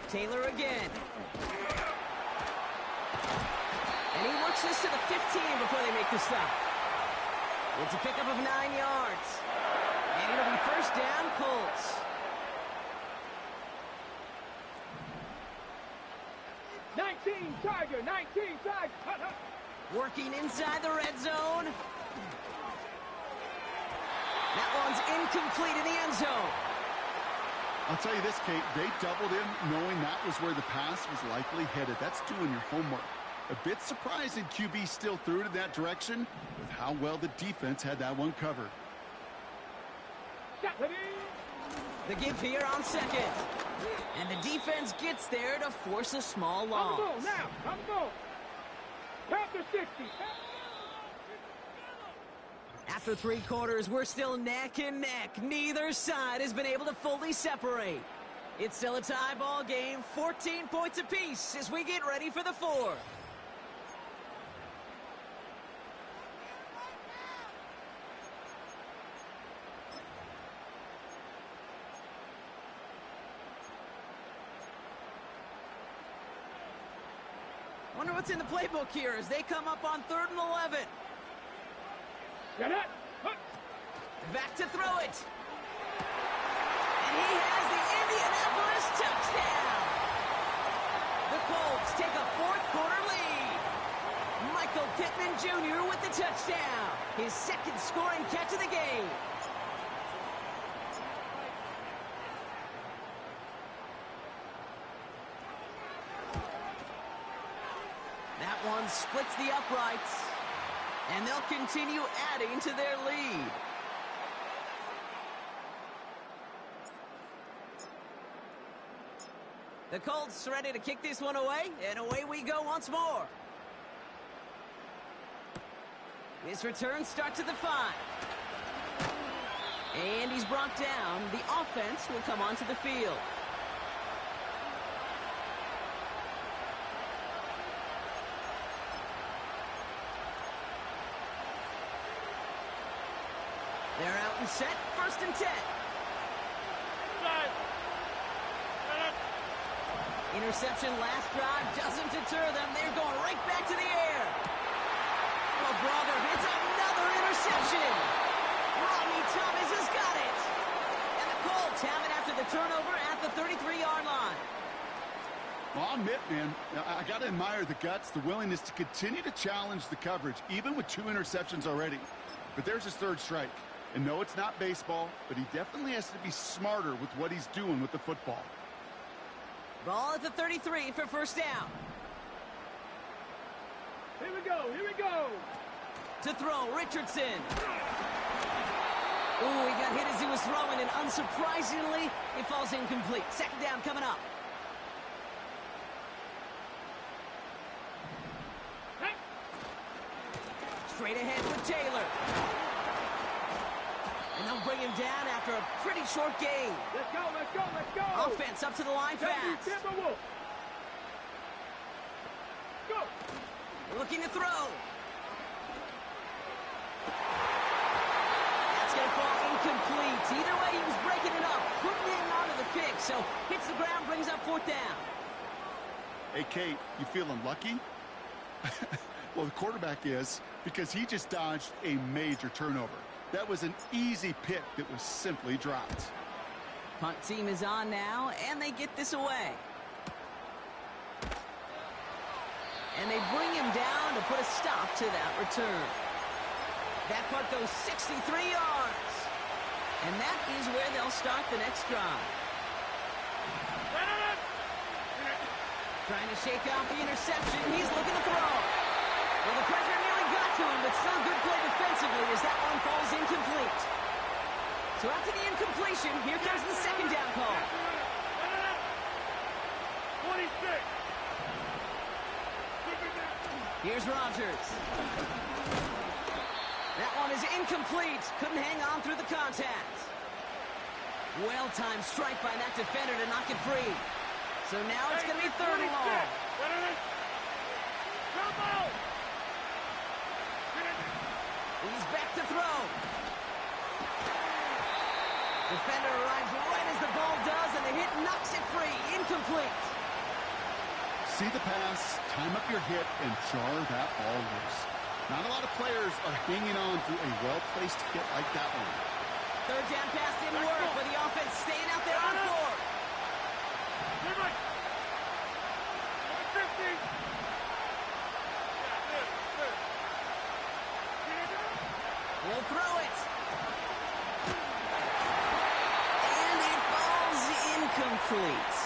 Taylor again. And he works this to the 15 before they make the stop. It's a pickup of 9 yards. And it'll be first down, Colts. 19 Tiger, 19 Tiger. Working inside the red zone. That one's incomplete in the end zone. I'll tell you this, Kate, they doubled him knowing that was where the pass was likely headed. That's doing your homework. A bit surprising QB still threw it in that direction with how well the defense had that one covered. The give here on second. And the defense gets there to force a small loss. Come on. Panther 60. After 3 quarters, we're still neck and neck. Neither side has been able to fully separate. It's still a tie ball game, 14 points apiece as we get ready for the 4th. Wonder what's in the playbook here as they come up on 3rd and 11. Back to throw it. And he has the Indianapolis touchdown. The Colts take a 4th quarter lead. Michael Pittman Jr. with the touchdown. His 2nd scoring catch of the game. That one splits the uprights. And they'll continue adding to their lead. The Colts ready to kick this one away, and away we go once more. This return starts at the 5. And he's brought down. The offense will come onto the field. They're out and set, 1st and 10. Interception last drive doesn't deter them. They're going right back to the air. Oh, brother, it's another interception. Rodney Thomas has got it. And the Colts have it after the turnover at the 33-yard line. Well, I'll admit, man, I got to admire the guts, the willingness to continue to challenge the coverage, even with 2 interceptions already. But there's his 3rd strike. And no, it's not baseball, but he definitely has to be smarter with what he's doing with the football. Ball at the 33 for first down. Here we go. To throw, Richardson. Ooh, he got hit as he was throwing, and unsurprisingly, it falls incomplete. 2nd down coming up. Straight ahead with Taylor. And they'll bring him down after a pretty short game. Let's go. Offense up to the line fast. Go. Looking to throw. That's going to fall incomplete. Either way, he was breaking it up, putting it onto the pick. So hits the ground, brings up 4th down. Hey, Kate, you feeling lucky? Well, the quarterback is, because he just dodged a major turnover. That was an easy pick that was simply dropped. Punt team is on now, and they get this away. And they bring him down to put a stop to that return. That punt goes 63 yards. And that is where they'll start the next drive. Trying to shake off the interception. He's looking to throw. Well, the pressure nearly got to him, but still good play defensively as that one falls incomplete. So after the incompletion, here comes the 2nd down call. 26. Here's Rodgers. That one is incomplete. Couldn't hang on through the contact. Well-timed strike by that defender to knock it free. So now it's going to be third and long. He's back to throw. Defender arrives right as the ball does, and the hit knocks it free. Incomplete. See the pass, time up your hit, and jar that ball loose. Not a lot of players are hanging on to a well-placed hit like that one. Third down pass didn't work, but the offense staying out there on fourth. He'll throw it. And it falls incomplete.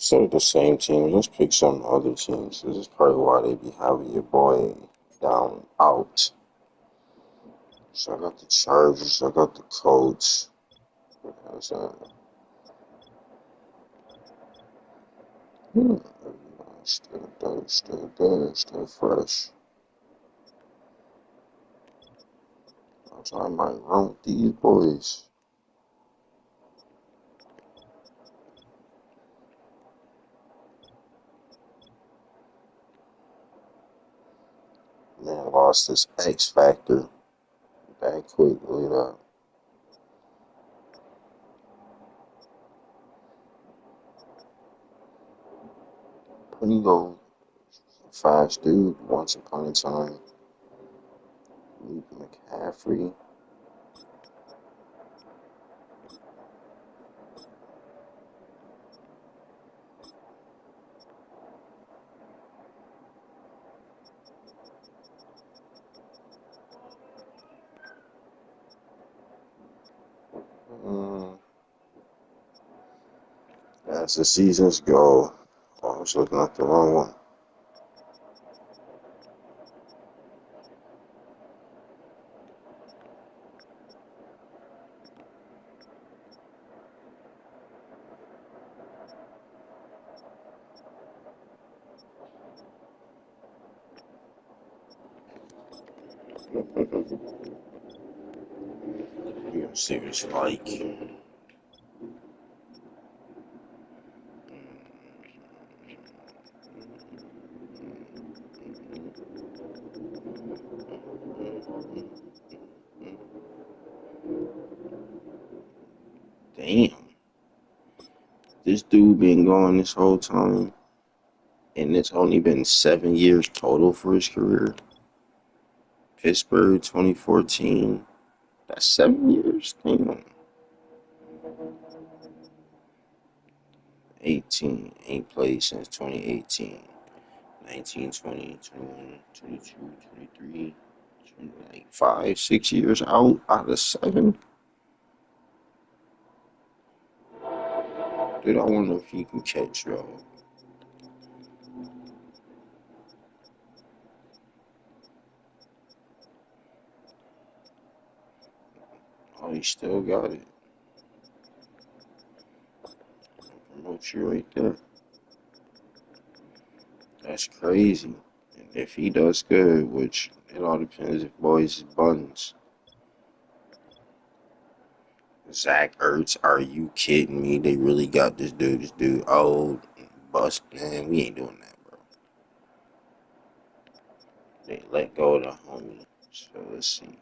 Instead of the same team, let's pick some other teams. This is probably why they be having your boy down out. So I got the Chargers, I got the Colts. Still good, still good, still fresh. I might run with these boys. Man, lost this X factor that quick. Look at that. Pretty go fast dude once upon a time. McCaffrey. As the seasons go, I was looking at the wrong one. We're gonna see what it's like. Damn. This dude been gone this whole time, and it's only been 7 years total for his career. Pittsburgh 2014. That's 7 years? Damn. 18. Ain't played since 2018. 19, 20, 21, 22, 23, 20, like 5, 6 years out of 7. Dude, I wonder if he can catch, bro. Oh, he still got it. Promote you right there. That's crazy. And if he does good, which it all depends if boys is buns. Zach Ertz, are you kidding me? They really got this dude. This dude old, bust. Man, we ain't doing that, bro. They let go of the homie. So let's see.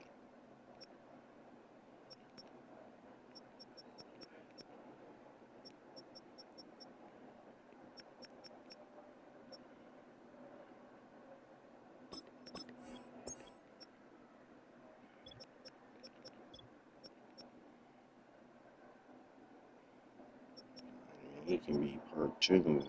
He can be part two.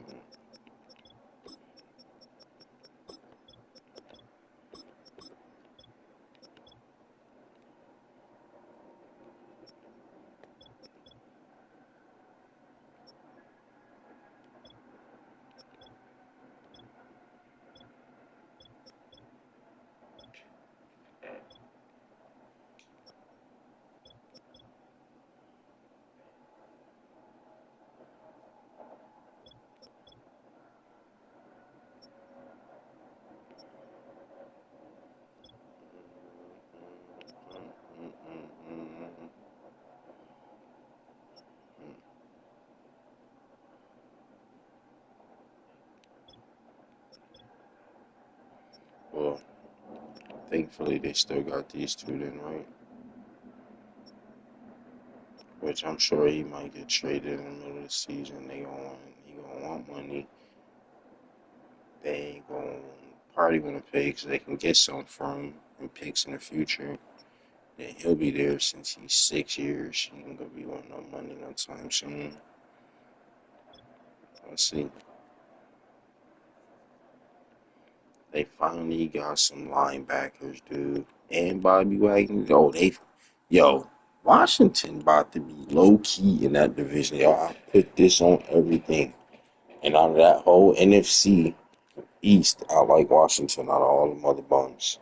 Well, thankfully they still got these two then, right? Which I'm sure he might get traded in the middle of the season. He gonna want money. They ain't gonna probably want to pay because they can get some from him and picks in the future. Then he'll be there since he's 6 years. He ain't gonna be wanting no money no time soon. Let's see. They finally got some linebackers, dude. And Bobby Wagner. Yo, Washington about to be low key in that division. Yo, I put this on everything. And out of that whole NFC East, I like Washington out of all the other bums.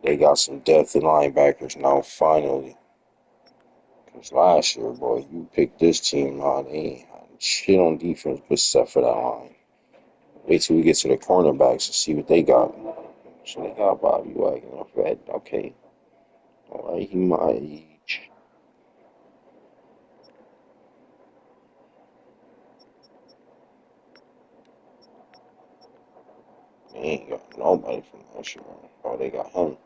They got some depth in linebackers now, finally. Because last year, boy, you picked this team on, they ain't had shit on defense except for that line. Wait till we get to the cornerbacks and see what they got. So they got Bobby Wagner, Fred. Okay. All right, he my age. They ain't got nobody from that year. Oh, they got him.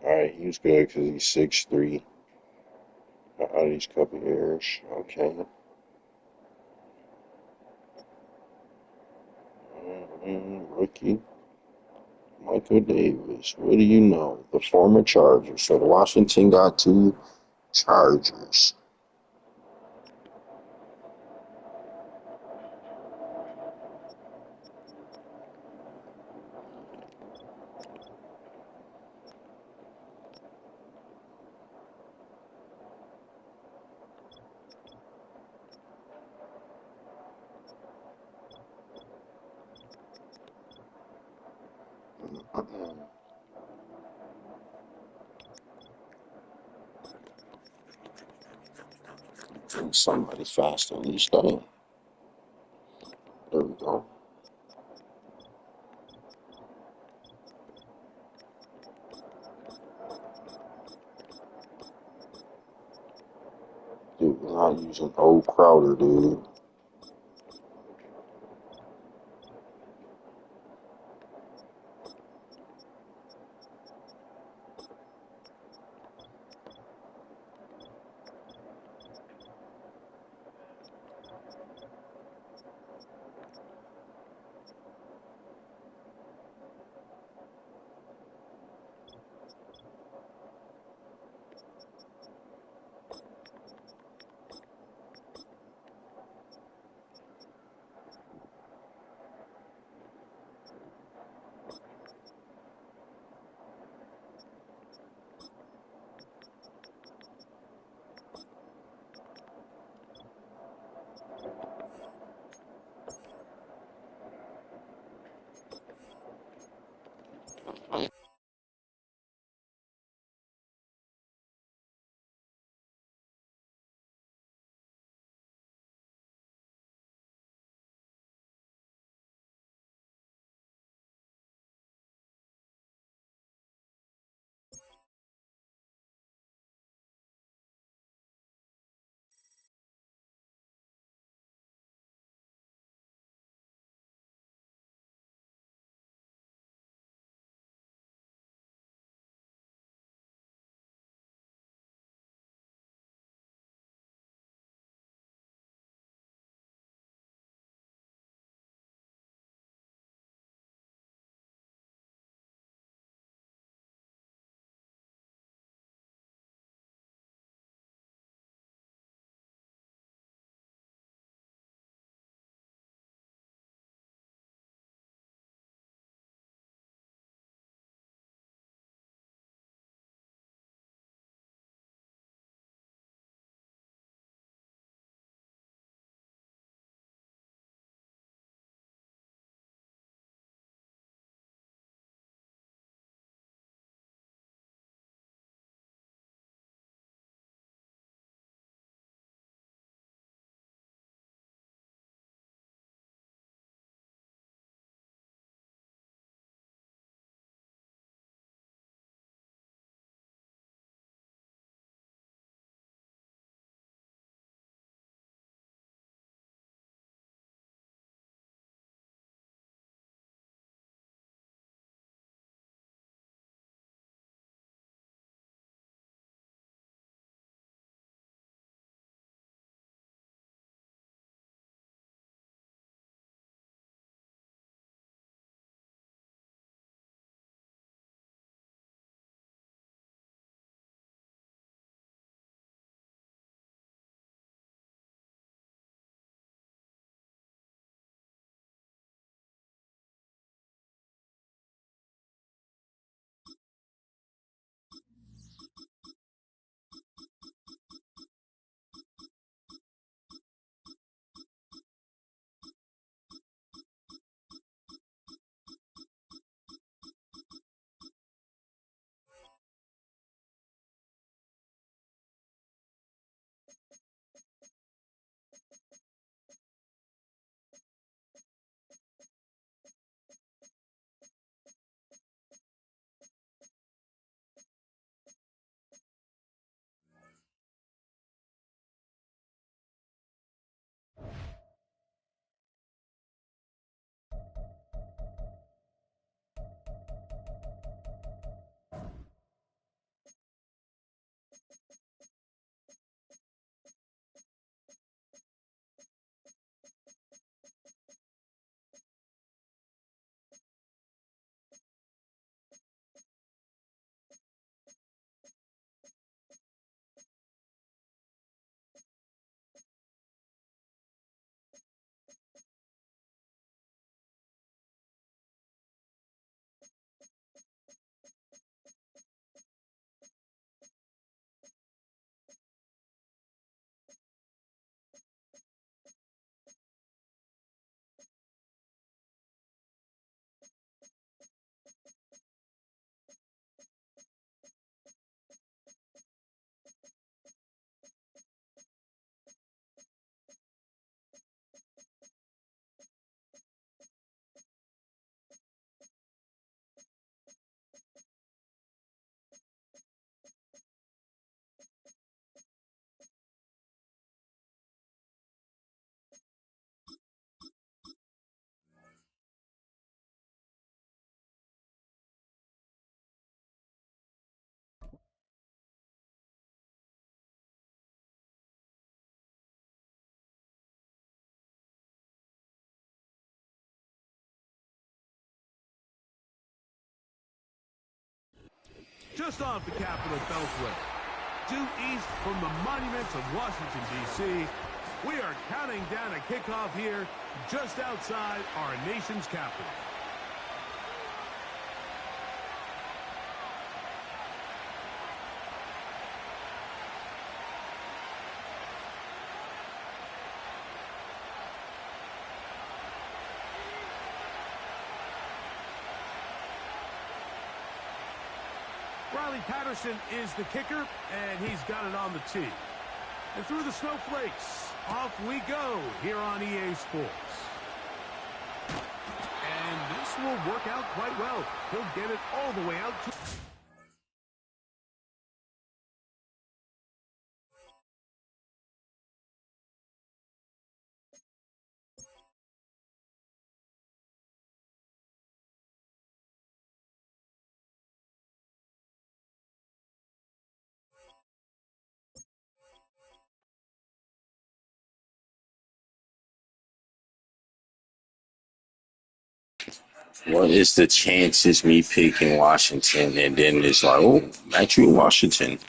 Alright, he was good because he's 6'3". Out of these couple years. Okay. Rookie. Michael Davis. What do you know? The former Chargers. So the Washington got 2 Chargers. Somebody fast at least. There we go. Dude, we're not using old Crowder, dude. just off the Capitol Beltway. Due east from the monuments of Washington, D.C., we are counting down a kickoff here just outside our nation's capital. Riley Patterson is the kicker, and he's got it on the tee. And through the snowflakes, off we go here on EA Sports. And this will work out quite well. He'll get it all the way out to... What is the chances me picking Washington and then it's like, oh, Matthew Washington?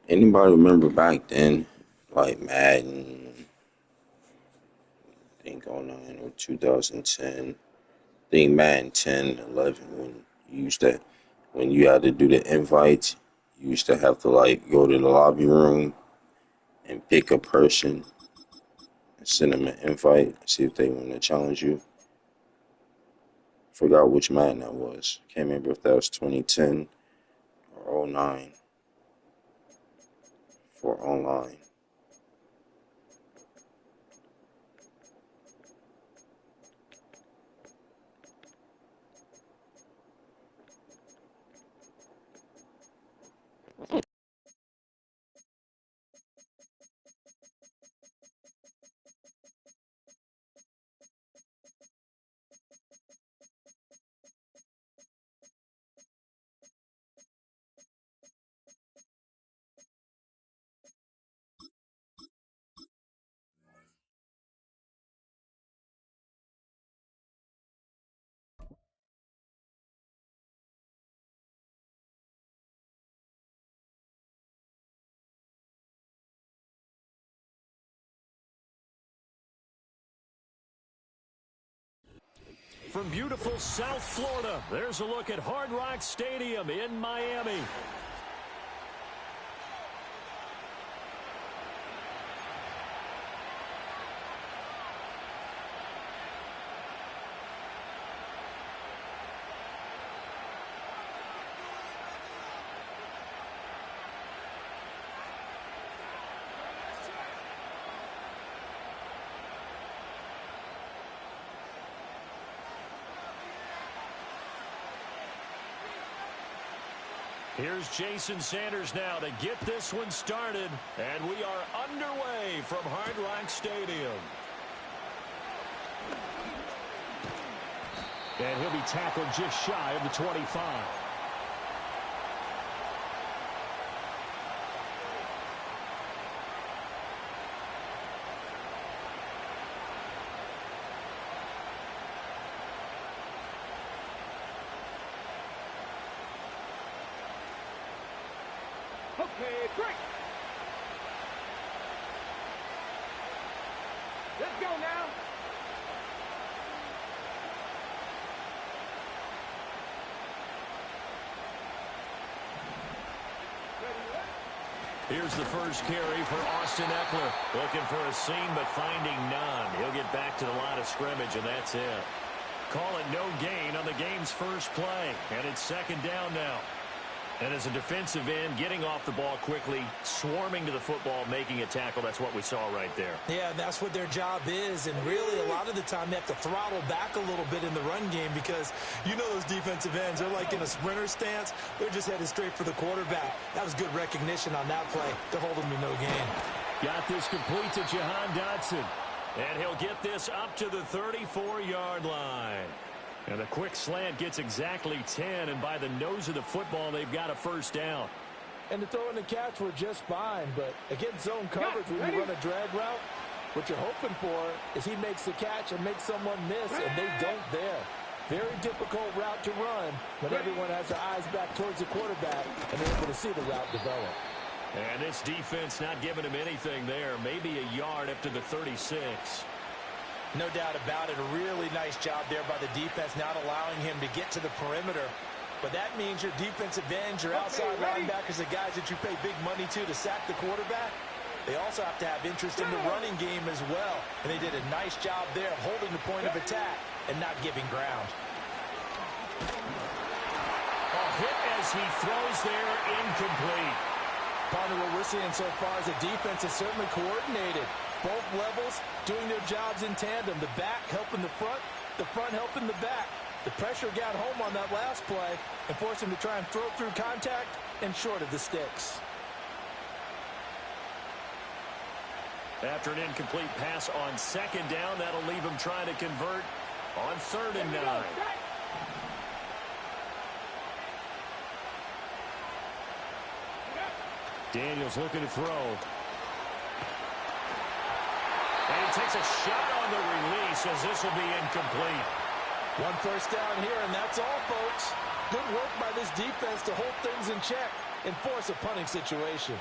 Anybody remember back then, like Madden, I think on 2010, I think Madden 10, 11, when you used to, when you had to do the invites, you used to have to like go to the lobby room and pick a person and send them an invite, see if they want to challenge you. Forgot which Madden that was. Can't remember if that was 2010 or 09 for online. From beautiful South Florida, there's a look at Hard Rock Stadium in Miami. Here's Jason Sanders now to get this one started, and we are underway from Hard Rock Stadium. And he'll be tackled just shy of the 25. Okay, break. Let's go now. Here's the first carry for Austin Eckler. Looking for a seam, but finding none. He'll get back to the line of scrimmage, and that's it. Call it no gain on the game's first play, and it's second down now. And as a defensive end, getting off the ball quickly, swarming to the football, making a tackle, that's what we saw right there. Yeah, that's what their job is, and really a lot of the time they have to throttle back a little bit in the run game because you know those defensive ends, they're like in a sprinter stance. They're just headed straight for the quarterback. That was good recognition on that play to hold them to no gain. Got this complete to Jahan Dotson, and he'll get this up to the 34-yard line. And a quick slant gets exactly 10, and by the nose of the football, they've got a first down. And the throw and the catch were just fine, but against zone coverage, when you run a drag route, what you're hoping for is he makes the catch and makes someone miss, and they don't there. Very difficult route to run when everyone has their eyes back towards the quarterback and they're able to see the route develop. And this defense not giving him anything there. Maybe a yard up to the 36. No doubt about it. A really nice job there by the defense, not allowing him to get to the perimeter. But that means your defensive ends, your outside linebackers, the guys that you pay big money to sack the quarterback, they also have to have interest in the running game as well. And they did a nice job there of holding the point of attack and not giving ground. A hit as he throws there, incomplete. Part of what we're seeing so far is the defense is certainly coordinated. Both levels doing their jobs in tandem. The back helping the front helping the back. The pressure got home on that last play and forced him to try and throw through contact and short of the sticks. After an incomplete pass on second down, that'll leave him trying to convert on 3rd and 9. Daniels looking to throw. And he takes a shot on the release as this will be incomplete. One first down here, and that's all, folks. Good work by this defense to hold things in check and force a punting situation.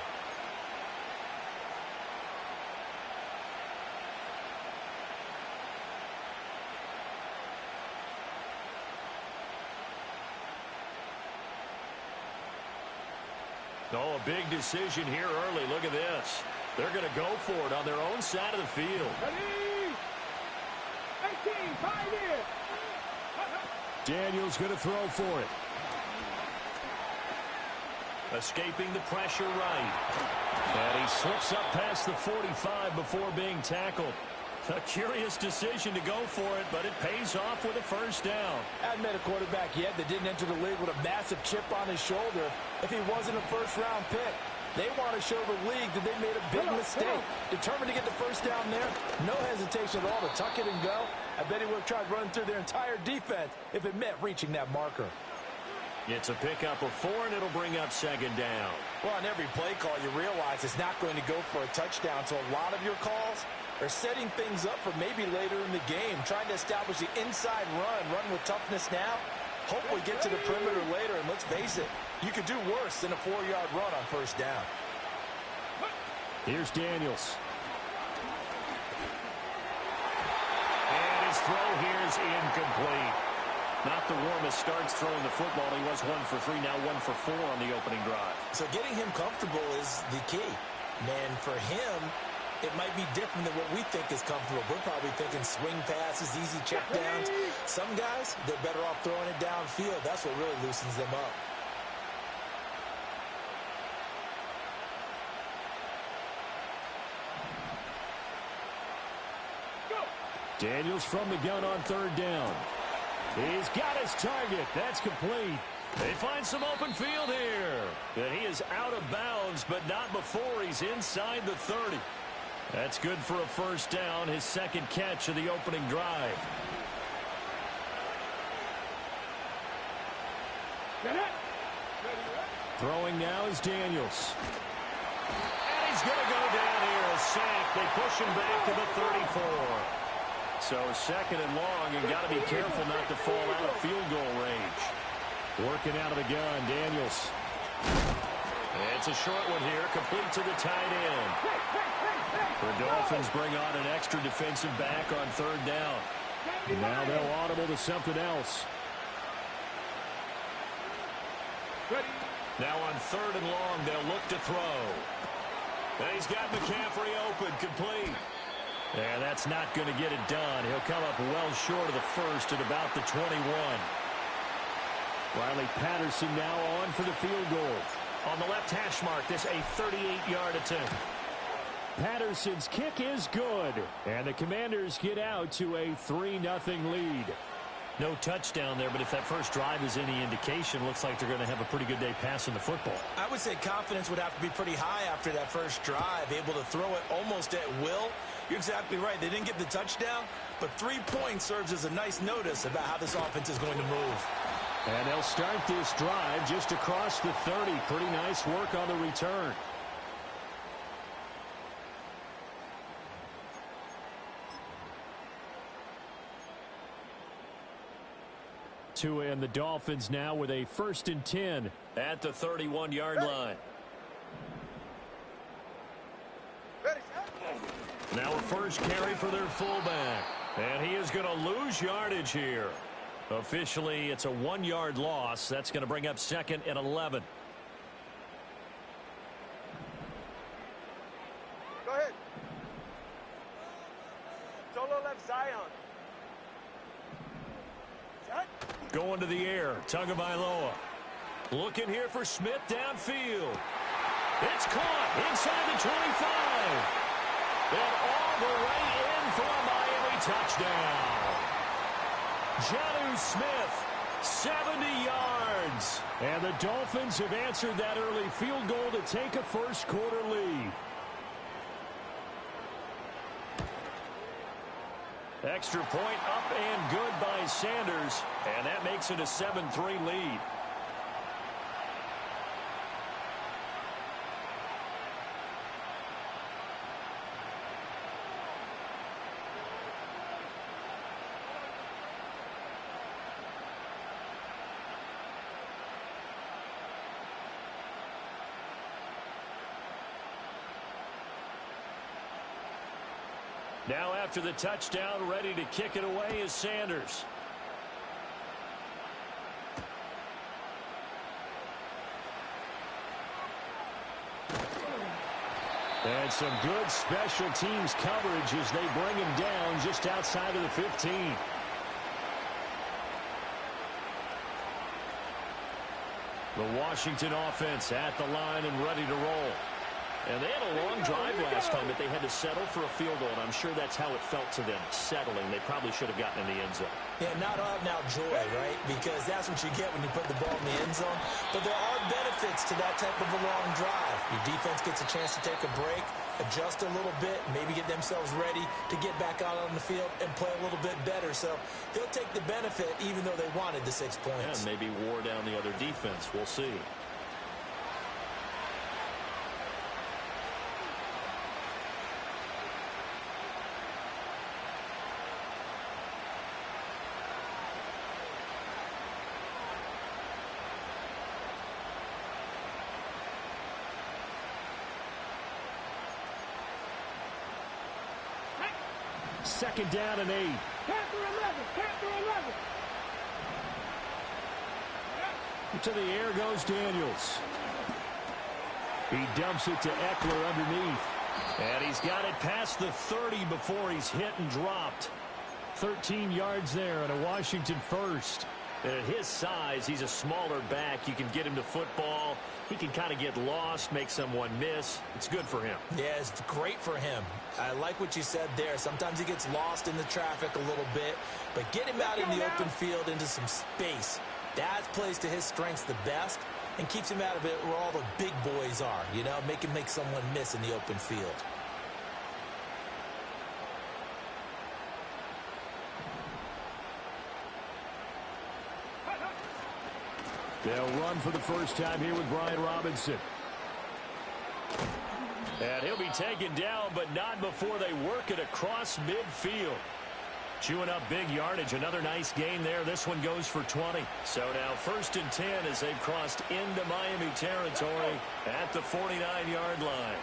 Oh, a big decision here early. Look at this. They're going to go for it on their own side of the field. Ready? 18, 5 in. Daniels going to throw for it. Escaping the pressure right. And he slips up past the 45 before being tackled. A curious decision to go for it, but it pays off with a first down. I hadn't met a quarterback yet that didn't enter the league with a massive chip on his shoulder if he wasn't a first-round pick. They want to show the league that they made a big mistake. Determined to get the first down there. No hesitation at all to tuck it and go. I bet he would have tried running through their entire defense if it meant reaching that marker. It's a pickup of 4, and it'll bring up 2nd down. Well, on every play call, you realize it's not going to go for a touchdown, so a lot of your calls are setting things up for maybe later in the game, trying to establish the inside run with toughness now. Hopefully get to the perimeter later, and let's face it, you could do worse than a 4-yard run on first down. Here's Daniels. And his throw here is incomplete. Not the warmest starts throwing the football. He was 1 for 3, now 1 for 4 on the opening drive. So getting him comfortable is the key. And for him, it might be different than what we think is comfortable. We're probably thinking swing passes, easy check downs. Some guys, they're better off throwing it downfield. That's what really loosens them up. Daniels from the gun on 3rd down. He's got his target. That's complete. They find some open field here. And he is out of bounds, but not before he's inside the 30. That's good for a first down, his 2nd catch of the opening drive. Throwing now is Daniels. And he's going to go down here, a sack. They push him back to the 34. So 2nd and long, and got to be careful not to fall out of field goal range. Working out of the gun, Daniels. It's a short one here, complete to the tight end. The Dolphins bring on an extra defensive back on 3rd down. Now they'll audible to something else. Now on 3rd and long, they'll look to throw. And he's got McCaffrey open, complete. And that's not going to get it done. He'll come up well short of the first at about the 21. Riley Patterson now on for the field goal. On the left hash mark, this a 38-yard attempt. Patterson's kick is good. And the Commanders get out to a 3-0 lead. No touchdown there, but if that first drive is any indication, looks like they're going to have a pretty good day passing the football. I would say confidence would have to be pretty high after that first drive, able to throw it almost at will. You're exactly right. They didn't get the touchdown, but 3 points serves as a nice notice about how this offense is going to move. And they'll start this drive just across the 30. Pretty nice work on the return. Tua and the Dolphins now with a 1st and 10 at the 31-yard line. Now a first carry for their fullback. And he is going to lose yardage here. Officially, it's a 1-yard loss. That's going to bring up 2nd and 11. Go ahead. Solo left Zion. Going to the air. Tagovailoa. Looking here for Smith downfield. It's caught inside the 25. And all the way in for a Miami touchdown. Jonnu Smith, 70 yards. And the Dolphins have answered that early field goal to take a first-quarter lead. Extra point up and good by Sanders, and that makes it a 7-3 lead. Now after the touchdown, ready to kick it away is Sanders. And some good special teams coverage as they bring him down just outside of the 15. The Washington offense at the line and ready to roll. And they had a long drive last time that they had to settle for a field goal, and I'm sure that's how it felt to them, settling. They probably should have gotten in the end zone. Yeah, not out-and-out joy, right? Because that's what you get when you put the ball in the end zone. But there are benefits to that type of a long drive. Your defense gets a chance to take a break, adjust a little bit, maybe get themselves ready to get back out on the field and play a little bit better. So they'll take the benefit even though they wanted the 6 points. And maybe wore down the other defense. We'll see. Second down and 8. Panther 11. Panther 11. To the air goes Daniels. He dumps it to Eckler underneath. And he's got it past the 30 before he's hit and dropped. 13 yards there and a Washington first. And at his size, he's a smaller back. You can get him to football. He can kind of get lost, make someone miss. It's good for him. Yeah, it's great for him. I like what you said there. Sometimes he gets lost in the traffic a little bit, but get him out in the open field into some space. That plays to his strengths the best and keeps him out of it where all the big boys are, you know, make him make someone miss in the open field. They'll run for the first time here with Brian Robinson. And he'll be taken down, but not before they work it across midfield. Chewing up big yardage. Another nice gain there. This one goes for 20. So now 1st and 10 as they've crossed into Miami territory at the 49-yard line.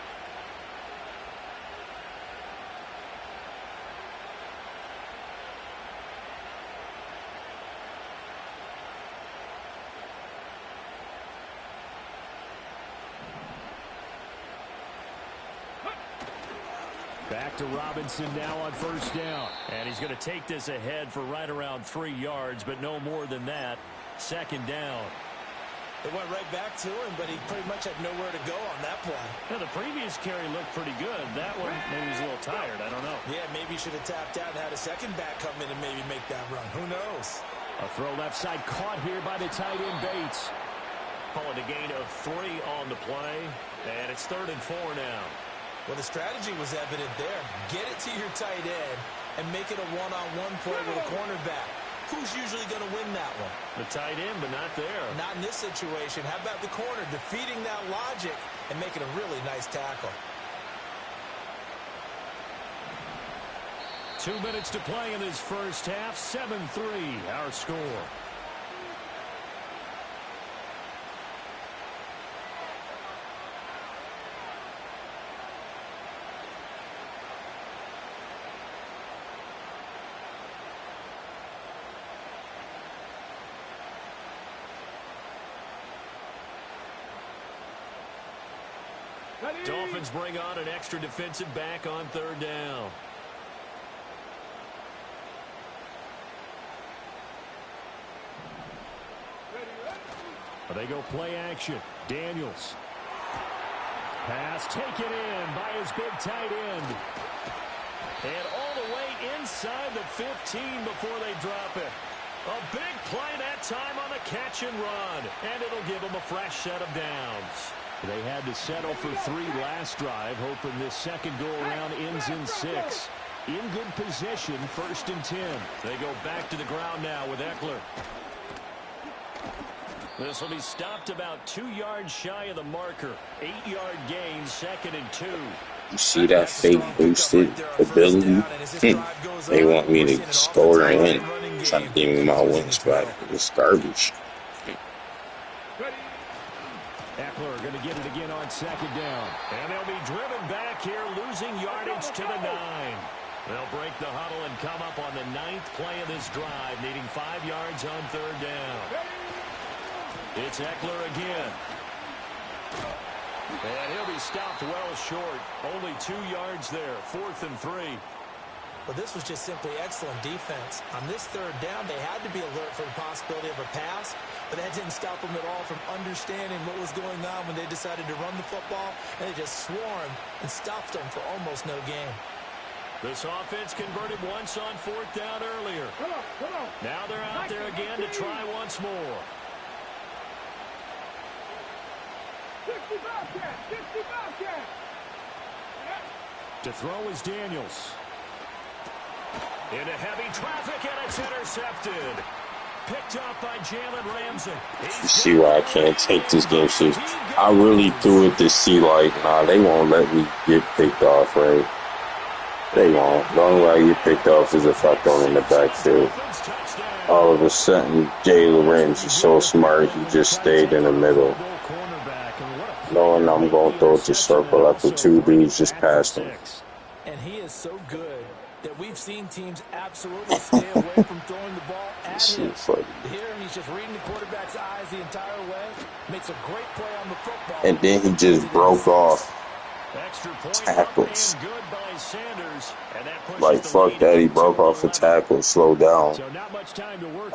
Back to Robinson now on first down. And he's going to take this ahead for right around 3 yards, but no more than that. Second down. It went right back to him, but he pretty much had nowhere to go on that play. Now, the previous carry looked pretty good. That one, maybe he was a little tired. I don't know. Yeah, maybe he should have tapped out and had a second back come in and maybe make that run. Who knows? A throw left side caught here by the tight end Bates. Calling a gain of 3 on the play. And it's 3rd and 4 now. Well, the strategy was evident there. Get it to your tight end and make it a one-on-one play with a cornerback. Who's usually going to win that one? The tight end, but not there. Not in this situation. How about the corner defeating that logic and making a really nice tackle? 2 minutes to play in this first half. 7-3, our score. Dolphins bring on an extra defensive back on 3rd down. They go play action. Daniels. Pass taken in by his big tight end. And all the way inside the 15 before they drop it. A big play that time on the catch and run. And it'll give them a fresh set of downs. They had to settle for 3 last drive, hoping this second go-around ends in 6. In good position, 1st and 10. They go back to the ground now with Eckler. This will be stopped about 2 yards shy of the marker. 8-yard gain, 2nd and 2. You see that fake boosted ability? They want me to score in. Trying to give me my wins back. It's garbage. Eckler going to get it again on 2nd down. And they'll be driven back here, losing yardage to the 9. They'll break the huddle and come up on the 9th play of this drive, needing 5 yards on 3rd down. It's Eckler again. And he'll be stopped well short. Only 2 yards there. 4th and 3. Well, this was just simply excellent defense. On this 3rd down, they had to be alert for the possibility of a pass, but that didn't stop them at all from understanding what was going on when they decided to run the football, and they just swarmed and stuffed them for almost no gain. This offense converted once on 4th down earlier. Now they're out there again to try once more. 60 Bobcat! 60 Bobcat! To throw is Daniels. Into heavy traffic, and it's intercepted. Picked up by Jalen Ramsey. You see why I can't take this game serious. I really threw it to see, like, nah, they won't let me get picked off, right? They won't. The only way I get picked off is if I throw it in the backfield. All of a sudden, Jalen Ramsey is so smart, he just stayed in the middle. Knowing I'm going to throw it to circle after 2 dudes just passed him. And he is so good that we've seen teams absolutely stay away from throwing the ball at him. Here, he's just reading the quarterback's eyes the entire way. Makes a great play on the football. And then he just broke off tackles. Like, fuck that, he broke off a tackle. Slow down.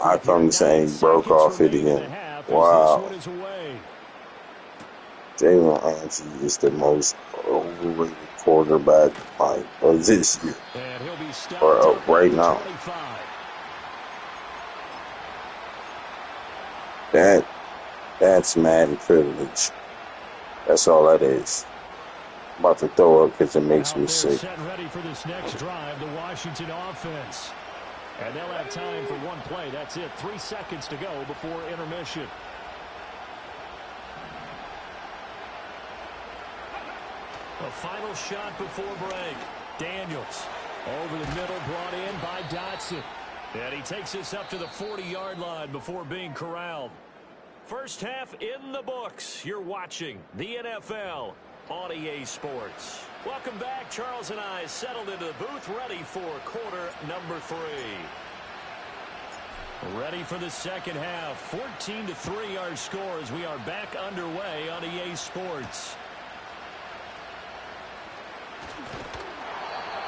I come saying he broke off it again. Wow. Jalen Ramsey is the most overrated quarterback of this year, or right now. That's Madden privilege. That's all that is. I'm about to throw up because it makes me sick. Ready for this next drive, the Washington offense, and they'll have time for 1 play. That's it. 3 seconds to go before intermission. A final shot before break. Daniels over the middle, brought in by Dotson. And he takes us up to the 40-yard line before being corralled. First half in the books. You're watching the NFL on EA Sports. Welcome back. Charles and I settled into the booth, ready for quarter number 3. Ready for the second half. 14-3 our score as we are back underway on EA Sports.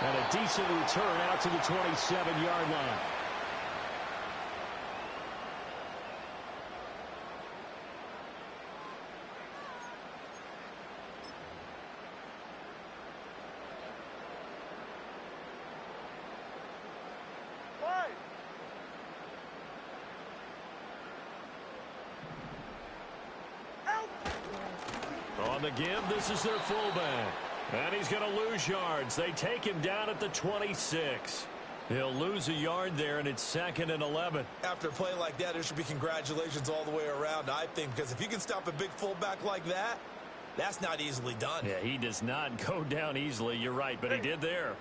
And a decent return out to the 27-yard line. On the give, this is their fullback. And he's going to lose yards. They take him down at the 26. He'll lose a yard there, and it's 2nd and 11. After a play like that, there should be congratulations all the way around, I think, because if you can stop a big fullback like that, that's not easily done. Yeah, he does not go down easily. You're right, but he did there.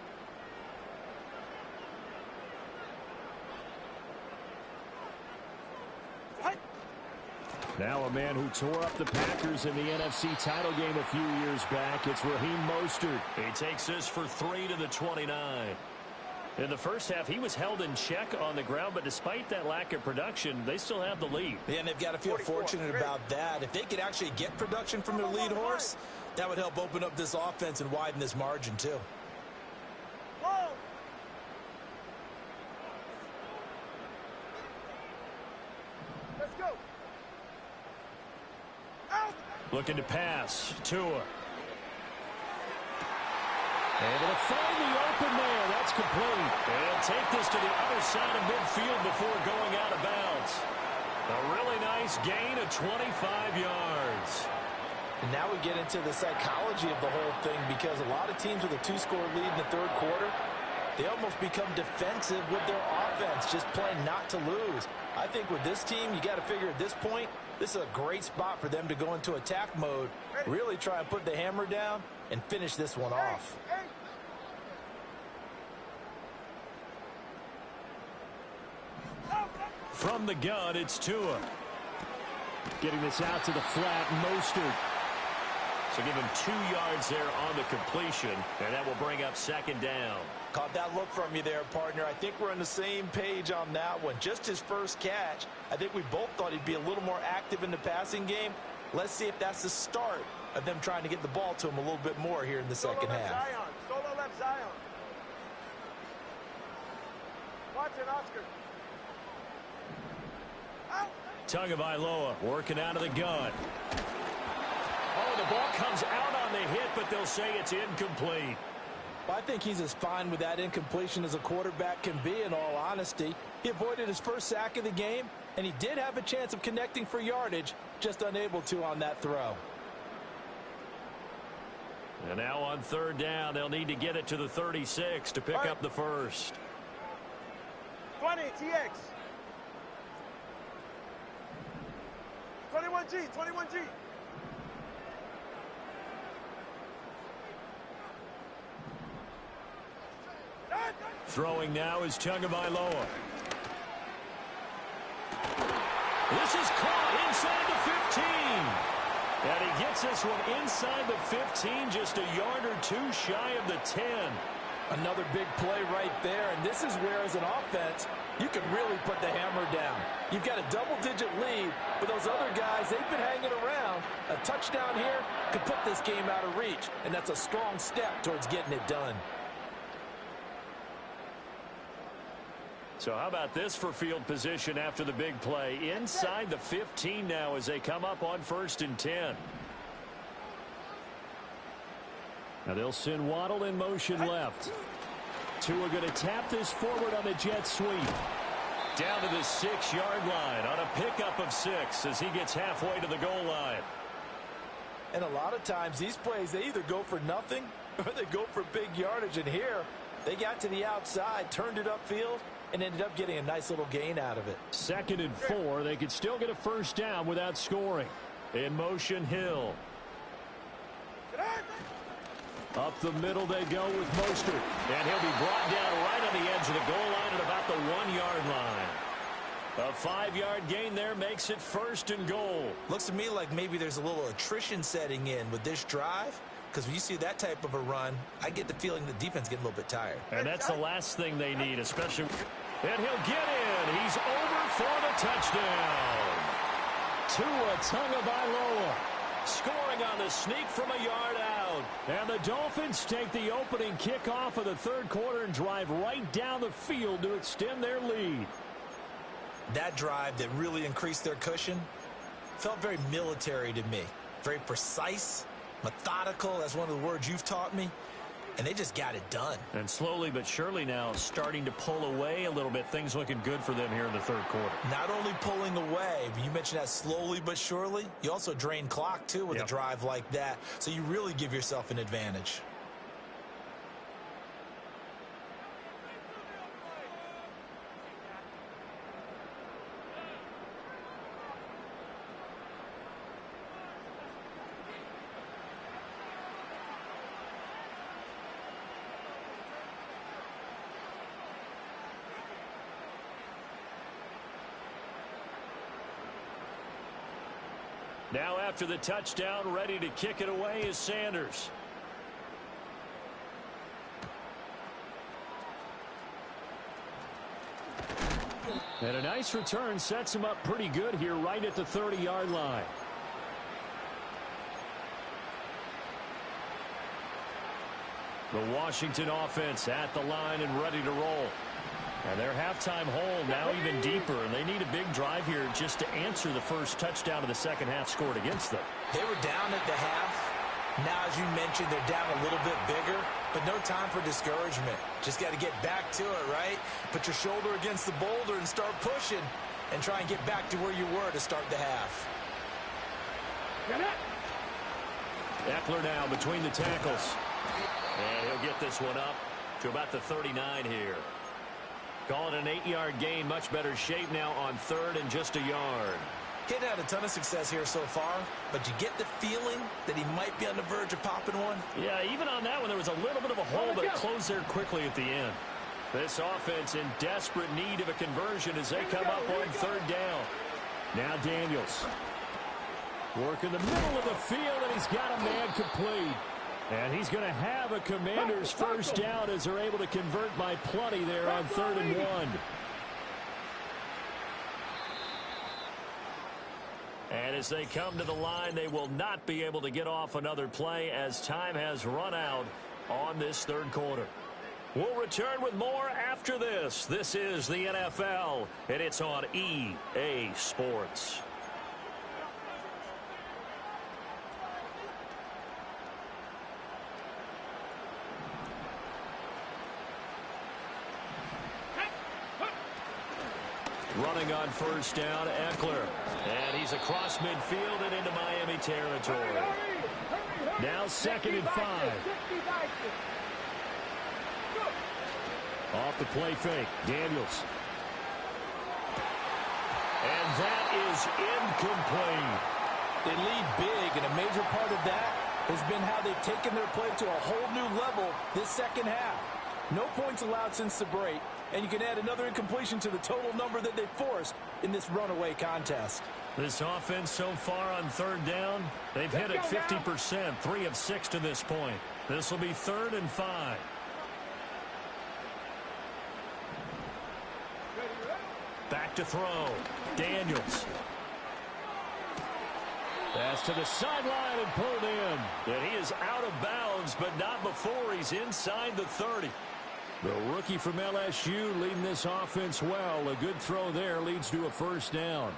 Now a man who tore up the Packers in the NFC title game a few years back. It's Raheem Mostert. He takes this for 3 to the 29. In the first half, he was held in check on the ground, but despite that lack of production, they still have the lead. Yeah, and they've got to feel fortunate about that. If they could actually get production from their lead horse, that would help open up this offense and widen this margin, too. Let's go. Looking to pass. Tua. Able to find the open man. That's complete. They'll take this to the other side of midfield before going out of bounds. A really nice gain of 25 yards. And now we get into the psychology of the whole thing, because a lot of teams with a 2-score lead in the third quarter, they almost become defensive with their offense, just playing not to lose. I think with this team, you got to figure at this point, this is a great spot for them to go into attack mode, really try and put the hammer down and finish this one off. From the gun, it's Tua. Getting this out to the flat, Mostert. So give him 2 yards there on the completion, and that will bring up 2nd down. Caught that look from you there, partner. I think we're on the same page on that one. Just his first catch, I think we both thought he'd be a little more active in the passing game. Let's see if that's the start of them trying to get the ball to him a little bit more here in the second half. Solo left Zion. Watch it, Oscar. Tagovailoa working out of the gun. Oh, the ball comes out on the hit, but they'll say it's incomplete. Well, I think he's as fine with that incompletion as a quarterback can be, in all honesty. He avoided his first sack of the game, and he did have a chance of connecting for yardage, just unable to on that throw. And now on 3rd down, they'll need to get it to the 36 to pick up the first. 20, TX. 21G, 21G. Throwing now is Tagovailoa. This is caught inside the 15. And he gets this one inside the 15, just a yard or 2 shy of the 10. Another big play right there, and this is where, as an offense, you can really put the hammer down. You've got a double-digit lead, but those other guys, they've been hanging around. A touchdown here could put this game out of reach, and that's a strong step towards getting it done. So how about this for field position after the big play? Inside the 15 now as they come up on 1st and 10. Now they'll send Waddle in motion left. Tua going to tap this forward on the jet sweep. Down to the 6-yard line on a pickup of 6 as he gets halfway to the goal line. And a lot of times these plays, they either go for nothing or they go for big yardage. And here, they got to the outside, turned it upfield, and ended up getting a nice little gain out of it. 2nd and 4. They could still get a 1st down without scoring. In motion, Hill. Up the middle they go with Mostert. And he'll be brought down right on the edge of the goal line at about the 1-yard line. A 5-yard gain there makes it 1st and goal. Looks to me like maybe there's a little attrition setting in with this drive, because when you see that type of a run, I get the feeling the defense getting a little bit tired. And that's the last thing they need, especially. And he'll get in. He's over for the touchdown. Tua Tagovailoa scoring on the sneak from a yard out. And the Dolphins take the opening kickoff of the 3rd quarter and drive right down the field to extend their lead. That drive that really increased their cushion felt very military to me. Very precise, methodical. That's one of the words you've taught me. and they just got it done. And slowly but surely now starting to pull away a little bit. Things looking good for them here in the third quarter. Not only pulling away, but you mentioned that slowly but surely. You also drain clock, too, with a drive like that. So you really give yourself an advantage. Now after the touchdown, ready to kick it away is Sanders. And a nice return sets him up pretty good here right at the 30-yard line. The Washington offense at the line and ready to roll. And their halftime hole now even deeper, and they need a big drive here just to answer the first touchdown of the second half scored against them. They were down at the half. Now, as you mentioned, they're down a little bit bigger, but no time for discouragement. Just got to get back to it, right? Put your shoulder against the boulder and start pushing and try and get back to where you were to start the half. Eckler now between the tackles. And he'll get this one up to about the 39 here. Call it an 8-yard gain. Much better shape now on third and just a yard. Kid had a ton of success here so far, but you get the feeling that he might be on the verge of popping one. Yeah, even on that one, there was a little bit of a hole, but it closed there quickly at the end. This offense in desperate need of a conversion as they come up on third down. Now Daniels. Work in the middle of the field, and he's got a man complete. And he's going to have a Commanders first down as they're able to convert by plenty there on 3rd and 1. And as they come to the line, they will not be able to get off another play as time has run out on this third quarter. We'll return with more after this. This is the NFL, and it's on EA Sports. Running on first down, Eckler. And he's across midfield and into Miami territory. Now 2nd and 5. Off the play fake, Daniels. And that is incomplete. They lead big, and a major part of that has been how they've taken their play to a whole new level this second half. No points allowed since the break, and you can add another incompletion to the total number that they forced in this runaway contest. This offense so far on third down, they've hit it 50%, 3 of 6 to this point. This will be 3rd and 5. Back to throw. Daniels. Pass to the sideline and pulled in. And he is out of bounds, but not before he's inside the 30. The rookie from LSU leading this offense well. A good throw there leads to a first down.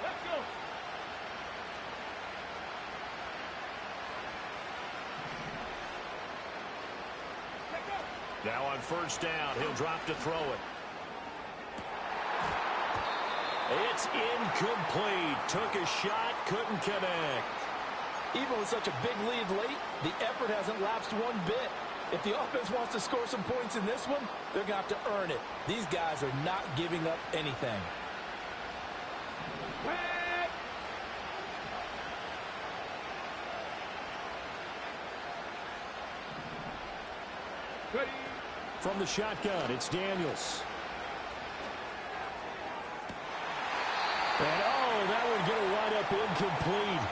Let's go. Now on first down, he'll drop to throw it. It's incomplete. Took a shot, couldn't connect. Even with such a big lead late, the effort hasn't lapsed one bit. If the offense wants to score some points in this one, they're going to have to earn it. These guys are not giving up anything. Ready. From the shotgun, it's Daniels. And that would get a wide up incomplete.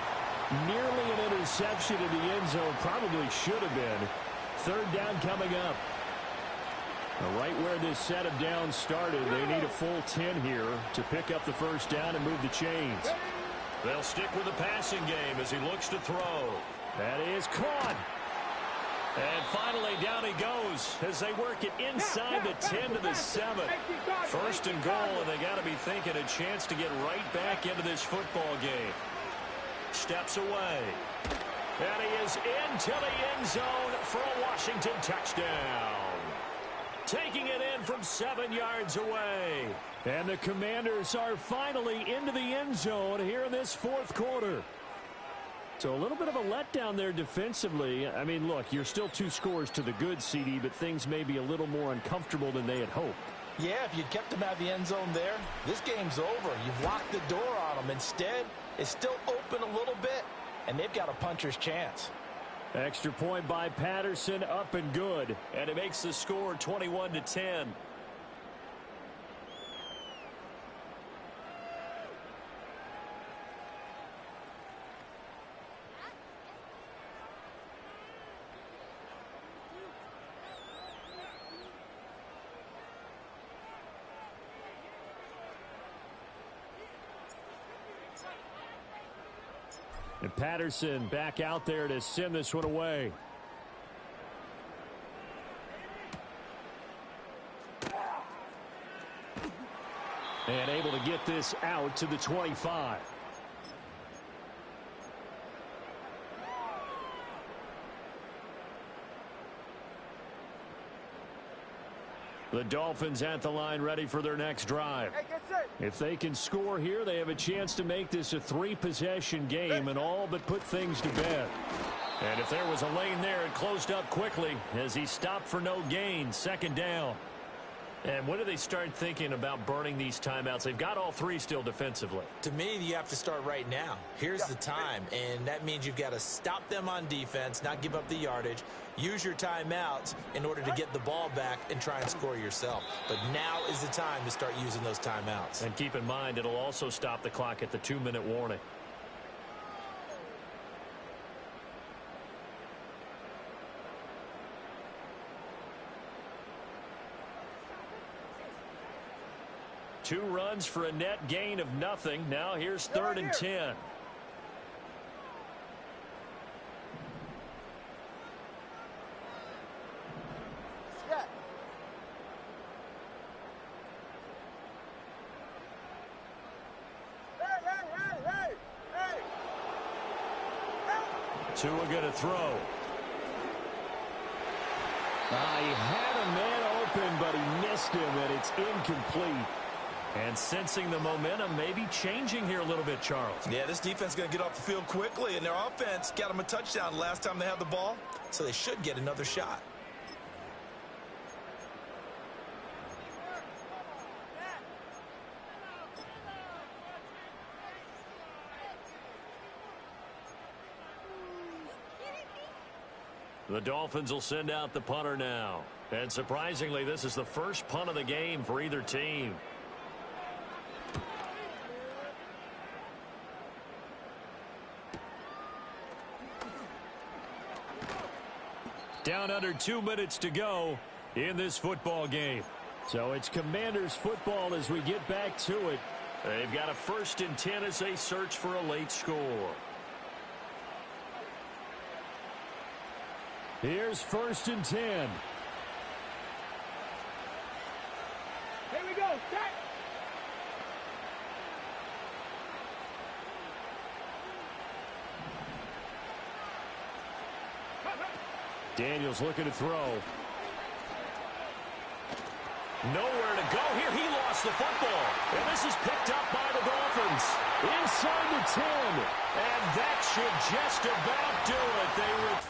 Nearly an interception in the end zone. Probably should have been. Third down coming up. Right where this set of downs started, they need a full 10 here to pick up the first down and move the chains. They'll stick with the passing game as he looks to throw. That is caught. And finally, down he goes as they work it inside the 10 to the 7. First and goal, and they got to be thinking a chance to get right back into this football game. steps away. And he is into the end zone for a Washington touchdown. Taking it in from 7 yards away. And the Commanders are finally into the end zone here in this fourth quarter. So a little bit of a letdown there defensively. I mean, look, you're still 2 scores to the good, CD, but things may be a little more uncomfortable than they had hoped. Yeah, if you'd kept them out of the end zone there, this game's over. You've locked the door on them. Instead, it's still open a little bit, and they've got a puncher's chance. Extra point by Patterson, up and good. And it makes the score 21-10. And Patterson back out there to send this one away. And able to get this out to the 25. The Dolphins at the line ready for their next drive. If they can score here, they have a chance to make this a 3-possession game and all but put things to bed. And if there was a lane there, it closed up quickly as he stopped for no gain. Second down. And when do they start thinking about burning these timeouts? They've got all 3 still defensively. To me, you have to start right now. Here's the time, and that means you've got to stop them on defense, not give up the yardage, use your timeouts in order to get the ball back and try and score yourself. But now is the time to start using those timeouts. And keep in mind, it'll also stop the clock at the 2-minute warning. Two runs for a net gain of nothing. Now here's 3rd and 10. Tua going to throw. He had a man open, but he missed him, and it's incomplete. And sensing the momentum maybe changing here a little bit, Charles. Yeah, this defense is going to get off the field quickly, and their offense got them a touchdown last time they had the ball, so they should get another shot. The Dolphins will send out the punter now. And surprisingly, this is the first punt of the game for either team. Down under 2 minutes to go in this football game. So it's Commanders football as we get back to it. They've got a 1st and 10 as they search for a late score. Here's 1st and 10. Here we go. Set. Daniels looking to throw. Nowhere to go here. He lost the football. And this is picked up by the Dolphins. Inside the 10. And that should just about do it. They were...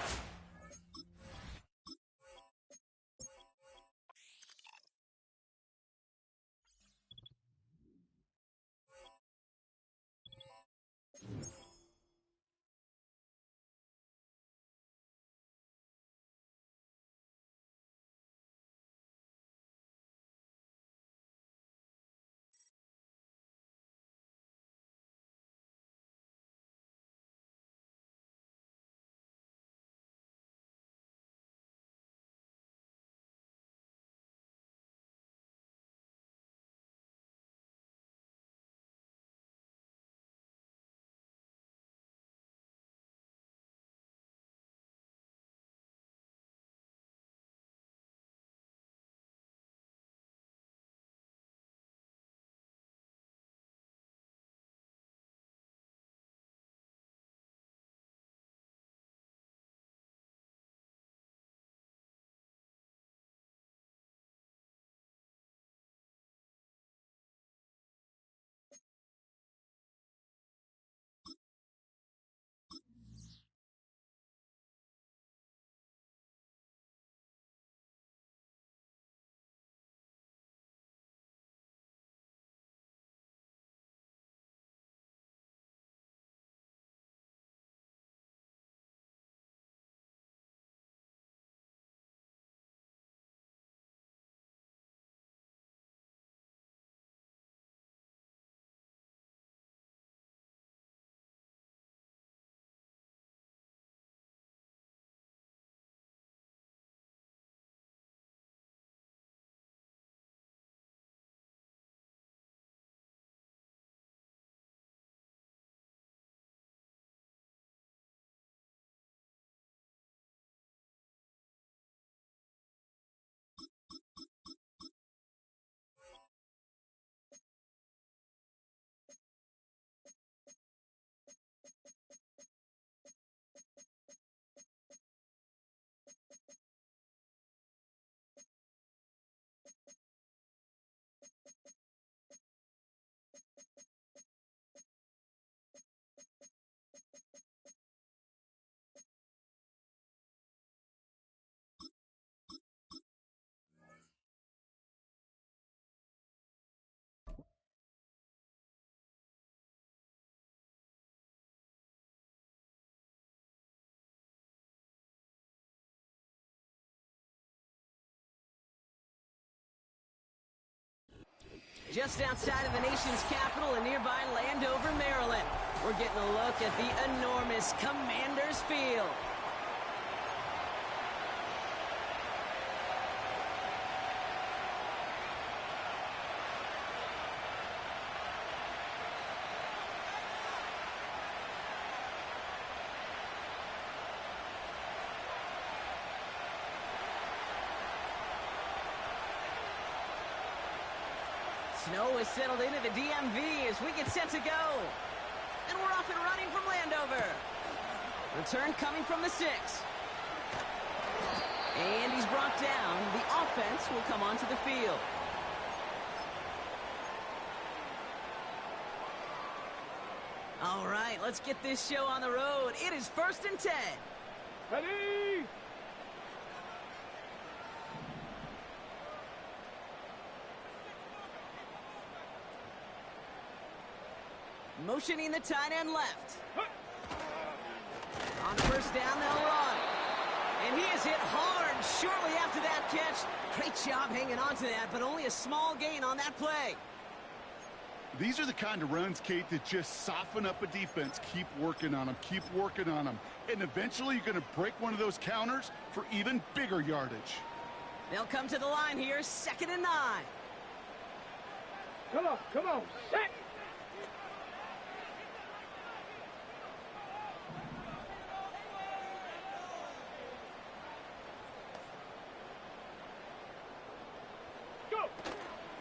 Just outside of the nation's capital in nearby Landover, Maryland, we're getting a look at the enormous Commanders Field. Snow is settled into the DMV as we get set to go. And we're off and running from Landover. Return coming from the 6. And he's brought down. The offense will come onto the field. All right, let's get this show on the road. It is 1st and 10. Ready? Motioning the tight end left. On 1st down, they'll run. And he is hit hard shortly after that catch. Great job hanging on to that, but only a small gain on that play. These are the kind of runs, Kate, that just soften up a defense. Keep working on them. Keep working on them. And eventually you're going to break one of those counters for even bigger yardage. They'll come to the line here, 2nd and 9. Come on, set.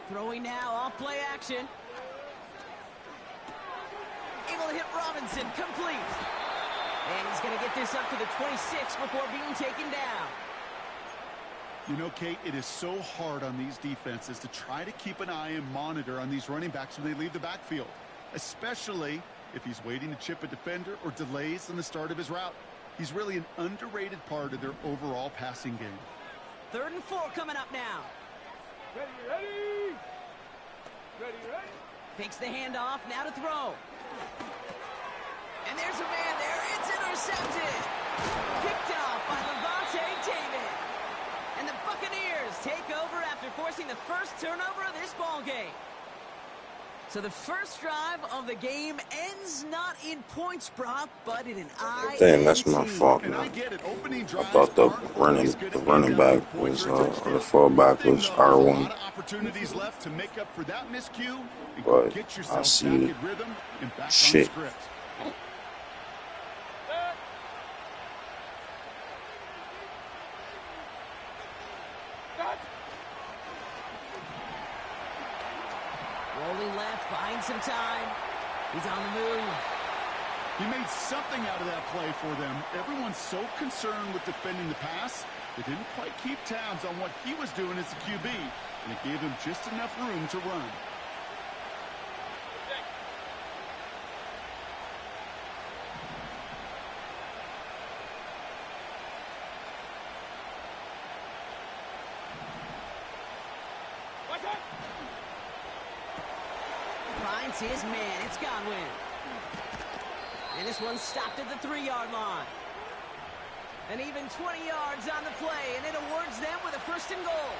Throwing now, off play action. Able to hit Robinson, complete. And he's going to get this up to the 26 before being taken down. You know, Kate, it is so hard on these defenses to try to keep an eye and monitor on these running backs when they leave the backfield, especially if he's waiting to chip a defender or delays in the start of his route. He's really an underrated part of their overall passing game. 3rd and 4 coming up now. Ready? Fakes the handoff, now to throw. And there's a man there, it's intercepted. Picked off by Levante David. And the Buccaneers take over after forcing the first turnover of this ball game. So the first drive of the game ends not in points, Brock, but in an INT. Damn, that's my fault, man. I thought the running back was, the fullback was R1. Opportunities left to make up for that miscue. But I see shit. Rolling left, buying some time. He's on the move. He made something out of that play for them. Everyone's so concerned with defending the pass, they didn't quite keep tabs on what he was doing as a QB, and it gave him just enough room to run. Finds his man. It's Godwin. And this one's stopped at the 3-yard line. And even 20 yards on the play, and it awards them with a 1st and goal.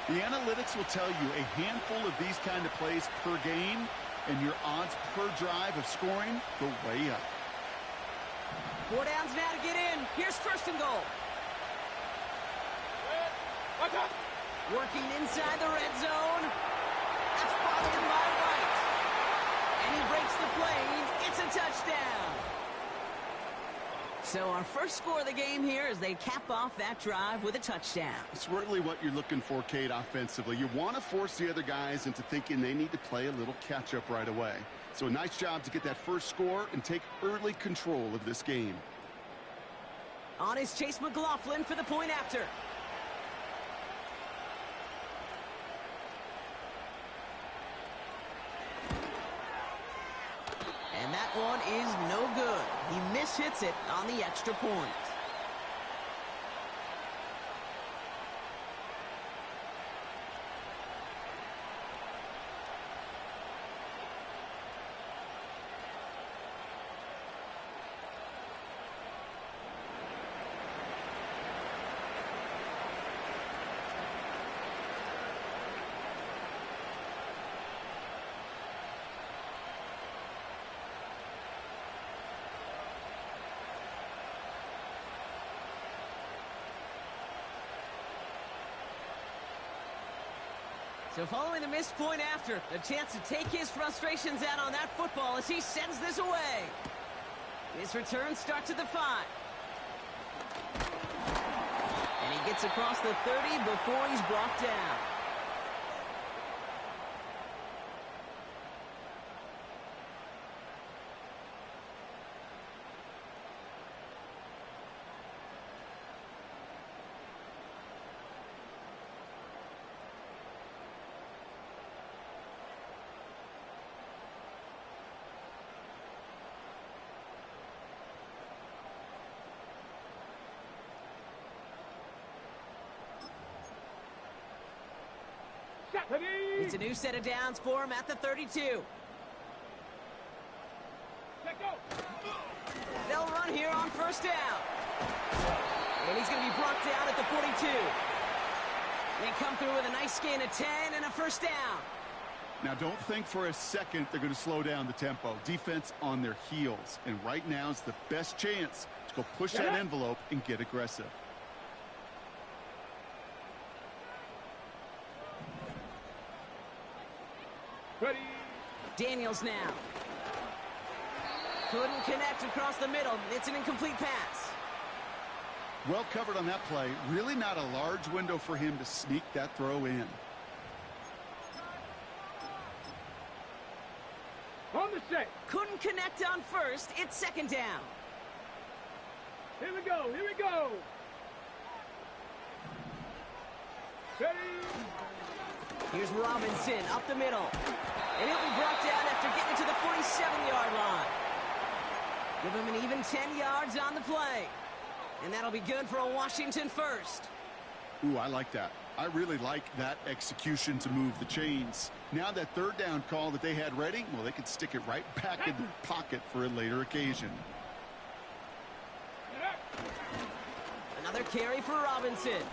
The analytics will tell you a handful of these kind of plays per game, and your odds per drive of scoring go way up. 4 downs now to get in. Here's 1st and goal. Working inside the red zone. That's brought in by White. And he breaks the plane. It's a touchdown. So our first score of the game here as they cap off that drive with a touchdown. It's really what you're looking for, Kate, offensively. You want to force the other guys into thinking they need to play a little catch-up right away. So a nice job to get that first score and take early control of this game. On is Chase McLaughlin for the point after. And that one is no good. He mishits it on the extra point. So following the missed point after, a chance to take his frustrations out on that football as he sends this away. His return starts at the 5. And he gets across the 30 before he's brought down. It's a new set of downs for him at the 32. They'll run here on first down. And he's going to be brought down at the 42. They come through with a nice gain of 10 and a first down. Now, don't think for a second they're going to slow down the tempo. Defense on their heels. And right now is the best chance to go push that envelope and get aggressive. Ready. Daniels now. Couldn't connect across the middle. It's an incomplete pass. Well covered on that play. Really not a large window for him to sneak that throw in. On the set. Couldn't connect on first. It's second down. Here we go. Here we go. Ready. Here's Robinson up the middle. And he'll be brought down after getting to the 47-yard line. Give him an even 10 yards on the play. And that'll be good for a Washington first. Ooh, I like that. I really like that execution to move the chains. Now that third down call that they had ready, well, they can stick it right back in their pocket for a later occasion. Another carry for Robinson.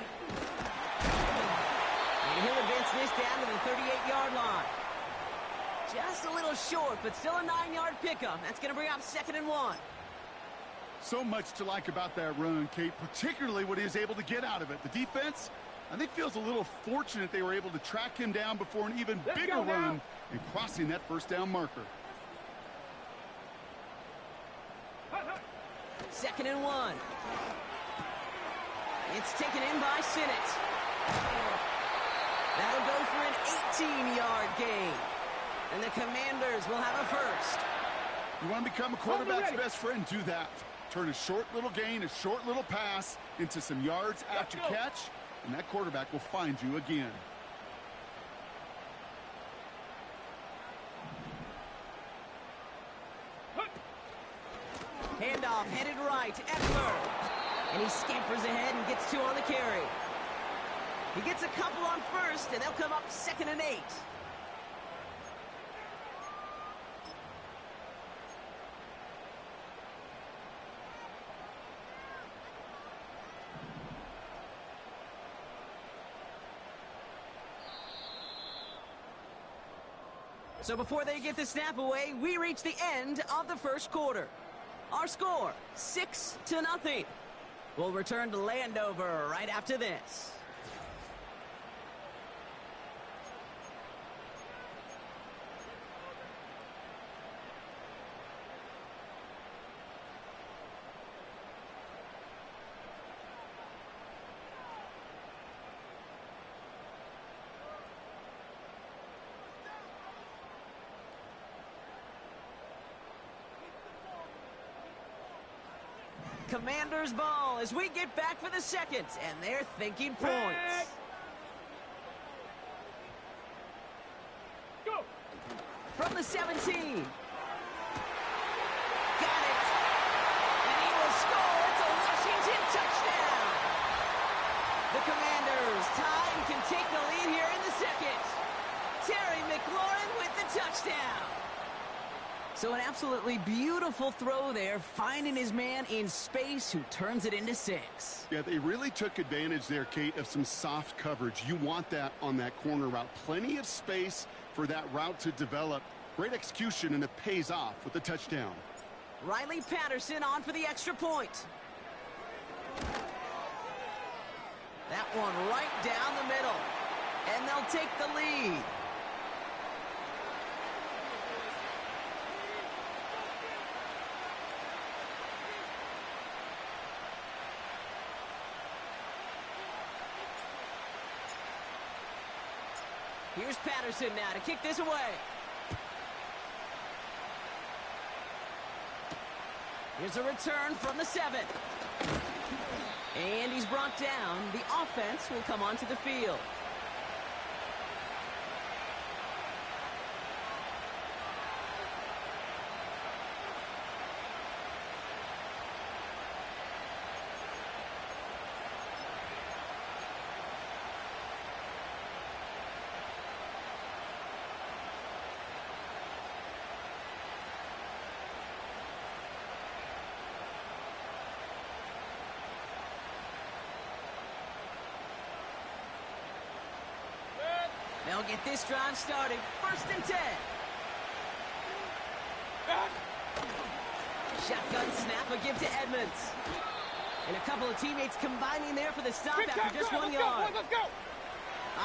And he'll advance this down to the 38-yard line. Just a little short, but still a 9-yard pickup. That's going to bring up 2nd and 1. So much to like about that run, Kate, particularly what he was able to get out of it. The defense, I think, feels a little fortunate they were able to track him down before an even bigger run and crossing that first down marker. 2nd and 1. It's taken in by Sinnott. That'll go for an 18-yard gain. And the Commanders will have a first. You want to become a quarterback's best friend? Do that. Turn a short little gain, a short little pass into some yards after catch, and that quarterback will find you again. Handoff headed right. Eckler. And he scampers ahead and gets 2 on the carry. He gets a couple on first, and they'll come up 2nd and 8. So before they get the snap away, we reach the end of the first quarter. Our score, 6-0. We'll return to Landover right after this. Commanders ball as we get back for the second, and they're thinking points. Go. From the 17. Got it. And he will score. It's a Washington touchdown. The Commanders tie and can take the lead here in the second. Terry McLaurin with the touchdown. So an absolutely beautiful throw there, finding his man in space who turns it into 6. Yeah, they really took advantage there, Kate, of some soft coverage. You want that on that corner route. Plenty of space for that route to develop. Great execution, and it pays off with the touchdown. Riley Patterson on for the extra point. That one right down the middle. And they'll take the lead. Here's Patterson now to kick this away. Here's a return from the 7. And he's brought down. The offense will come onto the field. They'll get this drive started. 1st and 10. Shotgun snap, a give to Edmonds. And a couple of teammates combining there for the stop after just 1 yard. Let's go.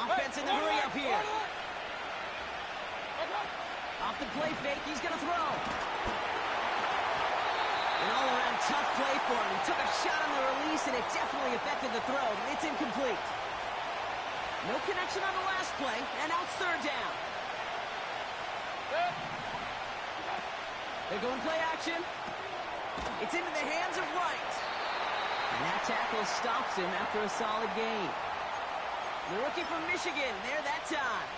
Offense in the hurry up here. Off the play fake, he's going to throw. An all-around tough play for him. He took a shot on the release, and it definitely affected the throw. It's incomplete. No connection on the last play, and now it's 3rd down. They're going play action. It's into the hands of Wright. And that tackle stops him after a solid gain. The rookie from Michigan there that time.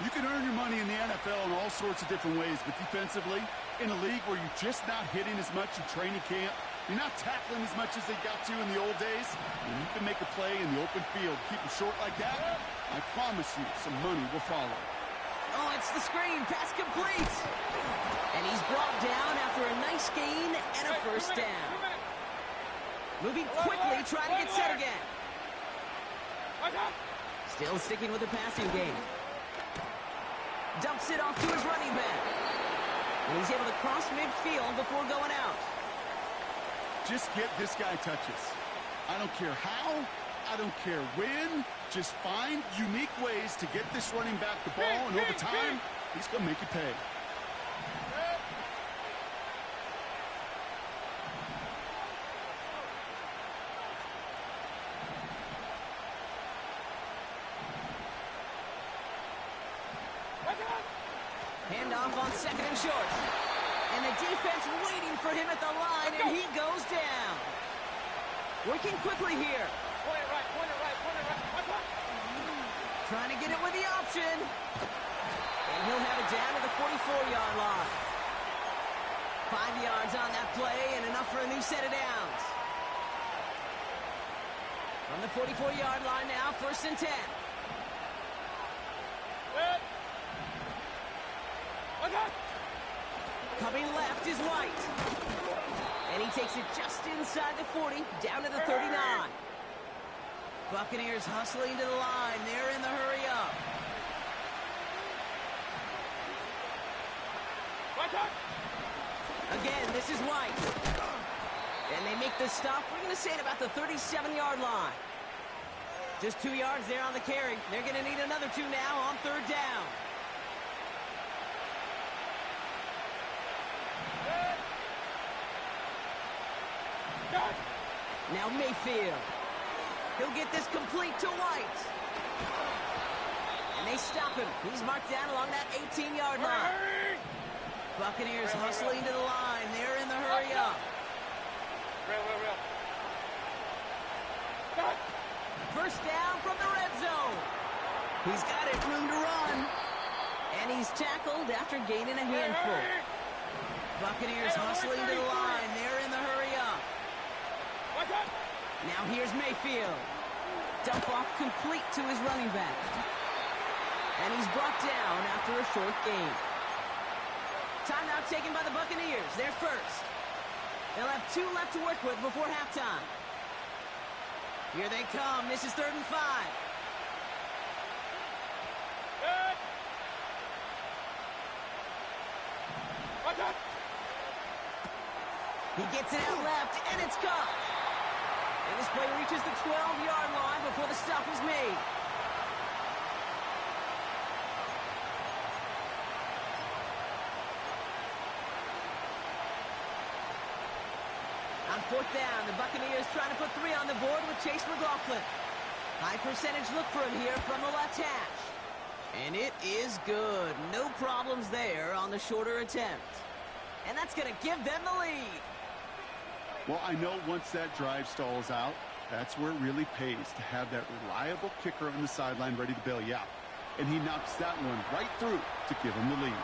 You can earn your money in the NFL in all sorts of different ways, but defensively, in a league where you're just not hitting as much in training camp, you're not tackling as much as they got to in the old days, and you can make a play in the open field. Keep it short like that, I promise you some money will follow. Oh, it's the screen. Pass complete. And he's brought down after a nice gain and a 1st down. Moving quickly, trying to get set again. Still sticking with the passing game. Dumps it off to his running back. And he's able to cross midfield before going out. Just get this guy touches. I don't care how, I don't care when. Just find unique ways to get this running back the ball, and over time, he's going to make you pay. Handoff on 2nd and short. And the defense waiting for him at the line, and he goes down. Working quickly here. Point it right. Trying to get it with the option. And he'll have it down to the 44-yard line. 5 yards on that play and enough for a new set of downs. From the 44-yard line now, 1st and 10. Coming left is White. And he takes it just inside the 40, down to the 39. Buccaneers hustling to the line. They're in the hurry up. Again, this is White. And they make the stop. We're going to say at about the 37-yard line. Just 2 yards there on the carry. They're going to need another 2 now on 3rd down. Now Mayfield. He'll get this complete to White. And they stop him. He's marked down along that 18-yard line. Buccaneers hustling to the line. They're in the hurry up. First down from the red zone. He's got it, room to run. And he's tackled after gaining a handful. Buccaneers hustling to the line. They're in the hurry up. Now here's Mayfield. Dump off complete to his running back. And he's brought down after a short gain. Timeout taken by the Buccaneers. They're first. They'll have 2 left to work with before halftime. Here they come. This is 3rd and 5. He gets it out left, and it's caught. And this play reaches the 12-yard line before the stop is made. 4th down. The Buccaneers trying to put 3 on the board with Chase McLaughlin. High percentage look for him here from the left hash. And it is good. No problems there on the shorter attempt. And that's going to give them the lead. Well, I know once that drive stalls out, that's where it really pays to have that reliable kicker on the sideline ready to bail you out. And he knocks that one right through to give him the lead.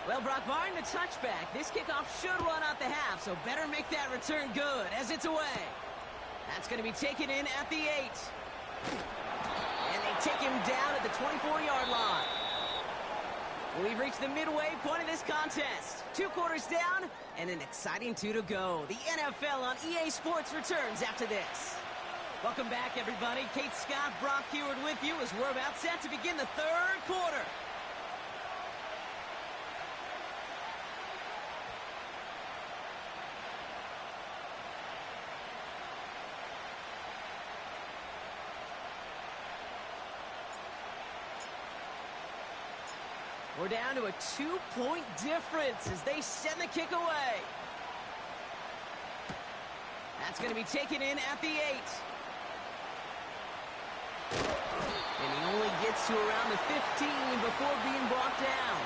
Well, Brock, barring the touchback, this kickoff should run out the half, so better make that return good as it's away. That's going to be taken in at the 8. And they take him down at the 24-yard line. We've reached the midway point of this contest. 2 quarters down and an exciting 2 to go. The NFL on EA Sports returns after this. Welcome back, everybody. Kate Scott, Brock Heward with you as we're about set to begin the 3rd quarter. We're down to a 2-point difference as they send the kick away. That's going to be taken in at the 8. And he only gets to around the 15 before being brought down.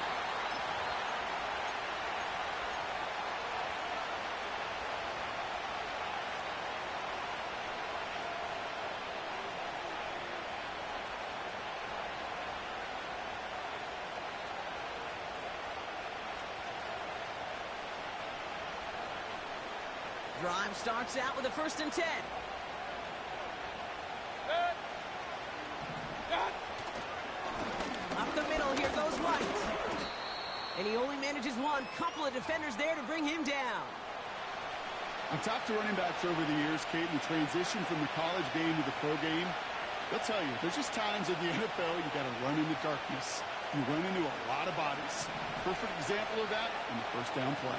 Drive starts out with a 1st and 10. Up the middle, here goes White. And he only manages one. Couple of defenders there to bring him down. I've talked to running backs over the years, Kate, and the transition from the college game to the pro game. They'll tell you, there's just times in the NFL you got to run in the darkness. You run into a lot of bodies. Perfect example of that in the 1st down play.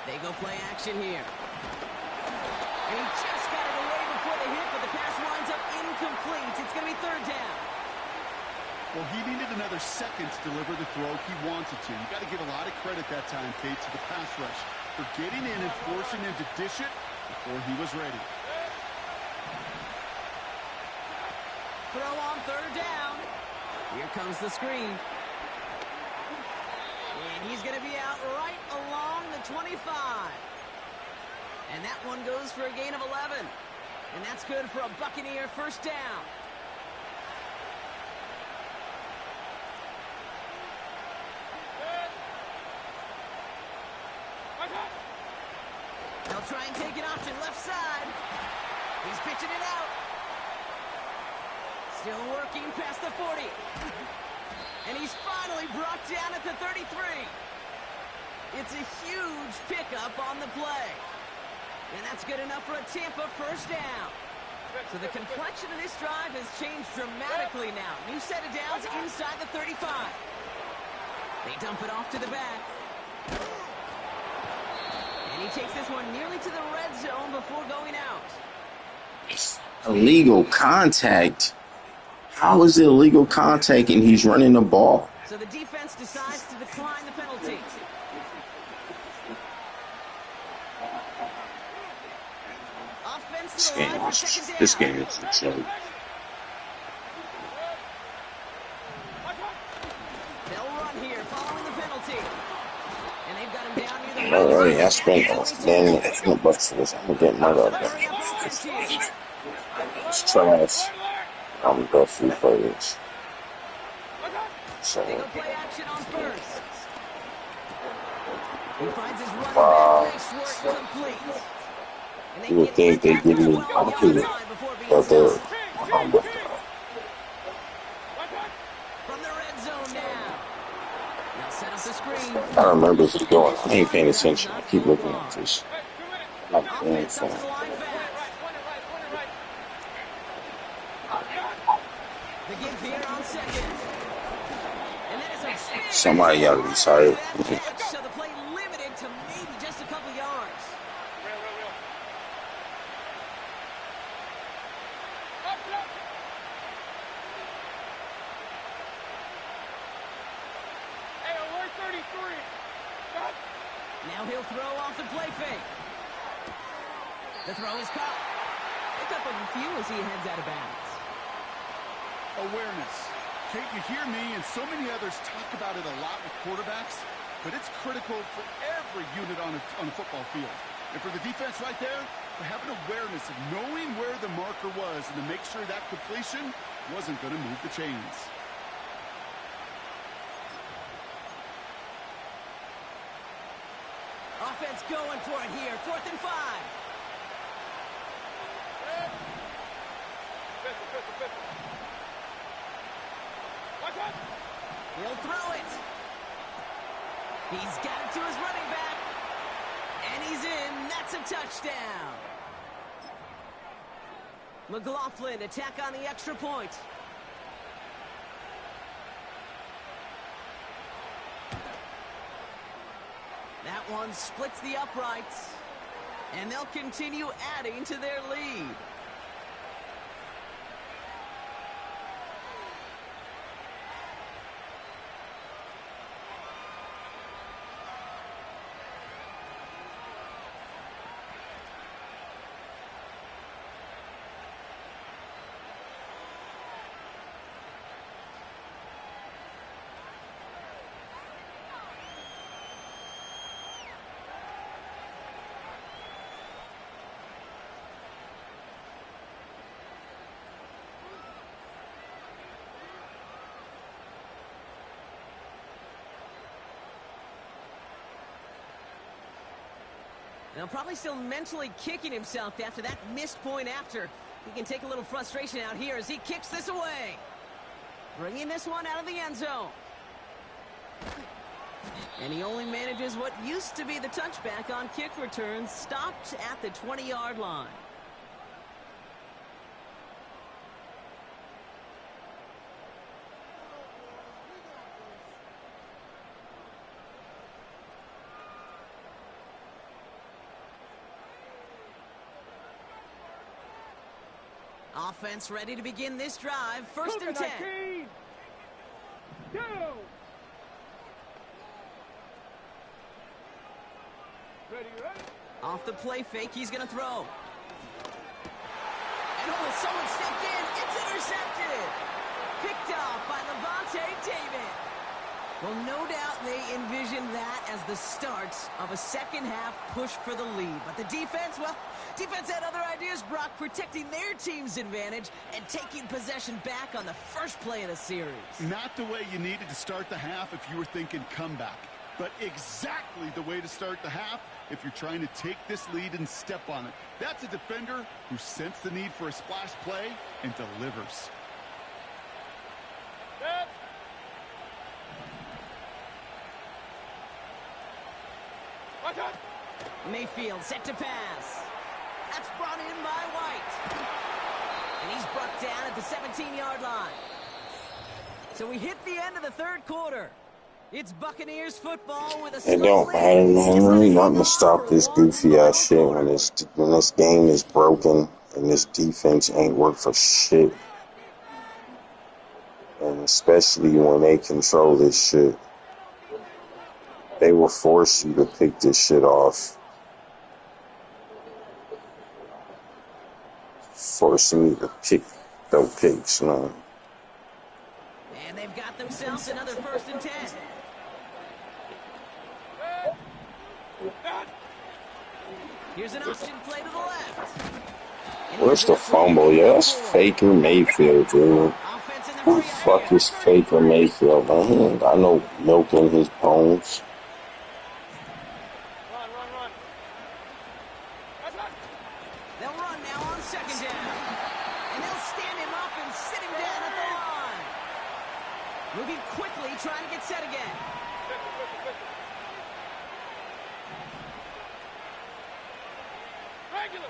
They go play action here. And he just got it away before the hit, but the pass winds up incomplete. It's going to be 3rd down. Well, he needed another second to deliver the throw he wanted to. You got to give a lot of credit that time, Kate, to the pass rush for getting in and forcing him to dish it before he was ready. Throw on 3rd down. Here comes the screen. And he's going to be out right along the 25. And that one goes for a gain of 11. And that's good for a Buccaneer 1st down. They'll try and take an option left side. He's pitching it out. Still working past the 40. And he's finally brought down at the 33. It's a huge pickup on the play. And that's good enough for a Tampa 1st down. So the complexion of this drive has changed dramatically now. New set of downs inside the 35. They dump it off to the back. And he takes this one nearly to the red zone before going out. Illegal contact. How is it illegal contact and he's running the ball? So the defense decides to decline the penalty. Offense to the line for 2nd down. This game is a joke. They'll run here following the penalty. And they've got him down near the All right, I spent bucks for this. I'm gonna get murdered. It's trash. I'm gonna go through players. So, they go play action on 1st. He finds his running back race work complete. you would think they give me I'm kidding. But from the red zone now. They'll set up the screen. I don't remember if he's going. I ain't paying attention. I keep looking at this. I'm paying for it. The give here on 2nd. And that is a big Somebody got to be tired. catch, so the play limited to maybe just a couple yards. he'll throw off the play fake. The throw is caught. Pick up a few as he heads out of bounds. Awareness. Kate, you hear me and so many others talk about it a lot with quarterbacks, but it's critical for every unit on a football field. And for the defense right there, to have an awareness of knowing where the marker was and to make sure that completion wasn't going to move the chains. Offense going for it here. 4th and 5. He'll throw it. He's got it to his running back. And he's in. That's a touchdown. McLaughlin attack on the extra point. That one splits the uprights. And they'll continue adding to their lead. Now, probably still mentally kicking himself after that missed point after. He can take a little frustration out here as he kicks this away. Bringing this one out of the end zone. And he only manages what used to be the touchback on kick returns, stopped at the 20-yard line. Offense ready to begin this drive. 1st and 10. Go! Ready, ready? Off the play fake, he's going to throw. And oh, someone stepped in. It's intercepted. Picked off by Levante David. Well, no doubt they envisioned that as the start of a second-half push for the lead. But the defense, well, defense had other ideas, Brock, protecting their team's advantage and taking possession back on the first play of the series. Not the way you needed to start the half if you were thinking comeback, but exactly the way to start the half if you're trying to take this lead and step on it. That's a defender who sensed the need for a splash play and delivers. Set. Watch out. Mayfield set to pass. That's brought in by White. And he's brought down at the 17-yard line. So we hit the end of the third quarter. It's Buccaneers football with a It don't matter, man. There ain't nothing to stop this goofy ass shit when this game is broken and this defense ain't work for shit. And especially when they control this shit. They will force you to pick this shit off. Forcing me to pick those picks, man. And they've got themselves another 1st and 10. Here's an option play to the left. Where's the fumble? Yeah, that's Faker Mayfield, dude. Who the fuck is Faker Mayfield, man? He ain't got no milk in his bones. Run. They'll run now on 2nd down. And they'll stand him up and sit him down at the line. Moving quickly, trying to get set again. Regular.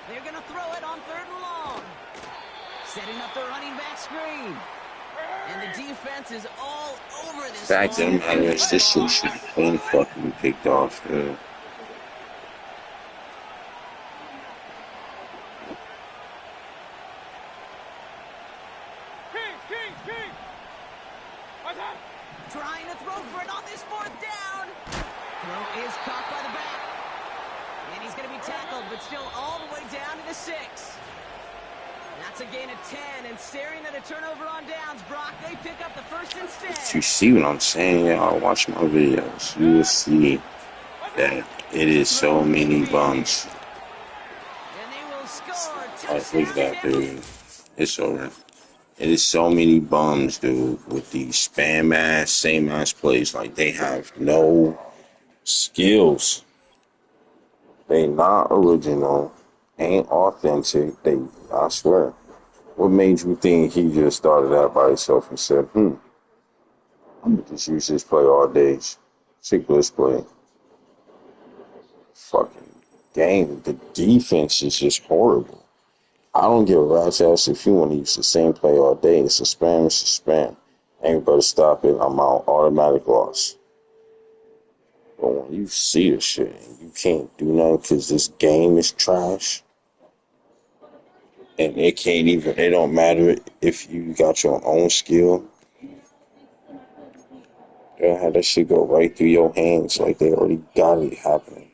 They're going to throw it on 3rd and long. Setting up the running back screen. And the defense is all over this. Fact of the matter is, this shit should be clean fucking picked off, dude. King. Watch out. trying to throw for it on this fourth down. Throw is caught by the back. And he's going to be tackled, but still all the way down to the 6. That's a gain of 10, and staring at a turnover on downs, Brock, they pick up the first instead. If you see what I'm saying, y'all, watch my videos. You will see that it is so many bums. And they will score. Alright, look at that, dude. It's over. It is so many bums, dude, with these spam-ass, same-ass plays. Like, they have no skills. They not original, ain't authentic. I swear. What made you think he just started out by himself and said, I'm going to just use this play all day. Stick with this play. Fucking game. The defense is just horrible. I don't give a rat's ass if you want to use the same play all day. It's a spam, it's a spam. Ain't better stop it. I'm out. Automatic loss. But when you see this shit and you can't do nothing because this game is trash, and it don't matter if you got your own skill, they'll have that shit go right through your hands like they already got it happening.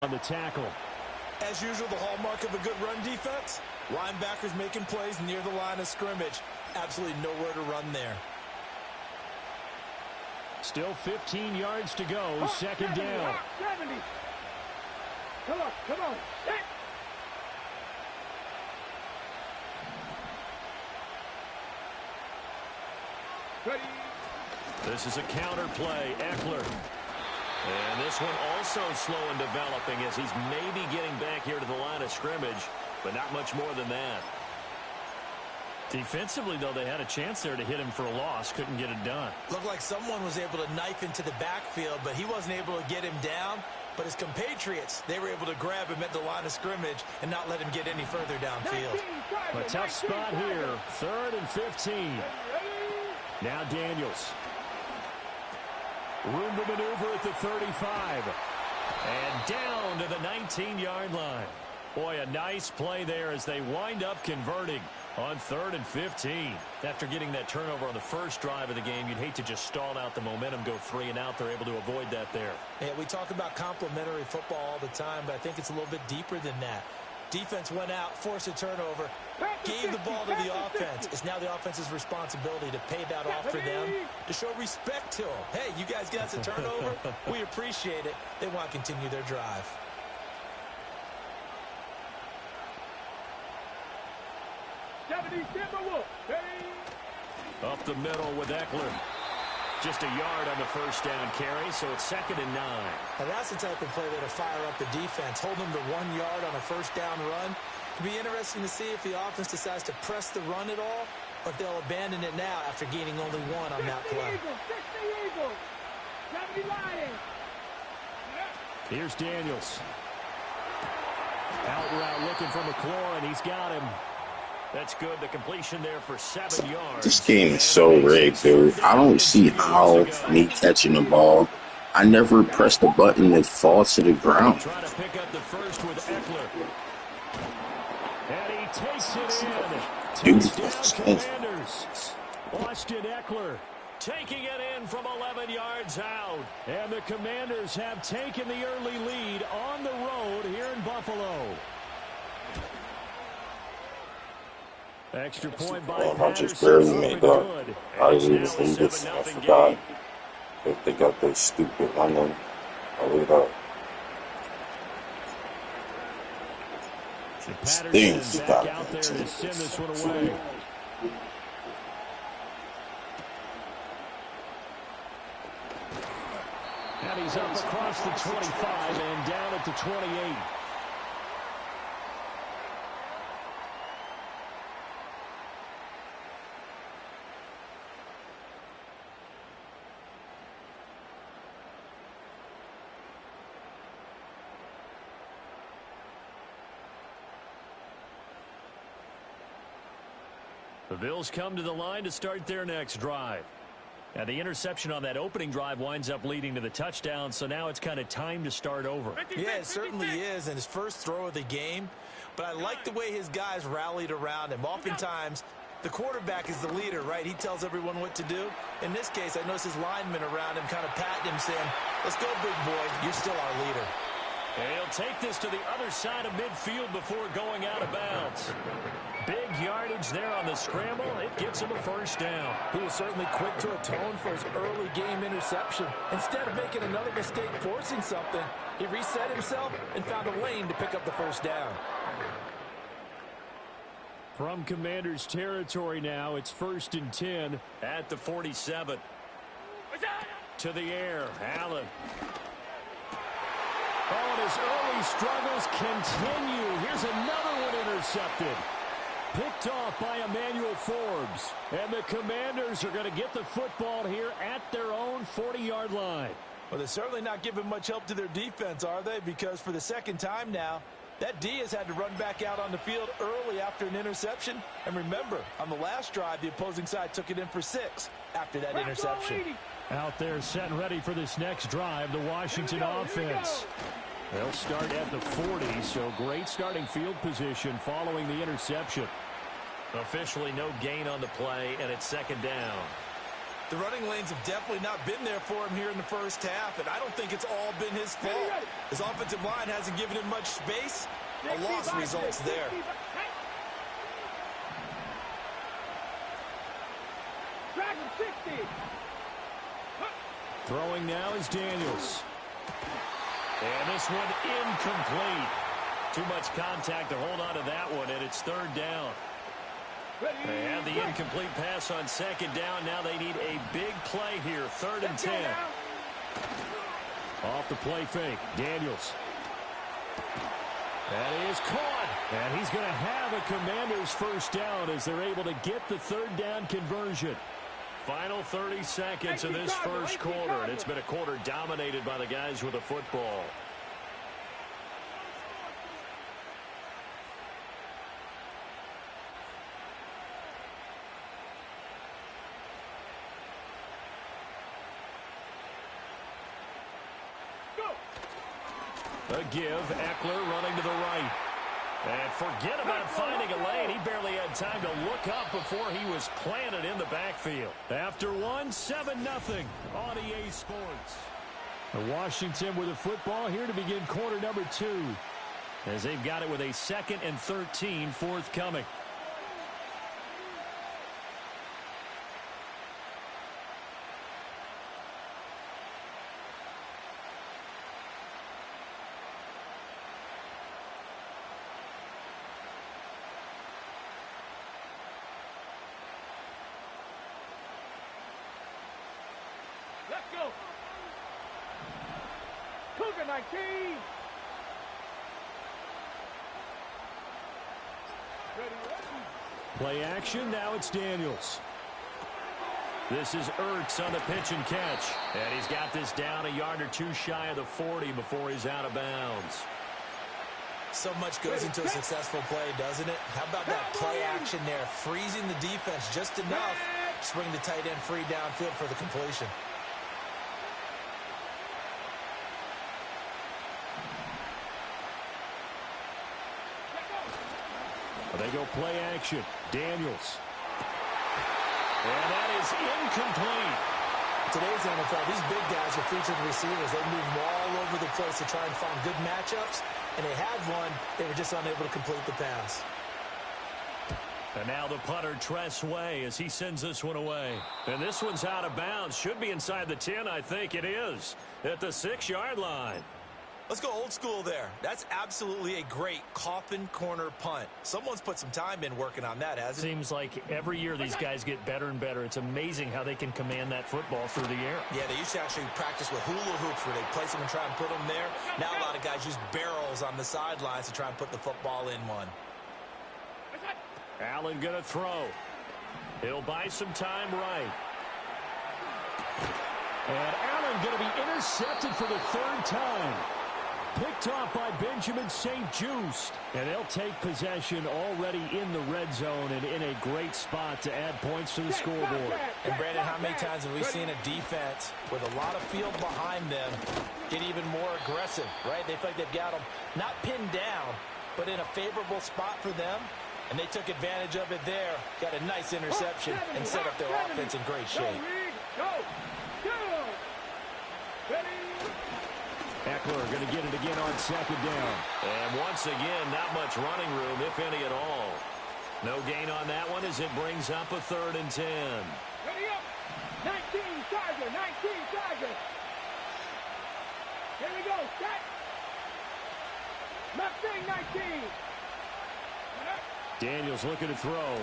on the tackle. As usual, the hallmark of a good run defense, linebackers making plays near the line of scrimmage. Absolutely nowhere to run there. Still 15 yards to go, second down. 70. Come on, come on. Hit. Ready. This is a counter play, Eckler. And this one also slow in developing as he's maybe getting back here to the line of scrimmage, but not much more than that. Defensively, though, they had a chance there to hit him for a loss. Couldn't get it done. Looked like someone was able to knife into the backfield, but he wasn't able to get him down. But his compatriots, they were able to grab him at the line of scrimmage and not let him get any further downfield. A tough spot here. 3rd and 15. Now Daniels. Room to maneuver at the 35. And down to the 19-yard line. Boy, a nice play there as they wind up converting on 3rd and 15. After getting that turnover on the first drive of the game, you'd hate to just stall out the momentum, go 3 and out. They're able to avoid that there. Yeah, we talk about complementary football all the time, but I think it's a little bit deeper than that. Defense went out, forced a turnover, gave the ball to the offense. It's now the offense's responsibility to pay that off for them, to show respect to them. Hey, you guys got us a turnover. We appreciate it. They want to continue their drive. Up the middle with Eckler. Just a yard on the first down carry, so it's 2nd and 9. Now that's the type of play that'll fire up the defense. Hold them to 1 yard on a first down run. It'll be interesting to see if the offense decides to press the run at all, or if they'll abandon it now after gaining only 1 on that play. Here's Daniels. Out route looking for McLaurin, and he's got him. That's good. The completion there for 7 yards. This game is so rigged, dude. I don't see how me catching the ball, I never press the button that falls to the ground. Trying to pick up the first with Eckler. And he takes it in. Touchdown Commanders. Austin Eckler taking it in from 11 yards out. And the Commanders have taken the early lead on the road here in Buffalo. Extra point by I just barely made that. I didn't even leave it. I forgot. If they got this stupid one, then I'll leave it up. Things back out there to send this one away. And he's up across the 25 and down at the 28. The Bills come to the line to start their next drive. And the interception on that opening drive winds up leading to the touchdown, so now it's kind of time to start over. Yeah, it certainly is, and his first throw of the game. But I like the way his guys rallied around him. Oftentimes, the quarterback is the leader, right? He tells everyone what to do. In this case, I noticed his linemen around him kind of patting him, saying, "Let's go, big boy. You're still our leader." And he'll take this to the other side of midfield before going out of bounds. Big yardage there on the scramble. It gets him a first down. He was certainly quick to atone for his early game interception. Instead of making another mistake forcing something, he reset himself and found a lane to pick up the first down. From Commanders territory now, it's 1st and 10 at the 47. To the air, Allen. Oh, and his early struggles continue. Here's another one intercepted. Picked off by Emmanuel Forbes. And the Commanders are going to get the football here at their own 40-yard line. Well, they're certainly not giving much help to their defense, are they? Because for the second time now, that D has had to run back out on the field early after an interception. And remember, on the last drive, the opposing side took it in for 6 after that interception. Out there set and ready for this next drive, the Washington offense. They'll start at the 40, so great starting field position following the interception. Officially no gain on the play, and it's 2nd down. The running lanes have definitely not been there for him here in the first half, and I don't think it's all been his fault. His offensive line hasn't given him much space. A loss results there. Throwing now is Daniels. And this one incomplete. Too much contact to hold on to that one, and it's third down. They have the incomplete pass on second down. Now they need a big play here, 3rd and 10. Off the play fake, Daniels. That is caught. And he's going to have a Commanders first down as they're able to get the 3rd down conversion. Final 30 seconds of this first quarter, and it's been a quarter dominated by the guys with the football. A give, Eckler running to the right. And forget about finding a lane. He barely had time to look up before he was planted in the backfield. After one, 7-0 on EA Sports. Washington with the football here to begin quarter number 2. As they've got it with a 2nd and 13 forthcoming. Let's go. Cougar 19. Ready. Play action. Now it's Daniels. This is Ertz on the pitch and catch. And he's got this down a yard or two shy of the 40 before he's out of bounds. So much goes into a successful play, doesn't it? How about that play action there? Freezing the defense just enough to swing the tight end free downfield for the completion. They go play action. Daniels. And that is incomplete. Today's NFL, these big guys are featured receivers. They move all over the place to try and find good matchups. And they had one. They were just unable to complete the pass. And now the punter, Tress Way, as he sends this one away. And this one's out of bounds. Should be inside the 10, I think it is. At the 6-yard line. Let's go old school there. That's absolutely a great coffin corner punt. Someone's put some time in working on that, hasn't it? Seems like every year these guys get better and better. It's amazing how they can command that football through the air. Yeah, they used to actually practice with hula hoops where they place them and try and put them there. Now a lot of guys use barrels on the sidelines to try and put the football in one. Allen going to throw. He'll buy some time right. And Allen going to be intercepted for the 3rd time. Picked off by Benjamin St-Juste. And they'll take possession already in the red zone and in a great spot to add points to the scoreboard. And, Brandon, how many times have we seen a defense with a lot of field behind them get even more aggressive, right? They feel like they've got them not pinned down, but in a favorable spot for them. And they took advantage of it there. Got a nice interception and set up their offense in great shape. Eckler going to get it again on 2nd down. And once again, not much running room, if any at all. No gain on that one as it brings up a 3rd and 10. Ready up. 19 Tiger. 19 Tiger. Here we go. Set. Mustang 19. Daniels looking to throw.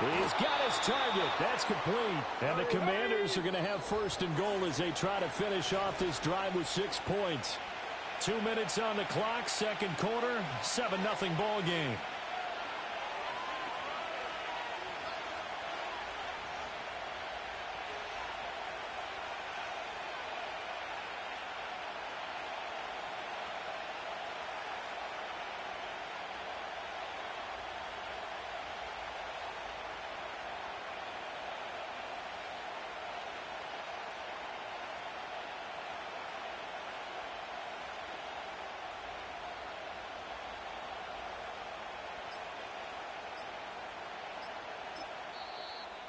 He's got his target. That's complete. And the Commanders are going to have 1st and goal as they try to finish off this drive with 6 points. 2 minutes on the clock, 2nd quarter, 7-0 ball game.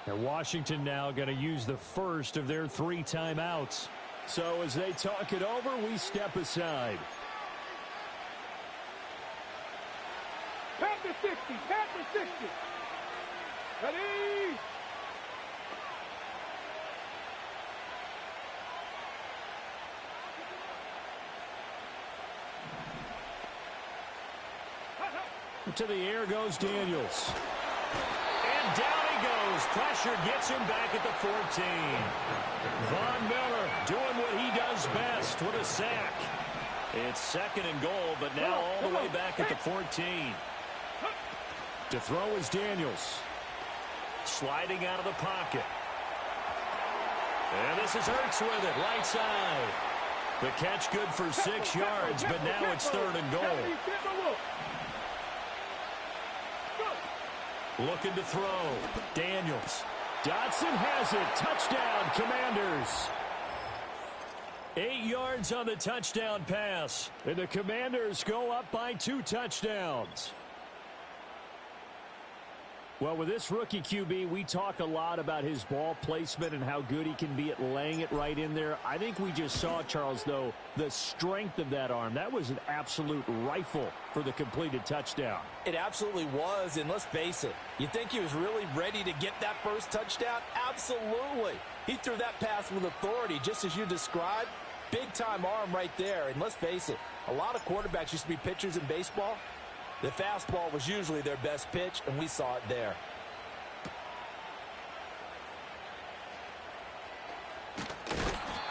And Washington now going to use the first of their 3 timeouts. So as they talk it over, we step aside. Pass to 60. Pass to 60. Ready? To the air goes Daniels. And down he goes. Pressure gets him back at the 14. Von Miller doing what he does best with a sack. It's 2nd and goal, but now all the way back at the 14. To throw is Daniels. Sliding out of the pocket. And this is Hurts with it, right side. The catch good for 6 yards, but now it's 3rd and goal. Looking to throw. Daniels. Dotson has it. Touchdown, Commanders. 8 yards on the touchdown pass. And the Commanders go up by 2 touchdowns. Well, with this rookie QB, we talk a lot about his ball placement and how good he can be at laying it right in there. I think we just saw, Charles, though, the strength of that arm. That was an absolute rifle for the completed touchdown. It absolutely was, and let's face it, you think he was really ready to get that first touchdown? Absolutely. He threw that pass with authority, just as you described. Big-time arm right there, and let's face it, a lot of quarterbacks used to be pitchers in baseball. The fastball was usually their best pitch, and we saw it there.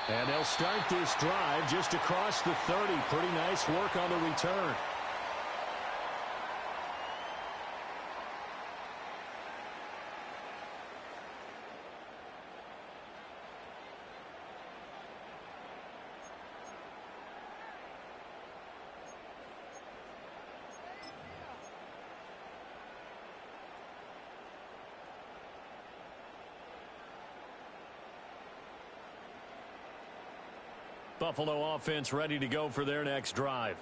And they'll start this drive just across the 30. Pretty nice work on the return. Buffalo offense ready to go for their next drive.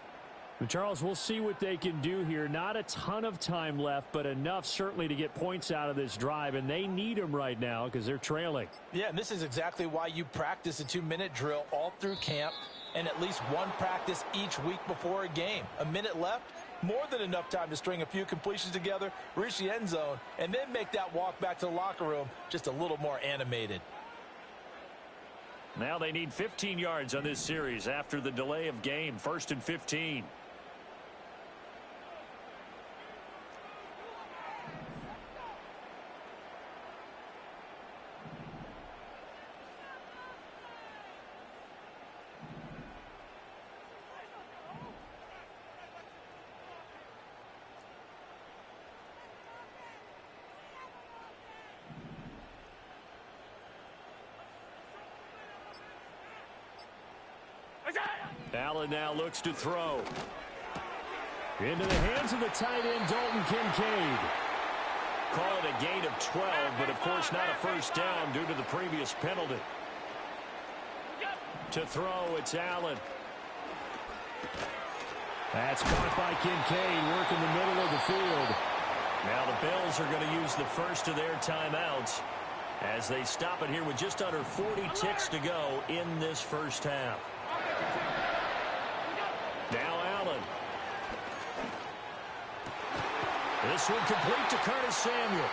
But Charles, we'll see what they can do here. Not a ton of time left, but enough certainly to get points out of this drive, and they need them right now because they're trailing. Yeah, and this is exactly why you practice a 2-minute drill all through camp and at least one practice each week before a game. A minute left, more than enough time to string a few completions together, reach the end zone, and then make that walk back to the locker room just a little more animated. Now they need 15 yards on this series after the delay of game. 1st and 15. Allen now looks to throw. Into the hands of the tight end, Dalton Kincaid. Call it a gain of 12, but of course not a first down due to the previous penalty. To throw, it's Allen. That's caught by Kincaid, working the middle of the field. Now the Bills are going to use the first of their timeouts as they stop it here with just under 40 ticks to go in this first half. Now Allen. This one complete to Curtis Samuel.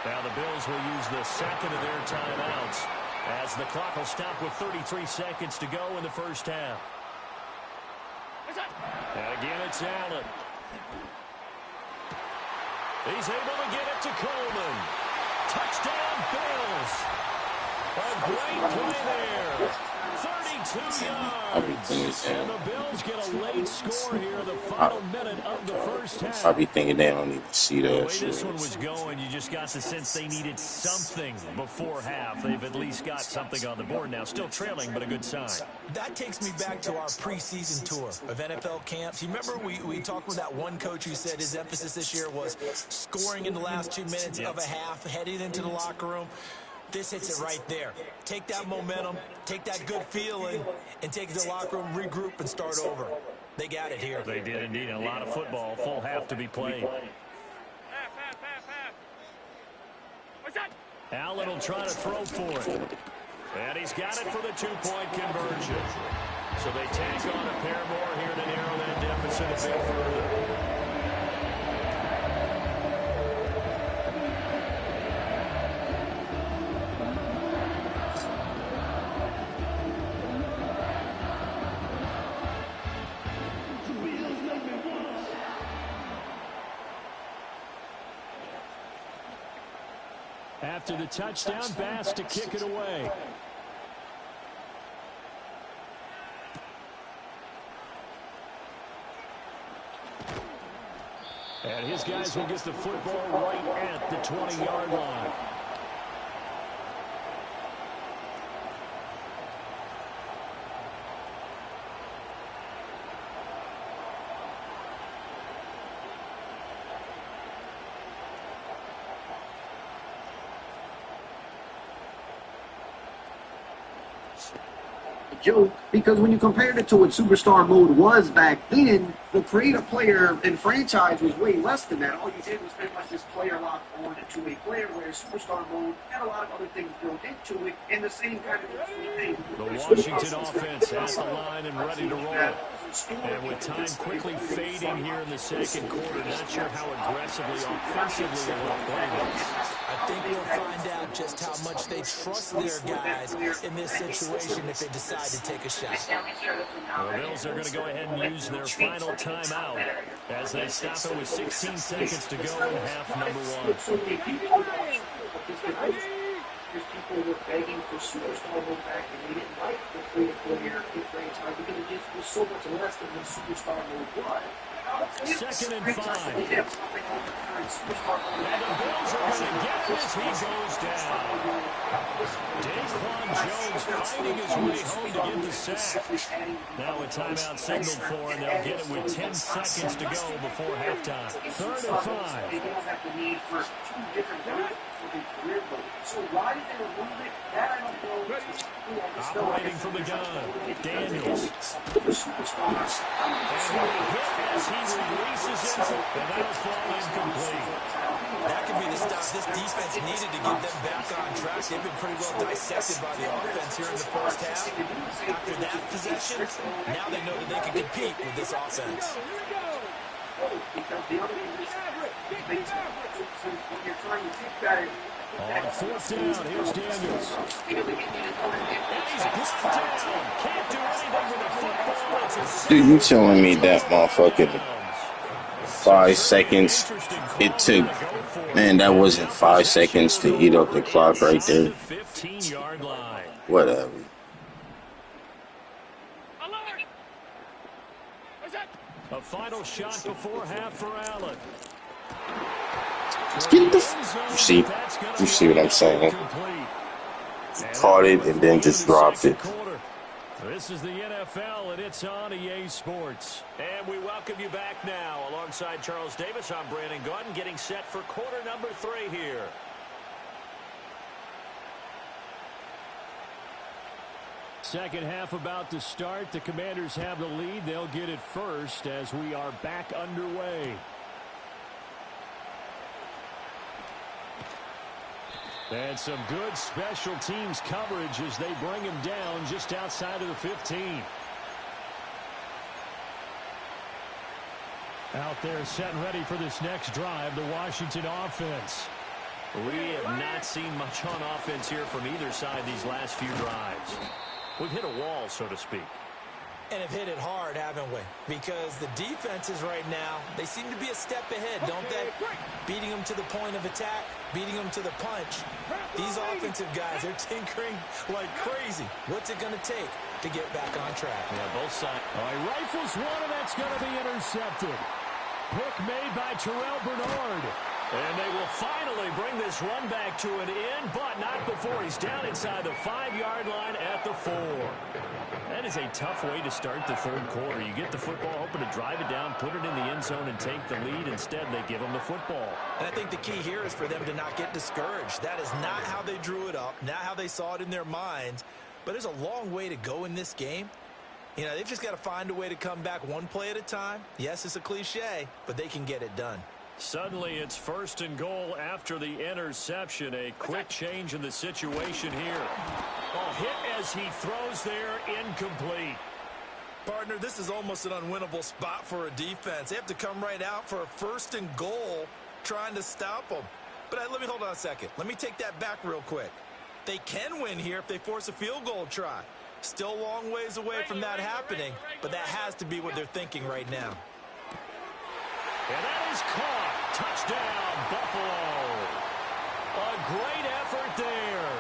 Now the Bills will use the second of their timeouts as the clock will stop with 33 seconds to go in the first half. And again, it's Allen. He's able to get it to Coleman. Touchdown, Bills. A great play there. 32 yards. And the Bills get a late score here in the final minute of the first half. I be thinking they don't even see that. The way this one was going, you just got the sense they needed something before half. They've at least got something on the board now. Still trailing, but a good sign. That takes me back to our preseason tour of NFL camps. You remember we talked with that one coach who said his emphasis this year was scoring in the last 2 minutes of a half, heading into the locker room. This hits it right there. Take that momentum, take that good feeling, and take it to the locker room, regroup, and start over. They got it here. They did indeed. A lot of football, full half to be played. Allen will try to throw for it. And he's got it for the two-point conversion. So they tack on a pair more here to narrow that deficit a bit further. After the touchdown, Bass to kick it away. And his guys will get the football right at the 20-yard line. Joke, because when you compared it to what Superstar Mode was back then, the create-a-player and franchise was way less than that. All you did was pretty much just player lock on into a player, whereas Superstar Mode had a lot of other things built into it, and the same kind of thing. The Washington offense at the line and ready to roll. And with time quickly fading here in the second quarter, not sure how aggressively, offensively they will play this. I think we'll find out just how much they trust their guys in this situation if they decide to take a shot. The Bills are going to go ahead and use their final timeout as they stop it with 16 seconds to go in half number one. People were begging for Superstar Mode back, and they didn't like the free-to-player franchise because it just was so much less than what Superstar Mode was. Second and 5. And the Bills are going to get this. He goes down. Daquan Jones fighting his way home to get the sack. Now a timeout signaled for, and they'll get it with 10 seconds to go before halftime. Third and 5. They don't have the need for two different guys for the career mode. So why did they remove it? That I don't know. Operating from the gun, Daniels. The superstars. And hit as he releases it, and that'll fall incomplete. That could be the stop this defense needed to get them back on track. They've been pretty well dissected by the offense here in the first half. After that possession, now they know that they can compete with this offense. On fourth down, here's Daniels. And he's brought down. Can't do anything with the football. Dude, you telling me that motherfucking 5 seconds it took? Man, that wasn't 5 seconds to eat up the clock right there. 15-yard line. Whatever. A final shot before half for Allen. Let's get the. You see what I'm saying? Caught it and then just dropped it. This is the NFL, and it's on EA Sports. And we welcome you back now. Alongside Charles Davis, I'm Brandon Gunn, getting set for quarter number 3 here. Second half about to start. The Commanders have the lead. They'll get it first as we are back underway. And some good special teams coverage as they bring him down just outside of the 15. Out there set and ready for this next drive, the Washington offense. We have not seen much on offense here from either side these last few drives. We've hit a wall, so to speak. And have hit it hard, haven't we? Because the defenses right now, they seem to be a step ahead, don't they? Beating them to the point of attack, beating them to the punch. These offensive guys, they're tinkering like crazy. What's it going to take to get back on track? Yeah, both sides. All right, rifles one, and that's going to be intercepted. Pick made by Terrell Bernard. And they will finally bring this run back to an end, but not before he's down inside the 5-yard line at the 4. That is a tough way to start the third quarter. You get the football, hoping to drive it down, put it in the end zone, and take the lead. Instead, they give them the football. And I think the key here is for them to not get discouraged. That is not how they drew it up, not how they saw it in their minds. But there's a long way to go in this game. You know, they've just got to find a way to come back one play at a time. Yes, it's a cliche, but they can get it done. Suddenly, it's 1st and goal after the interception. A quick change in the situation here. Ball hit as he throws there, incomplete. Partner, this is almost an unwinnable spot for a defense. They have to come right out for a 1st and goal trying to stop them. But let me hold on a second. Let me take that back real quick. They can win here if they force a field goal try. Still a long ways away from that happening, but that has to be what they're thinking right now. And that is caught. Touchdown, Buffalo. A great effort there.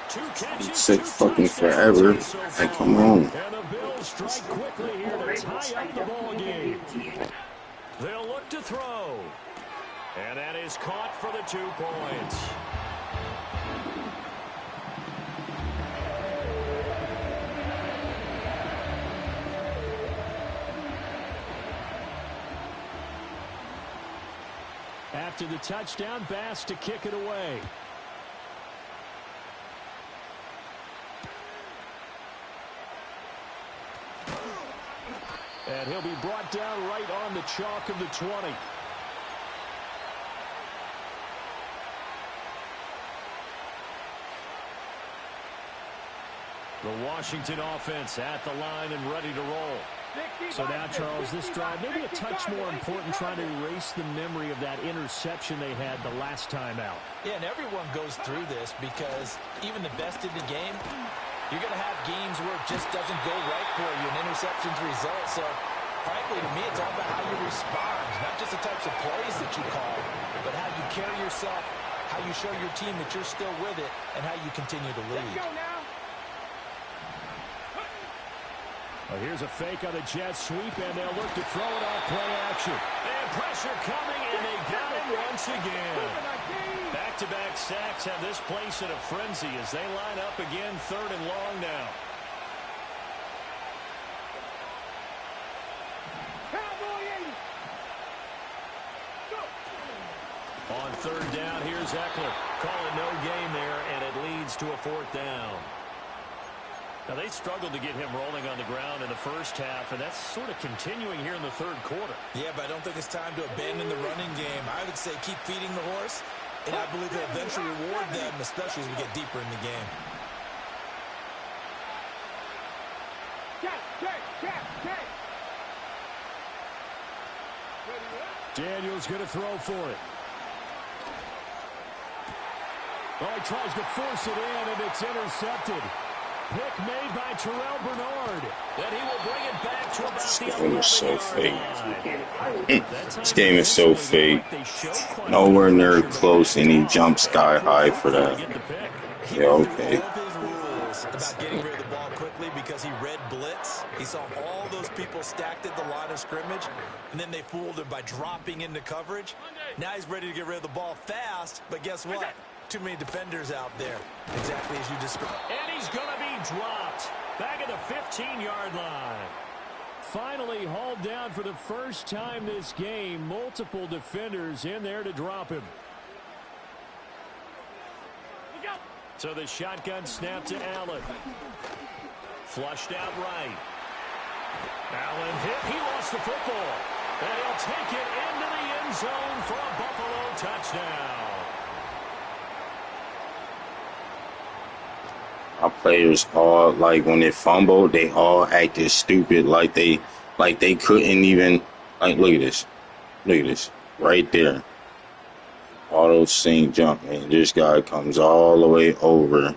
2 catches, 2 fucking forever. Like, come on. And the Bills strike quickly here to tie up the ball game. They'll look to throw. And that is caught for the 2 points. After the touchdown, Bass to kick it away. And he'll be brought down right on the chalk of the 20. The Washington offense at the line and ready to roll. So now, Charles, this drive maybe a touch more important, trying to erase the memory of that interception they had the last time out. Yeah, and everyone goes through this because even the best in the game, you're going to have games where it just doesn't go right for you, and interceptions result. So, frankly, to me, it's all about how you respond, not just the types of plays that you call, but how you carry yourself, how you show your team that you're still with it, and how you continue to lead. Well, here's a fake on the jet sweep, and they'll look to throw it off play action. And pressure coming, and they got him once again. Back-to-back sacks have this place in a frenzy as they line up again, 3rd and long now. On 3rd down, here's Eckler. Calling no gain there, and it leads to a 4th down. Now, they struggled to get him rolling on the ground in the first half, and that's sort of continuing here in the 3rd quarter. Yeah, but I don't think it's time to abandon the running game. I would say keep feeding the horse, and I believe they'll eventually reward them, especially as we get deeper in the game. Daniel's going to throw for it. Oh, he tries to force it in, and it's intercepted. Pick made by Terrell Bernard. And he will bring it back to about This the game is so 11-yard fake. This game is so fake. Nowhere near close, and he jumps sky high for that. Yeah, okay. His rules about getting rid of the ball quickly because he read blitz. He saw all those people stacked at the line of scrimmage, and then they fooled him by dropping into coverage. Now he's ready to get rid of the ball fast, but guess what? Too many defenders out there, exactly as you described. And he's going to be dropped back at the 15-yard line. Finally hauled down for the first time this game. Multiple defenders in there to drop him. So the shotgun snap to Allen. Flushed out right. Allen hit. He lost the football. And he'll take it into the end zone for a Buffalo touchdown. Our players all, like, when they fumbled, they all acted stupid, like they couldn't even, like, look at this, right there. Auto sync jump, man. This guy comes all the way over.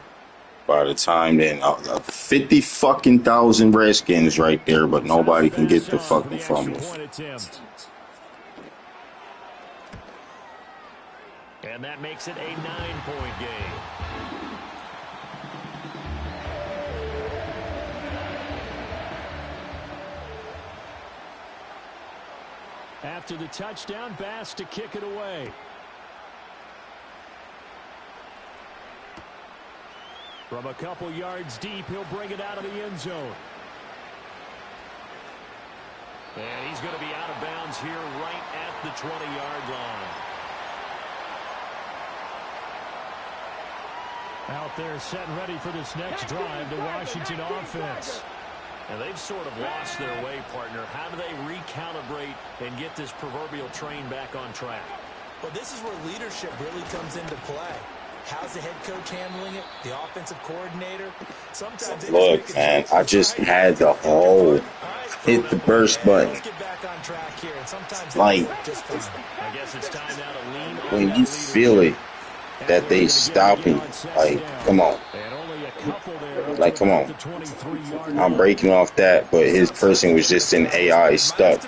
By the time then, 50 fucking thousand Redskins right there, but nobody can get the fucking fumble. And that makes it a 9-point game. After the touchdown, Bass to kick it away. From a couple yards deep, he'll bring it out of the end zone. And he's going to be out of bounds here right at the 20-yard line. Out there set and ready for this next drive, the Washington offense. And they've sort of lost their way, partner. How do they recalibrate and get this proverbial train back on track? Well, this is where leadership really comes into play. How's the head coach handling it? The offensive coordinator? Sometimes they Look, man, I just had the whole hit the burst button. Let's get back on track here. And sometimes like, just fine. I guess it's time now to lean on when that you feel it, that they stopping, like, come on. Like, come on. I'm breaking off that, but his person was just in AI stuck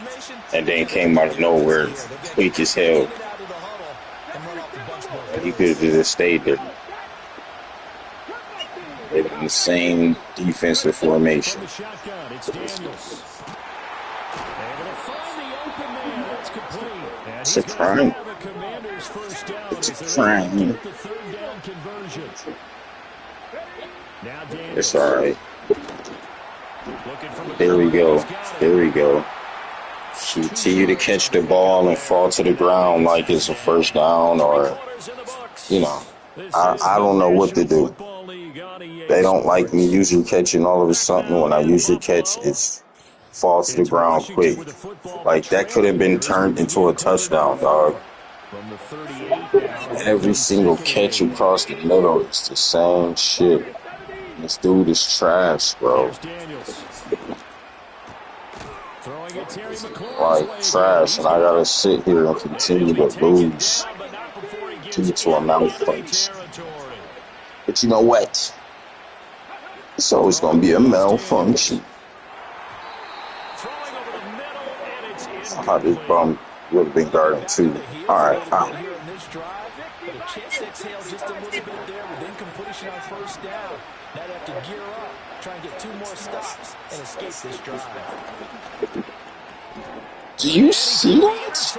and then came out of nowhere, quick as hell. He could have just stayed there. They're in the same defensive formation. It's a crime. It's a crime. It's all right. There we go. There we go. Continue to catch the ball and fall to the ground like it's a first down, or, you know, I don't know what to do. They don't like me usually catching all of a sudden. When I usually catch, it's fall to the ground quick. Like, that could have been turned into a touchdown, dog. Every single catch across the middle is the same shit. This dude is trash, bro. Like, trash, and I gotta sit here and continue to lose due to a malfunction. But you know what? It's always gonna be a malfunction. This bum would have been guarding too. Alright, Now they have to gear up, try and get 2 more stops, and escape this drive. Do you see that?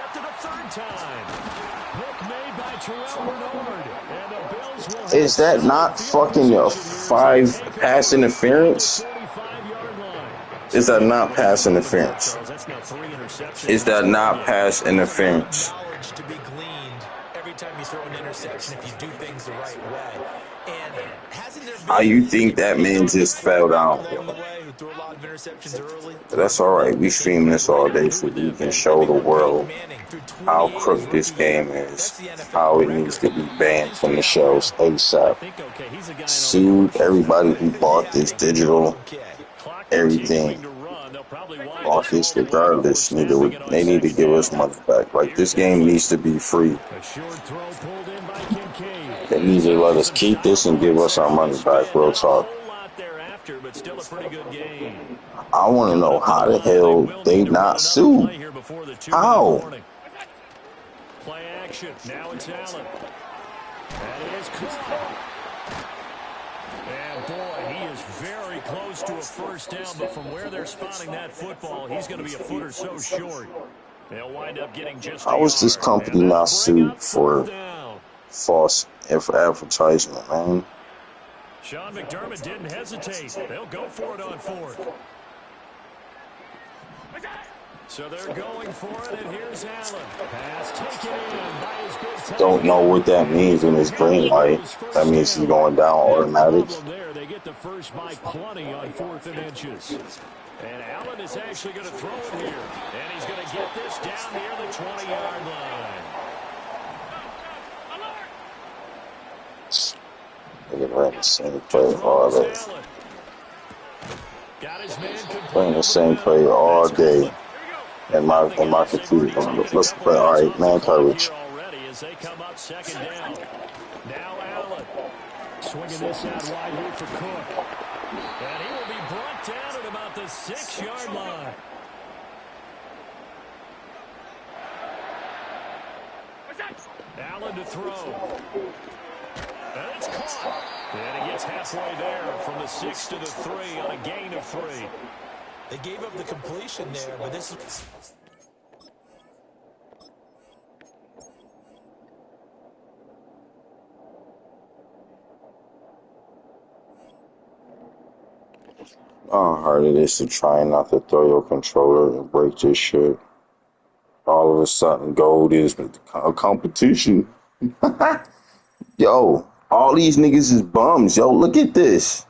Is that not fucking a 5 pass interference? Is that not pass interference? Is that not pass interference? To be gleaned every time you throw an interception if you do things the right way. And hasn't there been How you think that man just fell down? That's alright. We stream this all day so we can show the world how crooked this game is, how it needs to be banned from the shows ASAP. Sue everybody who bought this digital, everything. Bought this regardless. They need to give us money back. Like, this game needs to be free. They need to let us keep this and give us our money back, real talk. I want to know how the hell they not sued. How? Play action. Now it's Allen. That is caught. And boy, he is very close to a first down, but from where they're spotting that football, he's going to be a foot or so short. They'll wind up getting just how is this company not sued for false advertisement, man? Sean McDermott didn't hesitate. They'll go for it on 4th. So they're going for it, and here's Allen. Pass taken in by his big time. Don't know what that means in this green light. That means he's going down automatic. They get the first by plenty on 4th and inches. And Allen is actually going to throw it here. And he's going to get this down near the 20-yard line. They're running the same play all day. Playing the same play all day. And my computer. Let's play. All right, man coverage. As they come up 2nd down. Now Allen swinging this out wide here for Cook. And he will be brought down at about the 6-yard line. Allen to throw. And it's caught. And he gets halfway there from the 6 to the 3 on a gain of 3. They gave up the completion there, but this is... How hard it is to try not to throw your controller and break this shit. All of a sudden, gold is a competition. Yo, all these niggas is bums. Yo, look at this.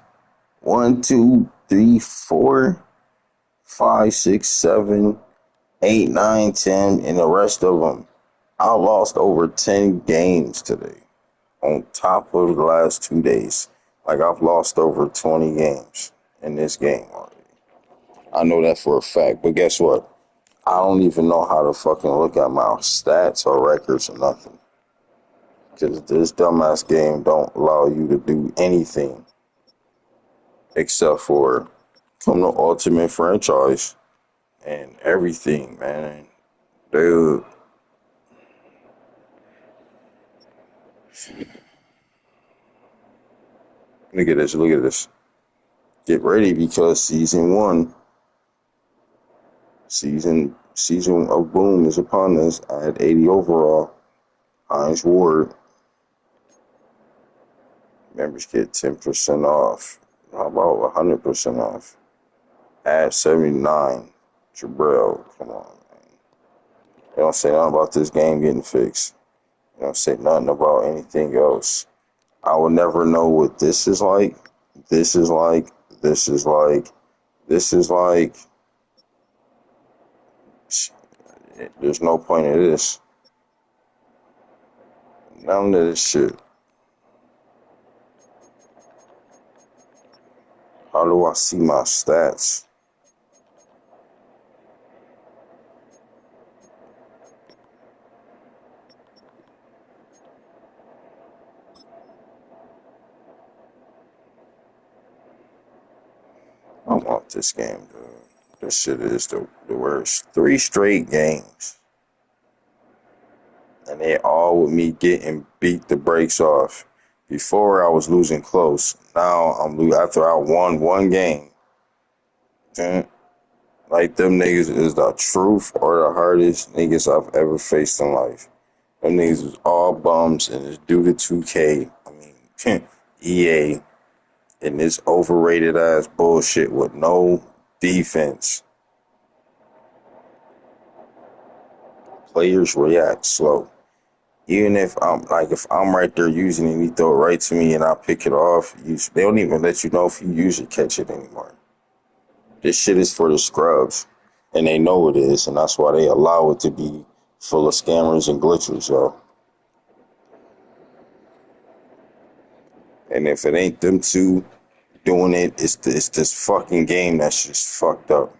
1, 2, 3, 4, 5, 6, 7, 8, 9, 10, and the rest of them. I lost over 10 games today on top of the last 2 days. Like, I've lost over 20 games in this game already. I know that for a fact. But guess what? I don't even know how to fucking look at my stats or records or nothing. Because this dumbass game don't allow you to do anything except for come to Ultimate Franchise and everything, man. Dude. Look at this, look at this. Get ready because season of Boom is upon us. I had 80 overall. Heinz Ward. Members get 10% off. How about 100% off? Add 79. Jabril, come on, man. They don't say nothing about this game getting fixed. They don't say nothing about anything else. I will never know what this is like. This is like. This is like. This is like. There's no point in this. None of this shit. How do I see my stats? I want this game, dude. This shit is the worst. 3 straight games. And they all with me getting beat the brakes off. Before I was losing close. Now I'm after I won one game. Like them niggas is the truth or the hardest niggas I've ever faced in life. Them niggas is all bums and it's due to 2K. I mean EA and this overrated ass bullshit with no defense. Players react slow. Even if I'm right there using it and you throw it right to me and I pick it off, they don't even let you know if you use it, catch it anymore. This shit is for the scrubs. And they know it is, and that's why they allow it to be full of scammers and glitchers, yo. And if it ain't them two doing it, it's this fucking game that's just fucked up.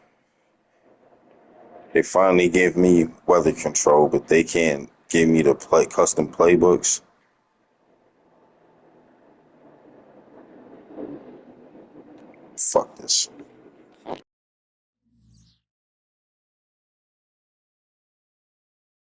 They finally gave me weather control, but they can't give me the custom playbooks. Fuck this.